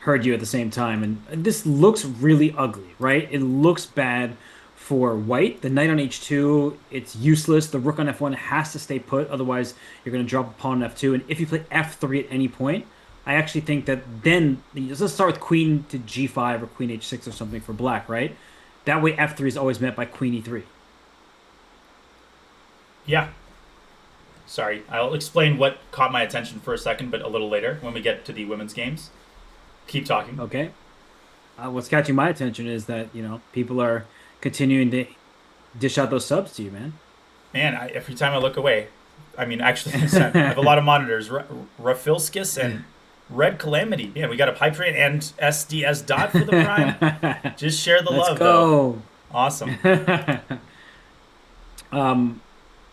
heard you at the same time. And this looks really ugly, right? It looks bad for white. The knight on h2, it's useless. The rook on f1 has to stay put. Otherwise, you're going to drop a pawn on f2. And if you play f3 at any point, I actually think that then, let's start with queen to g5 or queen h6 or something for black, right? That way f3 is always met by queen e3. Yeah. Sorry, I'll explain what caught my attention for a second, but a little later when we get to the women's games. Keep talking. Okay. What's catching my attention is that, people are continuing to dish out those subs to you, man. Man, every time I look away, I mean, actually, I have a lot of monitors. Rafilskis and Red Calamity. Yeah, we got a pipe train and SDS Dot for the prime. Just share the love, go. Though. Awesome.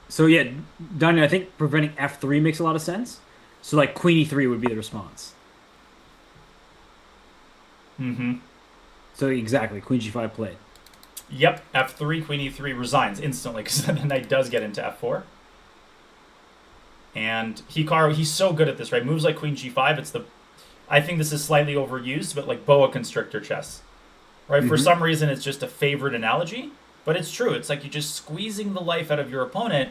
So yeah, Daniel, I think preventing f3 makes a lot of sense. So like queen e3 would be the response. Mm-hmm. So exactly, queen g5 played. Yep, f3, queen e3 resigns instantly because the knight does get into f4. And Hikaru, he's so good at this, right? Moves like queen g5, it's the I think this is slightly overused, but like boa constrictor chess, right? For some reason, it's just a favorite analogy, but it's true. It's like you're just squeezing the life out of your opponent.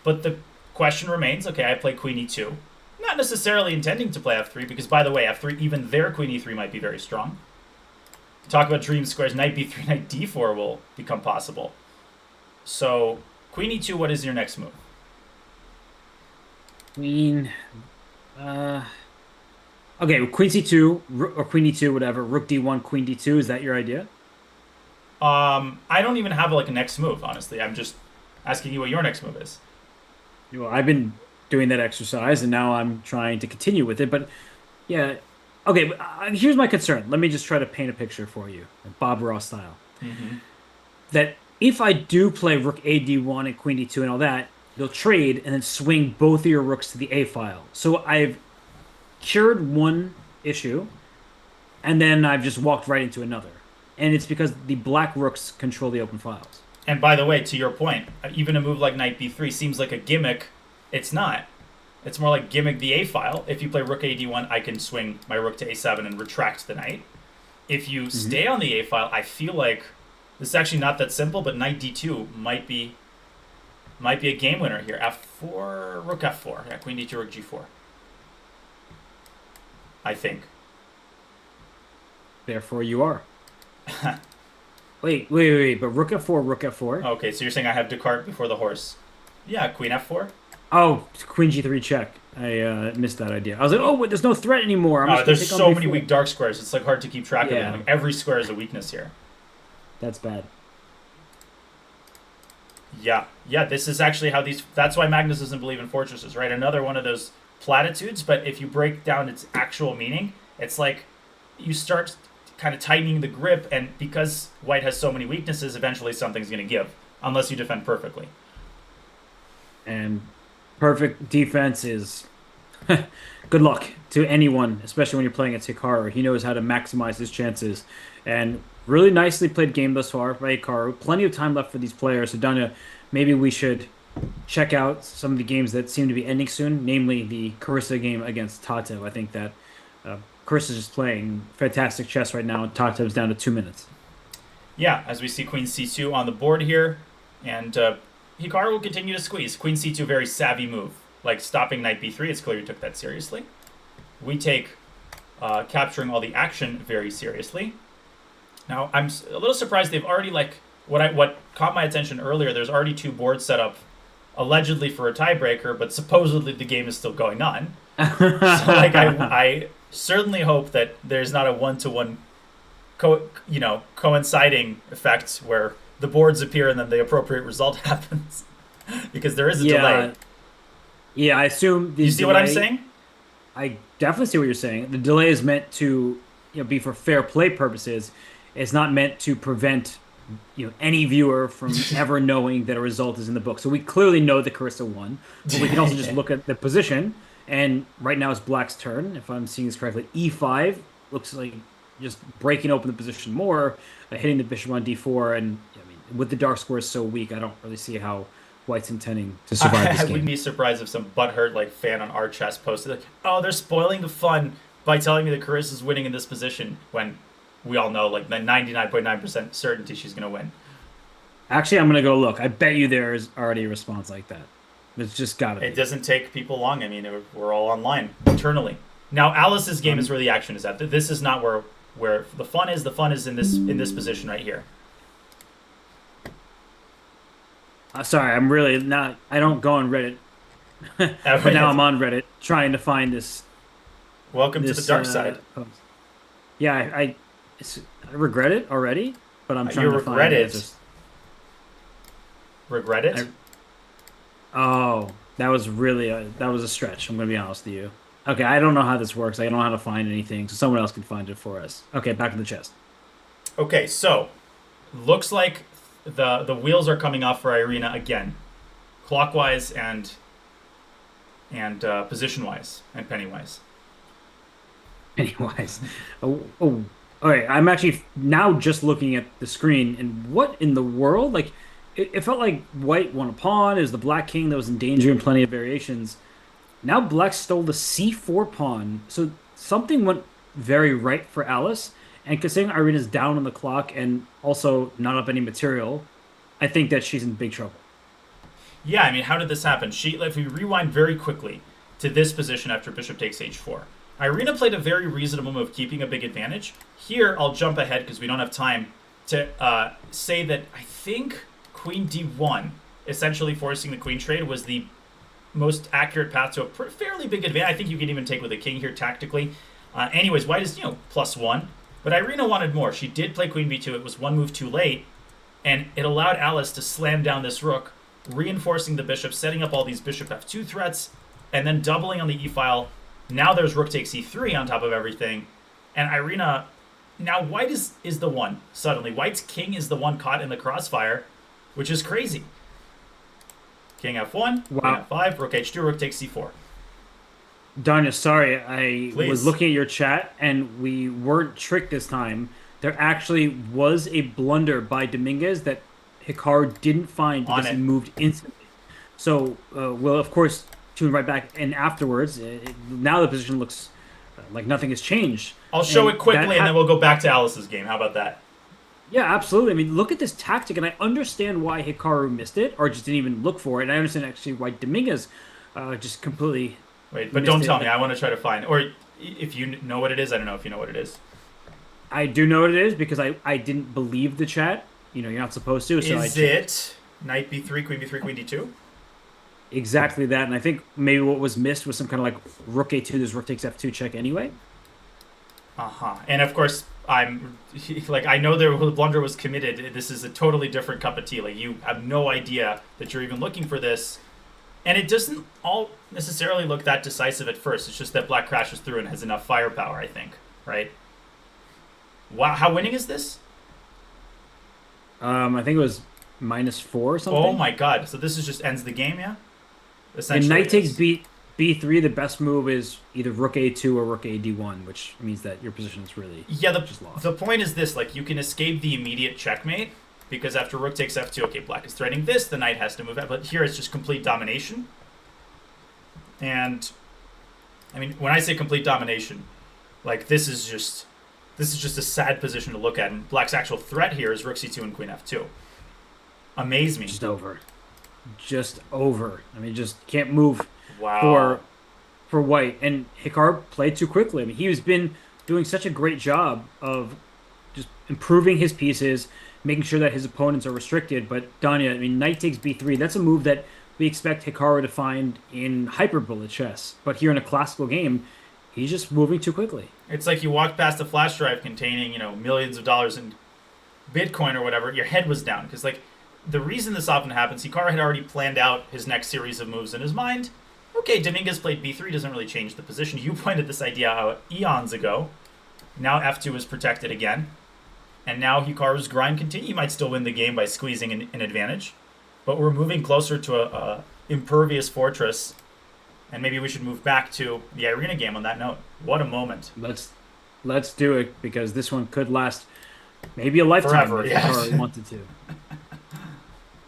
But the question remains, okay, I play queen e2. Not necessarily intending to play f3, because by the way, f3, even their queen e3 might be very strong. Talk about dream squares, knight b3, knight d4 will become possible. So, queen e2, what is your next move? Queen. Okay, queen c2 or queen e2, whatever. Rook d1, queen d2. Is that your idea? I don't even have like a next move, honestly. I'm just asking you what your next move is. Well, I've been doing that exercise, and now I'm trying to continue with it. But yeah, okay. But here's my concern. Let me just try to paint a picture for you, Bob Ross style. That if I do play rook a d1 and queen d2 and all that, they'll trade and then swing both of your rooks to the a file. So I've cured one issue, and then I've just walked right into another. And it's because the black rooks control the open files. And by the way, to your point, even a move like knight b3 seems like a gimmick. It's not. It's more like gimmick the a file. If you play rook a d1, I can swing my rook to a7 and retract the knight. If you stay on the a file, I feel like this is actually not that simple, but knight d2 might be a game winner here. f4, rook f4. Yeah, queen d2, rook g4. I think. Therefore, you are. Wait. But rook f4, rook f4. Okay, so you're saying I have Descartes before the horse. Yeah, queen f4. Oh, queen g3 check. I missed that idea. I was like, oh, wait, there's no threat anymore. I'm just gonna there's take so on many b4. weak dark squares. It's like hard to keep track of Yeah. them. Like, every square is a weakness here. That's bad. Yeah, this is actually how these... That's why Magnus doesn't believe in fortresses, right? Another one of those platitudes, but if you break down its actual meaning, it's like you start kind of tightening the grip, and because white has so many weaknesses, eventually something's going to give, unless you defend perfectly. And perfect defense is good luck to anyone, especially when you're playing at Hikaru. He knows how to maximize his chances. And really nicely played game thus far by Hikaru. Plenty of time left for these players. So, Danya, maybe we should check out some of the games that seem to be ending soon, namely the Carissa game against Tatev. I think that Carissa's just playing fantastic chess right now, and Tatev's down to 2 minutes. Yeah, as we see queen c2 on the board here, and Hikaru will continue to squeeze. Queen c2, very savvy move. Like stopping knight b3, it's clear he took that seriously. We take capturing all the action very seriously. Now, I'm a little surprised they've already, like, what caught my attention earlier, there's already two boards set up, allegedly for a tiebreaker, but supposedly the game is still going on. So, like, I certainly hope that there's not a one-to-one coinciding effect where the boards appear and then the appropriate result happens. Because there is a delay. Yeah, I assume the You see what I'm saying? I definitely see what you're saying. The delay is meant to be for fair play purposes. It's not meant to prevent any viewer from ever knowing that a result is in the book. So we clearly know that Carissa won, but we can also just look at the position. And right now it's Black's turn, if I'm seeing this correctly. E5 looks like just breaking open the position more, hitting the bishop on d4. And with the dark squares so weak, I don't really see how White's intending to survive this game. I wouldn't be surprised if some butthurt fan on our chess posted like, "Oh, they're spoiling the fun by telling me that Carissa's winning in this position," when we all know, like, 99.9% certainty she's going to win. Actually, I'm going to go look. I bet you there is already a response like that. It's just got to be. It doesn't take people long. I mean, we're all online internally. Now, Alice's game is where the action is at. This is not where the fun is. The fun is in this position right here. Sorry, I'm really not. I don't go on Reddit, but now I'm on Reddit trying to find this. Welcome to the dark side. Post. Yeah, I regret it already, but I'm trying to find it. Regret it? That was a stretch. I'm going to be honest with you. Okay, I don't know how this works. I don't know how to find anything, so someone else can find it for us. Okay, back to the chest. Okay, so looks like the wheels are coming off for Irina again, clockwise and position-wise and penny-wise. Penny-wise. All right, I'm actually now just looking at the screen, and what in the world? Like, it felt like White won a pawn. It was the Black King that was in danger in plenty of variations. Now Black stole the c4 pawn. So something went very right for Alice. And considering Irina's down on the clock and also not up any material, I think that she's in big trouble. Yeah, I mean, how did this happen? If we rewind very quickly to this position after bishop takes h4, Irina played a very reasonable move, keeping a big advantage. Here, I'll jump ahead because we don't have time to say that I think queen d1, essentially forcing the queen trade, was the most accurate path to a fairly big advantage. I think you can even take with a king here tactically. Anyways, white is, +1. But Irina wanted more. She did play queen b2. It was one move too late. And it allowed Alice to slam down this rook, reinforcing the bishop, setting up all these bishop f2 threats, and then doubling on the e-file. Now there's rook takes e3 on top of everything. And Irina... Now white is the one, suddenly. White's king is the one caught in the crossfire, which is crazy. King f1, Wow. King f5, rook h2, rook takes c4. Danya, sorry, I Please. was looking at your chat and we weren't tricked this time. There actually was a blunder by Dominguez that Hikaru didn't find because he moved instantly. So we'll, of course, tune right back in afterwards. Now the position looks like nothing has changed. I'll show And it quickly that and then we'll go back to Alice's game. How about that? Yeah, absolutely. I mean, look at this tactic, and I understand why Hikaru missed it or just didn't even look for it. And I understand actually why Dominguez just completely. Wait, but missed don't it. tell me. I want to try to find... Or if you know what it is, I don't know if you know what it is. I do know what it is because I didn't believe the chat. You're not supposed to. So Is it knight b3, queen b3, queen d2? exactly that? And I think maybe what was missed was some kind of like rook a2. There's rook takes f2 check anyway. And of course, I know the blunder was committed. This is a totally different cup of tea. Like, you have no idea that you're even looking for this. And it doesn't all necessarily look that decisive at first. It's just that black crashes through and has enough firepower, I think. Right? Wow, how winning is this? I think it was -4 or something. Oh my god. So this is just ends the game, yeah? And Essentially. knight takes b3. The best move is either rook a2 or rook a d1, which means that your position is really just lost. The point is this, like, you can escape the immediate checkmate, because after rook takes f2, okay, black is threatening this, the knight has to move out, but here it's just complete domination. And, I mean, when I say complete domination, like, this is just a sad position to look at, and black's actual threat here is rook c2 and queen f2. Amaze me. Just over. I mean, just can't move Wow. for white. And Hikaru played too quickly. I mean, he's been doing such a great job of just improving his pieces, making sure that his opponents are restricted. But Danya, I mean, knight takes b3. That's a move that we expect Hikaru to find in hyperbullet chess. But here in a classical game, he's just moving too quickly. It's like you walked past a flash drive containing, millions of dollars in Bitcoin or whatever, your head was down. Because, like, the reason this often happens, Hikaru had already planned out his next series of moves in his mind. Okay, Dominguez played b3, doesn't really change the position. You pointed this idea out eons ago. Now f2 is protected again. And now Hikaru's grind continues. He might still win the game by squeezing an advantage. But we're moving closer to a impervious fortress. And maybe we should move back to the Irina game on that note. What a moment. Let's do it, because this one could last maybe a lifetime Forever, if yes. Hikaru wanted to.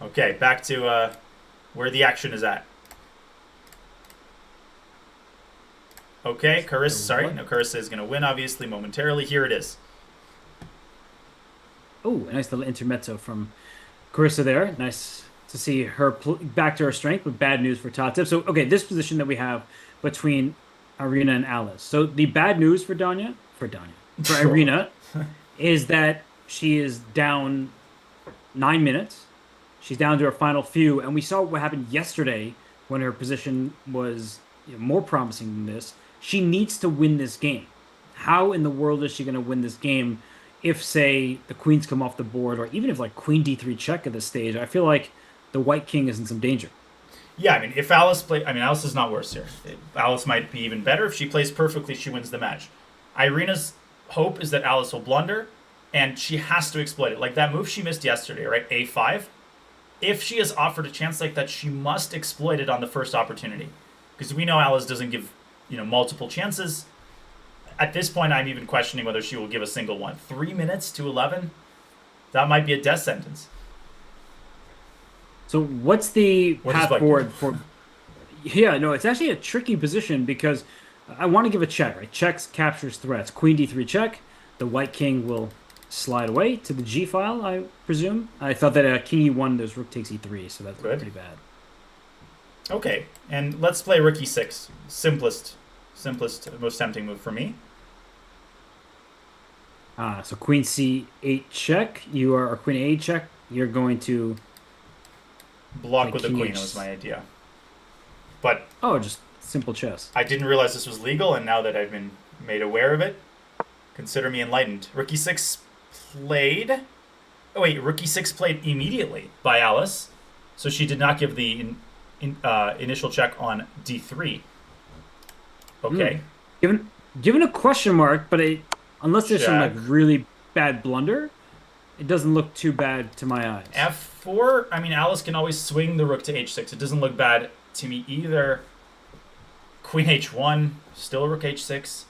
Okay, back to where the action is at. Okay, Carissa is going to win, obviously, momentarily. Here it is. Oh, a nice little intermezzo from Carissa there. Nice to see her back to her strength, but bad news for Tatip. So, okay, this position that we have between Irina and Alice. So the bad news for Irina, is that she is down 9 minutes. She's down to her final few, and we saw what happened yesterday when her position was more promising than this. She needs to win this game. How in the world is she going to win this game if, say, the queens come off the board, or even if, like, queen d3 check at this stage? I feel like the white king is in some danger. Yeah, I mean, if Alice Alice is not worse here. Alice might be even better. If she plays perfectly, she wins the match. Irina's hope is that Alice will blunder, and she has to exploit it. Like that move she missed yesterday, right? A5. If she is offered a chance like that, she must exploit it on the first opportunity. Because we know Alice doesn't give, multiple chances. At this point, I'm even questioning whether she will give a single one. 3 minutes to 11? That might be a death sentence. So what's the path forward for... Yeah, no, it's actually a tricky position because I want to give a check, right? Checks captures threats. Queen d3 check. The white king will slide away to the g file, I presume. I thought that king e1, there's rook takes e3, so that's Good. pretty bad. Okay, and let's play rook e6. Simplest, most tempting move for me. So queen c8 check. Or queen a8 check. You're going to Block play with the king queen h. was my idea. But Just simple chess. I didn't realize this was legal, and now that I've been made aware of it, consider me enlightened. Rook e6 played. Oh wait, rook e6 played immediately by Alice, so she did not give the initial check on d3. Okay. Given a question mark, but unless there's some Check. like really bad blunder, it doesn't look too bad to my eyes. f4. I mean, Alice can always swing the rook to h6. It doesn't look bad to me either. Queen h1, still rook h6.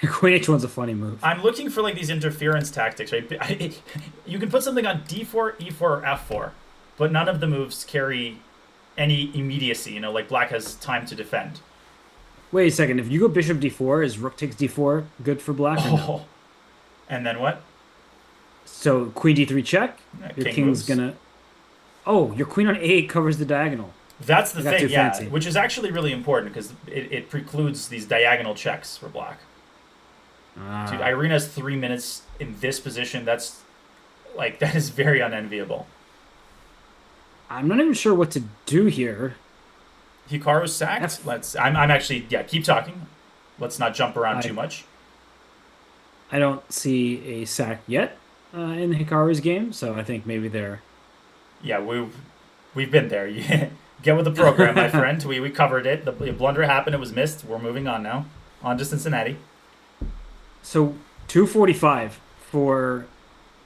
Queen h1's a funny move. I'm looking for like these interference tactics, right? You can put something on d4, e4, or f4, but none of the moves carry any immediacy. You know, like black has time to defend. Wait a second. If you go bishop d4, is rook takes d4 good for black? Or no? Oh, and then what? So queen d3 check. Your king king's moves. gonna. Oh, your queen on a8 covers the diagonal. That's the I got thing, too yeah, fancy. which is actually really important because it precludes these diagonal checks for black. Dude, Irina has 3 minutes in this position. That is very unenviable. I'm not even sure what to do here. Hikaru's sacked. I'm actually keep talking. Let's not jump around too much. I don't see a sack yet in Hikaru's game, so I think maybe they're. Yeah, we've been there. Get with the program, my friend. We covered it. The blunder happened. It was missed. We're moving on now. On to Cincinnati. So 245 for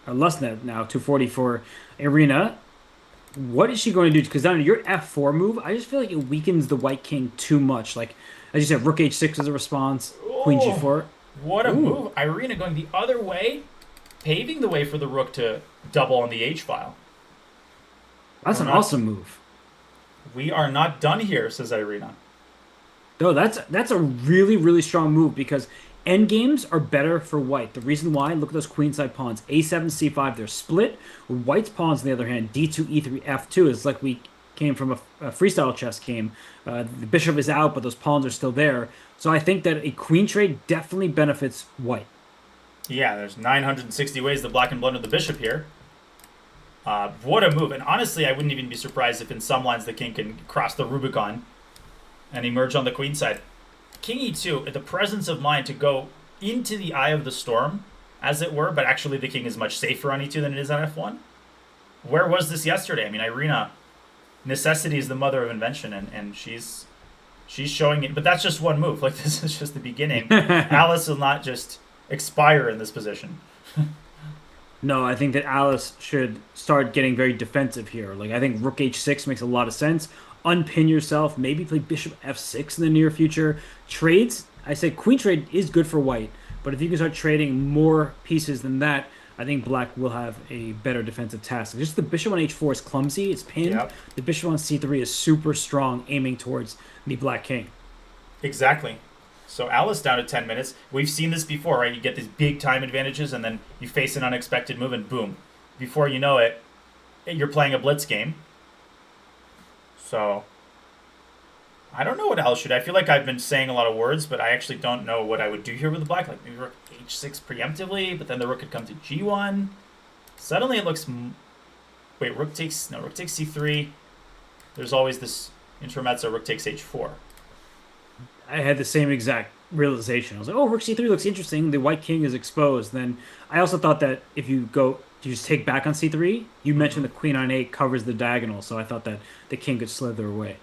Lusnet now, 240 for Irina. What is she going to do? Because down to your f4 move, I just feel like it weakens the white king too much. Like, as you said, rook h6 is a response, queen g4. What a move. Irina going the other way, paving the way for the rook to double on the h file. That's an awesome move. We are not done here, says Irina. No, that's a really, really strong move because endgames are better for white. The reason why, look at those queenside pawns. a7, c5, they're split. White's pawns, on the other hand, d2, e3, f2 is like we came from a freestyle chess game. The bishop is out, but those pawns are still there. So I think that a queen trade definitely benefits white. Yeah, there's 960 ways to black and blunder the bishop here. What a move. And honestly, I wouldn't even be surprised if in some lines the king can cross the Rubicon and emerge on the queen side. King e2, the presence of mind to go into the eye of the storm, as it were, but actually the king is much safer on e2 than it is on f1. Where was this yesterday? I mean, Irina, necessity is the mother of invention, and she's showing it. But that's just one move. Like, this is just the beginning. Alice will not just expire in this position. No, I think that Alice should start getting very defensive here. Like, I think rook h6 makes a lot of sense. Unpin yourself, maybe play bishop f6 in the near future. Trades, I say queen trade is good for white, but if you can start trading more pieces than that, I think black will have a better defensive task. Just the bishop on h4 is clumsy, it's pinned. Yep. The bishop on c3 is super strong, aiming towards the black king. Exactly. So Alice down to 10 minutes. We've seen this before, right? You get these big time advantages, and then you face an unexpected move, and boom. Before you know it, you're playing a blitz game. So, I don't know what Alice should. I feel like I've been saying a lot of words, but I actually don't know what I would do here with the black. Like maybe rook h6 preemptively, but then the rook could come to g1. Suddenly it looks... Wait, rook takes c3. There's always this intermezzo, rook takes h4. I had the same exact realization. I was like, oh, rook c3 looks interesting. The white king is exposed. Then I also thought that if you just take back on c3, you mentioned the queen on 8 covers the diagonal, so I thought that the king could slither away.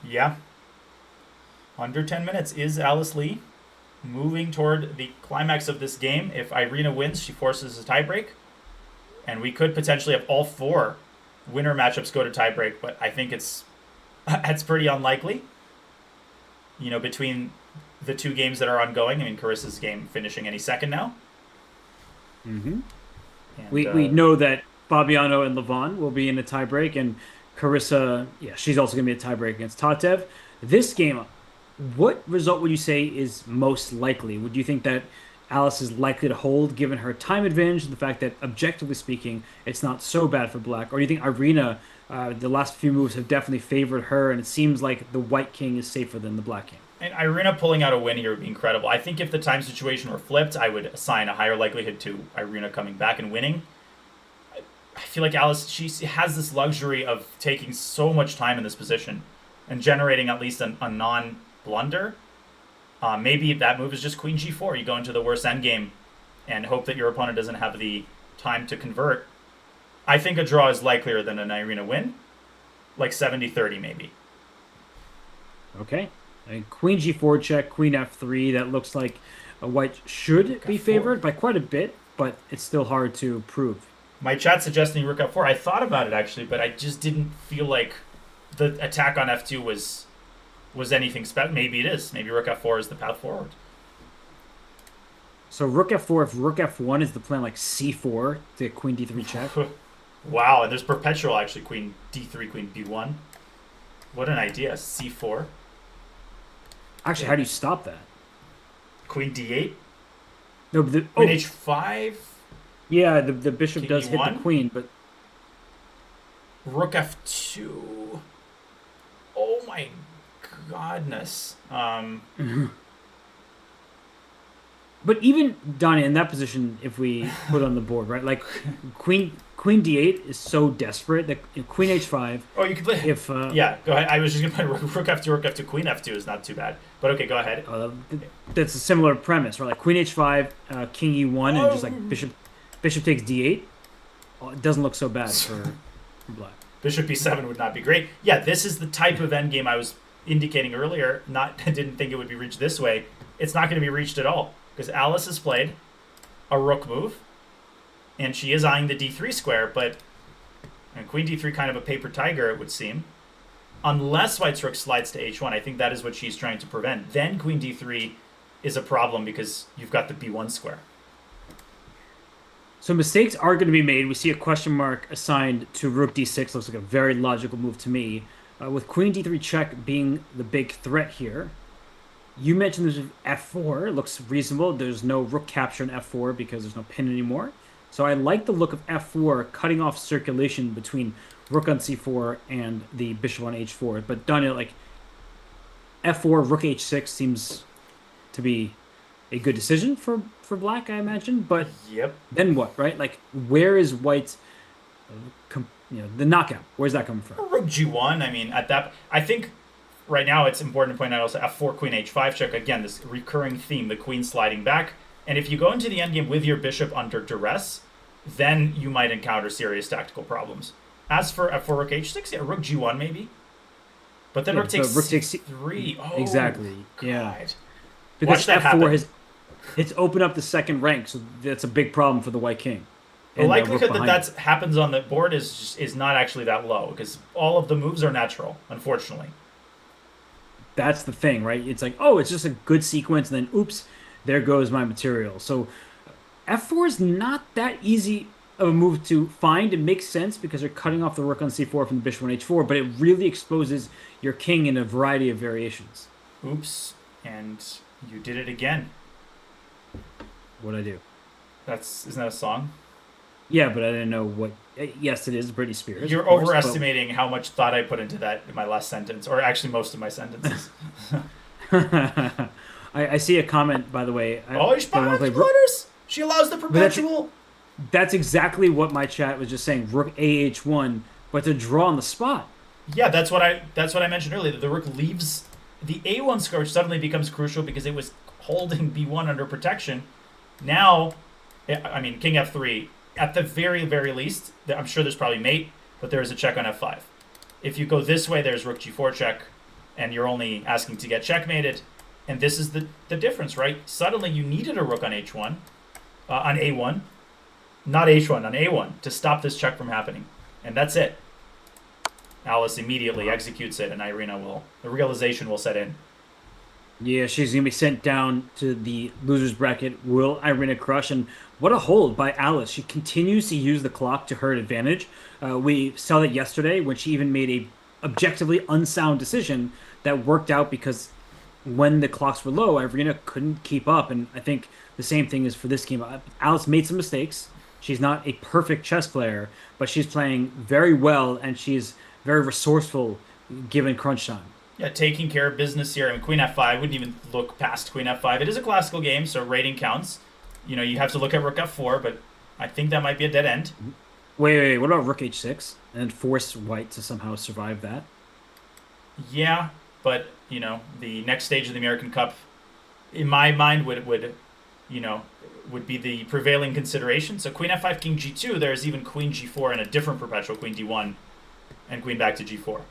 Yeah. Under 10 minutes is Alice Lee moving toward the climax of this game. If Irina wins, she forces a tiebreak. And we could potentially have all 4 winner matchups go to tiebreak, but I think it's pretty unlikely. You know, between the 2 games that are ongoing, I mean, Carissa's game finishing any second now. Mm-hmm. And, we know that Fabiano and Levon will be in a tiebreak, and Carissa, she's also going to be a tiebreak against Tatev. This game, What result would you say is most likely? Would you think that Alice is likely to hold given her time advantage, the fact that objectively speaking, it's not so bad for black? Or do you think Irina, the last few moves have definitely favored her, and it seems like the white king is safer than the black king? And Irina pulling out a win here would be incredible. I think if the time situation were flipped, I would assign a higher likelihood to Irina coming back and winning. I feel like Alice, she has this luxury of taking so much time in this position and generating at least a non-blunder. Maybe if that move is just queen g4, you go into the worst endgame and hope that your opponent doesn't have the time to convert. I think a draw is likelier than an Irina win, like 70-30 maybe. Okay. Queen g4 check, queen f3. That looks like a white should be favored by quite a bit, but it's still hard to prove. My chat suggesting rook f4. I thought about it actually, but I just didn't feel like the attack on f2 was anything special. Maybe it is. Maybe rook f4 is the path forward. So rook f4, if rook f1 is the plan, like c4 to queen d3 check. Wow, and there's perpetual actually, queen d3, queen b1. What an idea, c4. Actually, how do you stop that? Queen d8? No, queen h5? Yeah, the bishop King does hit e1? the queen, but... Rook f2. Oh my godness. But even, Donnie, in that position, if we put on the board, right? Like, queen d8 is so desperate that queen h5... Oh, you could play... If, yeah, go ahead. I was just going to play rook f2, queen f2 is not too bad. But okay, go ahead. That's a similar premise, right? Like, queen h5, king e1, and just like bishop takes d8. Oh, it doesn't look so bad for black. Bishop b7 would not be great. Yeah, this is the type of endgame I was indicating earlier. Didn't think it would be reached this way. It's not going to be reached at all. Because Alice has played a rook move, and she is eyeing the d3 square, but and queen d3 kind of a paper tiger, it would seem. Unless white's rook slides to h1, I think that is what she's trying to prevent. Then queen d3 is a problem because you've got the b1 square. So mistakes are going to be made. We see a question mark assigned to rook d6. Looks like a very logical move to me. With queen d3 check being the big threat here. You mentioned there's f4. It looks reasonable. There's no rook capture in f4 because there's no pin anymore. So I like the look of f4 cutting off circulation between rook on c4 and the bishop on h4. But done it like f4, rook h6 seems to be a good decision for black, I imagine. But yep. Then what, right? Like, where is white's the knockout? Where's that coming from? Rook g1. I mean, at that, I think. Right now, it's important to point out also f4, queen h5 check. Again, this recurring theme, the queen sliding back. And if you go into the endgame with your bishop under duress, then you might encounter serious tactical problems. As for f4, rook h6, yeah, rook g1 maybe. But then rook takes c3. Oh, exactly. God. Yeah. Because f4 it's opened up the second rank, so that's a big problem for the white king. The likelihood that happens on the board is not actually that low, because all of the moves are natural, unfortunately. That's the thing, right? It's like, oh, it's just a good sequence, and then, oops, there goes my material. So f4 is not that easy of a move to find. It makes sense because you're cutting off the rook on c4 from the bishop on h4, but it really exposes your king in a variety of variations. Oops, and you did it again. What'd I do? Isn't that a song? Yeah, but I didn't know what... Yes, it is Britney Spears. You're overestimating how much thought I put into that in my last sentence, or actually most of my sentences. I see a comment, by the way. Blunders? She allows the perpetual. That's exactly what my chat was just saying. Rook AH1, but to draw on the spot. Yeah, that's what I mentioned earlier. The rook leaves the A1 square, which suddenly becomes crucial because it was holding B1 under protection. Now, I mean, king F3. At the very, very least, I'm sure there's probably mate, but there is a check on F5. If you go this way, there's rook G4 check, and you're only asking to get checkmated. And this is the difference, right? Suddenly you needed a rook on H1, on A1, not H1, on A1, to stop this check from happening. And that's it. Alice immediately executes it, and the realization will set in. Yeah, she's going to be sent down to the loser's bracket. Will Irina crush? And what a hold by Alice. She continues to use the clock to her advantage. We saw that yesterday when she even made a objectively unsound decision that worked out because when the clocks were low, Arena couldn't keep up. And I think the same thing is for this game. Alice made some mistakes. She's not a perfect chess player, but she's playing very well and she's very resourceful given crunch time. Yeah, taking care of business here. I mean, Queen F5 wouldn't even look past Queen F5. It is a classical game, so rating counts. You have to look at Rook F4, but I think that might be a dead end. Wait, what about Rook H6 and force White to somehow survive that? Yeah, but the next stage of the American Cup, in my mind, would be the prevailing consideration. So Queen F5, King G2. There's even Queen G4 and a different perpetual Queen D1, and Queen back to G4.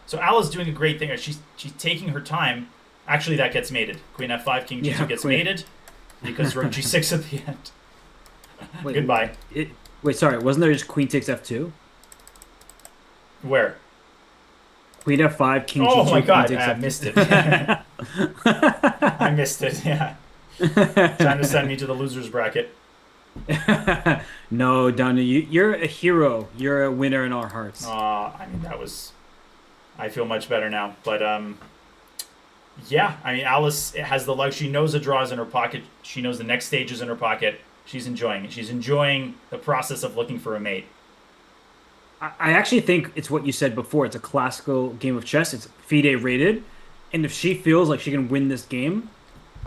So Alice doing a great thing. She's taking her time. Actually, that gets mated. Queen F5, King G2 gets mated because Rook G6 at the end. Wait, Goodbye. Wait, sorry. Wasn't there just Queen takes F2? Where? Queen F5, King G2. Oh my God, Queen takes I F2. missed it. I missed it, yeah. Time to send me to the losers bracket. No, Donna, you're a hero. You're a winner in our hearts. I mean, I feel much better now. But, yeah, I mean, Alice has the luck. She knows the draws in her pocket. She knows the next stage is in her pocket. She's enjoying it. She's enjoying the process of looking for a mate. I actually think it's what you said before. It's a classical game of chess. It's FIDE rated. And if she feels like she can win this game,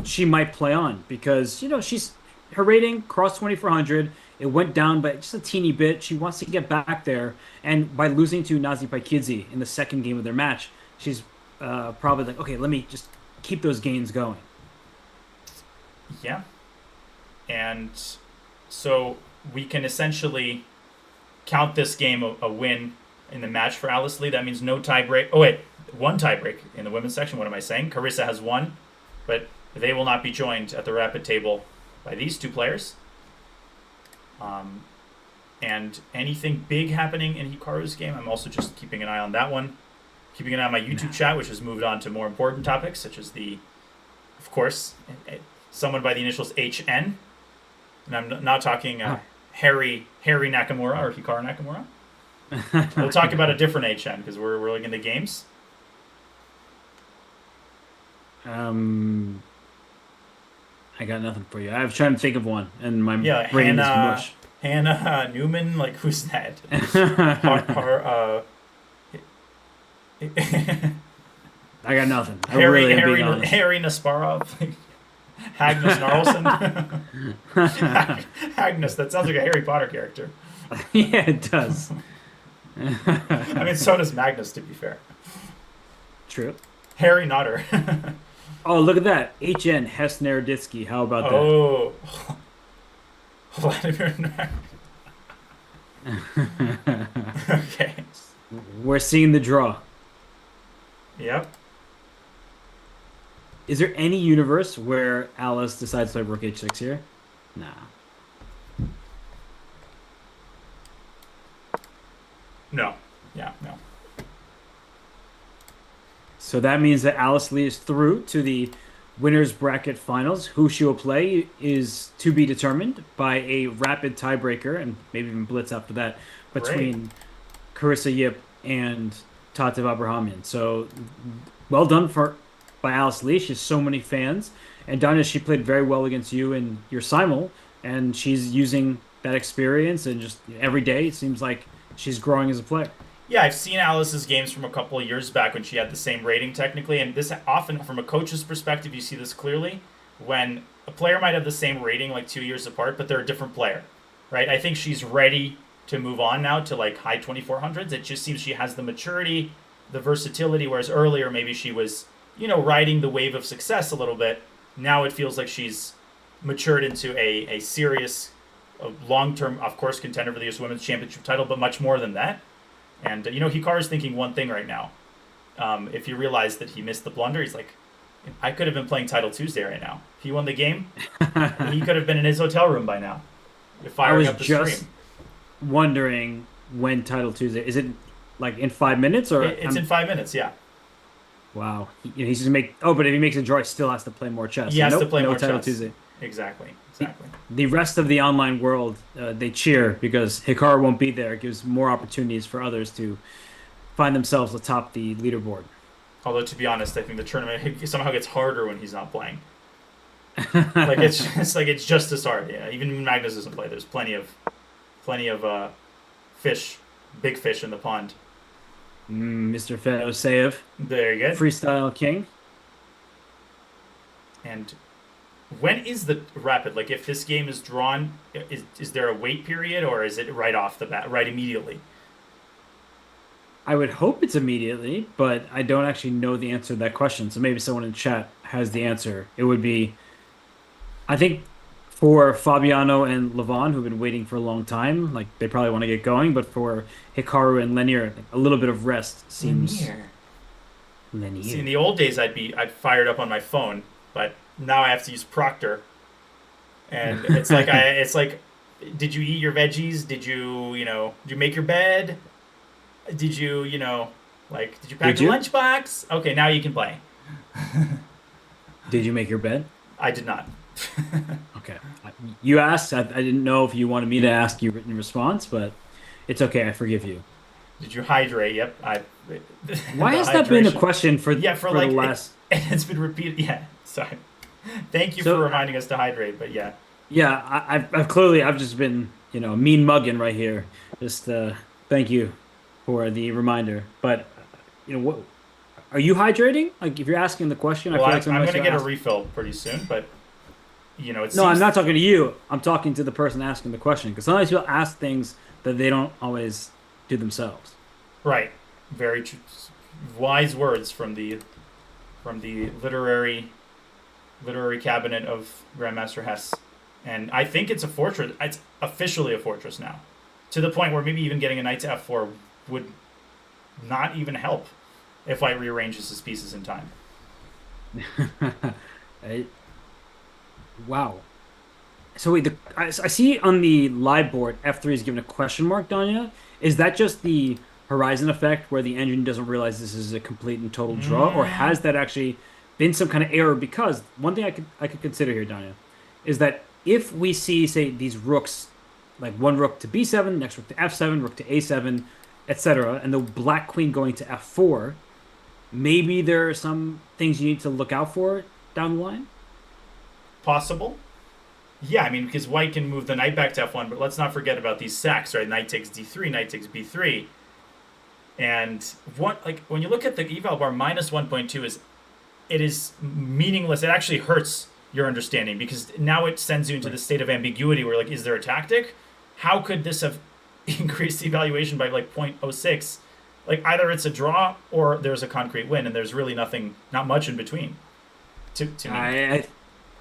she might play on because, her rating crossed 2400. It went down by just a teeny bit. She wants to get back there. And by losing to Nazi Paikidze in the second game of their match, she's probably like, okay, let me just keep those gains going. Yeah. And so we can essentially count this game a win in the match for Alice Lee. That means no tiebreak. Oh, wait. One tiebreak in the women's section. What am I saying? Carissa has one, but they will not be joined at the rapid table by these two players. And anything big happening in Hikaru's game, I'm also just keeping an eye on that one. Keeping an eye on my YouTube chat, which has moved on to more important topics, such as of course, someone by the initials HN. And I'm not talking Harry Nakamura or Hikaru Nakamura. We'll talk about a different HN because we're looking at the games. I got nothing for you. I was trying to think of one, and my brain is mush. Hannah Newman, like who's that? I got nothing. Harry Nasparov, Agnes Narlson. Agnes, that sounds like a Harry Potter character. Yeah, it does. I mean, so does Magnus, to be fair. True. Harry Notter. Oh, look at that. HN, Hess Naroditsky. How about that? Oh. Vladimir Okay. We're seeing the draw. Yep. Is there any universe where Alice decides to play Rook H6 here? Nah. No. Yeah, no. So that means that Alice Lee is through to the winners bracket finals. Who she will play is to be determined by a rapid tiebreaker and maybe even blitz after that between Carissa Yip and Tatev Abrahamian. So well done by Alice Lee. She has so many fans. And Donna, she played very well against you in your simul, and she's using that experience and just every day it seems like she's growing as a player. Yeah, I've seen Alice's games from a couple of years back when she had the same rating technically, and this often, from a coach's perspective, you see this clearly when a player might have the same rating like 2 years apart, but they're a different player, right? I think she's ready to move on now to like high 2400s. It just seems she has the maturity, the versatility, whereas earlier maybe she was, riding the wave of success a little bit. Now it feels like she's matured into a serious, long-term, of course, contender for the U.S. Women's Championship title, but much more than that. And, Hikaru's thinking one thing right now. If he realized that he missed the blunder, he's like, I could have been playing Title Tuesday right now. If he won the game, he could have been in his hotel room by now. Firing up the stream. I was just wondering when Title Tuesday. Is it like in 5 minutes? Or It's in 5 minutes, yeah. Wow. He's just but if he makes a draw, he still has to play more chess. He has to play more Title chess. Tuesday. Exactly. The rest of the online world, they cheer because Hikaru won't be there. It gives more opportunities for others to find themselves atop the leaderboard. Although to be honest, I think the tournament somehow gets harder when he's not playing. Like it's just as hard. Yeah, even when Magnus doesn't play, there's plenty of fish, big fish in the pond. Mr. Fedoseev, There you go. freestyle king. And when is the rapid? Like, if this game is drawn, is there a wait period, or is it right off the bat, right immediately? I would hope it's immediately, but I don't actually know the answer to that question. So maybe someone in chat has the answer. It would be, I think, for Fabiano and Levon, who've been waiting for a long time, like they probably want to get going. But for Hikaru and Lenier, a little bit of rest seems. Lenier. See, in the old days, I'd fired up on my phone, but now I have to use Proctor, and it's like, did you eat your veggies? Did you make your bed? Did you did you pack your lunchbox? Okay, now you can play. Did you make your bed? I did not. Okay. You asked. I didn't know if you wanted me to ask you written response, but it's okay. I forgive you. Did you hydrate? Yep. Why has that been a question for for the last? It's been repeated. Yeah. Sorry. Thank you for reminding us to hydrate. But yeah. Yeah, I've just been mean mugging right here. Just thank you for the reminder. But what are you hydrating? Like if you're asking the question, well, I feel like I'm going to get a refill pretty soon. But no, I'm not talking to you. I'm talking to the person asking the question because sometimes people ask things that they don't always do themselves. Right. Very true. Wise words from the literary cabinet of Grandmaster Hess. And I think it's a fortress. It's officially a fortress now, to the point where maybe even getting a knight to f4 would not even help if White rearranges his pieces in time. Wow. So wait, I see on the live board f3 is given a question mark, Danya. Is that just the horizon effect where the engine doesn't realize this is a complete and total draw, or has that actually been some kind of error? Because one thing I could consider here, Danya, is that if we see, say, these rooks, like one rook to b7, next rook to f7, rook to a7, etc., and the black queen going to f4, maybe there are some things you need to look out for down the line? Possible. Yeah, I mean, because White can move the knight back to f1, but let's not forget about these sacks, right? Knight takes d3, knight takes b3. And when you look at the eval bar, minus 1.2 it is meaningless. It actually hurts your understanding because now it sends you into the state of ambiguity where, like, is there a tactic? How could this have increased the evaluation by like 0.06? Like, either it's a draw or there's a concrete win, and there's really not much in between. To me,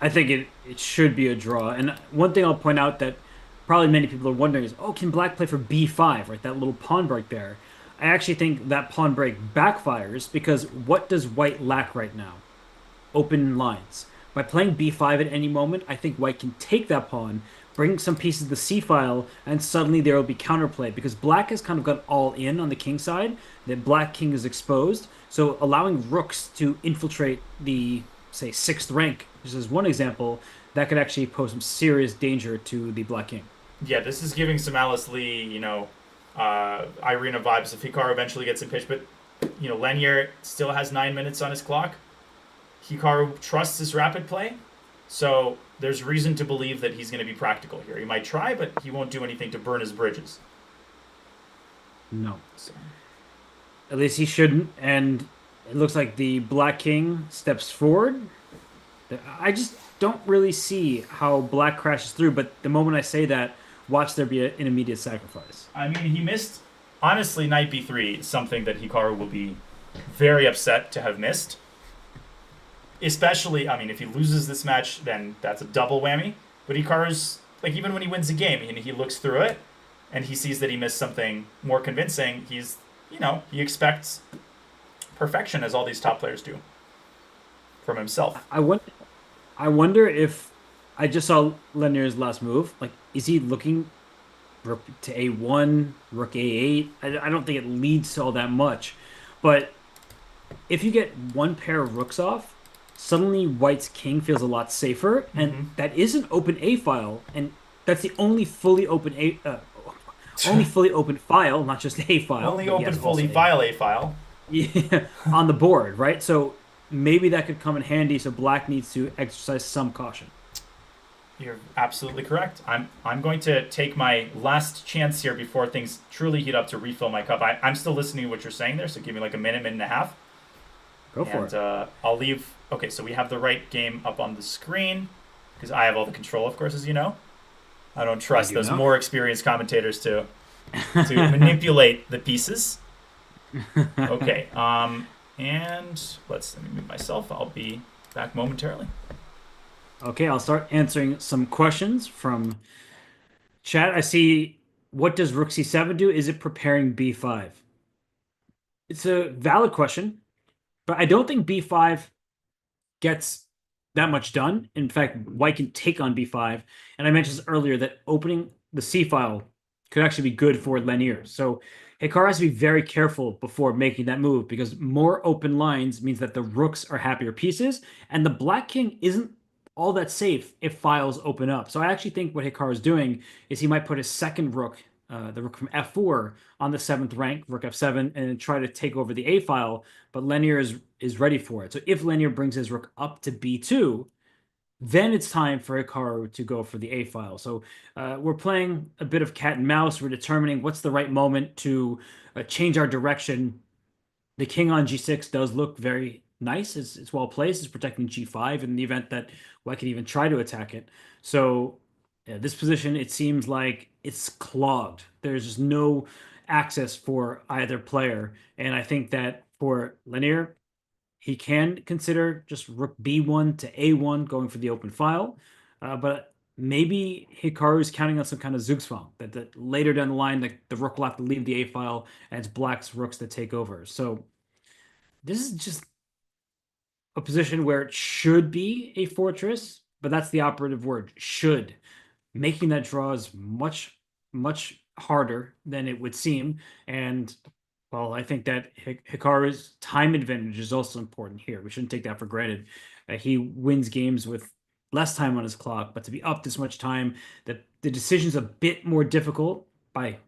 I think it should be a draw. And one thing I'll point out that probably many people are wondering is, can Black play for b5, right? That little pawn break there. I actually think that pawn break backfires because what does White lack right now? Open lines. By playing b5 at any moment, I think White can take that pawn, bring some pieces of the c-file, and suddenly there will be counterplay because Black has kind of gone all in on the king side. The Black king is exposed, so allowing rooks to infiltrate the, say, 6th rank, just as one example, that could actually pose some serious danger to the Black king. Yeah, this is giving some Alice Lee, Irina vibes if Hikaru eventually gets in pitch, but Lenier still has 9 minutes on his clock. Hikaru trusts his rapid play, so there's reason to believe that he's going to be practical here. He might try, but he won't do anything to burn his bridges. No. So. At least he shouldn't, and it looks like the Black king steps forward. I just don't really see how Black crashes through, but the moment I say that, watch there be an immediate sacrifice. I mean, he missed, honestly, knight b3 is something that Hikaru will be very upset to have missed. Especially, I mean, if he loses this match, then that's a double whammy. But Hikaru's, like, even when he wins a game and he looks through it and he sees that he missed something more convincing, he's, he expects perfection, as all these top players do, from himself. I wonder if I just saw Lenier's last move. Like, is he looking rook to a1, rook a8? I don't think it leads to all that much. But if you get one pair of rooks off, suddenly White's king feels a lot safer, and that is an open a file, and that's the only fully open only fully open file, not just a file. Only open fully file a file. yeah, on the board, right? So maybe that could come in handy. So black needs to exercise some caution. You're absolutely correct. I'm going to take my last chance here before things truly heat up to refill my cup. I'm still listening to what you're saying there, so give me like a minute and a half, Go for and it. I'll leave. Okay, so we have the right game up on the screen because I have all the control, of course, as you know. I don't I trust do those know. more experienced commentators to manipulate the pieces. Okay, and let me mute myself. I'll be back momentarily. Okay, I'll start answering some questions from chat. I see, what does Rook C7 do? Is it preparing B5? It's a valid question, but I don't think B5 gets that much done. In fact, white can take on b5. And I mentioned earlier that opening the c file could actually be good for Lanier. So Hikaru has to be very careful before making that move because more open lines means that the rooks are happier pieces, and the black king isn't all that safe if files open up. So I actually think what Hikaru is doing is he might put his second rook, the rook from f4, on the seventh rank, rook f7, and try to take over the a file. But Lanier is ready for it. So if Lanier brings his rook up to b2, then it's time for Hikaru to go for the a file. So we're playing a bit of cat and mouse. We're determining what's the right moment to change our direction. The king on g6 does look very nice. It's well placed. It's protecting g5 in the event that white could even try to attack it. So this position, it seems like it's clogged. There's just no access for either player. And I think that for Lanier, he can consider just rook b1 to a1 going for the open file. But maybe Hikaru is counting on some kind of Zugzwang that later down the line, the rook will have to leave the a file and it's black's rooks that take over. So this is just a position where it should be a fortress, but that's the operative word, should. Making that draw is much, much harder than it would seem. And well, I think that Hikaru's time advantage is also important here. We shouldn't take that for granted. He wins games with less time on his clock, but to be up this much time, that the decision's a bit more difficult by,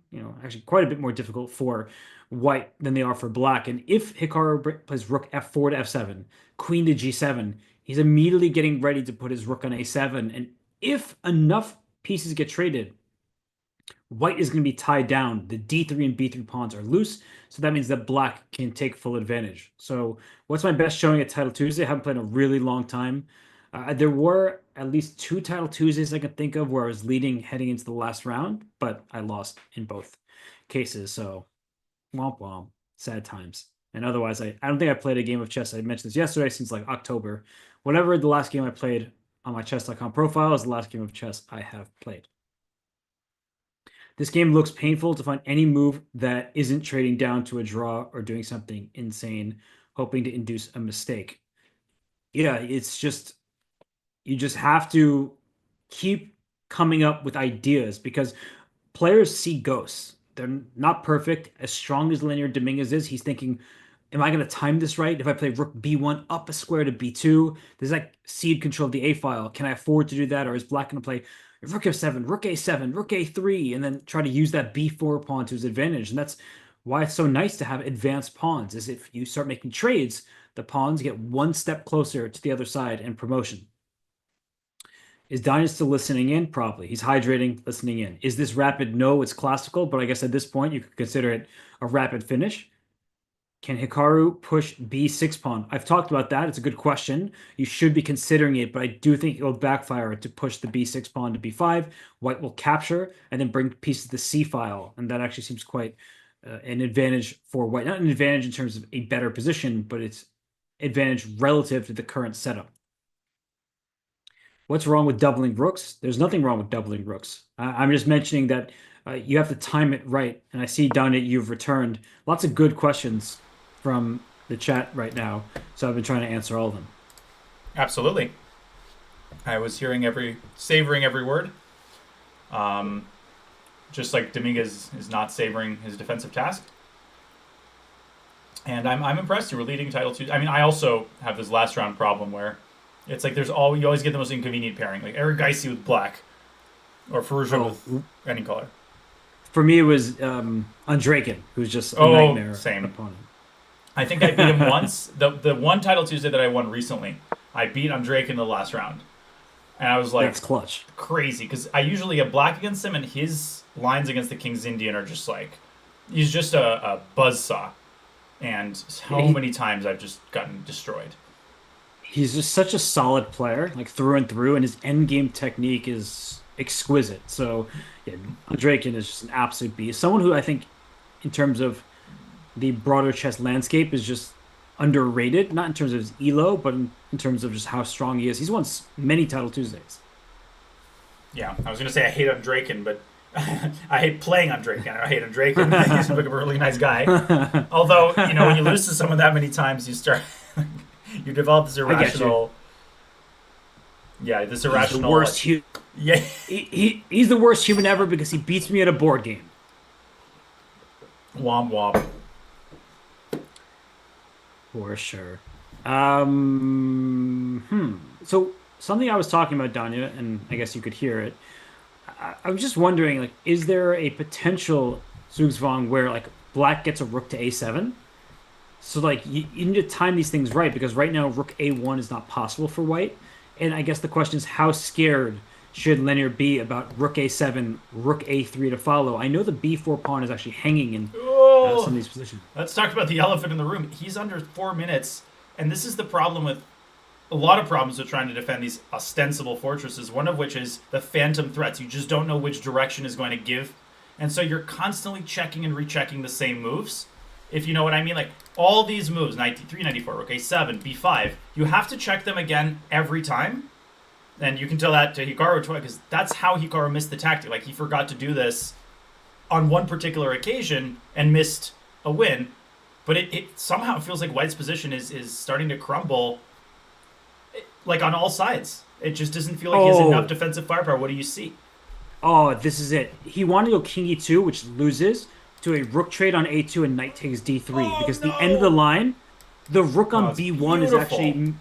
actually quite a bit more difficult for white than they are for black. And if Hikaru plays rook f4 to f7, queen to g7, he's immediately getting ready to put his rook on a7. And if enough pieces get traded, white is going to be tied down. The d3 and b3 pawns are loose, so that means that black can take full advantage. So, what's my best showing at Title Tuesday? I haven't played in a really long time. There were at least two Title Tuesdays I can think of where I was leading heading into the last round, but I lost in both cases. So, womp womp, sad times. And otherwise, I don't think I played a game of chess. I mentioned this yesterday since like October. Whatever the last game I played on my chess.com profile is the last game of chess I have played. This game looks painful to find any move that isn't trading down to a draw or doing something insane, hoping to induce a mistake. Yeah, it's just, you just have to keep coming up with ideas because players see ghosts. They're not perfect. As strong as Linear Dominguez is, he's thinking, am I going to time this right? If I play rook b1 up a square to b2, does that cede control of the a file? Can I afford to do that? Or is black going to play rook f7, rook a7, rook a3, and then try to use that b4 pawn to his advantage? And that's why it's so nice to have advanced pawns, is if you start making trades, the pawns get one step closer to the other side and promotion. Is Dinah still listening in? Probably. He's hydrating, listening in. Is this rapid? No, it's classical, but I guess at this point you could consider it a rapid finish. Can Hikaru push b6 pawn? I've talked about that. It's a good question. You should be considering it, but I do think it will backfire to push the b6 pawn to b5. White will capture and then bring pieces to the c file, and that actually seems quite an advantage for white. Not an advantage in terms of a better position, but it's advantage relative to the current setup. What's wrong with doubling rooks? There's nothing wrong with doubling rooks. I'm just mentioning that you have to time it right. And I see down that you've returned lots of good questions from the chat right now. So I've been trying to answer all of them. Absolutely. I was savoring every word. Just like Dominguez is not savoring his defensive task. And I'm impressed. You were leading Title 2. I mean, I also have this last round problem where it's like you always get the most inconvenient pairing, like Eric Geisy with black, or Ferrugia with any color. For me, it was Andrakin, who's just a nightmare same. opponent. I think I beat him once. The one Title Tuesday that I won recently, I beat Andrake in the last round. And I was like, That's clutch. crazy, because I usually get black against him, and his lines against the King's Indian are just like, he's just a buzzsaw. And so many times I've just gotten destroyed. He's just such a solid player, like through and through, and his end game technique is exquisite. So, yeah, Draken is just an absolute beast. Someone who I think, in terms of the broader chess landscape, is just underrated. Not in terms of his elo, but in terms of just how strong he is. He's won many Title Tuesdays. Yeah, I was going to say I hate Andraken, but I hate playing Andraken. I hate Andraken. He's like a really nice guy. Although, when you lose to someone that many times, you start... you develop this irrational... Yeah, this irrational... He's the worst yeah. He's the worst human ever because he beats me at a board game. Womp womp. For sure. So something I was talking about, Danya, and I guess you could hear it. I was just wondering, like, is there a potential Zugzwang where like black gets a rook to a7? So like you need to time these things right because right now rook a1 is not possible for white. And I guess the question is how scared should Linear be about rook a7, rook a3 to follow? I know the b4 pawn is actually hanging in some of these positions. Let's talk about the elephant in the room. He's under 4 minutes, and this is the problem with a lot of problems with trying to defend these ostensible fortresses, one of which is the phantom threats. You just don't know which direction is going to give, and so you're constantly checking and rechecking the same moves, if you know what I mean. Like, all these moves, knight d3, knight d4, rook a7, b5, you have to check them again every time. And you can tell that to Hikaru twice, because that's how Hikaru missed the tactic. Like, he forgot to do this on one particular occasion and missed a win. But it somehow feels like White's position is starting to crumble, like, on all sides. It just doesn't feel like he has enough defensive firepower. What do you see? Oh, this is it. He wanted to go king e2, which loses, to a rook trade on a2 and knight takes d3. Because the end of the line, the rook on b1 is actually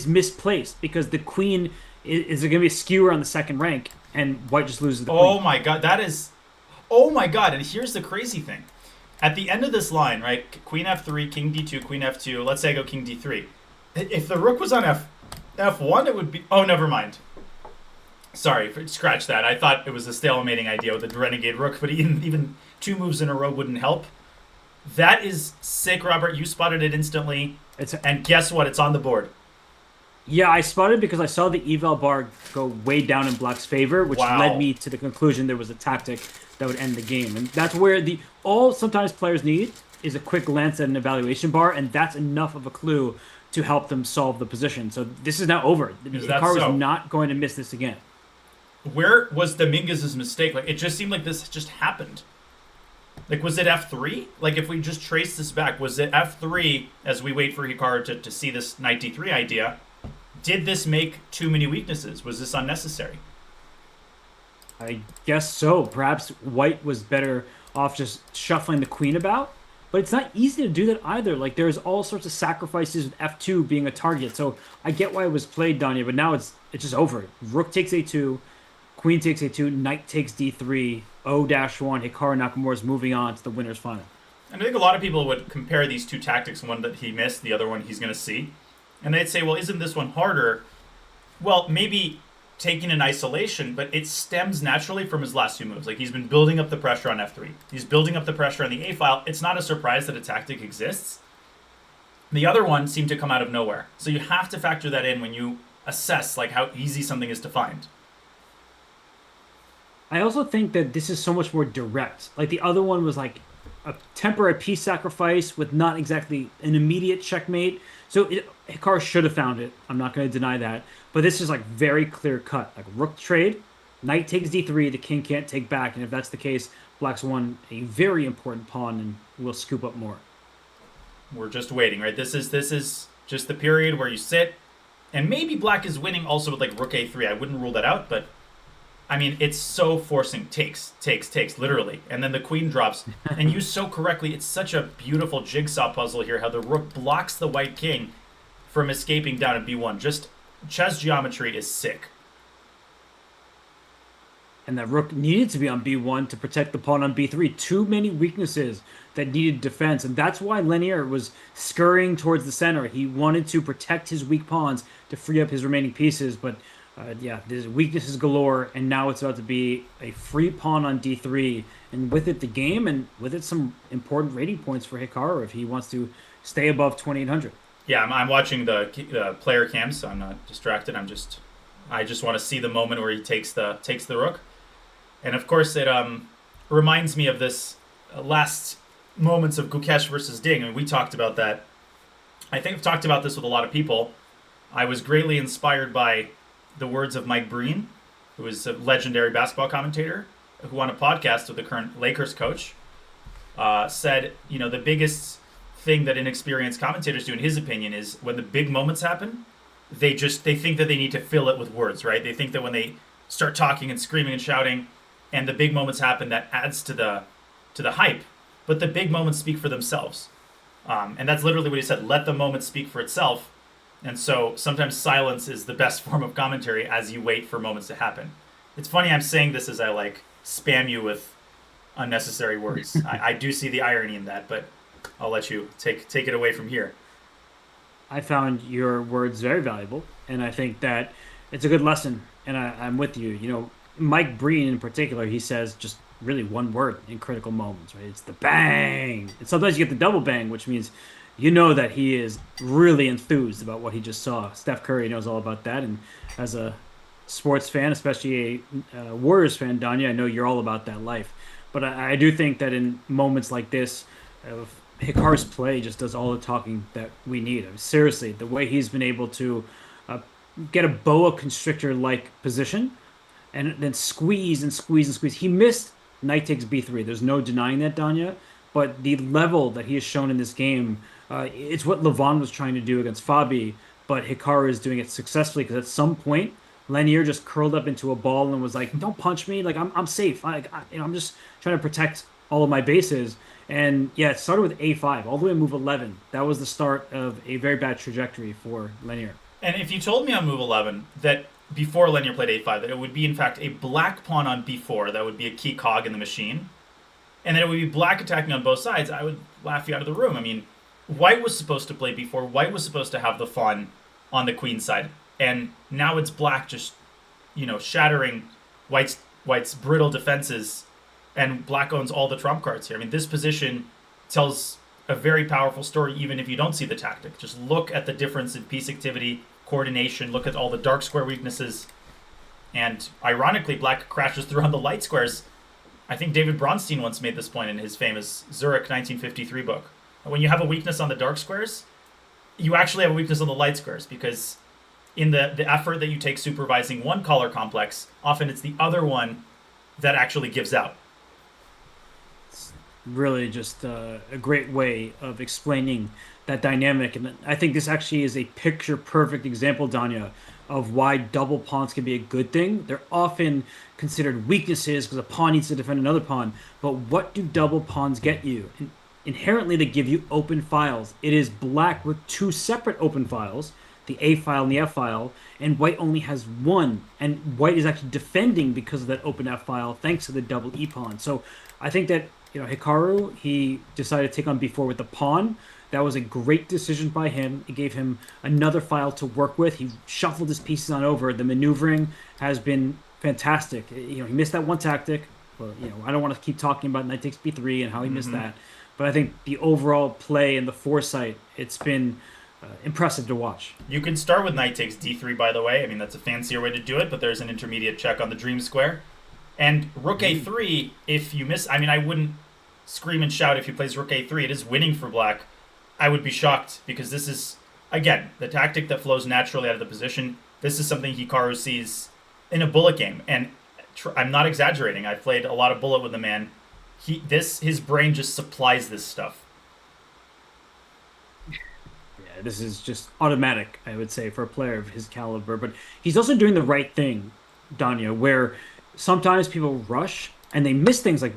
misplaced because the queen is going to be a skewer on the second rank, and white just loses the queen. Oh my god, that is... Oh my god, and here's the crazy thing. At the end of this line, right, queen f3, king d2, queen f2, let's say I go king d3. If the rook was on f1, it would be... Oh, never mind. Sorry, scratch that. I thought it was a stalemating idea with the renegade rook, but even 2 moves in a row wouldn't help. That is sick, Robert. You spotted it instantly. And guess what? It's on the board. Yeah, I spotted because I saw the eval bar go way down in black's favor, which led me to the conclusion there was a tactic that would end the game. And that's where all sometimes players need is a quick glance at an evaluation bar, and that's enough of a clue to help them solve the position. So this is now over. Hikaru is not going to miss this again. Where was Dominguez's mistake? Like, it just seemed like this just happened. Like, was it f3? Like, if we just trace this back, was it f3 as we wait for Hikaru to see this knight d3 idea? Did this make too many weaknesses? Was this unnecessary? I guess so. Perhaps white was better off just shuffling the queen about. But it's not easy to do that either. Like, there's all sorts of sacrifices with f2 being a target. So I get why it was played, Danya, but now it's just over. Rook takes a2, queen takes a2, knight takes d3, O-1, Hikaru Nakamura is moving on to the winner's final. And I think a lot of people would compare these two tactics, one that he missed, the other one he's going to see. And they'd say, well, isn't this one harder? Well, maybe taken in isolation, but it stems naturally from his last 2 moves. Like, he's been building up the pressure on f3. He's building up the pressure on the a file. It's not a surprise that a tactic exists. The other one seemed to come out of nowhere. So you have to factor that in when you assess, like, how easy something is to find. I also think that this is so much more direct. Like, the other one was like a temporary piece sacrifice with not exactly an immediate checkmate. So Hikaru should have found it. I'm not going to deny that. But this is like very clear cut. Like, rook trade, knight takes d3, the king can't take back. And if that's the case, black's won a very important pawn and will scoop up more. We're just waiting, right? This is just the period where you sit. And maybe black is winning also with like rook a3. I wouldn't rule that out, but I mean, it's so forcing. Takes, literally. And then the queen drops. And used so correctly, it's such a beautiful jigsaw puzzle here, how the rook blocks the white king from escaping down at b1. Just chess geometry is sick. and that rook needed to be on b1 to protect the pawn on b3. Too many weaknesses that needed defense, and that's why Lanier was scurrying towards the center. He wanted to protect his weak pawns to free up his remaining pieces, but yeah, there's weaknesses galore, and now it's about to be a free pawn on d3, and with it the game, and with it some important rating points for Hikaru if he wants to stay above 2800. Yeah, I'm watching the player cam, so I'm not distracted. I just want to see the moment where he takes the rook, and of course it reminds me of this last moments of Gukesh versus Ding. I mean, we talked about that. I think I've talked about this with a lot of people. I was greatly inspired by the words of Mike Breen, who is a legendary basketball commentator, who on a podcast with the current Lakers coach said, the biggest thing that inexperienced commentators do, in his opinion, is when the big moments happen, they think that they need to fill it with words, right? They think that when they start talking and screaming and shouting, and the big moments happen, that adds to the hype. But the big moments speak for themselves, and that's literally what he said. Let the moment speak for itself. And so sometimes silence is the best form of commentary as you wait for moments to happen. It's funny I'm saying this as I spam you with unnecessary words. I do see the irony in that, but I'll let you take it away from here. I found your words very valuable, and I think that it's a good lesson, and I'm with you. Mike Breen in particular, he says just really one word in critical moments, right? It's the bang. And sometimes you get the double bang, which means that he is really enthused about what he just saw. Steph Curry knows all about that, and as a sports fan, especially a Warriors fan, Danya, I know you're all about that life. But I do think that in moments like this, Hikaru's play just does all the talking that we need. I mean, seriously, the way he's been able to get a boa constrictor-like position and then squeeze and squeeze and squeeze. He missed knight takes b3. There's no denying that, Danya. But the level that he has shown in this game, it's what Levon was trying to do against Fabi, but Hikaru is doing it successfully because at some point, Lanier just curled up into a ball and was like, "Don't punch me! Like I'm safe. I'm just trying to protect all of my bases." And yeah, it started with a5 all the way to move 11. That was the start of a very bad trajectory for Lanier. And if you told me on move 11 that before Lanier played a5 that it would be in fact a black pawn on b4, that would be a key cog in the machine, and then it would be black attacking on both sides, I would laugh you out of the room. I mean, white was supposed to play b4. White was supposed to have the fawn on the queen side, and now it's black just, shattering white's brittle defenses, and black owns all the trump cards here. I mean, this position tells a very powerful story even if you don't see the tactic. Just look at the difference in piece activity, coordination, look at all the dark square weaknesses, and ironically, black crashes through on the light squares. I think David Bronstein once made this point in his famous Zurich 1953 book. When you have a weakness on the dark squares, you actually have a weakness on the light squares, because in the effort that you take supervising one color complex, often it's the other one that actually gives out. It's really just a great way of explaining that dynamic. And I think this actually is a picture-perfect example, Danya, of why double pawns can be a good thing. They're often considered weaknesses because a pawn needs to defend another pawn. But what do double pawns get you? Inherently, they give you open files. It is black with two separate open files, the A file and the F file, and white only has one. And white is actually defending because of that open F file, thanks to the double E pawn. So I think that Hikaru, he decided to take on b4 with the pawn. That was a great decision by him. It gave him another file to work with. He shuffled his pieces on over. The maneuvering has been fantastic. He missed that one tactic. Well, I don't want to keep talking about knight takes b3 and how he missed that. But I think the overall play and the foresight, it's been impressive to watch. You can start with knight takes d3, by the way. I mean, that's a fancier way to do it, but there's an intermediate check on the dream square. And rook a3, if you miss... I mean, I wouldn't scream and shout if he plays rook a3. It is winning for black. I would be shocked, because this is, again, the tactic that flows naturally out of the position. This is something Hikaru sees in a bullet game. And I'm not exaggerating. I've played a lot of bullet with the man. His brain just supplies this stuff. Yeah, this is just automatic, I would say, for a player of his caliber. But he's also doing the right thing, Danya, where sometimes people rush and they miss things like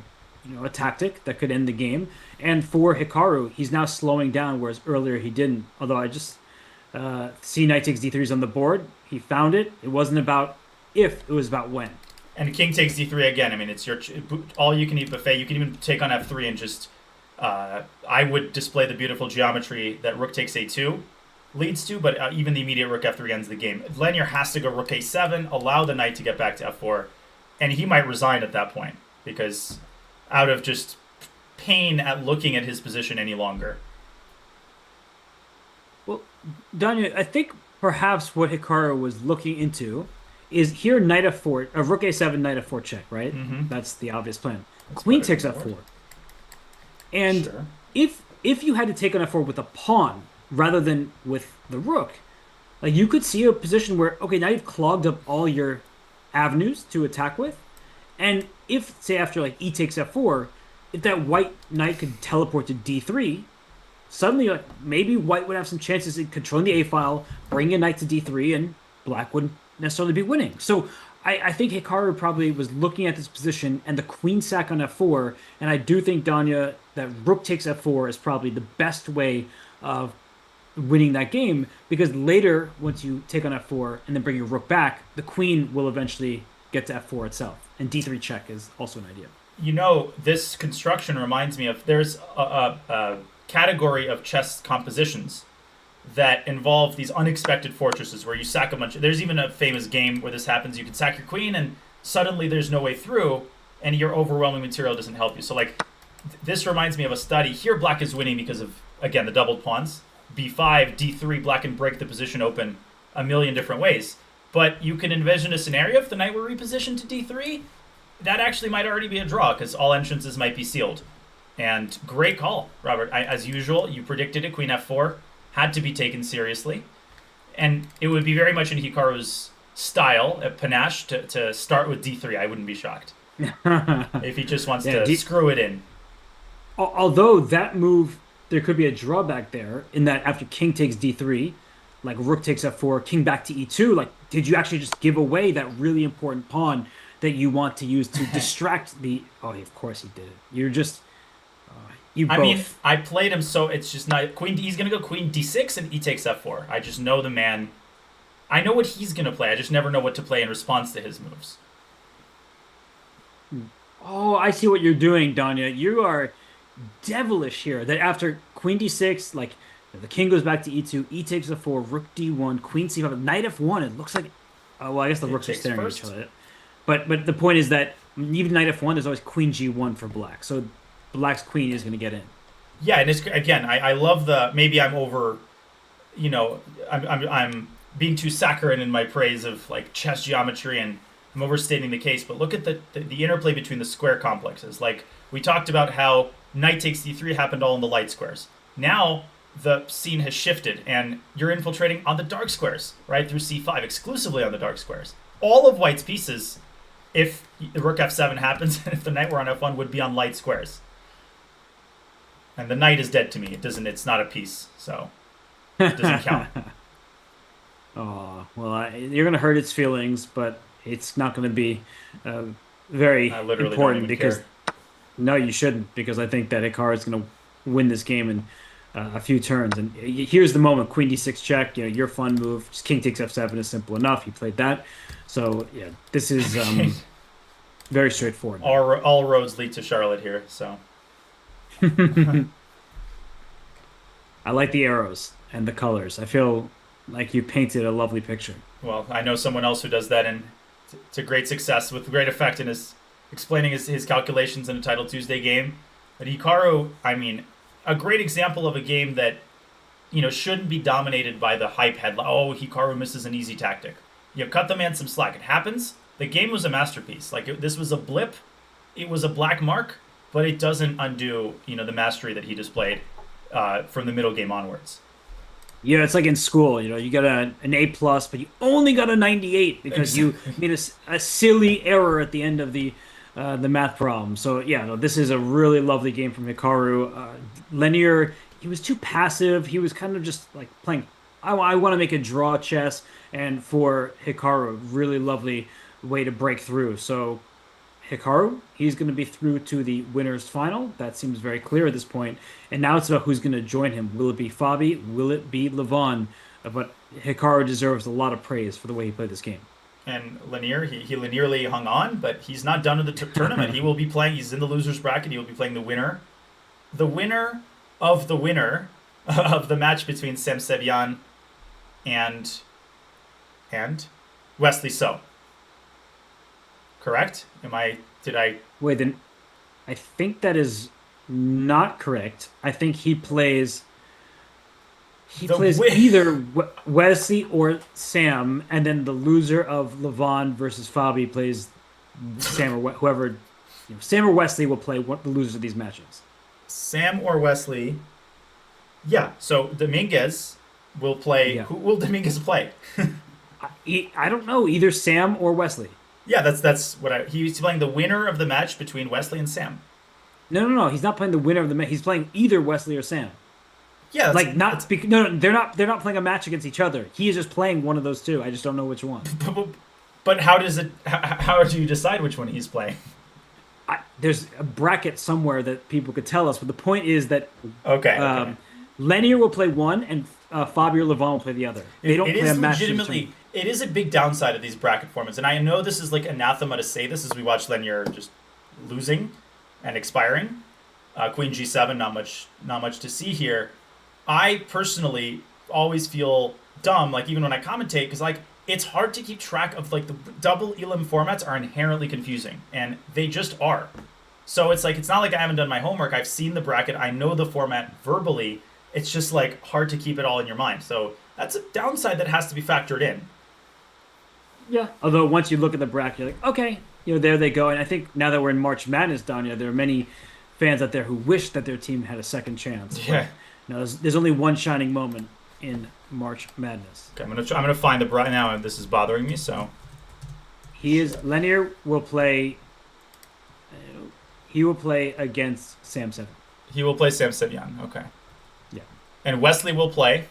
a tactic that could end the game. And for Hikaru, he's now slowing down, whereas earlier he didn't. Although I just see knight takes d3 is on the board. He found it. It wasn't about if, it was about when. And king takes d3 again. I mean, it's your all-you-can-eat buffet. You can even take on f3 and just... I would display the beautiful geometry that rook takes a2 leads to, but even the immediate rook f3 ends the game. Lenier has to go rook a7, allow the knight to get back to f4, and he might resign at that point, because out of just pain at looking at his position any longer. Well, Danya, I think perhaps what Hikaru was looking into is here knight f4, rook a7, knight f4 check, right? That's the obvious plan. That's Queen better takes than f4. yours. And Sure. if you had to take on f4 with a pawn rather than with the rook, like you could see a position where, okay, now you've clogged up all your avenues to attack with. And if, say, after like e takes f4, if that white knight could teleport to d3, suddenly like maybe white would have some chances in controlling the a file, bringing a knight to d3, and black wouldn't necessarily be winning. So I think Hikaru probably was looking at this position and the queen sack on f4, and I do think, Danya, that rook takes f4 is probably the best way of winning that game, because later, once you take on f4 and then bring your rook back, the queen will eventually get to f4 itself, and d3 check is also an idea. You know, this construction reminds me of... There's a category of chess compositions that involve these unexpected fortresses where you sack a bunch of... There's even a famous game where this happens. You can sack your queen, and suddenly there's no way through, and your overwhelming material doesn't help you. So, like, this reminds me of a study. Here, black is winning because of, again, the doubled pawns. b5, d3, black can break the position open a million different ways. But you can envision a scenario if the knight were repositioned to d3, that actually might already be a draw, because all entrances might be sealed. And great call, Robert. As usual, you predicted it. Queen f4 had to be taken seriously. And it would be very much in Hikaru's style, at panache, to start with d3. I wouldn't be shocked. If he just wants to screw it in. Although that move, there could be a drawback there, in that after king takes d3, like rook takes f4, king back to e2, like, did you actually just give away that really important pawn that you want to use to distract the... Oh, of course he did it. You're just... I mean, I played him, so it's just not... He's going to go queen d6 and e takes f4. I just know the man. I know what he's going to play. I just never know what to play in response to his moves. Oh, I see what you're doing, Danya. You are devilish here. That after queen d6, like, the king goes back to e2, e takes f4, rook d1, queen c5, knight f1. It looks like... well, I guess the rooks are staring at each other. But the point is that even knight f1, there's always queen g1 for black. So black's queen is going to get in. Yeah, and it's, again, I love the... Maybe I'm over... You know, I'm being too saccharine in my praise of, like, chess geometry, and I'm overstating the case. But look at the interplay between the square complexes. Like, we talked about how knight takes d3 happened all in the light squares. Now the scene has shifted, and you're infiltrating on the dark squares, right, through c5, exclusively on the dark squares. All of white's pieces, if the rook f7 happens, and if the knight were on f1, would be on light squares. And the knight is dead to me. It's not a piece, so it doesn't count. Oh, well, you're going to hurt its feelings, but it's not going to be very important, because... care. No, you shouldn't, because I think that Hikaru is going to win this game in a few turns. And here's the moment: queen d6 check. You know, your fun move. Just king takes f7 is simple enough. He played that. So yeah, this is very straightforward. All roads lead to Charlotte here. So I like the arrows and the colors. I feel like you painted a lovely picture. Well, I know someone else who does that, and to great success with great effect in his explaining his calculations in a Title Tuesday game. But Hikaru, I mean, a great example of a game that, you know, shouldn't be dominated by the hype headline. Oh, Hikaru misses an easy tactic. You know, cut the man some slack. It happens. The game was a masterpiece. Like, this was a blip. It was a black mark, but it doesn't undo, you know, the mastery that he displayed from the middle game onwards. Yeah, it's like in school, you know, you got an A+, but you only got a 98 because you made a silly error at the end of the math problem. So yeah, no, this is a really lovely game from Hikaru. Lenier, he was too passive. He was kind of just like playing, I want to make a draw chess, and for Hikaru, really lovely way to break through. So Hikaru, he's going to be through to the winners final. That seems very clear at this point. And now it's about who's going to join him. Will it be Fabi? Will it be Levon? But Hikaru deserves a lot of praise for the way he played this game. And Lanier, he linearly hung on, but he's not done with the tournament. He will be playing. He's in the losers bracket. He will be playing the winner of the winner of the match between Sam Sevian and Wesley So. Correct? Did I? Wait, then I think that is not correct. I think he plays. He plays either Wesley or Sam, and then the loser of Levon versus Fabi plays Sam or whoever. Sam or Wesley will play the losers of these matches. Sam or Wesley. Yeah. So Dominguez will play. Yeah. Who will Dominguez play? I don't know. Either Sam or Wesley. Yeah, that's what he's playing the winner of the match between Wesley and Sam. No. He's not playing the winner of the match. He's playing either Wesley or Sam. Yeah, no, they're not playing a match against each other. He is just playing one of those two. I just don't know which one. But how do you decide which one he's playing? There's a bracket somewhere that people could tell us, but the point is that okay. Lanier will play one, and Fabio Levon will play the other. They don't play a match. It is a big downside of these bracket formats, and I know this is like anathema to say this as we watch Lanier just losing and expiring. Queen G7, not much to see here. I personally always feel dumb, like even when I commentate, because like it's hard to keep track of like the double elim formats are inherently confusing, and they just are. So it's like it's not like I haven't done my homework. I've seen the bracket. I know the format verbally. It's just like hard to keep it all in your mind. So that's a downside that has to be factored in. Yeah. Although once you look at the bracket, you're like, okay, there they go. And I think now that we're in March Madness, Danya, there are many fans out there who wish that their team had a second chance. Yeah. No, there's only one shining moment in March Madness. Okay, I'm gonna find the bracket now, and this is bothering me. So Lanier will play. He will play against Sam Sevian. He will play Sam Sevian. Okay. Yeah. And Wesley will play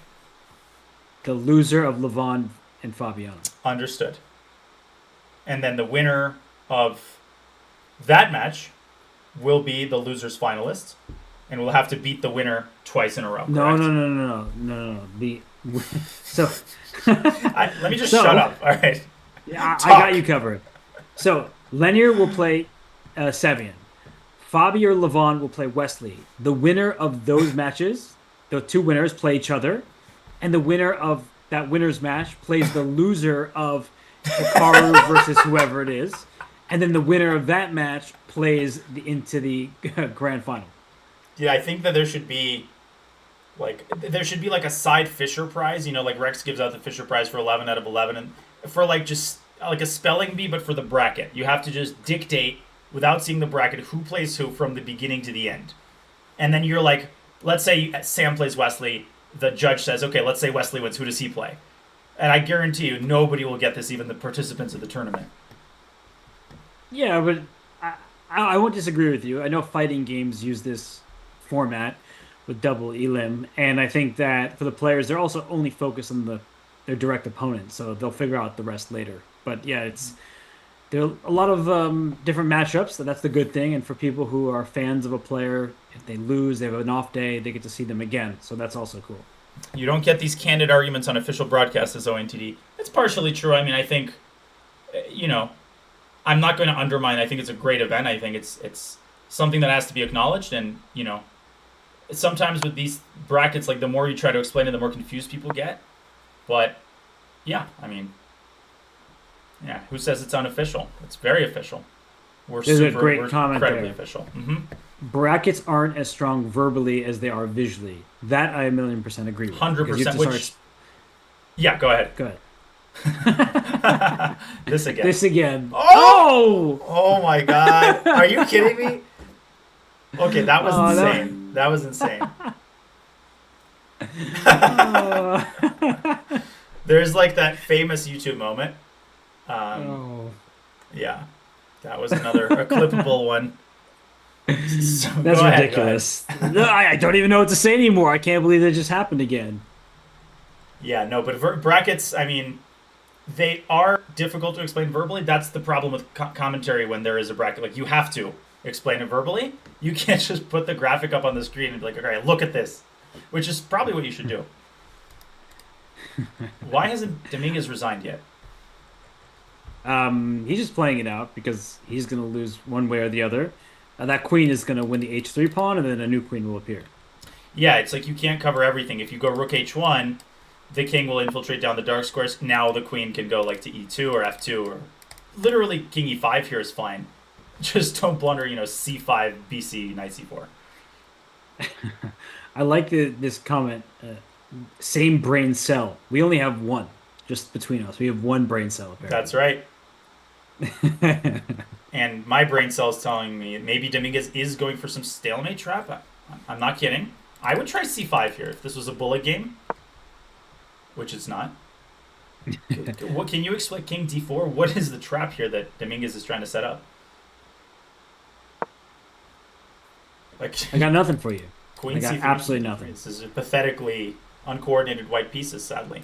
the loser of Levon and Fabiano. Understood. And then the winner of that match will be the loser's finalist, and we'll have to beat the winner twice in a row. No. So let me just shut up. All right. Yeah, I got you covered. So Lanier will play Sevian. Fabi or Levon will play Wesley. The winner of those matches, the two winners, play each other, and the winner of that winner's match plays the loser of Hikaru versus whoever it is, and then the winner of that match plays into the grand final. Yeah, I think that there should be like a side Fisher prize. Like Rex gives out the Fisher prize for 11 out of 11, and for like just like a spelling bee, but for the bracket, you have to just dictate without seeing the bracket who plays who from the beginning to the end, and then you're like, let's say Sam plays Wesley. The judge says, okay, let's say Wesley wins. Who does he play? And I guarantee you, nobody will get this, even the participants of the tournament. Yeah, but I won't disagree with you. I know fighting games use this format with double elim, and I think that for the players, they're also only focused on their direct opponent, so they'll figure out the rest later. But yeah, there are a lot of different matchups, so that's the good thing. And for people who are fans of a player, if they lose, they have an off day, they get to see them again. So that's also cool. You don't get these candid arguments on official broadcasts as ONTD. It's partially true. I mean, I think, I'm not going to undermine. I think it's a great event. I think it's something that has to be acknowledged. And, sometimes with these brackets, like the more you try to explain it, the more confused people get. But, yeah, I mean, yeah, who says it's unofficial? It's very official. We're incredibly official. Mm-hmm. Brackets aren't as strong verbally as they are visually. That I 1,000,000% agree with. 100%. Yeah, go ahead. Go ahead. This again. This again. Oh! Oh my God! Are you kidding me? Okay, that was insane. That was insane. There's like that famous YouTube moment. Yeah, that was a clippable one. So, that's ridiculous. No, I don't even know what to say anymore. I can't believe that just happened again. Yeah, no, but brackets, I mean, they are difficult to explain verbally. That's the problem with commentary when there is a bracket. Like, you have to explain it verbally. You can't just put the graphic up on the screen and be like, okay, look at this, which is probably what you should do. Why hasn't Dominguez resigned yet? He's just playing it out because he's going to lose one way or the other. That queen is going to win the h3 pawn, and then a new queen will appear. Yeah, it's like you can't cover everything. If you go rook h1, the king will infiltrate down the dark squares. Now the queen can go like to e2 or f2 or literally king e5 here is fine. Just don't blunder, c5, bc, knight c4. I like this comment. Same brain cell. We only have one, just between us. We have one brain cell, That's apparently. right. And my brain cell is telling me maybe Dominguez is going for some stalemate trap. I'm not kidding. I would try c5 here if this was a bullet game, which it's not. What can you explain? King d4. What is the trap here that Dominguez is trying to set up? Like I got nothing for you. Queen I got c3. absolutely nothing. This is pathetically uncoordinated white pieces, sadly.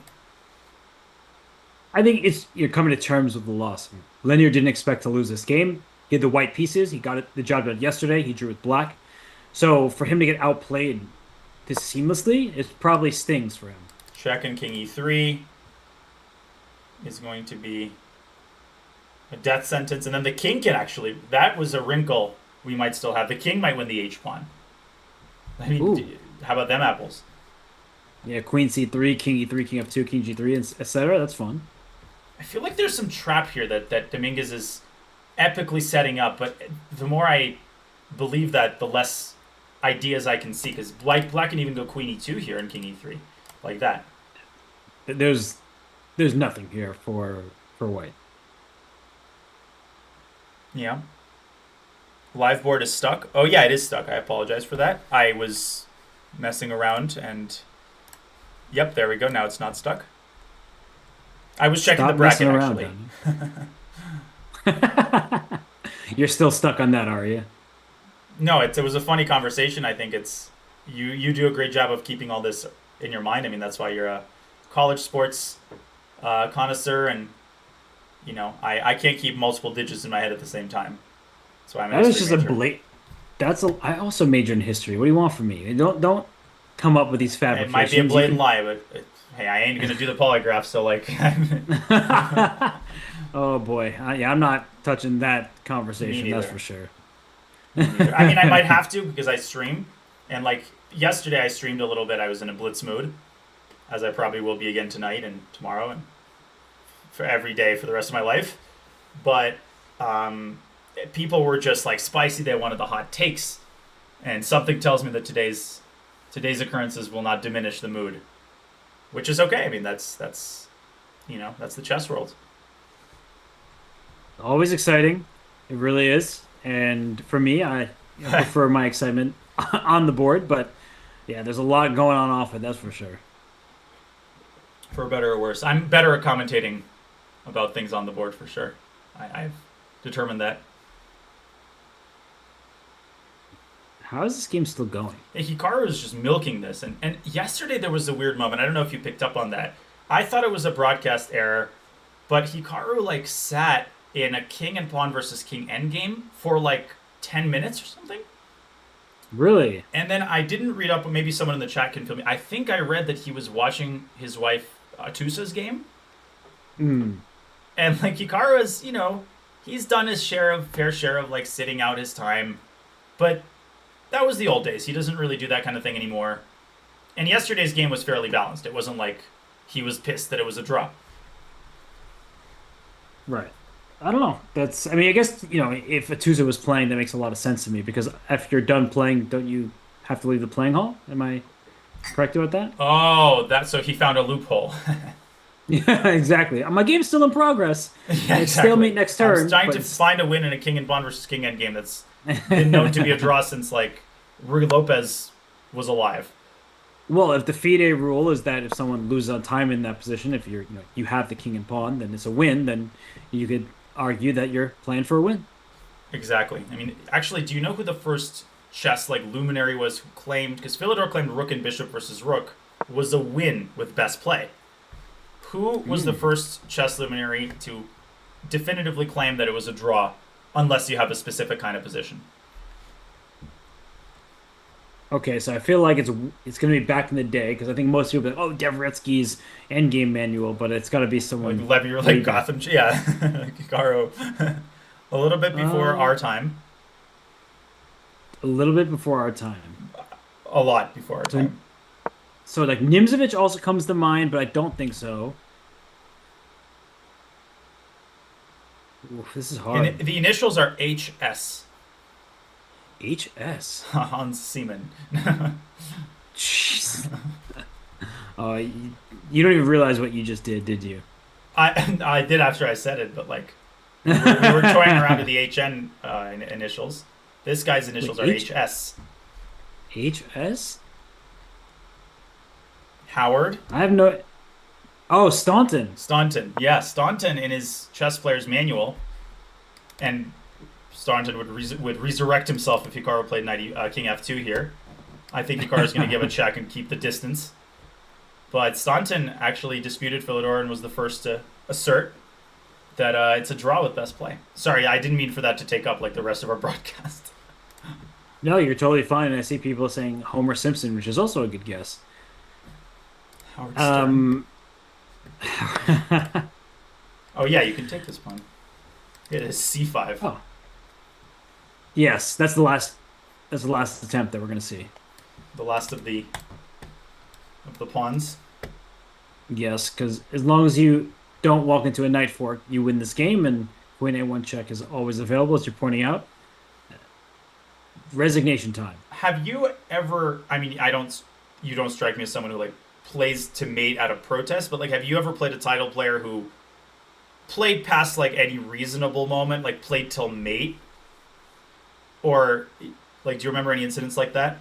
I think you're coming to terms with the loss. Linear didn't expect to lose this game. He had the white pieces. He got the job done yesterday. He drew with black. So for him to get outplayed this seamlessly, it probably stings for him. Check and king e3 is going to be a death sentence. And then the king can actually... That was a wrinkle we might still have. The king might win the h-pawn. I mean, how about them apples? Yeah, queen c3, king e3, king f2, king g3, etc. That's fun. I feel like there's some trap here that Dominguez is epically setting up, but the more I believe that, the less ideas I can see. Because black can even go queen e2 here and king e3, like that. There's nothing here for white. Yeah. Live board is stuck. Oh yeah, it is stuck. I apologize for that. I was messing around and... Yep, there we go. Now it's not stuck. I was checking the bracket, actually. You're still stuck on that, are you? No, it was a funny conversation. I think it's... You do a great job of keeping all this in your mind. I mean, that's why you're a college sports connoisseur, and, I can't keep multiple digits in my head at the same time. So I'm That was just I also majored in history. What do you want from me? Don't come up with these fabrications. It might be a blatant lie, but hey, I ain't gonna do the polygraph. So like, oh boy, yeah, I'm not touching that conversation. That's for sure. I mean, I might have to because I stream, and like yesterday I streamed a little bit. I was in a Blitz mood, as I probably will be again tonight and tomorrow and for every day for the rest of my life. But people were just like spicy. They wanted the hot takes, and something tells me that today's occurrences will not diminish the mood, which is okay. I mean, that's the chess world. Always exciting, it really is. And for me, I prefer my excitement on the board, but yeah, there's a lot going on off it. That's for sure. For better or worse, I'm better at commentating about things on the board for sure. I've determined that. How is this game still going? Hikaru is just milking this. And yesterday there was a weird moment. I don't know if you picked up on that. I thought it was a broadcast error, but Hikaru sat in a king and pawn versus king endgame for 10 minutes or something. Really? And then I didn't read up, but maybe someone in the chat can fill me. I think I read that he was watching his wife Atusa's game. Mm. And Hikaru is, he's done his fair share of sitting out his time. But that was the old days. He doesn't really do that kind of thing anymore. And yesterday's game was fairly balanced. It wasn't like he was pissed that it was a draw. Right. I don't know. I guess, if Atusa was playing, that makes a lot of sense to me because after you're done playing, don't you have to leave the playing hall? Am I correct about that? Oh, so he found a loophole. Yeah, exactly. My game's still in progress. Yeah, exactly. Stalemate next turn. I'm trying to find a win in a king and pawn versus king endgame that's been known to be a draw since Ruy Lopez was alive. Well, if the FIDE rule is that if someone loses on time in that position, if you have the king and pawn, then it's a win. Then you could argue that you're playing for a win. Exactly. I mean, actually, do you know who the first chess luminary was who claimed? Because Philidor claimed rook and bishop versus rook was a win with best play. Who was the first chess luminary to definitively claim that it was a draw, unless you have a specific kind of position? Okay, so I feel like it's gonna be back in the day because I think most people be like, oh, Devretsky's Endgame manual, but it's got to be Like someone Levy or way like back. Gotham, yeah, Hikaru. A little bit before Uh, our time, a little bit before our time. a lot before our So time. so like Nimzovich also comes to mind, but I don't think so. Oof, this is And hard. the initials are HS. HS. Hans Seaman. Jeez. You don't even realize what you just did you? I did after I said it, but like we were toying around with the HN initials. This guy's Wait, initials are HS. HS? Howard I have no. Oh, Staunton. Staunton. Yeah, Staunton in his chess player's manual, and Staunton would resurrect himself if Hikaru played King F2 here. I think Hikaru's going to give a check and keep the distance. But Staunton actually disputed Philidor and was the first to assert that it's a draw with best play. Sorry, I didn't mean for that to take up like the rest of our broadcast. No, you're totally fine. I see people saying Homer Simpson, which is also a good guess. Howard Stern. Um, Oh yeah, you can take this pawn. It is C5. oh, yes, that's the last. That's the last attempt that we're gonna see. The last of the pawns. Yes, because as long as you don't walk into a knight fork, you win this game, and Queen A1 check is always available, as you're pointing out. Resignation time. Have you ever? I mean, I don't. You don't strike me as someone who like plays to mate out of protest, but like, have you ever played a title player who played past like any reasonable moment, like played till mate, or like, do you remember any incidents like that?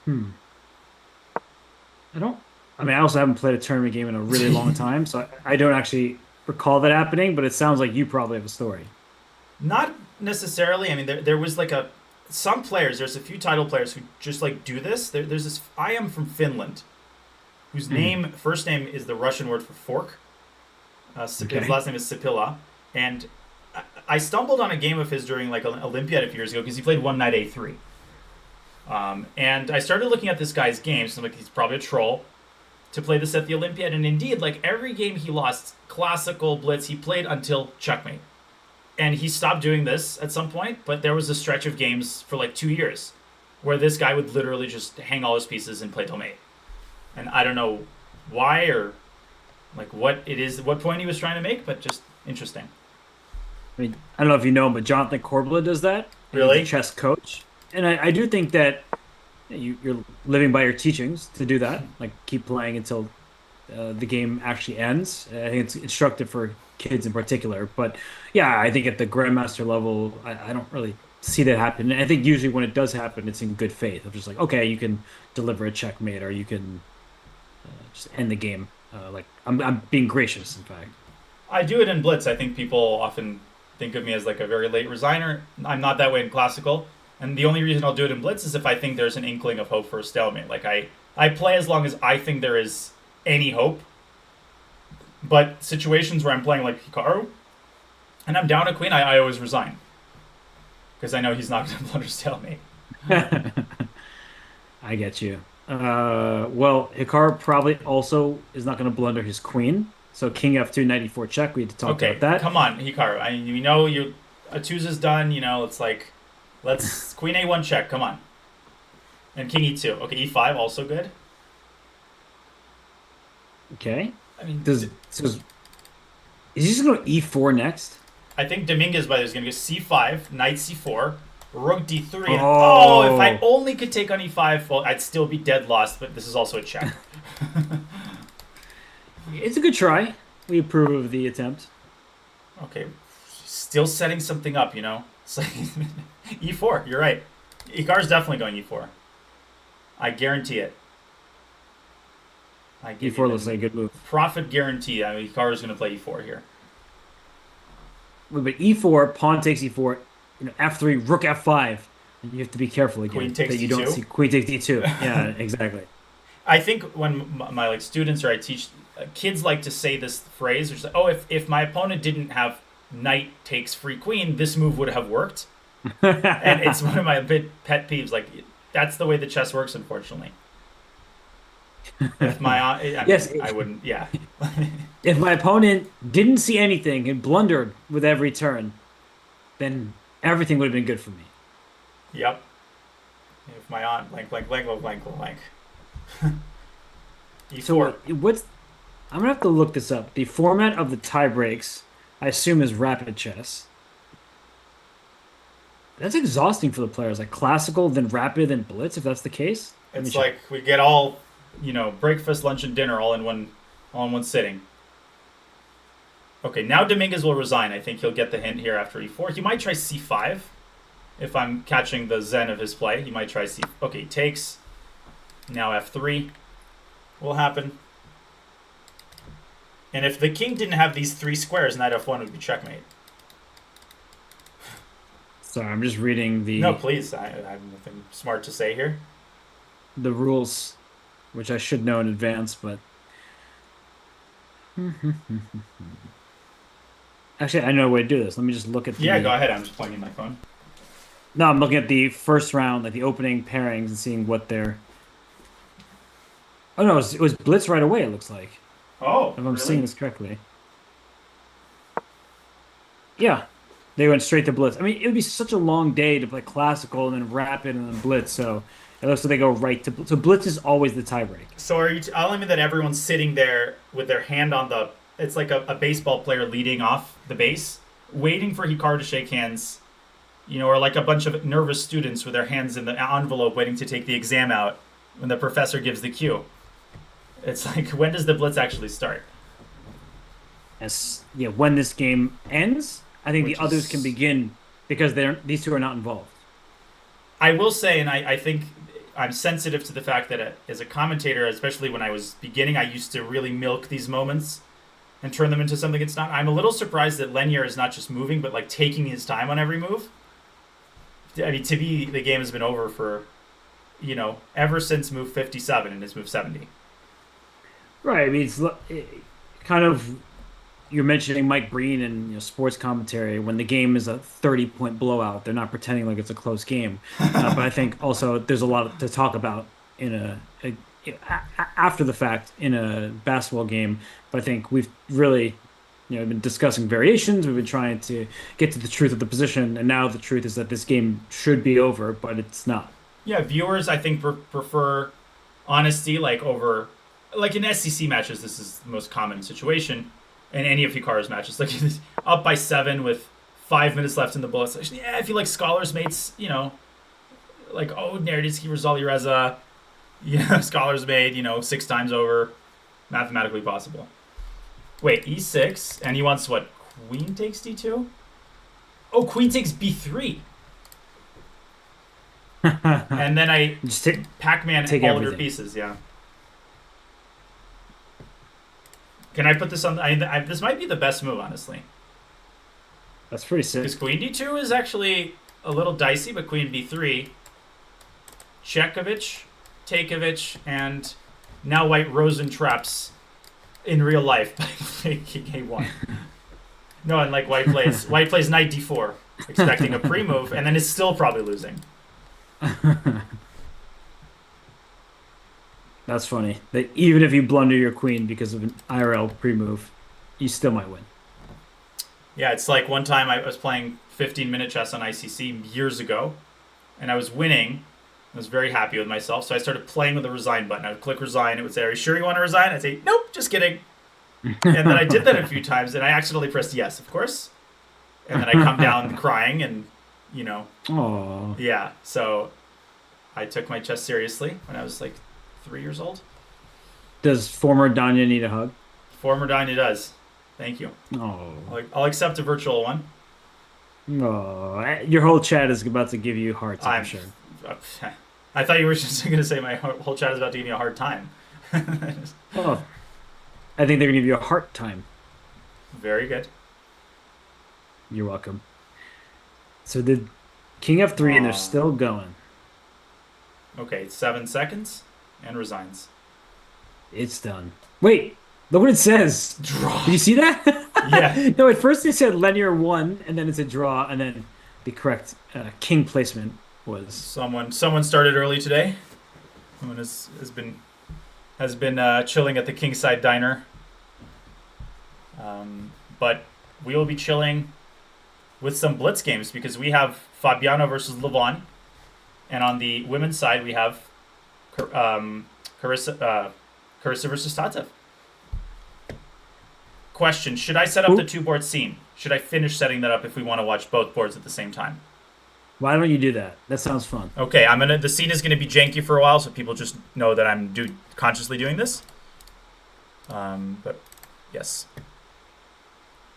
Hmm. I don't. I mean, I also haven't played a tournament game in a really long time, so I don't actually recall that happening. But it sounds like you probably have a story. Not necessarily. I mean, there was like a some players. There's a few title players who just like do this. There's this. I am from Finland, whose Hmm. name first name is the Russian word for fork. His Okay. last name is Sipila, and I stumbled on a game of his during like an Olympiad a few years ago because he played one knight A3. And I started looking at this guy's games. So I'm like, he's probably a troll to play this at the Olympiad. And indeed, like every game he lost, classical blitz, he played until checkmate. And he stopped doing this at some point, but there was a stretch of games for like 2 years where this guy would literally just hang all his pieces and play till mate. And I don't know why or like what it is, what point he was trying to make, but just interesting. I mean, I don't know if you know him, but Jonathan Corbella does that, and he's a Really? chess coach. And I do think that you're living by your teachings to do that. Like, keep playing until the game actually ends. I think it's instructive for kids in particular. But yeah, I think at the grandmaster level, I don't really see that happen. And I think usually when it does happen, it's in good faith. I'm just like, okay, you can deliver a checkmate, or you can just end the game. Like, I'm being gracious, in fact. I do it in Blitz. I think people often think of me as like a very late resigner. I'm not that way in classical. And the only reason I'll do it in Blitz is if I think there's an inkling of hope for a stalemate. Like I play as long as I think there is any hope. But situations where I'm playing like Hikaru and I'm down a queen, I always resign. Because I know he's not going to blunder stalemate. I get you. Well, Hikaru probably also is not going to blunder his queen. So King F2, knight E4 check. We had to talk about Okay, that. come on, Hikaru. You know you a twos is done. You know it's like let's queen a1 check. Come on, and king e2. Okay, e5 also good. Okay. I mean, Is he just going to E4 next? I think Dominguez by the way is going to go c5, knight c4, rook d3, and oh, if I Oh, only could take on e5, well, I'd still be dead lost. But this is also a check. it's a good try. We approve of the attempt. Okay, still setting something up. You know, it's like e4. You're right. Hikaru's definitely going e4. I guarantee it. I give E4 you looks the like a good move. profit guarantee. I mean, Hikaru's going to play e4 here. But E4, pawn takes E4, F3, rook F5. And you have to be careful Queen again takes that you don't d2. see queen takes D2. Yeah, exactly. I think when my like students or I teach kids like to say this phrase, which is like, oh, if my opponent didn't have knight takes free queen, this move would have worked. And it's one of my big pet peeves. Like, that's the way the chess works, unfortunately. If my, I Yes, mean, I wouldn't, yeah. if my opponent didn't see anything and blundered with every turn, then everything would have been good for me. Yep. If my aunt, blank. So E4. what's I'm gonna have to look this up. The format of the tie breaks, I assume, is rapid chess. That's exhausting for the players. Like classical, then rapid, then blitz. If that's the case, let me It's check. like we get all, breakfast, lunch, and dinner all in one sitting. Okay, now Dominguez will resign. I think he'll get the hint here after E4. He might try C5 if I'm catching the zen of his play. He might try C. Okay, takes. Now F3 will happen. And if the king didn't have these three squares, knight F1 would be checkmate. Sorry, I'm just reading No, please. I have nothing smart to say here. the rules, which I should know in advance, but actually, I know a way to do this. Let me just look at Yeah, go the. ahead. I'm just plugging in my phone. No, I'm looking at the first round, like the opening pairings, and seeing what they're. Oh no, it was blitz right away. It looks like, Oh, if I'm seeing really? this correctly. Yeah, they went straight to blitz. I mean, it would be such a long day to play classical and then rapid and then blitz. So it looks like they go right to blitz. So blitz is always the tiebreak. So are you telling me that everyone's sitting there with their hand on the? It's like a baseball player leading off the base, waiting for Hikaru to shake hands, or like a bunch of nervous students with their hands in the envelope waiting to take the exam out when the professor gives the cue. It's like, when does the blitz actually start? As yeah, when this game ends, I think the Which others can is, begin because these two are not involved. I will say, and I think I'm sensitive to the fact that as a commentator, especially when I was beginning, I used to really milk these moments and turn them into something it's not. I'm a little surprised that Lenier is not just moving, but like taking his time on every move. I mean, to me, the game has been over for, ever since move 57 and it's move 70. Right. I mean, kind of you're mentioning Mike Breen and sports commentary when the game is a 30-point blowout. They're not pretending like it's a close game. But I think also there's a lot to talk about in after the fact in a basketball game. But I think we've really been discussing variations. We've been trying to get to the truth of the position, and now the truth is that this game should be over, but it's not. Yeah, viewers, I think, prefer honesty, like over, like in SEC matches, this is the most common situation. In any of Hikaru's matches, like up by 7 with 5 minutes left in the bullets. Actually, yeah, if you like scholars mates, like, oh, Naroditsky, Rizali Reza, scholars made, 6 times over, mathematically possible. Wait, e6, and he wants what? Queen takes d2? Oh, queen takes b3. And then I Just Pac-Man take all of your everything. pieces, yeah. Can I put this on? This might be the best move, honestly. That's pretty sick. Because queen d2 is actually a little dicey, but queen b3, Chekovich, Takeovich, and now white Rosen traps in real life by taking a1. No, and like white plays knight d4, expecting a pre-move, and then is still probably losing. That's funny. That even if you blunder your queen because of an IRL pre-move, you still might win. Yeah, it's like one time I was playing 15-minute chess on ICC years ago, and I was winning. I was very happy with myself, so I started playing with the resign button. I would click resign. It would say, "Are you sure you want to resign?" I'd say, "Nope, just kidding." And then I did that a few times, and I accidentally pressed yes, of course. And then I come down crying, and Oh, yeah. So I took my chess seriously when I was like 3 years old. does former Danya need a hug? Former Danya does. Thank you. Oh, I'll accept a virtual one. oh, your whole chat is about to give you hearts, I'm I'm. sure. I thought you were just going to say my whole chat is about to give me a hard time. Oh, I think they're gonna give you a heart time. Very good. You're welcome. So the King F3, and they're Aw. still going. Okay, 7 seconds and resigns. It's done. Wait, look what it says. Draw. Did you see that? Yeah. No, at first they said linear one, and then it's a draw, and then the correct king placement was. Someone started early today. Someone has been chilling at the Kingside Diner. But we will be chilling with some Blitz games because we have Fabiano versus Levon, and on the women's side we have Carissa versus Tatev. Question: should I set up the two-board scene? Should I finish setting that up if we want to watch both boards at the same time? Why don't you do that? That sounds fun. Okay, the scene is gonna be janky for a while, so people just know that I'm consciously doing this. But yes.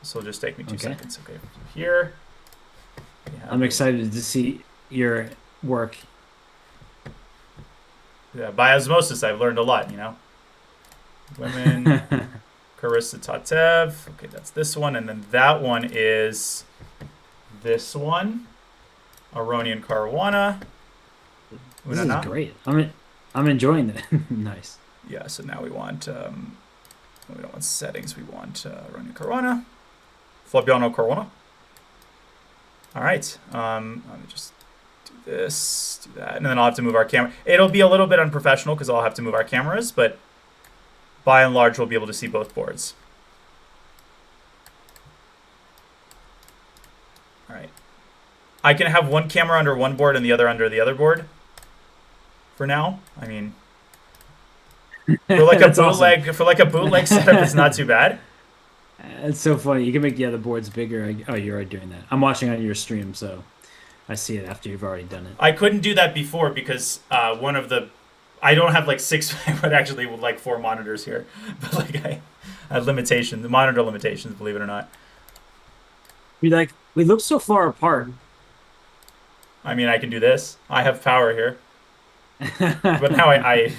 This will just take me 2 seconds. Okay, here. I'm excited to see your work. Yeah, by osmosis, I've learned a lot, Women, Carissa Tatev. Okay, that's this one. And then that one is this one. Aronian Caruana. This is great. I'm enjoying it. Nice. Yeah, so now we want, we don't want settings. We want Aronian Caruana. Fabiano Caruana. All right. Let me just do this, do that, and then I'll have to move our camera. It'll be a little bit unprofessional because I'll have to move our cameras, but by and large, we'll be able to see both boards. All right. I can have one camera under one board and the other under the other board. For now, I mean, for like a bootleg, awesome. For like a bootleg setup, it's not too bad. It's so funny. You can make the other boards bigger. Oh, you're already doing that. I'm watching on your stream, so I see it after you've already done it. I couldn't do that before because I don't have like 6, but actually with like 4 monitors here. But like I had the monitor limitations, believe it or not. We look so far apart. I mean, I can do this. I have power here. But now I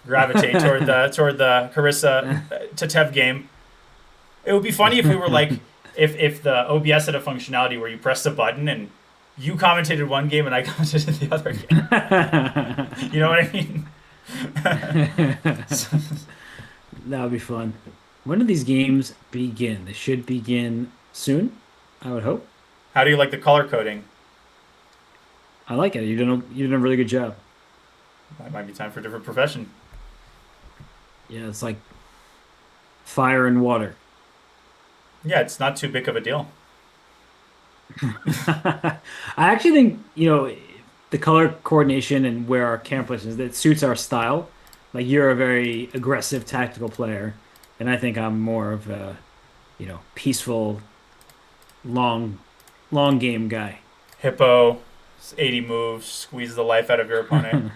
gravitate toward the Carissa Tatev game. It would be funny if we were like, if the OBS had a functionality where you pressed a button and you commentated one game and I commentated the other game. You know what I mean? That would be fun. When do these games begin? They should begin soon, I would hope. How do you like the color coding? I like it. You did a really good job. It might be time for a different profession. Yeah, it's like fire and water. Yeah, it's not too big of a deal. I actually think, the color coordination and where our camera places, that suits our style. Like, you're a very aggressive tactical player, and I think I'm more of a, peaceful, long game guy. Hippo, 80 moves, squeeze the life out of your opponent.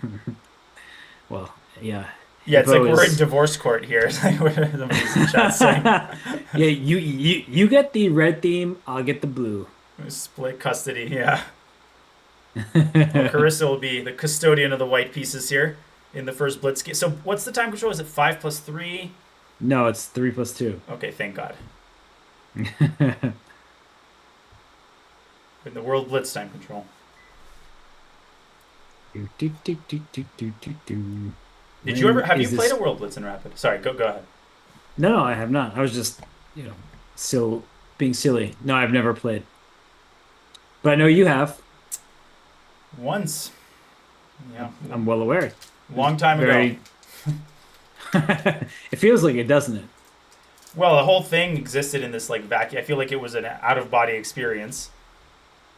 Well, yeah. Yeah, it's like we're in divorce court here. Somebody's in chat saying. Yeah, you get the red theme, I'll get the blue. Split custody, yeah. Carissa will be the custodian of the white pieces here in the first Blitz game. So what's the time control? Is it 5 + 3? No, it's 3 + 2. Okay, thank God. In the World Blitz time control. Did you ever have you played a World Blitz in Rapid? Sorry, go ahead. No, I have not. I was just, still being silly. No, I've never played. But I know you have. Once. Yeah. I'm well aware. Long time ago. It feels like it, doesn't it? Well, the whole thing existed in this like vacuum. I feel like it was an out-of-body experience.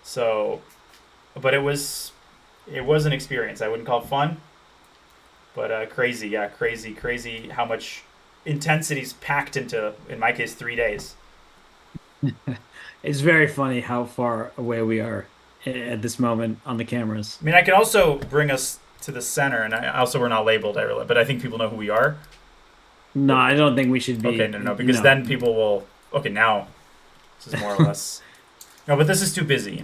So, but it was an experience. I wouldn't call it fun. But crazy, yeah, crazy how much intensity's packed into, in my case, 3 days. It's very funny how far away we are at this moment on the cameras. I mean, I can also bring us to the center, and we're not labeled, but I think people know who we are. No, I don't think we should be. Okay, no, because then people will, okay, now, this is more or less, no, but this is too busy,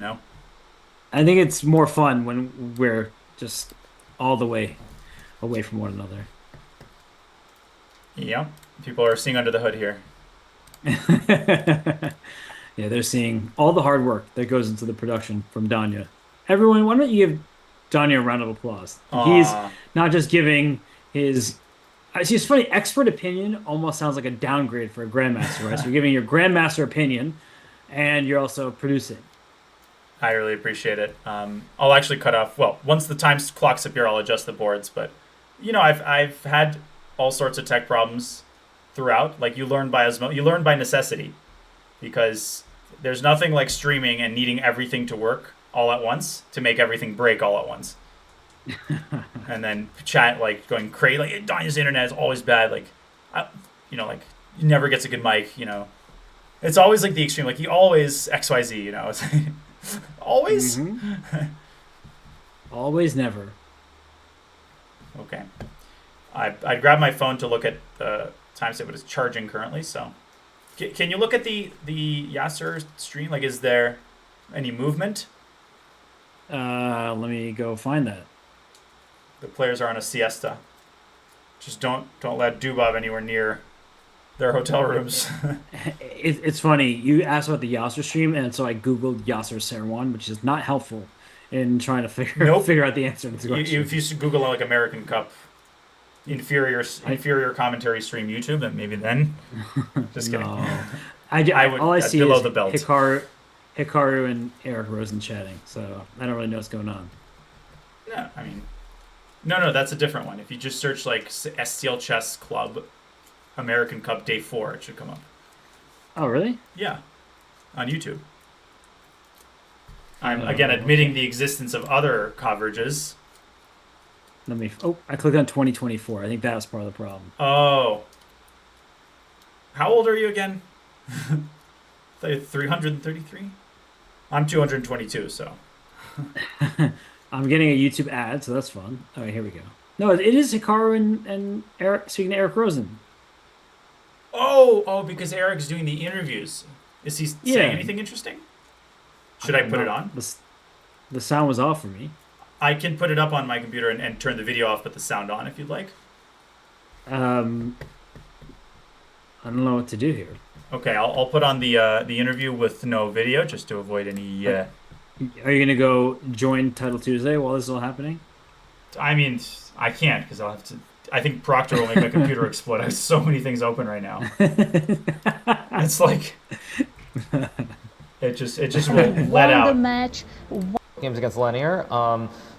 I think it's more fun when we're just all the way away from one another. Yeah, people are seeing under the hood here. Yeah, they're seeing all the hard work that goes into the production from Danya. Everyone, why don't you give Danya a round of applause? Aww. He's not just giving his... It's funny, expert opinion almost sounds like a downgrade for a grandmaster, right? So you're giving your grandmaster opinion, and you're also producing. I really appreciate it. I'll actually cut off. Well, once the time clock's up here, I'll adjust the boards. But I've had all sorts of tech problems throughout. Like you learn by necessity, because there's nothing like streaming and needing everything to work all at once to make everything break all at once. And then chat like going crazy. Like Donnie's internet is always bad. Like, like he never gets a good mic. It's always like the extreme. Like he always XYZ. It's always. Mm-hmm. Always, never. Okay. I grabbed my phone to look at the timestamp, but it's charging currently. So, can you look at the Yasser stream? Like, is there any movement? Let me go find that. The players are on a siesta. Just don't let Dubov anywhere near their hotel rooms. It's funny. You asked about the Yasser stream, and so I googled Yasser Serwan, which is not helpful in trying to figure out the answer to this question. If you Google like American Cup inferior commentary stream YouTube, then maybe then. Just kidding. No. All I see below is the belt. Hikaru and Eric Rosen chatting, so I don't really know what's going on. No, I mean, no, that's a different one. If you just search like STL Chess Club American Cup Day 4, it should come up. Oh, really? Yeah, on YouTube. I'm again admitting the existence of other coverages. I clicked on 2024. I think that was part of the problem. Oh. How old are you again? 333? I'm 222, so. I'm getting a YouTube ad, so that's fun. All right, here we go. No, it is Hikaru and Eric, speaking to Eric Rosen. Oh, because Eric's doing the interviews. Is he saying anything interesting? Should I put it on? The sound was off for me. I can put it up on my computer and turn the video off, but the sound on if you'd like. I don't know what to do here. Okay, I'll put on the interview with no video just to avoid any. Are you gonna go join Title Tuesday while this is all happening? I mean, I can't because I'll have to. I think Proctor will make my computer explode. I have so many things open right now. It's like it just will let out. The match. Games against Linear.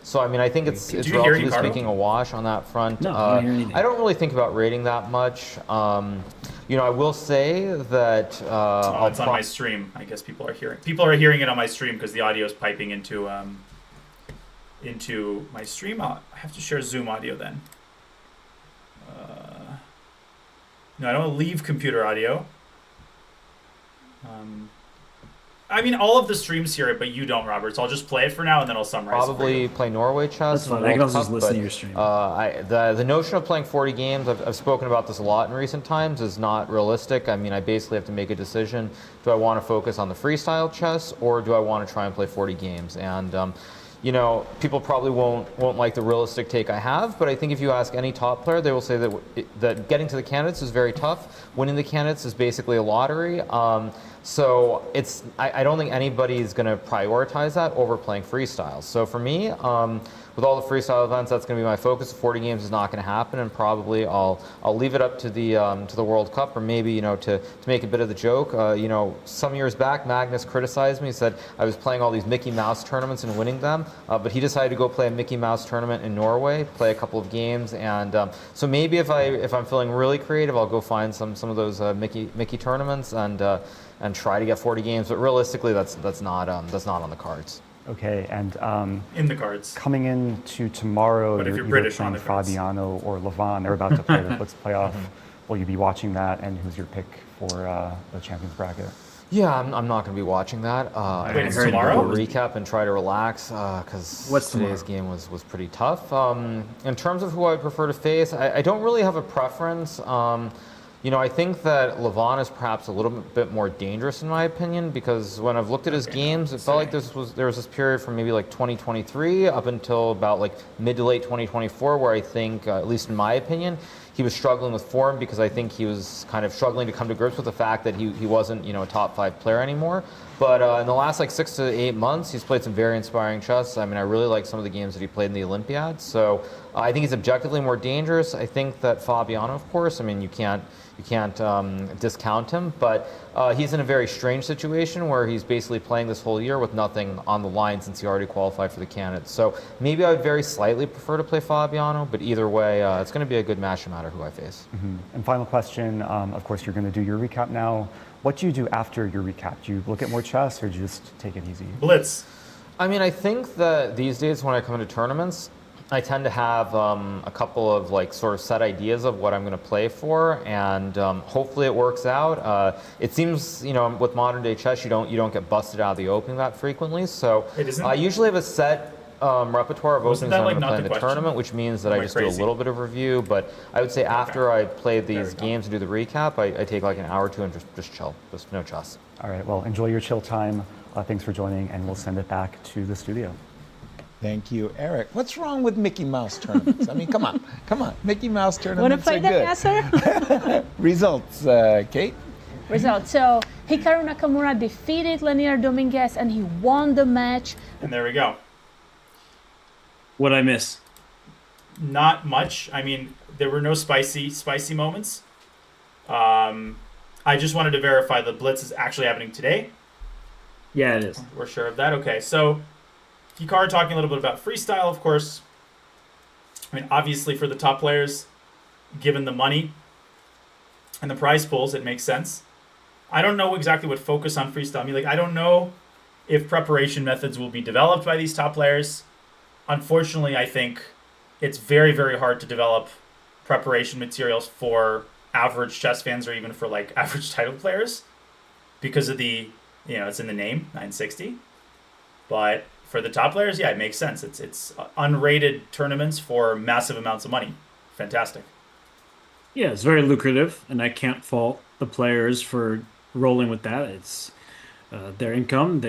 So I mean, I think it's relatively speaking a wash on that front. No, I don't hear anything. I don't really think about rating that much. I will say that it's on my stream. I guess people are hearing it on my stream because the audio is piping into my stream. I have to share Zoom audio then. No, I don't leave computer audio. I mean, all of the streams hear it, but you don't, Robert. So I'll just play it for now, and then I'll summarize. Probably play Norway chess. That's fine. I can also just listen to your stream. The notion of playing 40 games, I've spoken about this a lot in recent times, is not realistic. I mean, I basically have to make a decision. Do I want to focus on the freestyle chess, or do I want to try and play 40 games? And people probably won't like the realistic take I have, but I think if you ask any top player, they will say that getting to the candidates is very tough. Winning the candidates is basically a lottery. So I don't think anybody is going to prioritize that over playing freestyle. So for me, with all the freestyle events, that's going to be my focus. 40 games is not going to happen, and probably I'll leave it up to the World Cup, or maybe to make a bit of the joke. Some years back, Magnus criticized me. He said I was playing all these Mickey Mouse tournaments and winning them, but he decided to go play a Mickey Mouse tournament in Norway, play a couple of games, and so maybe if I'm feeling really creative, I'll go find some of those Mickey tournaments and try to get 40 games. But realistically, that's not on the cards. Okay, and in the cards. Coming into tomorrow, but if you're either British playing on the cards. Fabiano or Levon. They're about to play the Blitz playoff. Will you be watching that? And who's your pick for the Champions bracket? Yeah, I'm not going to be watching that. Wait, it's tomorrow? Recap and try to relax because today's game was pretty tough. In terms of who I would prefer to face, I don't really have a preference. I think that Levon is perhaps a little bit more dangerous in my opinion, because when I've looked at his games, it felt like there was this period from maybe like 2023 up until about like mid to late 2024 where I think, at least in my opinion, he was struggling with form because I think he was kind of struggling to come to grips with the fact that he wasn't a top 5 player anymore. But in the last like 6 to 8 months, he's played some very inspiring chess. I mean, I really like some of the games that he played in the Olympiad. So I think he's objectively more dangerous. I think that Fabiano, of course, I mean, you can't discount him. But he's in a very strange situation where he's basically playing this whole year with nothing on the line since he already qualified for the candidates. So maybe I would very slightly prefer to play Fabiano, but either way, it's going to be a good match no matter who I face. And final question, of course, you're going to do your recap now. What do you do after your recap? Do you look at more chess or do you just take it easy? Blitz. I mean, I think that these days when I come into tournaments, I tend to have a couple of sort of set ideas of what I'm going to play for, and hopefully it works out. It seems, with modern day chess, you don't get busted out of the opening that frequently. So I usually have a set repertoire of openings I'm going to play in the tournament, which means that I just do a little bit of review. But I would say after I play these games and do the recap, I take an hour or two and just chill, just no chess. All right. Well, enjoy your chill time. Thanks for joining, and we'll send it back to the studio. Thank you, Eric. What's wrong with Mickey Mouse tournaments? I mean, come on. Mickey Mouse tournaments Want to play are that, good. Results, Kate? Results. So Hikaru Nakamura defeated Dominguez, and he won the match. And there we go. What'd I miss? Not much. I mean, there were no spicy moments. I just wanted to verify the Blitz is actually happening today. Yeah, it is. We're sure of that. Okay, so Hikaru talking a little bit about freestyle, of course. I mean, obviously for the top players, given the money and the prize pools, it makes sense. I don't know exactly what focus on freestyle. I mean, I don't know if preparation methods will be developed by these top players. Unfortunately, I think it's very, very hard to develop preparation materials for average chess fans or even for average title players because of the, it's in the name, 960. But for the top players, yeah, it makes sense. It's unrated tournaments for massive amounts of money. Fantastic. Yeah, it's very lucrative, and I can't fault the players for rolling with that. It's their income.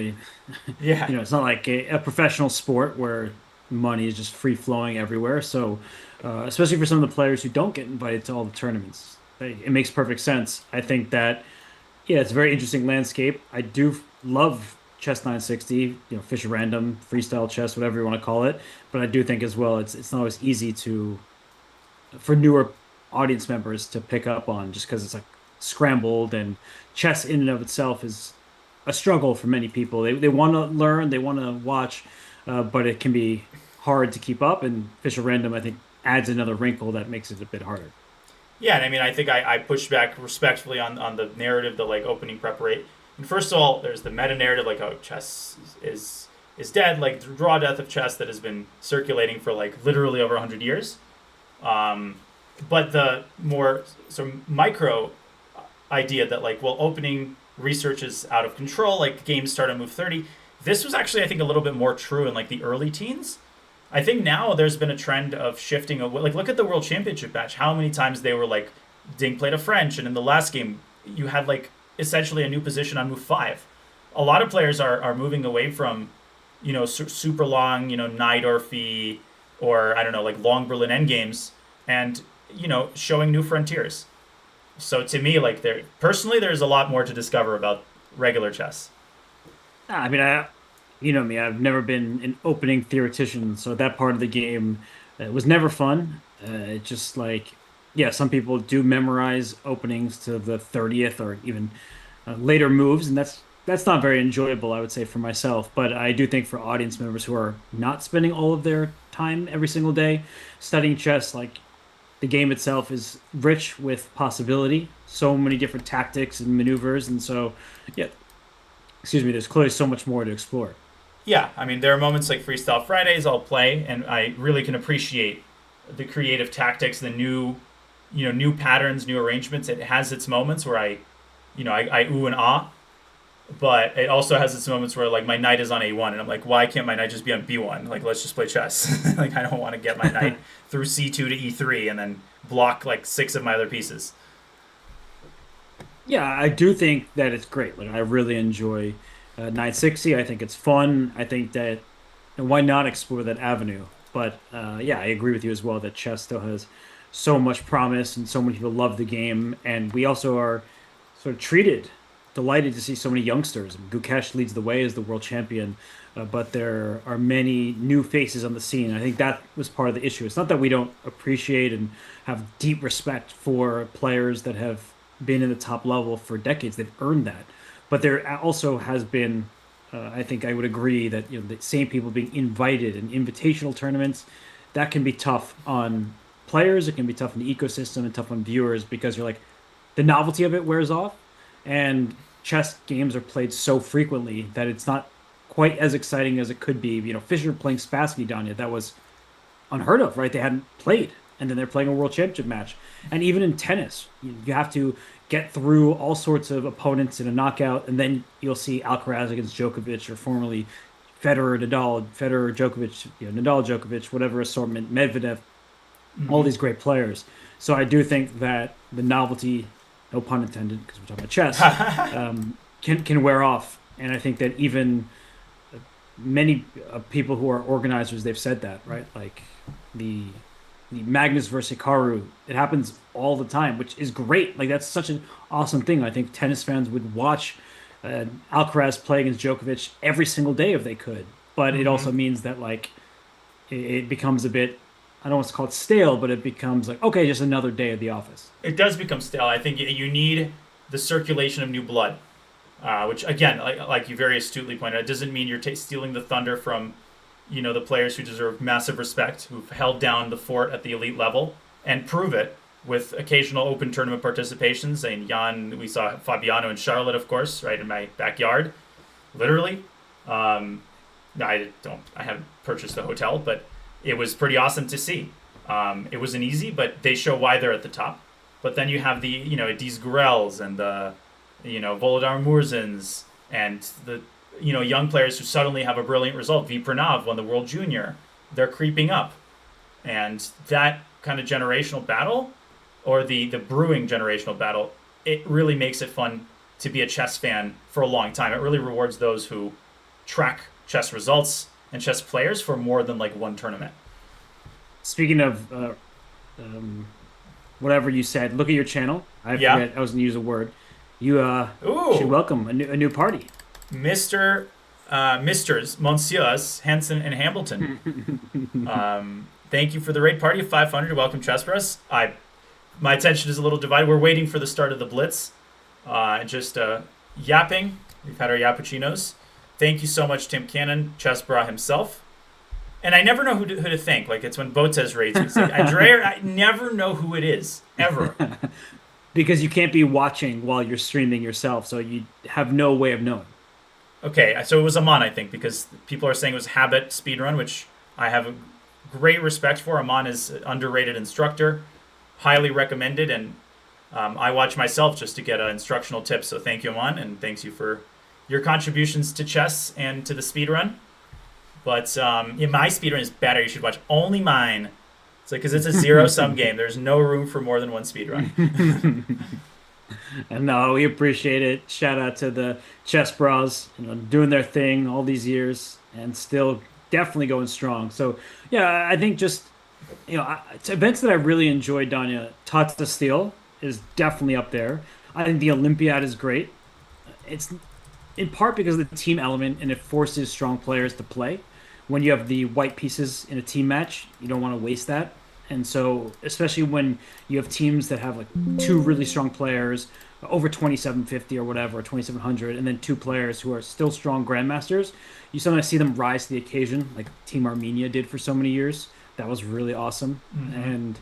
Yeah. It's not like a professional sport where money is just free flowing everywhere. So, especially for some of the players who don't get invited to all the tournaments, it makes perfect sense. I think that, yeah, it's a very interesting landscape. I do love chess 960, Fisher Random, freestyle chess, whatever you want to call it. But I do think as well, it's not always easy for newer audience members to pick up on, just because it's scrambled, and chess in and of itself is a struggle for many people. They want to learn, they want to watch, but it can be hard to keep up. And Fisher Random, I think, adds another wrinkle that makes it a bit harder. Yeah, and I mean, I think I pushed back respectfully on the narrative, the opening preparation. And first of all, there's the meta narrative, chess is dead, the raw death of chess that has been circulating for literally over 100 years. But the more micro idea that opening research is out of control, games start on move 30. This was actually, I think, a little bit more true in the early teens. I think now there's been a trend of shifting. Look at the World Championship match. How many times they were Ding played a French, and in the last game you had essentially a new position on move 5. A lot of players are moving away from, super long, Najdorf-y, or I don't know, long Berlin endgames, and showing new frontiers. So to me, there's a lot more to discover about regular chess. I mean, you know me, I've never been an opening theoretician, so that part of the game was never fun. It's just some people do memorize openings to the 30th or even later moves, and that's not very enjoyable, I would say, for myself. But I do think for audience members who are not spending all of their time every single day studying chess, the game itself is rich with possibility, so many different tactics and maneuvers, and so, there's clearly so much more to explore. Yeah, I mean, there are moments like Freestyle Fridays I'll play, and I really can appreciate the creative tactics, the new patterns, new arrangements. It has its moments where I ooh and ah, but it also has its moments where my knight is on A1, and I'm why can't my knight just be on B1? Let's just play chess. I don't want to get my knight through C2 to E3 and then block 6 of my other pieces. Yeah, I do think that it's great. I really enjoy 960. I think it's fun. I think that, and why not explore that avenue? But I agree with you as well that chess still has so much promise, and so many people love the game, and we also are sort of delighted to see so many youngsters. Gukesh leads the way as the world champion, but there are many new faces on the scene. I think that was part of the issue. It's not that we don't appreciate and have deep respect for players that have been in the top level for decades. They've earned that. But there also has been, I think I would agree that the same people being invited in invitational tournaments, that can be tough on players. It can be tough on the ecosystem and tough on viewers because you're like, the novelty of it wears off, and chess games are played so frequently that it's not quite as exciting as it could be. Fischer playing Spassky, Danya, that was unheard of, right? They hadn't played, and then they're playing a world championship match. And even in tennis, you have to get through all sorts of opponents in a knockout, and then you'll see Alcaraz against Djokovic, or formerly Federer, Nadal, Federer, Djokovic, Nadal, Djokovic, whatever assortment, Medvedev, all these great players. So I do think that the novelty, no pun intended, because we're talking about chess, can wear off. And I think that even many people who are organizers, they've said that, right? Like the Magnus versus Hikaru, it happens all the time, which is great. Like that's such an awesome thing. I think tennis fans would watch Alcaraz play against Djokovic every single day if they could. But it also means that like it becomes a bit, I don't want to call it stale, but it becomes like, okay, just another day at the office. It does become stale. I think you need the circulation of new blood, which again, like you very astutely pointed out, it doesn't mean you're stealing the thunder from, the players who deserve massive respect, who've held down the fort at the elite level and prove it with occasional open tournament participations. And Jan, we saw Fabiano and Charlotte, of course, right in my backyard, literally. I haven't purchased the hotel, but it was pretty awesome to see. It wasn't easy, but they show why they're at the top. But then you have the, Diz Gurels and the, Volodar Murzins and the, young players who suddenly have a brilliant result. V. Pranav won the World Junior. They're creeping up. And that kind of generational battle, or the brewing generational battle, it really makes it fun to be a chess fan for a long time. It really rewards those who track chess results and chess players for more than like one tournament. Speaking of whatever you said, look at your channel. I forget, I was going to use a word. You should welcome a new party. Misters, Monsieurs, Hansen, and Hamilton. Thank you for the raid party of 500 to welcome Chess Press. My attention is a little divided. We're waiting for the start of the Blitz. Just yapping. We've had our yappuccinos. Thank you so much, Tim Cannon, Chessbra himself. And I never know who to thank. Like, it's when Botez raids me. It's like, Andrea, I never know who it is, ever. Because you can't be watching while you're streaming yourself, so you have no way of knowing. Okay, so it was Aman, I think, because people are saying it was Habit Speedrun, which I have a great respect for. Aman is an underrated instructor, highly recommended, and I watch myself just to get instructional tips. So thank you, Aman, and thanks you for your contributions to chess and to the speedrun. But my speedrun is better. You should watch only mine. It's like, because it's a zero-sum game. There's no room for more than one speedrun. And no, we appreciate it. Shout out to the Chess Bras, doing their thing all these years and still definitely going strong. So, yeah, I think just, events that I really enjoyed, Danya, Tata Steel is definitely up there. I think the Olympiad is great. It's in part because of the team element, and it forces strong players to play. When you have the white pieces in a team match, you don't want to waste that. And so, especially when you have teams that have like two really strong players, over 2750 or whatever, or 2700, and then two players who are still strong grandmasters, you sometimes see them rise to the occasion, like Team Armenia did for so many years. That was really awesome. Mm-hmm. And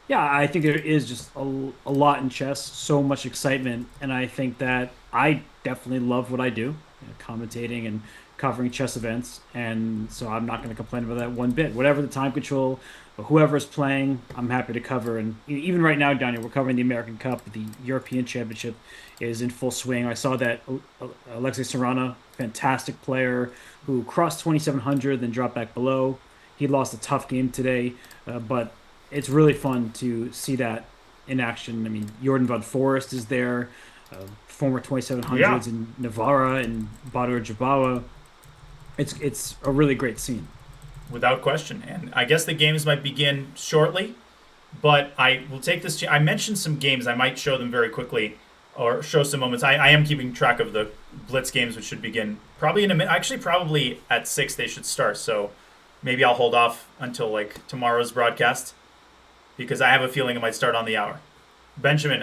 yeah, I think there is just a lot in chess, so much excitement, and I think that I definitely love what I do, commentating and covering chess events, and so I'm not going to complain about that one bit. Whatever the time control, whoever's playing, I'm happy to cover. And even right now, Daniel, we're covering the American Cup. The European Championship is in full swing. I saw that Alexei Sarana, fantastic player, who crossed 2700, then dropped back below. He lost a tough game today, but it's really fun to see that in action. I mean, Jordan Van Forest is there, former 2700s in Navarra and Badur Jabawa. It's a really great scene. Without question. And I guess the games might begin shortly, but I will take this. I mentioned some games. I might show them very quickly or show some moments. I am keeping track of the Blitz games, which should begin probably in a minute. Actually, probably at 6 they should start. So maybe I'll hold off until like tomorrow's broadcast because I have a feeling it might start on the hour. Benjamin,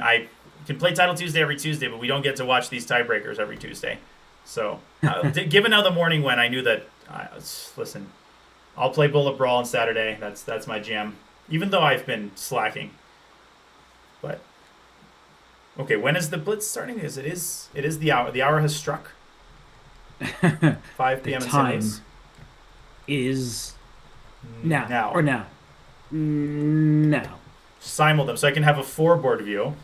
can play Title Tuesday every Tuesday, but we don't get to watch these tiebreakers every Tuesday. So, given how the morning went, I knew that. Listen, I'll play Bullet Brawl on Saturday. That's my jam. Even though I've been slacking. But okay, when is the Blitz starting? It is the hour. The hour has struck. 5 p.m. The in St. time Louis. is now. Now. Or now. Now. Simul so I can have a 4-board view.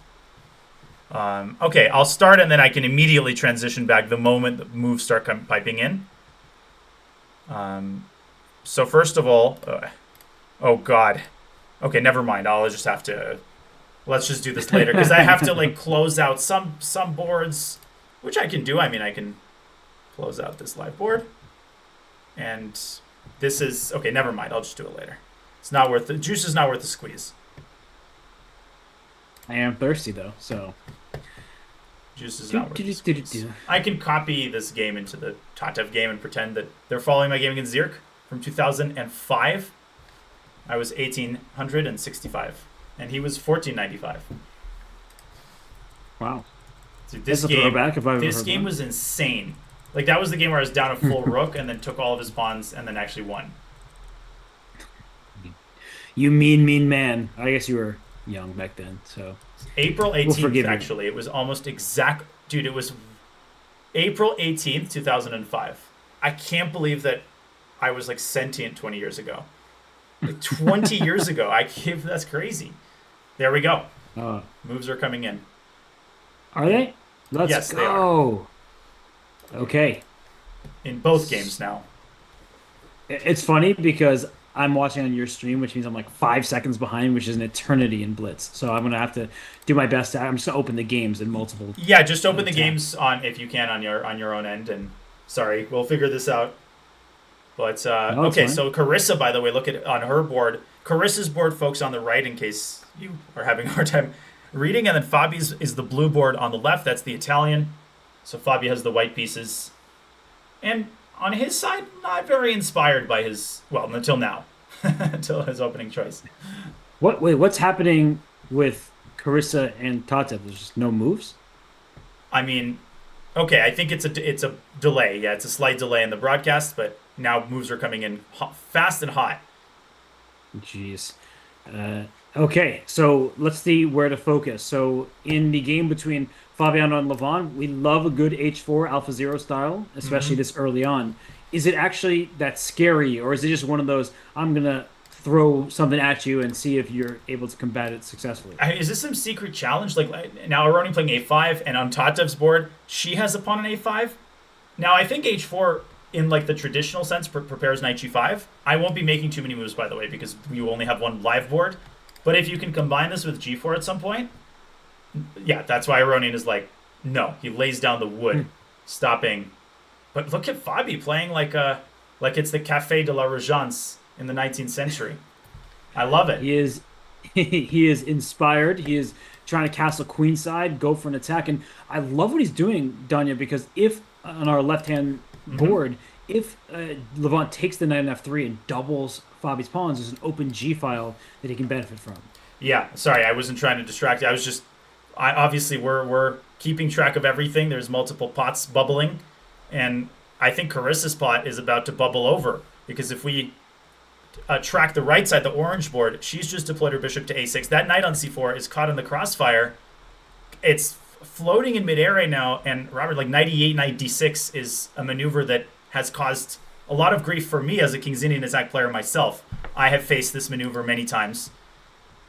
Okay, I'll start and then I can immediately transition back the moment the moves start piping in. So first of all, oh god. Okay, never mind. I'll just have to. Let's just do this later because I have to like close out some boards, which I can do. I mean, I can close out this live board, and this is okay. Never mind. I'll just do it later. It's not worth the juice is not worth the squeeze. I am thirsty though, so. Juice is not worth the squeeze. I can copy this game into the Tatev game and pretend that they're following my game against Zirk from 2005. I was 1865, and he was 1495. Wow. Dude, this That's a throwback if I've ever this heard game one. was insane. Like that was the game where I was down a full rook and then took all of his pawns and then actually won. You mean man. I guess you were young back then, so. April We'll 18th, forgive you. actually. It was almost exact. Dude, it was April 18th, 2005. I can't believe that I was like sentient 20 years ago. Like 20 years ago. That's crazy. There we go. Moves are coming in. Are they? Let's Yes, they go. Okay. In both games now. It's funny because I'm watching on your stream, which means I'm like 5 seconds behind, which is an eternity in Blitz. So I'm gonna have to do my best. I'm just gonna open the games in multiple. Yeah, just open the games on if you can on your own end. And sorry, we'll figure this out. But No, it's okay, fine. so Carissa, by the way, look at on her board. Carissa's board, folks, on the right, in case you are having a hard time reading, and then Fabi's is the blue board on the left. That's the Italian. So Fabi has the white pieces, and on his side, not very inspired by his until now, until his opening choice. What's happening with Carissa and Tatev? There's just no moves. I mean, okay, I think it's a delay. Yeah, it's a slight delay in the broadcast, but now moves are coming in fast and hot. Jeez. Okay, so let's see where to focus. So in the game between Fabiano and Levon, we love a good H4 Alpha Zero style, especially this early on. Is it actually that scary, or is it just one of those, I'm going to throw something at you and see if you're able to combat it successfully? Is this some secret challenge? Like now Aronian playing A5, and on Tatev's board, she has a pawn on A5. Now I think H4, in like the traditional sense, prepares knight G5. I won't be making too many moves, by the way, because you only have one live board. But if you can combine this with G4 at some point, yeah, that's why Aronian is like, no, he lays down the wood, stopping. But look at Fabi playing like it's the Café de la Régence in the 19th century. I love it. He is inspired. He is trying to castle queenside, go for an attack. And I love what he's doing, Danya, because if on our left-hand board, if Levant takes the knight on F3 and doubles Fabi's pawns, there's an open G file that he can benefit from. Yeah, sorry, I wasn't trying to distract you. Obviously we're keeping track of everything. There's multiple pots bubbling, and I think Carissa's pot is about to bubble over, because if we track the right side, the orange board, she's just deployed her bishop to A6. That knight on C4 is caught in the crossfire. It's floating in midair right now, and Robert, like knight E8, knight D6 is a maneuver that has caused a lot of grief for me as a King's Indian attack player myself. I have faced this maneuver many times,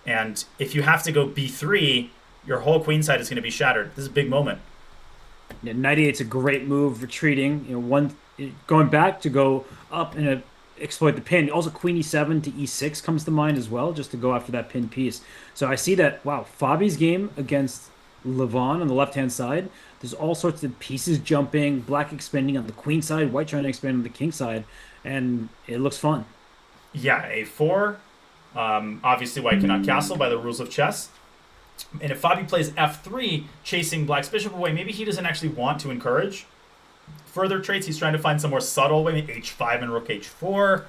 and if you have to go B3, your whole queenside is going to be shattered. This is a big moment. Yeah, knight E8's a great move, retreating. Going back to go up and exploit the pin. Also, Queen E7 to E6 comes to mind as well, just to go after that pin piece. So I see that. Wow, Fabi's game against Levon on the left-hand side. There's all sorts of pieces jumping, black expanding on the queen side, white trying to expand on the king side, and it looks fun. Yeah, A4. Obviously, white cannot castle by the rules of chess. And if Fabi plays F3, chasing black's bishop away, maybe he doesn't actually want to encourage further traits. He's trying to find some more subtle way, maybe H5 and rook H4.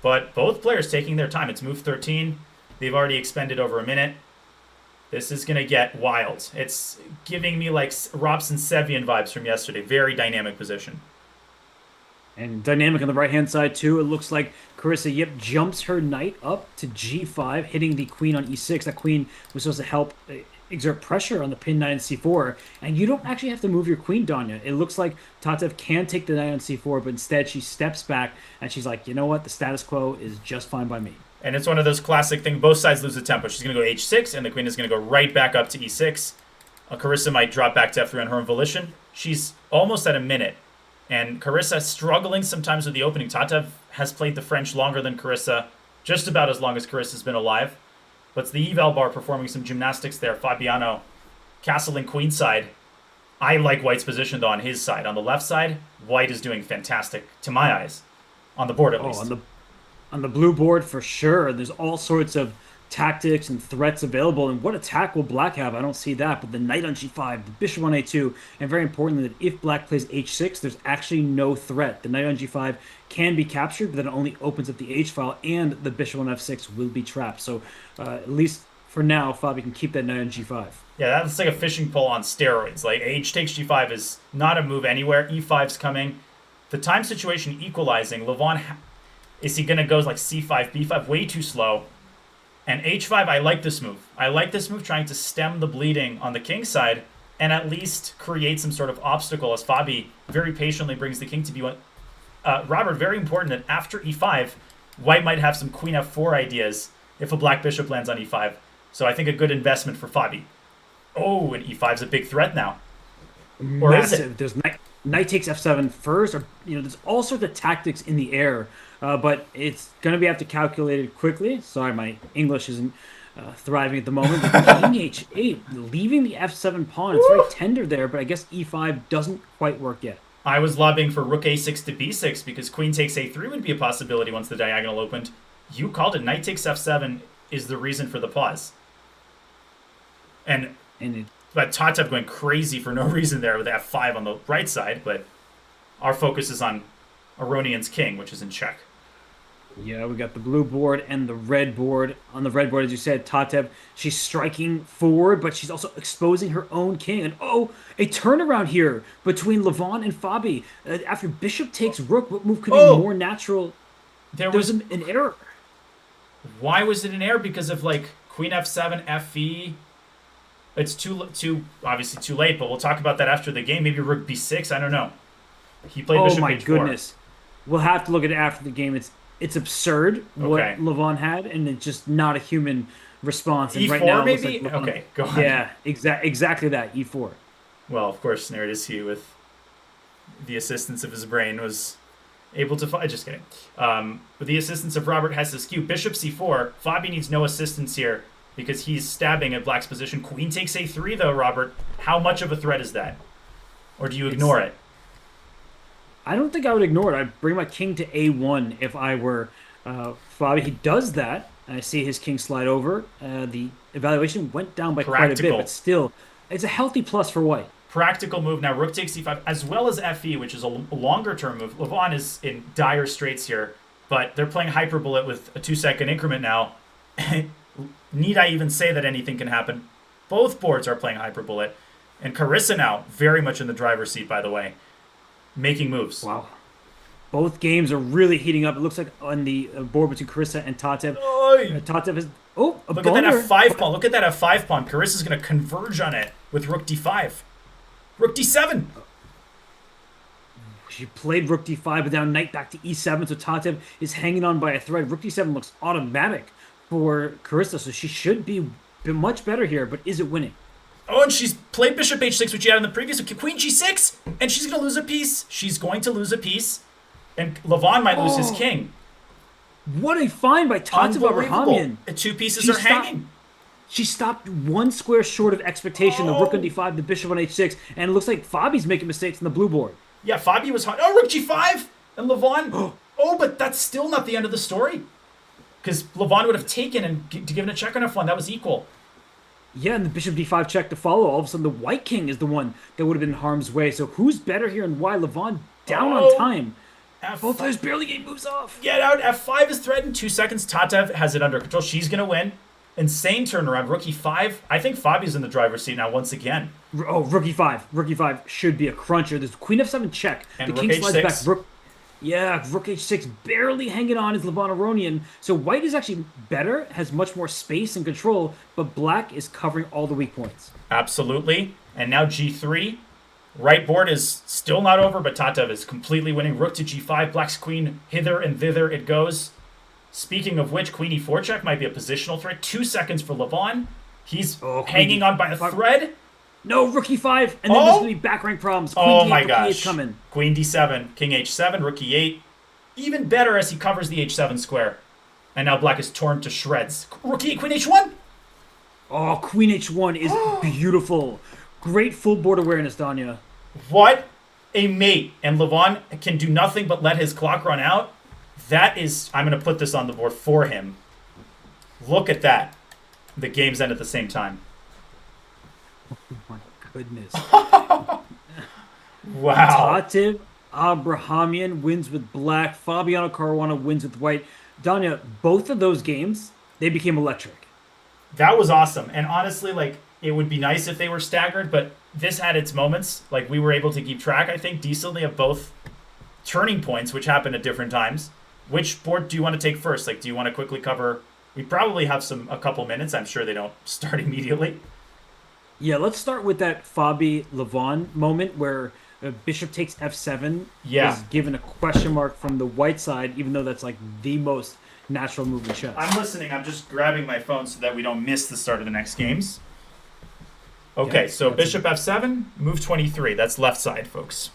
But both players taking their time. It's move 13. They've already expended over a minute. This is going to get wild. It's giving me like Robson Sevian vibes from yesterday. Very dynamic position. And dynamic on the right-hand side, too. It looks like Carissa, jumps her knight up to g5, hitting the queen on e6. That queen was supposed to help exert pressure on the pin knight on c4. And you don't actually have to move your queen, Danya. It looks like Tatev can take the knight on c4, but instead she steps back, and she's like, you know what? The status quo is just fine by me. And it's one of those classic things. Both sides lose the tempo. She's going to go h6, and the queen is going to go right back up to e6. Carissa might drop back to f3 on her own volition. She's almost at a minute. And Carissa struggling sometimes with the opening. Tatev has played the French longer than Carissa, just about as long as Carissa's been alive. But it's the eval bar performing some gymnastics there. Fabiano castling queenside. I like White's position, though, on his side. On the left side, White is doing fantastic, to my eyes. On the board, at least. On the blue board, for sure. There's all sorts of tactics and threats available. And what attack will Black have? I don't see that. But the knight on g5, the bishop on a2, and very importantly, that if Black plays h6, there's actually no threat. The knight on g5 can be captured, but then it only opens up the h-file, and the bishop on f6 will be trapped. So at least for now, Fabi can keep that knight on g5. Yeah, that's like a fishing pole on steroids. Like, h takes g5 is not a move anywhere. e5's coming. The time situation equalizing. Levon, is he going to go like c5, b5? Way too slow. And h5, I like this move. I like this move, trying to stem the bleeding on the king side and at least create some sort of obstacle as Fabi very patiently brings the king to b1. Robert, very important that after e5, White might have some queen f4 ideas if a black bishop lands on e5. So I think a good investment for Fabi. Oh, and e5's a big threat now. Or Massive. is it? There's knight takes f7 first, or there's all sorts of tactics in the air, but it's going to be have to calculate it quickly. Sorry, my English isn't thriving at the moment. But king h8, leaving the f7 pawn. It's very tender there, but I guess e5 doesn't quite work yet. I was lobbying for rook a6 to b6 because queen takes a3 would be a possibility once the diagonal opened. You called it. Knight takes f7 is the reason for the pause. But Tatev going crazy for no reason there with f5 on the right side, but our focus is on Aronian's king, which is in check. Yeah, we got the blue board and the red board. On the red board, as you said, Tatev, she's striking forward, but she's also exposing her own king. And a turnaround here between Levon and Fabi. After bishop takes rook, what move could be more natural? There was an error. Why was it an error? Because of like queen f7, fe. It's obviously too late, but we'll talk about that after the game. Maybe rook b6. I don't know. He played bishop h4. Oh my goodness. We'll have to look at it after the game. It's absurd what Levon had, and it's just not a human response. And E4 right now, maybe? like Okay, go on. Yeah, exactly that, E4. Well, of course, Naroditsky, with the assistance of his brain, was able to find... Just kidding. With the assistance of Robert Hess's cue, bishop c4. Fabi needs no assistance here because he's stabbing at Black's position. Queen takes a3, though, Robert. How much of a threat is that? Or do you ignore it? I don't think I would ignore it. I'd bring my king to a1 if I were Fabi. He does that, and I see his king slide over. The evaluation went down by quite a bit, but still, it's a healthy plus for White. Practical move now. Rook takes c5, as well as fe, which is a longer-term move. Levon is in dire straits here, but they're playing hyperbullet with a 2-second increment now. Need I even say that anything can happen? Both boards are playing hyperbullet, and Carissa now very much in the driver's seat, by the way. Making moves. Wow. Both games are really heating up. It looks like on the board between Carissa and Tatev. Tatev is... Oh, a Look blunder. at that f5 pawn. Look at that f5 pawn. Carissa's going to converge on it with rook d5. Rook d7. She played rook d5, but now knight back to e7, so Tatev is hanging on by a thread. Rook d7 looks automatic for Carissa, so she should be much better here, but is it winning? Oh, and she's played bishop h6, which she had in the previous. Queen g6, and she's going to lose a piece. She's going to lose a piece, and Levon might lose his king. What a find by Tatev Aronian. The two pieces are hanging. She stopped one square short of expectation. The rook on d5, the bishop on h6, and it looks like Fabi's making mistakes on the blue board. Yeah, Fabi was hot. Oh, rook g5, and Levon. Oh, but that's still not the end of the story, because Levon would have taken and given a check on f1. That was equal. Yeah, and the bishop d5 check to follow. All of a sudden, the white king is the one that would have been in harm's way. So who's better here and why? Levon down on time. Both players barely getting moves off. Get out. F5 is threatened. 2 seconds. Tatev has it under control. She's going to win. Insane turnaround. Rook e5. I think Fabi's in the driver's seat now once again. Oh, rook e5. Rook e5 should be a cruncher. There's queen f7 check. And the rook king slides h6. back. Rook h6 barely hanging on is Levon Aronian. So white is actually better, has much more space and control, but black is covering all the weak points. Absolutely. And now g3. Right board is still not over, but Tatev is completely winning. Rook to g5. Black's queen hither and thither it goes. Speaking of which, queen e4 check might be a positional threat. 2 seconds for Levon. He's hanging on by a thread. No, rook e5, and then there's going to be back rank problems. Queen Oh d8, my rook gosh. e8 coming. Queen d7, king h7, rook e8. Even better as he covers the h7 square. And now black is torn to shreds. Rook e8, queen h1. Oh, queen h1 is beautiful. Great full board awareness, Danya. What a mate. And Levon can do nothing but let his clock run out. That is, I'm going to put this on the board for him. Look at that. The games end at the same time. Oh my goodness. Wow. Tatev Abrahamian wins with black. Fabiano Caruana wins with white. Danya, both of those games, they became electric. That was awesome. And honestly, like, it would be nice if they were staggered, but this had its moments. Like, we were able to keep track, I think, decently of both turning points, which happened at different times. Which board do you want to take first? Like, do you want to quickly cover? We probably have a couple minutes. I'm sure they don't start immediately. Yeah, let's start with that Fabi Levon moment where bishop takes f7 Yeah. is given a question mark from the white side, even though that's like the most natural move in chess. I'm listening. I'm just grabbing my phone so that we don't miss the start of the next games. Okay, Yeah, so that's bishop f7, move 23. That's left side, folks.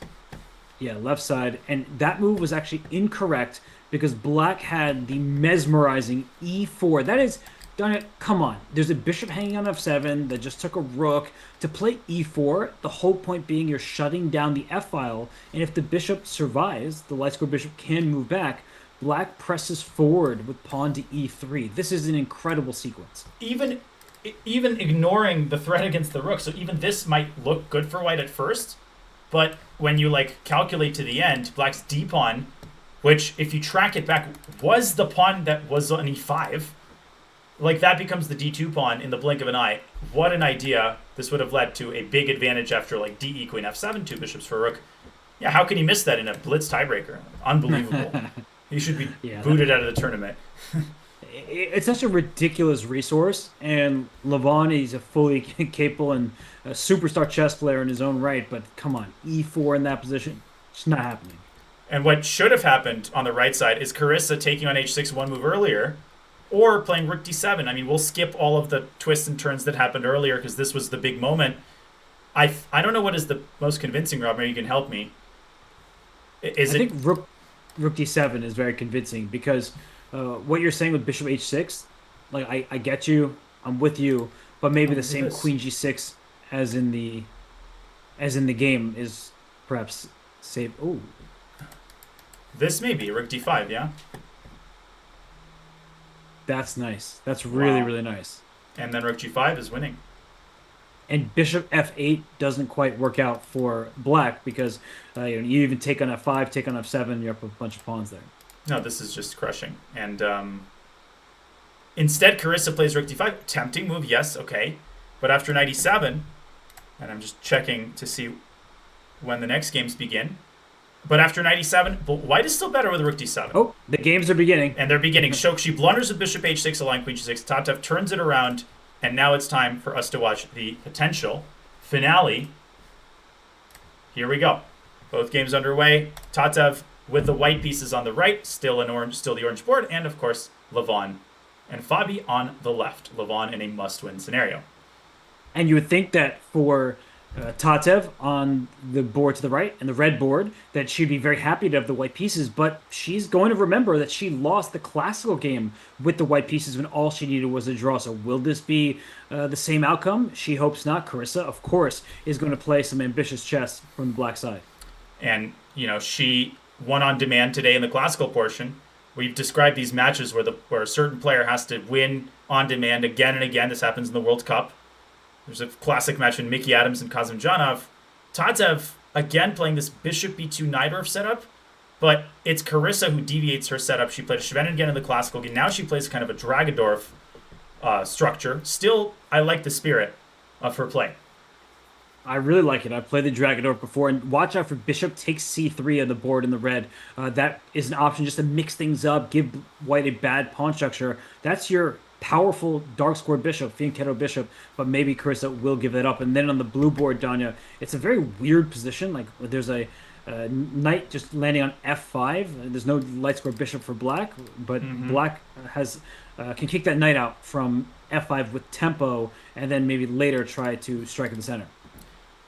Yeah, left side. And that move was actually incorrect because black had the mesmerizing e4. That is, Donna, come on. There's a bishop hanging on f7 that just took a rook. To play e4, the whole point being you're shutting down the f-file. And if the bishop survives, the light square bishop can move back. Black presses forward with pawn to e3. This is an incredible sequence. Even ignoring the threat against the rook, so even this might look good for white at first, but when you like calculate to the end, black's d pawn, which if you track it back was the pawn that was on e5, like that becomes the d2 pawn in the blink of an eye. What an idea. This would have led to a big advantage after like de queen f7, 2 bishops for rook. Yeah, how can he miss that in a blitz tiebreaker? Unbelievable. He should be booted out of the tournament. It's such a ridiculous resource, and Levon, he's a fully capable and a superstar chess player in his own right, but come on, e4 in that position, it's not happening. And what should have happened on the right side is Carissa taking on h6 one move earlier, or playing rook d7. I mean, we'll skip all of the twists and turns that happened earlier because this was the big moment. I don't know what is the most convincing, Rob. Maybe you can help me. I think rook d7 is very convincing because what you're saying with bishop h6, like I get you, I'm with you, but maybe the same queen g6 as in the game is perhaps safe. Oh, this may be rook d5, yeah. That's nice. That's really really nice. And then rook g5 is winning. And bishop f8 doesn't quite work out for black because you even take on f5, take on f7, you're up a bunch of pawns there. No, this is just crushing. And instead, Carissa plays rook d5. Tempting move, yes, okay. But after knight e7, and I'm just checking to see when the next games begin. But after knight e7, white is still better with rook d7. Oh, the games are beginning. And they're beginning. She blunders with bishop h6, align queen g6. Tatev turns it around, and now it's time for us to watch the potential finale. Here we go. Both games underway. Tatev with the white pieces on the right, still the orange board, and of course Levon and Fabi on the left. Levon in a must-win scenario. And you would think that for Tatev on the board to the right and the red board, that she'd be very happy to have the white pieces, but she's going to remember that she lost the classical game with the white pieces when all she needed was a draw. So will this be the same outcome? She hopes not. Carissa, of course, is going to play some ambitious chess from the black side. And, she won on demand today in the classical portion. We've described these matches where a certain player has to win on demand again and again. This happens in the World Cup. There's a classic match in Mickey Adams and Kazimjanov. Tatev, again, playing this bishop b2 Najdorf setup, but it's Carissa who deviates her setup. She played Schwenin again in the classical game. Now she plays kind of a Dragodorf. structure. Still, I like the spirit of her play. I really like it. I've played the Dragon Orc before, and watch out for Bishop takes c3 on the board in the red. That is an option just to mix things up, give White a bad pawn structure. That's your powerful dark square Bishop, Fianchetto Bishop, but maybe Carissa will give that up. And then on the blue board, Danya, it's a very weird position. Like there's a knight just landing on f5. There's no light square Bishop for black, but black has can kick that knight out from f5 with tempo, and then maybe later try to strike in the center.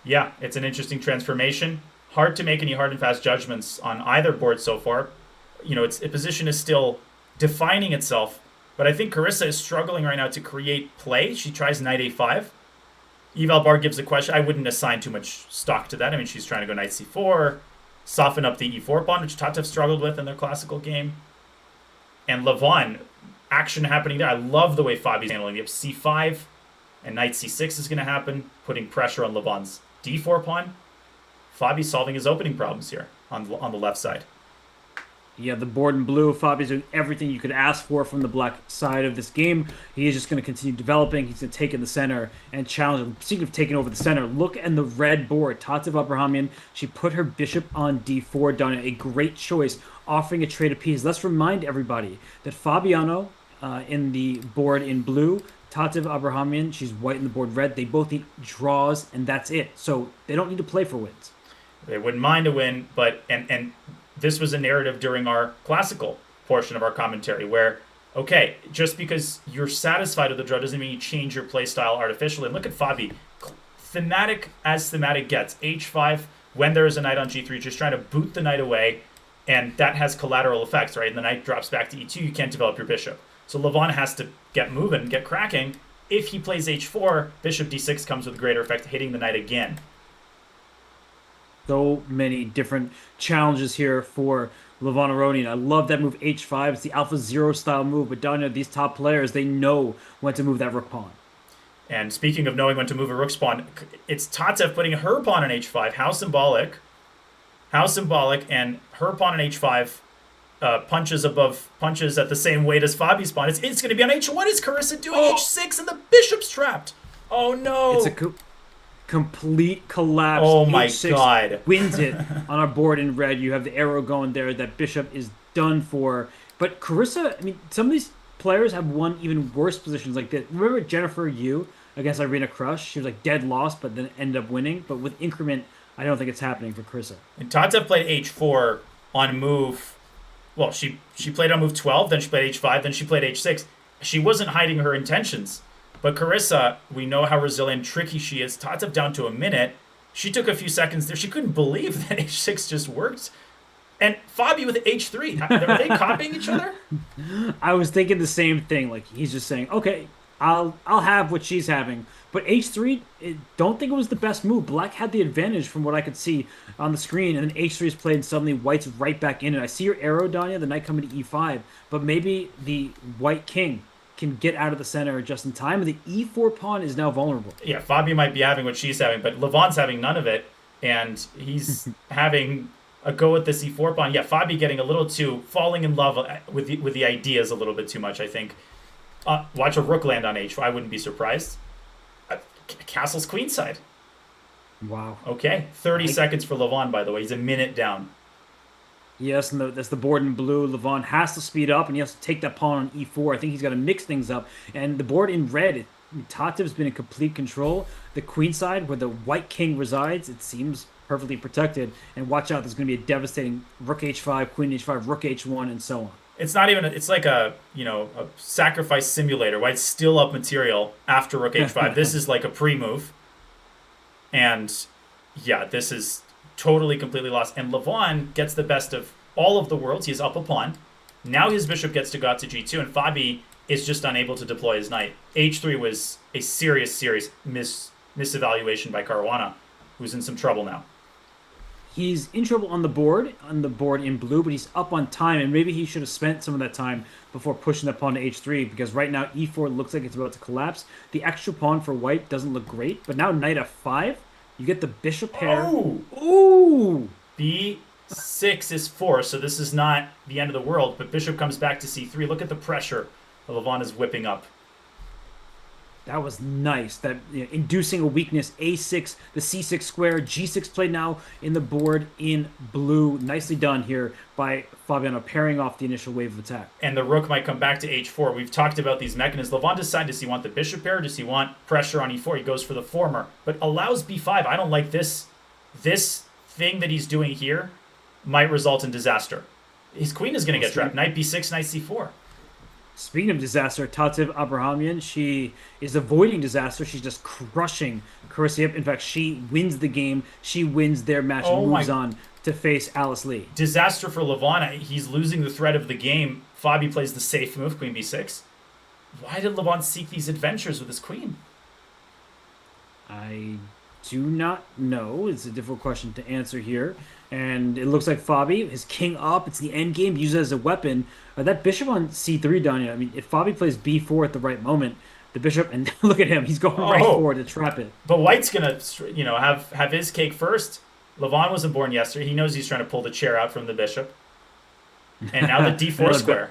Yeah, it's an interesting transformation. Hard to make any hard and fast judgments on either board so far. Its position is still defining itself, but I think Carissa is struggling right now to create play. She tries knight a5. Eval Bar gives a question. I wouldn't assign too much stock to that. I mean, she's trying to go knight c4, soften up the e4 pawn, which Tatev struggled with in their classical game. And Levon, action happening there. I love the way Fabi's handling it. c5, and knight c6 is going to happen, putting pressure on Levon's d4 pawn. Fabi's solving his opening problems here on the left side. Yeah, the board in blue, Fabi's doing everything you could ask for from the black side of this game. He is just going to continue developing. He's going to take in the center and challenge him. Speaking of taking over the center, look at the red board. Tatev Abrahamian, she put her bishop on d4, done a great choice, offering a trade of pieces. Let's remind everybody that Fabiano in the board in blue, Tatev Abrahamian, she's white in the board red. They both need draws, and that's it. So they don't need to play for wins. They wouldn't mind a win, but and this was a narrative during our classical portion of our commentary where, okay, just because you're satisfied with the draw doesn't mean you change your play style artificially. And look at Fabi. Thematic as thematic gets. h5, when there is a knight on g3, just trying to boot the knight away, and that has collateral effects, right? And the knight drops back to e2, you can't develop your bishop. So Levon has to get moving, get cracking. If he plays h4, bishop d6 comes with greater effect, hitting the knight again. So many different challenges here for Levon Aronian. I love that move h5. It's the Alpha Zero style move, but Danya, these top players, they know when to move that rook pawn. And speaking of knowing when to move a rook's pawn, it's Tatev putting her pawn on h5. How symbolic. How symbolic. And her pawn on h5 punches at the same weight as Fabi's pawn. It's going to be on h1. Is Carissa doing h6 and the bishop's trapped? Oh no. It's a complete collapse. Oh my h6 god. wins it on our board in red. You have the arrow going there. That bishop is done for. But Carissa, I mean, some of these players have won even worse positions like this. Remember Jennifer Yu against Irina Krush? She was like dead lost, but then ended up winning. But with increment, I don't think it's happening for Carissa. And Tatev played h4 on move. Well, she played on move 12, then she played h5, then she played h6. She wasn't hiding her intentions. But Carissa, we know how resilient, tricky she is. Tatev down to a minute. She took a few seconds there. She couldn't believe that h6 just worked. And Fabi with h3. Are they copying each other? I was thinking the same thing. Like, he's just saying, okay, I'll have what she's having. But h3, don't think it was the best move. Black had the advantage from what I could see on the screen, and then h3 is played, and suddenly white's right back in it. I see your arrow, Danya, the knight coming to e5, but maybe the white king can get out of the center just in time, and the e4 pawn is now vulnerable. Yeah, Fabi might be having what she's having, but Levon's having none of it, and he's having a go at the c4 pawn. Yeah, Fabi getting a little too, falling in love with the ideas a little bit too much, I think. Watch a rook land on h4. I wouldn't be surprised. Castle's queenside. Wow. Okay, 30 seconds for Levon, by the way. He's a minute down. Yes, and that's the board in blue. Levon has to speed up, and he has to take that pawn on e4. I think he's got to mix things up. And the board in red, Tatev's been in complete control. The queen side, where the white king resides, it seems perfectly protected. And watch out, there's going to be a devastating rook h5, queen h5, rook h1, and so on. It's not even, it's like a sacrifice simulator. White's still up material after rook h5. This is like a pre-move. And yeah, this is totally, completely lost. And Levon gets the best of all of the worlds. He's up a pawn. Now his bishop gets to go out to g2, and Fabi is just unable to deploy his knight. h3 was a serious misevaluation by Caruana, who's in some trouble now. He's in trouble on the board in blue, but he's up on time, and maybe he should have spent some of that time before pushing that pawn to h3, because right now e4 looks like it's about to collapse. The extra pawn for white doesn't look great, but now knight f5, you get the bishop pair. Oh! Ooh! b6 is forced, so this is not the end of the world, but bishop comes back to c3. Look at the pressure that Levon is whipping up. That was nice. That inducing a weakness. A6, the C6 square, G6 played now in the board in blue. Nicely done here by Fabiano, pairing off the initial wave of attack. And the rook might come back to h4. We've talked about these mechanisms. Levon decided, does he want the bishop pair? Does he want pressure on e4? He goes for the former, but allows b5. I don't like this. This thing that he's doing here might result in disaster. His queen is going to get trapped. Knight b6, knight c4. Speaking of disaster, Tatev Abrahamian, she is avoiding disaster. She's just crushing Carissa. In fact, she wins the game. She wins their match and moves on to face Alice Lee. Disaster for Levon. He's losing the thread of the game. Fabi plays the safe move, queen b6. Why did Levon seek these adventures with his queen? I do not know. It's a difficult question to answer here. And it looks like Fabi, his king up. It's the end game. Use it as a weapon. That bishop on c3, Danya. I mean, if Fabi plays b4 at the right moment, the bishop, and look at him, he's going right forward to trap it. But White's gonna, have his cake first. Levon wasn't born yesterday. He knows he's trying to pull the chair out from the bishop. And now the d4 square.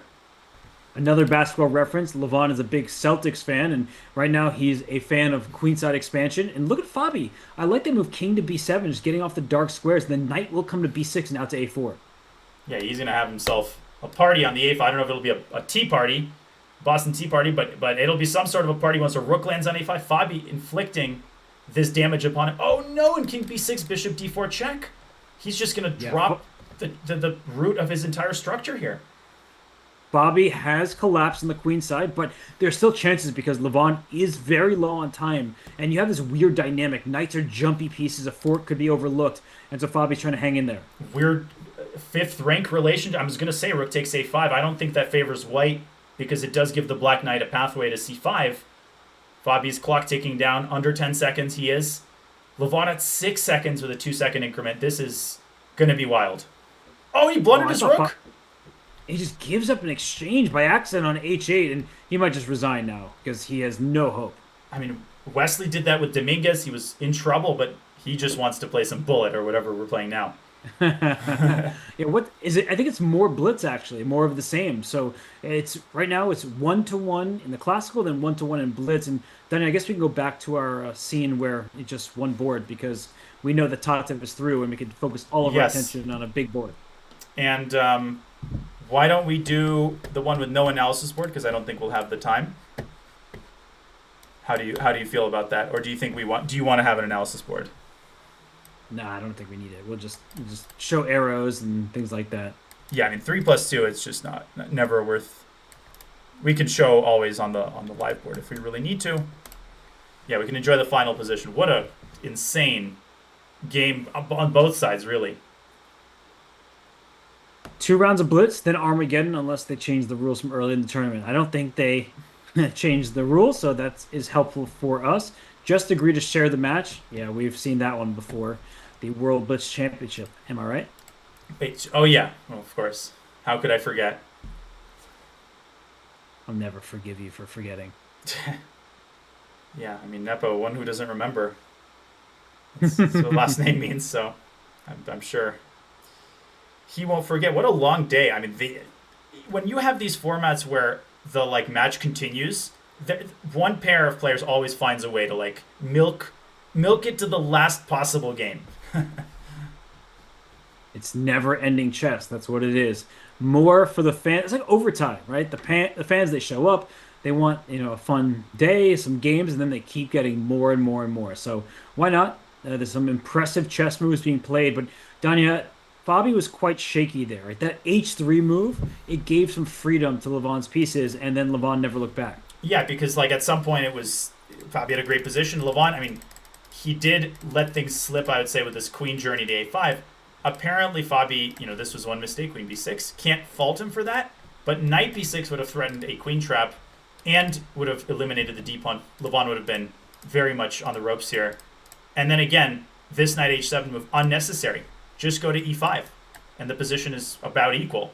Another basketball reference. Levon is a big Celtics fan, and right now he's a fan of queenside expansion. And look at Fabi. I like that move, king to b7, just getting off the dark squares. The knight will come to b6 and out to a4. Yeah, he's going to have himself a party on the a5. I don't know if it'll be a tea party, Boston Tea Party, but it'll be some sort of a party once a rook lands on a5. Fabi inflicting this damage upon him. Oh no, and king b6, bishop d4 check. He's just going to drop the root of his entire structure here. Fabi has collapsed on the queen side, but there's still chances because Levon is very low on time, and you have this weird dynamic. Knights are jumpy pieces. A fork could be overlooked, and so Fabi's trying to hang in there. Weird fifth rank relation. I was going to say rook takes a5. I don't think that favors white because it does give the black knight a pathway to c5. Fabi's clock ticking down. Under 10 seconds he is. Levon at 6 seconds with a 2-second increment. This is going to be wild. Oh, he blundered his rook. He just gives up an exchange by accident on h8, and he might just resign now because he has no hope. I mean, Wesley did that with Dominguez. He was in trouble, but he just wants to play some bullet or whatever we're playing now. What is it? I think it's more Blitz, actually, more of the same. So it's right now it's 1-1 in the classical, then 1-1 in Blitz. And then I guess we can go back to our scene where it's just one board because we know that Tatev is through, and we can focus all of our attention on a big board. And why don't we do the one with no analysis board? Because I don't think we'll have the time. How do you feel about that? Or do you think do you want to have an analysis board? No, I don't think we need it. We'll just show arrows and things like that. Yeah, I mean 3+2. It's just never worth. We can show always on the live board if we really need to. Yeah, we can enjoy the final position. What a insane game on both sides, really. 2 rounds of Blitz, then Armageddon, unless they change the rules from early in the tournament. I don't think they changed the rules, so that is helpful for us. Just agree to share the match. Yeah, we've seen that one before. The World Blitz Championship. Am I right? Oh, yeah. Well, of course. How could I forget? I'll never forgive you for forgetting. Yeah, I mean, Nepo, one who doesn't remember. That's what the last name means, so I'm sure he won't forget. What a long day. I mean, when you have these formats where the match continues, one pair of players always finds a way to milk it to the last possible game. It's never-ending chess. That's what it is. More for the fans. It's like overtime, right? The fans, they show up. They want a fun day, some games, and then they keep getting more and more and more. So why not? There's some impressive chess moves being played, but Danya, Fabi was quite shaky there. Right? That h3 move, it gave some freedom to Levon's pieces, and then Levon never looked back. Yeah, because at some point it was Fabi had a great position. Levon, I mean, he did let things slip, I would say, with this queen journey to a5. Apparently Fabi, this was one mistake, queen b6. Can't fault him for that, but knight b6 would have threatened a queen trap and would have eliminated the d-pawn. Levon would have been very much on the ropes here. And then again, this knight h7 move, unnecessary. Just go to e5, and the position is about equal.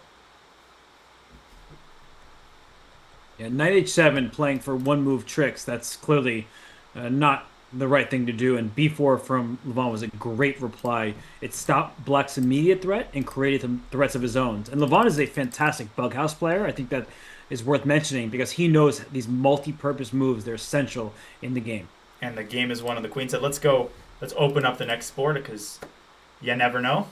Yeah, knight h7 playing for one-move tricks, that's clearly not the right thing to do, and b4 from Levon was a great reply. It stopped Black's immediate threat and created some threats of his own. And Levon is a fantastic bug house player. I think that is worth mentioning because he knows these multi-purpose moves. They're essential in the game. And the game is won on the queen side. Let's go. Let's open up the next board because you never know.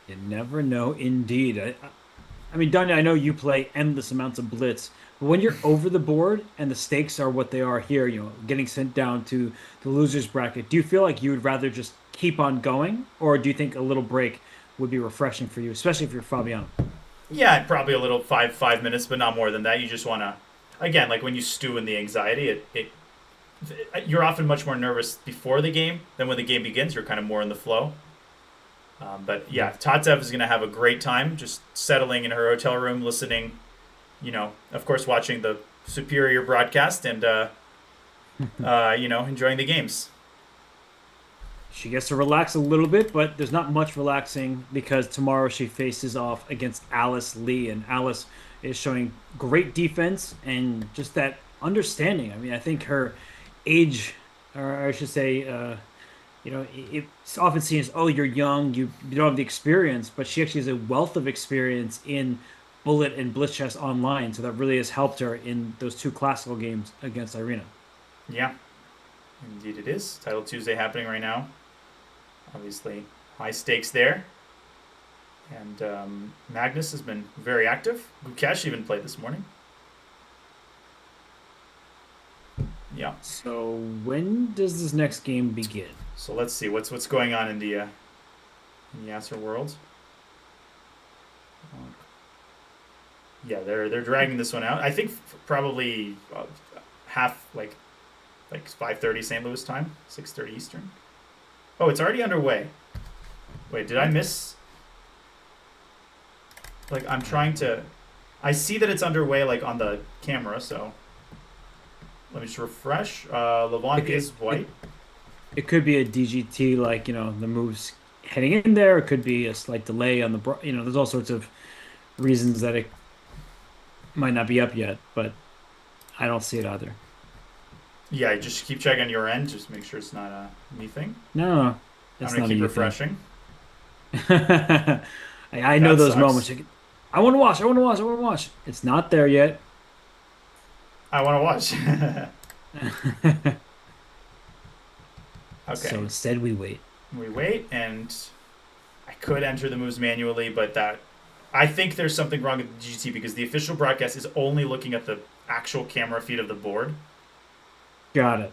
You never know, indeed. I mean, Danya, I know you play endless amounts of Blitz, but when you're over the board and the stakes are what they are here, getting sent down to the losers bracket, do you feel like you would rather just keep on going, or do you think a little break would be refreshing for you, especially if you're Fabiano? Yeah, probably a little 5 minutes, but not more than that. You just want to, again, like when you stew in the anxiety, you're often much more nervous before the game than when the game begins. You're kind of more in the flow. But yeah, Tatsev is going to have a great time just settling in her hotel room, listening, of course, watching the superior broadcast and, enjoying the games. She gets to relax a little bit, but there's not much relaxing because tomorrow she faces off against Alice Lee, and Alice is showing great defense and just that understanding. I mean, I think her age, or I should say, it's often seen as, oh, you're young, you don't have the experience, but she actually has a wealth of experience in Bullet and Blitz chess online, so that really has helped her in those two classical games against Irina. Yeah, indeed it is. Title Tuesday happening right now. Obviously, high stakes there. And Magnus has been very active. Gukesh even played this morning. Yeah. So when does this next game begin? So let's see what's going on in the Yasser world. Yeah, they're dragging this one out. I think probably half like 5:30 St. Louis time, 6:30 Eastern. Oh, it's already underway. Wait, did I miss? Like I'm trying to. I see that it's underway like on the camera, so let me just refresh. Levant is white. It could be a DGT, like, the moves heading in there. It could be a slight delay on the, there's all sorts of reasons that it might not be up yet, but I don't see it either. Yeah, just keep checking on your end. Just make sure it's not a me thing. No, it's I'm going not to keep a refreshing. I know those sucks. moments. I want to watch. It's not there yet. I want to watch. Okay. So instead we wait. We wait, and I could enter the moves manually, but I think there's something wrong with the GT because the official broadcast is only looking at the actual camera feed of the board. Got it.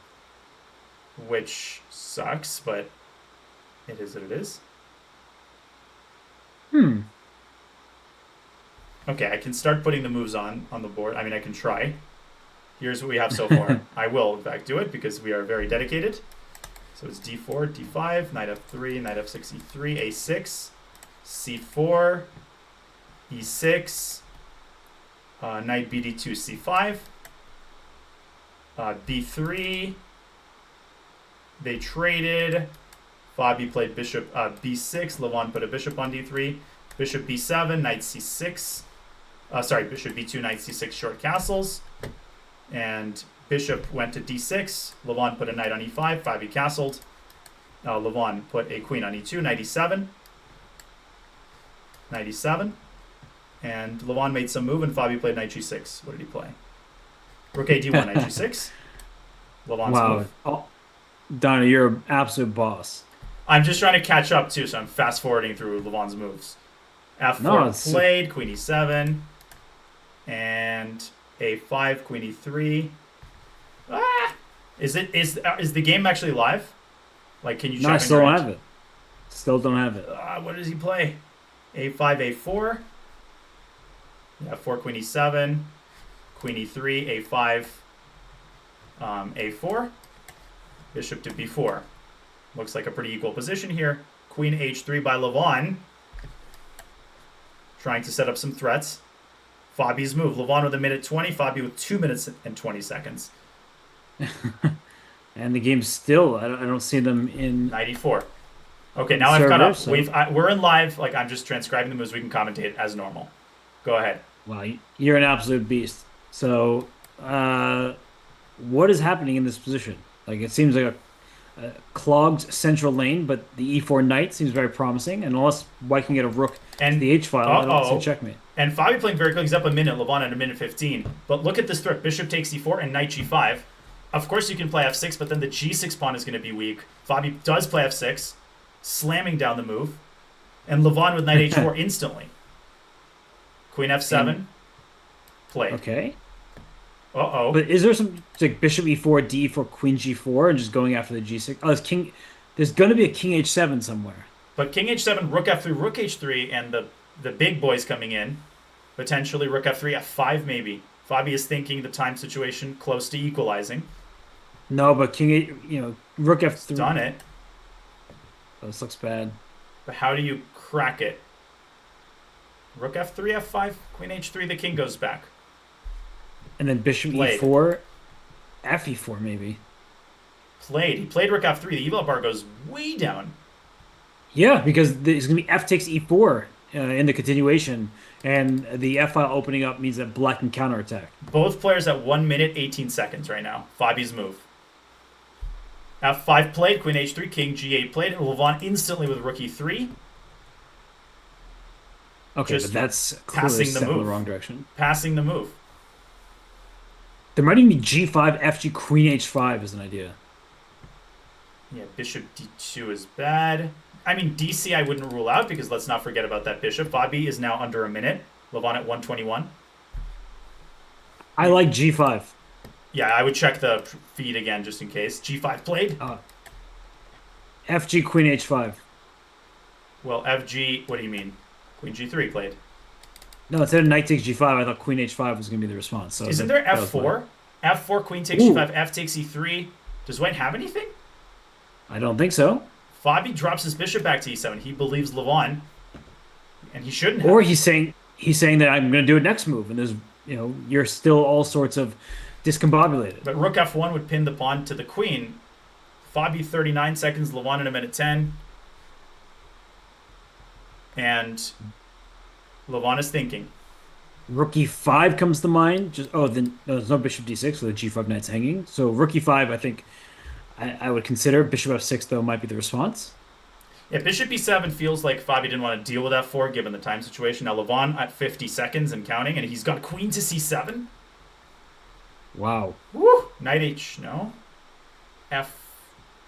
Which sucks, but it is what it is. Okay, I can start putting the moves on the board. I mean, I can try. Here's what we have so far. I will, in fact, do it because we are very dedicated. So it's d4, d5, knight f3, knight f6, e3, a6, c4, e6, knight bd2, c5, b3. They traded. Fabi played bishop b6. Levant put a bishop on d3. Bishop b7, knight c6. Bishop b2, knight c6, short castles. And bishop went to d6. Levant put a knight on e5. Fabi castled. Levant put a queen on e2. Knight e7. Knight e7. And Levant made some move, and Fabi played knight g6. What did he play? Rook a d1, knight g6. Levant's move. Oh, Donna, you're an absolute boss. I'm just trying to catch up, too, so I'm fast-forwarding through Levant's moves. f4 played, queen e7. And a5, queen e3. Is the game actually live? Like, can you check? No, I still don't have it. Still don't have it. What does he play? a5, a4. Yeah, 4, queen e7. Queen e3, a5, a4. Bishop to b4. Looks like a pretty equal position here. Queen h3 by Levant. Trying to set up some threats. Fabi's move. Levant with 1:20. Fabi with 2 minutes and 20 seconds. And the game's still, I don't see them in 94. Okay, now I've caught up. so- We're in live. Like, I'm just transcribing the moves. We can commentate as normal. Go ahead. Well, you're an absolute beast. So, what is happening in this position? Like, it seems like clogged central lane, but the e4 knight seems very promising. And unless White can get a rook And- to the h file, I don't see checkmate. And Fabi playing very quick. He's up a minute. Levon at a minute 15. But look at this threat. Bishop takes e4 and knight g5. Of course you can play f6, but then the g6 pawn is going to be weak. Fabi does play f6, slamming down the move. And Levon with knight h4 instantly. Queen f7. Played. Okay. Uh-oh. But is there some like bishop e4, d4, queen g4, and just going after the g6? Oh, there's going to be a king h7 somewhere. But king h7, rook f3, rook h3, and the big boys coming in. Potentially rook f3, f5 maybe. Fabi is thinking the time situation close to equalizing. No, but rook f3. Done it. Oh, this looks bad. But how do you crack it? Rook f3, f5, queen h3, the king goes back. And then bishop Played. e4, fe4 maybe. Played. He played rook f3. The evil bar goes way down. Yeah, because there's going to be f takes e4 in the continuation, and the f file opening up means that black can counterattack. Both players at 1 minute, 18 seconds right now. Fabi's move. f5 played, queen h3, king g8 played, and Levon instantly with rook e3. Okay, Just but that's clearly passing a the step in the move. wrong direction. Passing the move. There might even be g5, fg, queen h5 as an idea. Yeah, bishop d2 is bad. I mean, dc I wouldn't rule out because let's not forget about that bishop. Fabi is now under a minute. Levon at 121. I like g5. Yeah, I would check the feed again just in case. g5 played. Fg, queen h5. Well, fg, what do you mean? Queen g3 played. No, instead of knight takes g5, I thought queen h5 was going to be the response. So Isn't there that was f4? f4, queen takes Ooh. g5, f takes e3. Does White have anything? I don't think so. Fabi drops his bishop back to e7. He believes Levon, and he shouldn't have. Or he's saying that I'm going to do a next move, and there's you're still all sorts of discombobulated. But rook f1 would pin the pawn to the queen. Fabi 39 seconds, Levon in a minute 10. And Levon is thinking. Rook e5 comes to mind. Then there's no bishop d6, so the g5 knight's hanging. So rook e5, I think I would consider. Bishop f6 though might be the response. Yeah, bishop e7 feels like Fabi didn't want to deal with f4 given the time situation. Now Levon at 50 seconds and counting, and he's got queen to c7. Wow. Woo! Knight h, no. F.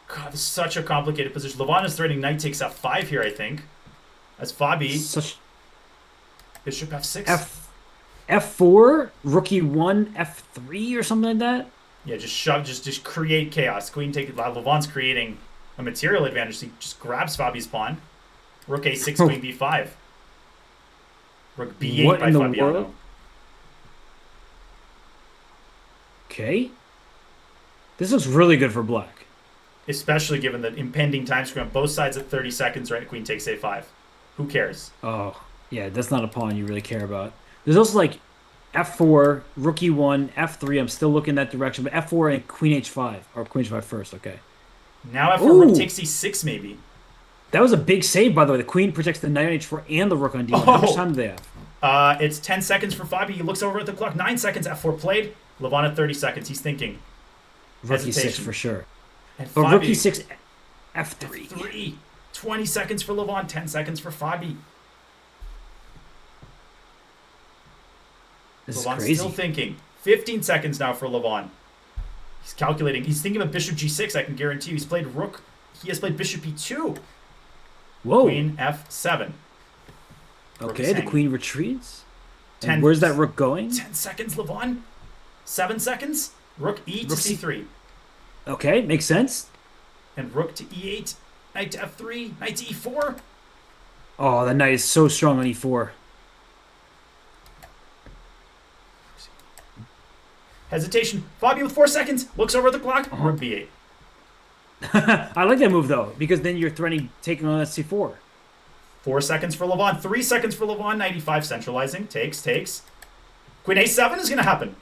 God, this is such a complicated position. Levon is threatening knight takes f5 here, I think. As Fabi, Such bishop f6. f4, rook e1, f3 or something like that. Yeah, just shove, just create chaos. Queen take. Levon's creating a material advantage. So he just grabs Fabi's pawn. Rook a6, queen b5. Rook b8 What by in the Fabiano. world? Okay. This looks really good for black. Especially given the impending time screen. Both sides at 30 seconds, right? Queen takes a5. Who cares? Oh, yeah, that's not a pawn you really care about. There's also like f4, rook e1, f3. I'm still looking that direction, but f4 and queen h5, or queen h5 first. Okay. Now f4, Ooh. rook takes e6 maybe. That was a big save, by the way. The queen protects the knight on h4 and the rook on d1. How much time do they have? It's 10 seconds for Fabi. He looks over at the clock. 9 seconds. F4 played. Levon at 30 seconds. He's thinking. Rook e6 Hesitation. for sure. And But Fabi, rook e6, f3. 3. 20 seconds for Levon. 10 seconds for Fabi. This is Levon's crazy. still thinking. 15 seconds now for Levon. He's calculating. He's thinking of bishop g6. I can guarantee you. He's played rook. He has played bishop e2. Whoa. Queen f7. Rook Okay, is the hanging. queen retreats. 10 And where's that rook going? 10 seconds, Levon. 7 seconds. Rook e to Rook c- c3. Okay, makes sense. And rook to e8. Knight to f3. Knight to e4. Oh, that knight is so strong on e4. Hesitation. Fabi with 4 seconds. Looks over at the clock. Rook b8. I like that move, though, because then you're threatening taking on that c4. 4 seconds for Levon. 3 seconds for Levon. 95 centralizing. Takes. Queen a7 is going to happen.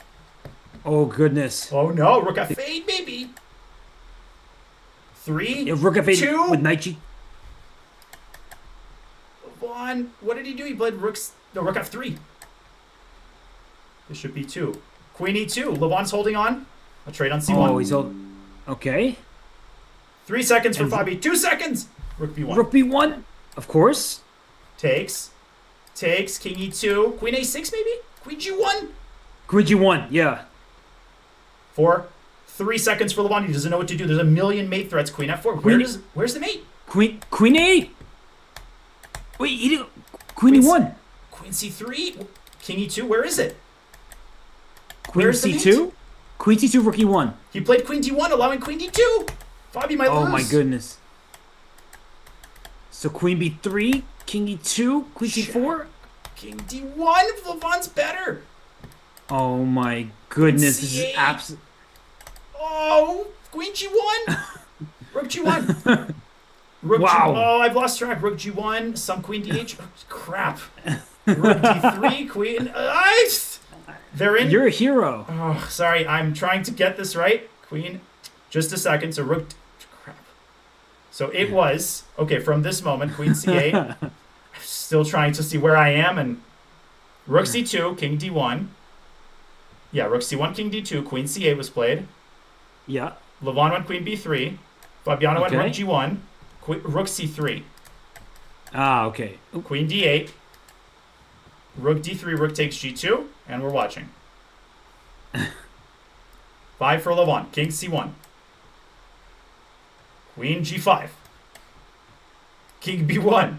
Oh, goodness. Oh no. Rook f8 maybe. 3. Yeah, rook f8 2. with knight g... Levon. What did he do? He played rook f3. Bishop b2. Queen e2. Levon's holding on. A trade on c1. Oh, he's all... Okay. 3 seconds for Fabi. 2 seconds. Rook b1. Rook b1, of course. Takes. King e2. Queen a6 maybe? Queen g1. Queen g1, yeah. 4. 3 seconds for Levon. He doesn't know what to do. There's a million mate threats. Queen f4. Where's the mate? Queen a8. Wait, he didn't. Queen e1. Queen c3. King e2. Where is it? Queen Where's the c2. mate? Queen c2, rook e1. He played queen d1, allowing queen d2. Fabi might lose. Oh my goodness. So queen b3, king e2, queen c4. King d1. Levon's better. Oh my goodness, this is C8. absolute. Oh, queen g1. Rook g1. Rook Wow. Oh, I've lost track. Rook g1. Some queen d8. Oh, crap. Rook d3. Queen. They're in. You're a hero. Oh, sorry. I'm trying to get this right. Queen. Just a second. So rook. Crap. So it was okay from this moment. Queen c8. I'm still trying to see where I am, and rook c2, king d1. Yeah, rook c1, king d2, queen c8 was played. Yeah. Levon went queen b3. Fabiano went rook g1. Rook c3. Ah, okay. Queen d8. Rook d3, rook takes g2, and we're watching. 5 for Levon. King c1. Queen g5. King b1.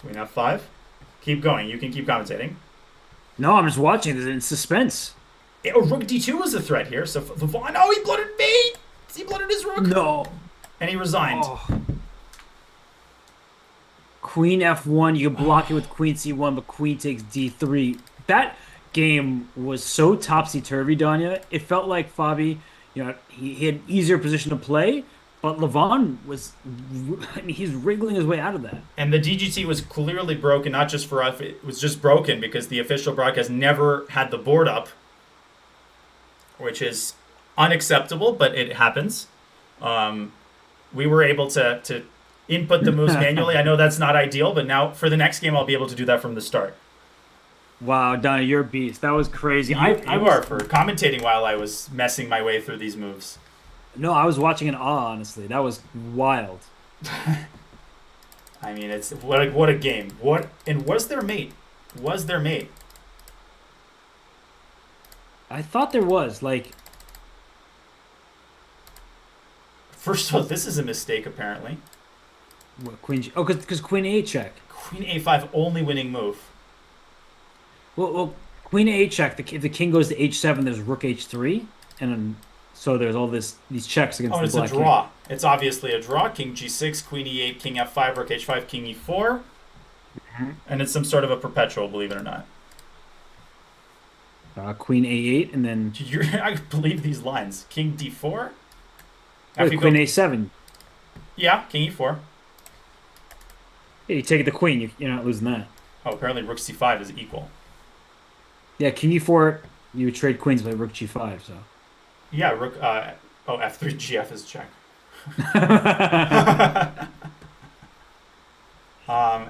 Queen f5. Keep going. You can keep commentating. No, I'm just watching. This in suspense. Oh, rook d2 was a threat here. So Levon. Oh, he blundered mate. He blundered his rook. No. And he resigned. Oh. Queen f1. You can block it with queen c1, but queen takes d3. That game was so topsy-turvy, Danya. It felt like Fabi, he had an easier position to play, but Levon was, he's wriggling his way out of that. And the DGT was clearly broken, not just for us. It was just broken because the official broadcast never had the board up, which is unacceptable, but it happens. We were able to input the moves manually. I know that's not ideal, but now for the next game, I'll be able to do that from the start. Wow, Donna, you're a beast. That was crazy. You are for commentating while I was messing my way through these moves. No, I was watching in awe, honestly. That was wild. I mean, it's what a game. Was their mate? I thought there was, like... First of all, this is a mistake, apparently. What, queen... Oh, because queen a8 check. Queen a5, only winning move. Well, queen a8 check. If the king goes to h7, there's rook h3, and then, so there's all these checks against the black king. It's a draw. It's obviously a draw. King g6, queen e8, king f5, rook h5, king e4. Mm-hmm. And it's some sort of a perpetual, believe it or not. Queen a8, and then... I believe these lines. King d4. Wait, queen a7. Yeah, king e4. Yeah, you take the queen, you're not losing that. Oh, apparently rook c5 is equal. Yeah, king e4, you would trade queens by rook g5, so... Yeah, rook... f3 gf is check.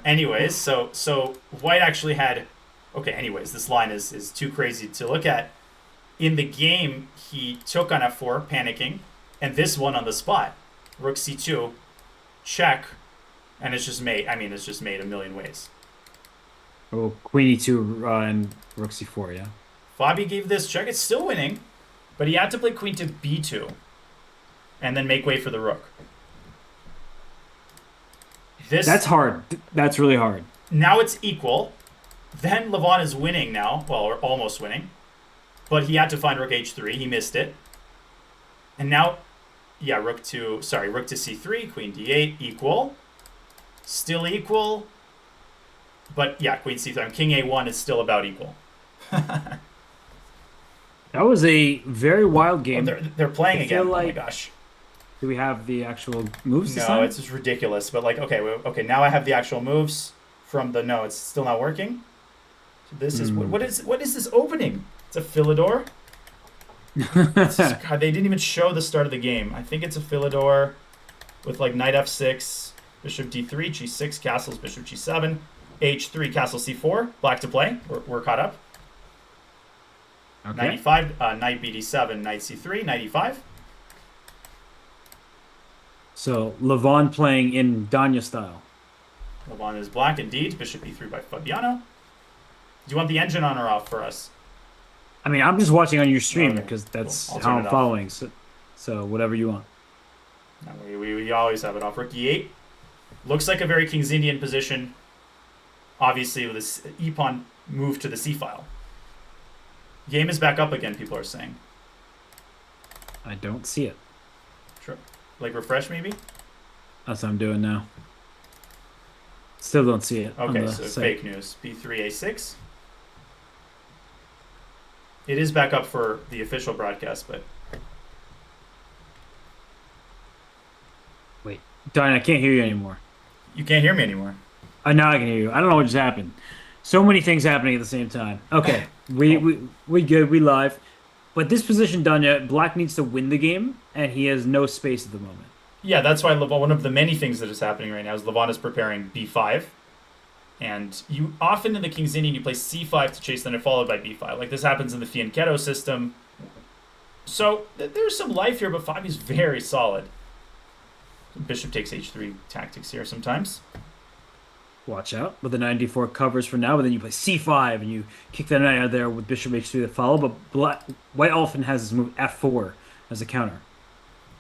Anyways, so white actually had... Okay, anyways, this line is too crazy to look at. In the game, he took on f4, panicking, and this one on the spot. Rook c2, check, and it's just made. I mean, it's just made a million ways. Oh, queen e2 and rook c4, yeah. Fabi gave this check. It's still winning, but he had to play queen to b2, and then make way for the rook. That's hard. That's really hard. Now it's equal. Then Levon is winning now. Well, or almost winning. But he had to find rook h3. He missed it. And now, yeah, rook to c3, queen d8, equal. Still equal. But yeah, queen c3. King a1 is still about equal. That was a very wild game. Oh, they're playing again. Like, oh my gosh. Do we have the actual moves this No, time? it's just ridiculous. But like, okay, now I have the actual moves from the... No, it's still not working. So this is... What is this opening? It's a Philidor? God, they didn't even show the start of the game. I think it's a Philidor with like knight f6, bishop d3, g6, castles, bishop g7, h3, castle c4, black to play. We're caught up. Okay. Knight e5, knight bd7, knight c3, knight e5. So Levon playing in Danya style. Levon is black indeed. Bishop e3 by Fabiano. Do you want the engine on or off for us? I mean, I'm just watching on your stream Okay, because that's cool. I'll how turn I'm it off. following. So whatever you want. No, we always have it off. Rook e8. Looks like a very King's Indian position. Obviously, with this e-pawn move to the c-file. Game is back up again, people are saying. I don't see it. Sure. Like refresh, maybe? That's what I'm doing now. Still don't see it. on Okay, the so site. fake news. b3, a6. It is back up for the official broadcast, but Wait, Diane, I can't hear you anymore. you can't hear me anymore. Now I can hear you. I don't know what just happened. So many things happening at the same time. Okay, we good. We live. But this position, Danya, Black needs to win the game, and he has no space at the moment. Yeah, that's why one of the many things that is happening right now is Levon is preparing b5. And you often in the King's Indian, you play c5 to chase the knight followed by b5. Like this happens in the fianchetto system. So there's some life here, but Fabi's very solid. Bishop takes h3 tactics here sometimes. Watch out. But the 94 covers for now, but then you play c5, and you kick that knight out of there with bishop h3 to follow. But White often has his move f4 as a counter.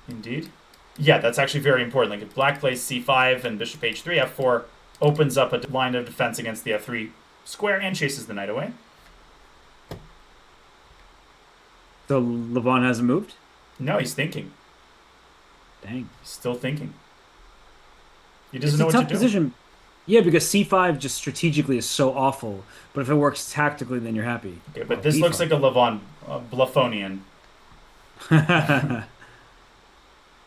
Indeed. Yeah, that's actually very important. Like if Black plays c5 and bishop h3, f4 opens up a line of defense against the f3 square and chases the knight away. So Levon hasn't moved? No, he's thinking. Dang. He's still thinking. He It's doesn't a know what tough to do. position. Yeah, because c5 just strategically is so awful. But if it works tactically, then you're happy. Okay, but this looks like a Levon Bluffonian.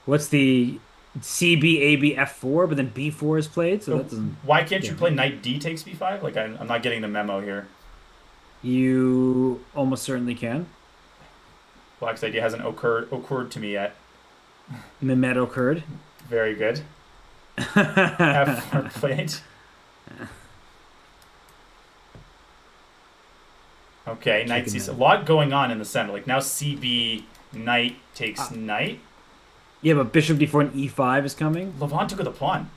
What's the CB, AB, F4, but then B4 is played? So that doesn't... Why can't you yeah. play knight d takes b5? Like I'm not getting the memo here. You almost certainly can. Black's idea hasn't occurred to me yet. Mehmet occurred. Very good. F4 played. Okay, knight Chicken c6. A head. lot going on in the center. Like now CB, knight takes knight. Yeah, but bishop d4 and e5 is coming. Levon took the pawn.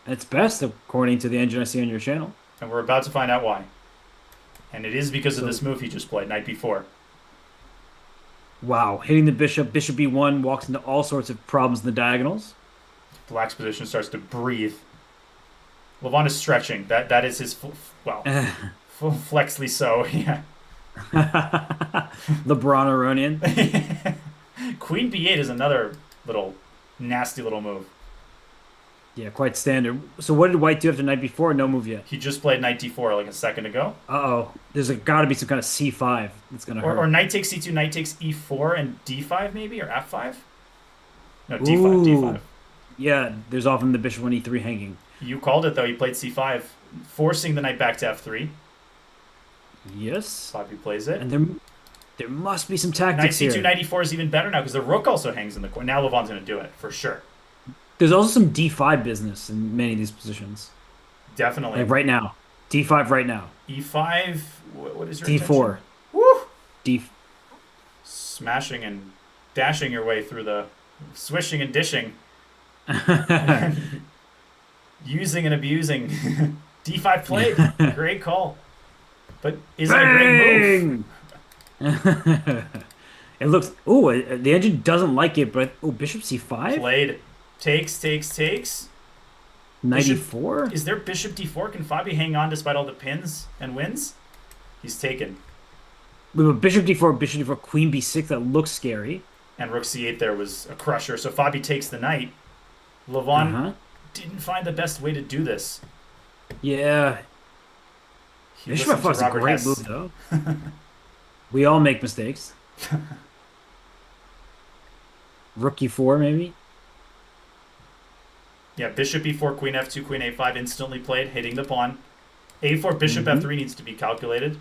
It's best, according to the engine I see on your channel. And we're about to find out why. And it is because of this move he just played, knight b4. Wow, hitting the bishop, bishop b1 walks into all sorts of problems in the diagonals. Black's position starts to breathe. Levon is stretching. That is his, flexly so, yeah. LeBron Aronian. Queen b8 is another little nasty little move. Yeah, quite standard. So what did White do after knight b4? No move yet. He just played knight d4 like a second ago. Uh-oh. There's got to be some kind of c5 that's going to hurt. Or knight takes c2, knight takes e4 and d5 maybe, or f5? No, d5, Ooh. d5. Yeah, there's often the bishop on e3 hanging. You called it though, he played c5, forcing the knight back to f3. Yes. Fabi plays it. And there must be some Knight tactics c2, here. knight e4 is even better now because the rook also hangs in the corner. Now Levon's going to do it, for sure. There's also some d5 business in many of these positions. Definitely. Like right now. d5 right now. e5, what is your d4. intention? Woo! D. Smashing and dashing your way through the swishing and dishing. Using and abusing. d5 played. Great call. But is that a great move? It looks... Oh, the engine doesn't like it, but... Oh, bishop c5? Played. Takes, takes, takes. Knight Bishop- e4? Is there bishop d4? Can Fabi hang on despite all the pins and wins? He's taken. We have a bishop d4, queen b6. That looks scary. And rook c8 there was a crusher. So Fabi takes the knight. Levon Uh-huh. didn't find the best way to do this. Yeah. He Bishop listened f4 is to a Robert great Hess. move, though. We all make mistakes. Rook e4, maybe? Yeah, bishop e4, queen f2, queen a5 instantly played, hitting the pawn. a4, bishop f3 needs to be calculated.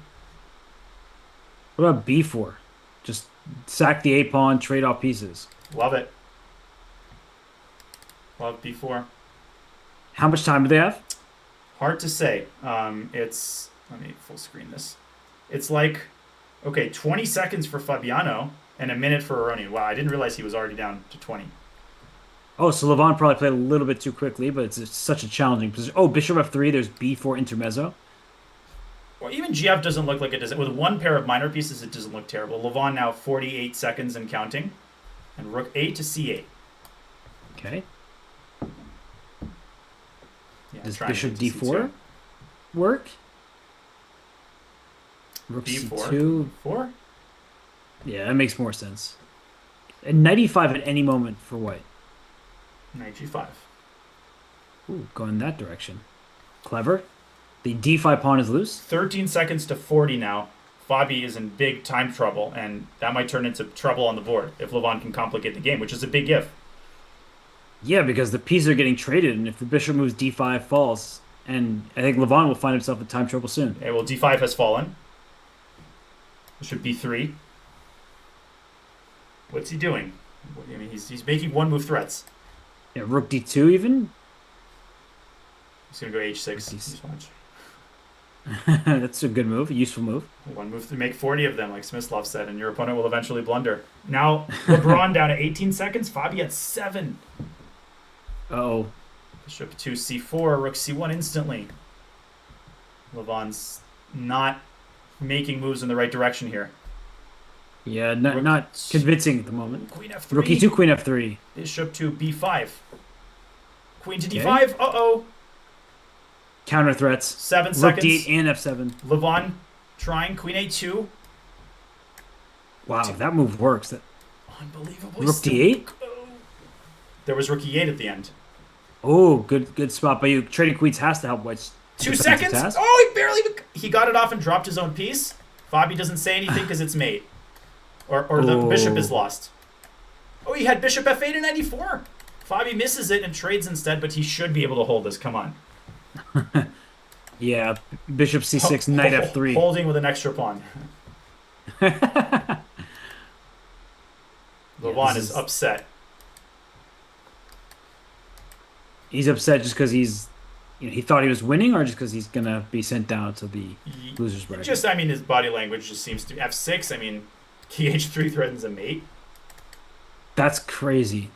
What about b4? Just sack the a-pawn, trade off pieces. Love it. Love b4. How much time do they have? Hard to say. It's... Let me full screen this. It's like... Okay, 20 seconds for Fabiano. And a minute for Aronian. Wow, I didn't realize he was already down to 20. Oh, so Levon probably played a little bit too quickly, but it's such a challenging position. Oh, bishop f3, there's b4 intermezzo. Well, even GF doesn't look like it does. With one pair of minor pieces, it doesn't look terrible. Levon now 48 seconds and counting. And rook 8 to c8. Okay. Yeah, Does trying bishop to get to d4 c2. work? Rook b4. c2. 4? Yeah, that makes more sense. And knight e5 at any moment for white. Knight g5. Ooh, going that direction. Clever. The d5 pawn is loose. 13 seconds to 40 now. Fabi is in big time trouble, and that might turn into trouble on the board if Levon can complicate the game, which is a big if. Yeah, because the pieces are getting traded, and if the bishop moves d5 falls, and I think Levon will find himself in time trouble soon. Okay, well, d5 has fallen. Bishop b3. What's he doing? I mean, he's making one move threats. Yeah, rook d2 even. He's going to go h6. Just watch. That's a good move, a useful move. One move to make 40 of them, like Smyslov said, and your opponent will eventually blunder. Now, LeBron down to 18 seconds. Fabi at 7. Uh-oh. Bishop 2, c4, rook c1 instantly. Levon's not making moves in the right direction here. Yeah, not, Rook- not convincing at the moment. Queen f3. Rook e2, queen f3. Bishop to b5. Queen to Okay. d5. Uh-oh. Counter threats. 7 Rook seconds. d8 and f7. Levon trying queen a2. Wow, that move works. That Unbelievably Rook still d8? go. There was rook e8 at the end. Oh, good spot by you. Trading queens has to help white's 2 defensive seconds. task. Oh, he barely... He got it off and dropped his own piece. Fabi doesn't say anything because it's mate. Or the bishop is lost. Oh, he had bishop f8 and 94. Fabi misses it and trades instead, but he should be able to hold this. Come on. Yeah, bishop c6, knight f3. Holding with an extra pawn. Levon is upset. He's upset just because he thought he was winning, or just because he's gonna be sent down to the losers bracket. Just, I mean, his body language just seems to be f6. I mean, h3 threatens a mate. That's crazy.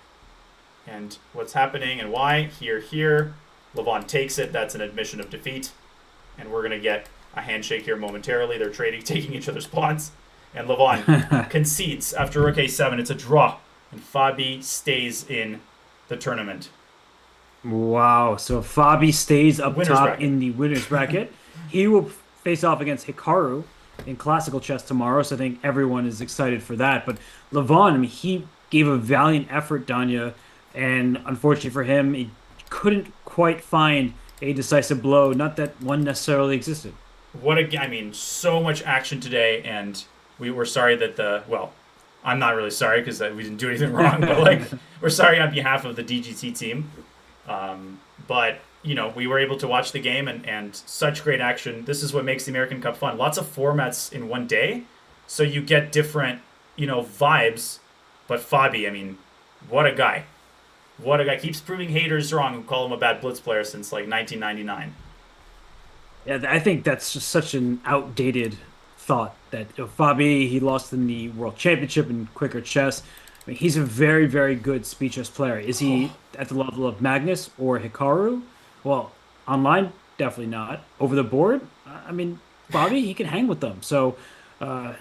And what's happening and why? Here. Levon takes it. That's an admission of defeat. And we're going to get a handshake here momentarily. They're taking each other's pawns. And Levon concedes after rook a7. It's a draw. And Fabi stays in the tournament. Wow. So Fabi stays up Winner's top bracket. in the winner's bracket. He will face off against Hikaru in classical chess tomorrow, so I think everyone is excited for that. But Levon, I mean, he gave a valiant effort, Danya, and unfortunately for him, he couldn't quite find a decisive blow. Not that one necessarily existed. I mean, so much action today, and we were sorry that I'm not really sorry because we didn't do anything wrong, but we're sorry on behalf of the DGT team. But we were able to watch the game and such great action. This is what makes the American Cup fun. Lots of formats in one day, so you get different vibes. But Fabi, I mean, what a guy. What a guy. Keeps proving haters wrong who call him a bad Blitz player since 1999. Yeah, I think that's just such an outdated thought that Fabi, he lost in the World Championship in quicker chess. I mean, he's a very, very good speed chess player. Is he at the level of Magnus or Hikaru? Well, online, definitely not. Over the board, I mean, Fabi, he can hang with them. So,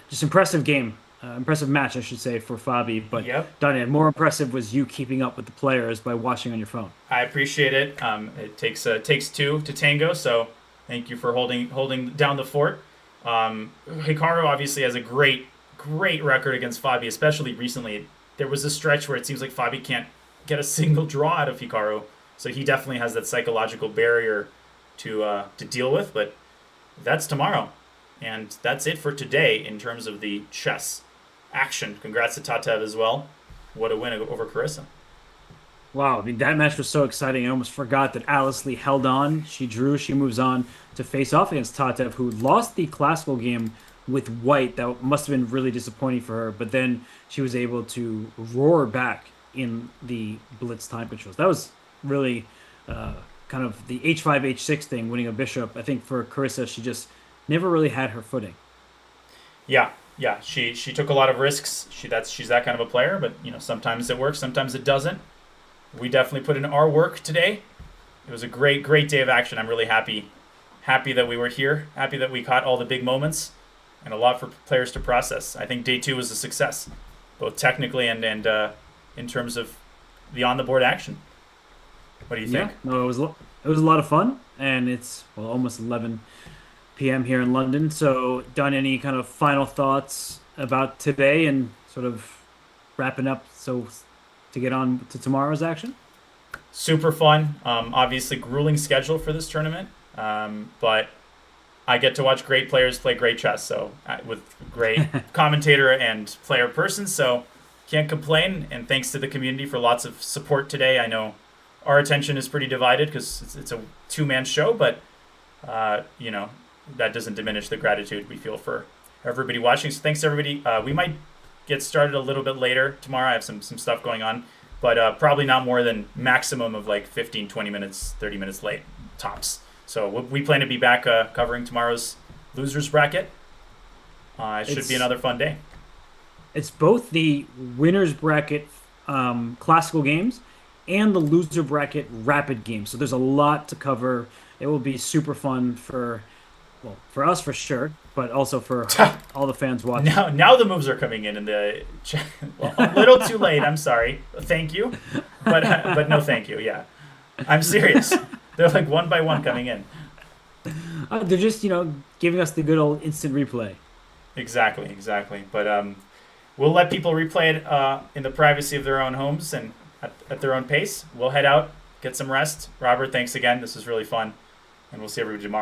just impressive game. Impressive match, I should say, for Fabi. But, Yep. Danya, more impressive was you keeping up with the players by watching on your phone. I appreciate it. It takes two to tango, so thank you for holding down the fort. Hikaru obviously has a great record against Fabi, especially recently. There was a stretch where it seems like Fabi can't get a single draw out of Hikaru, so he definitely has that psychological barrier to deal with. But that's tomorrow, and that's it for today in terms of the chess action. Congrats to Tatev as well. What a win over Carissa. Wow, I mean, that match was so exciting. I almost forgot that Alice Lee held on. She drew. She moves on to face off against Tatev, who lost the classical game with white. That must have been really disappointing for her. But then she was able to roar back in the Blitz time controls. That was really kind of the h5, h6 thing, winning a bishop. I think for Carissa, she just never really had her footing. Yeah, yeah, she took a lot of risks. She's that kind of a player, but sometimes it works, sometimes it doesn't. We definitely put in our work today. It was a great day of action. I'm really happy that we were here, happy that we caught all the big moments, and a lot for players to process. I think day 2 was a success, both technically and in terms of the on the board action. What do you think? Yeah, no, it was a lot of fun, and it's almost 11 p.m. here in London. So, done any kind of final thoughts about today and sort of wrapping up so to get on to tomorrow's action? Super fun. Obviously, grueling schedule for this tournament, but I get to watch great players play great chess. So with great commentator and player person, so can't complain. And thanks to the community for lots of support today. I know our attention is pretty divided because it's a 2-man show, but that doesn't diminish the gratitude we feel for everybody watching. So thanks everybody. We might get started a little bit later tomorrow. I have some stuff going on, but probably not more than maximum of like 15, 20 minutes, 30 minutes late tops. So we plan to be back covering tomorrow's losers bracket. It should be another fun day. It's both the winners bracket classical games and the loser bracket rapid games. So there's a lot to cover. It will be super fun for us for sure, but also for all the fans watching. Now the moves are coming in the chat. Well, a little too late. I'm sorry. Thank you, but no thank you. Yeah, I'm serious. They're like one by one coming in. They're just giving us the good old instant replay. Exactly. But we'll let people replay it in the privacy of their own homes and at their own pace. We'll head out, get some rest. Robert, thanks again. This was really fun, and we'll see everybody tomorrow.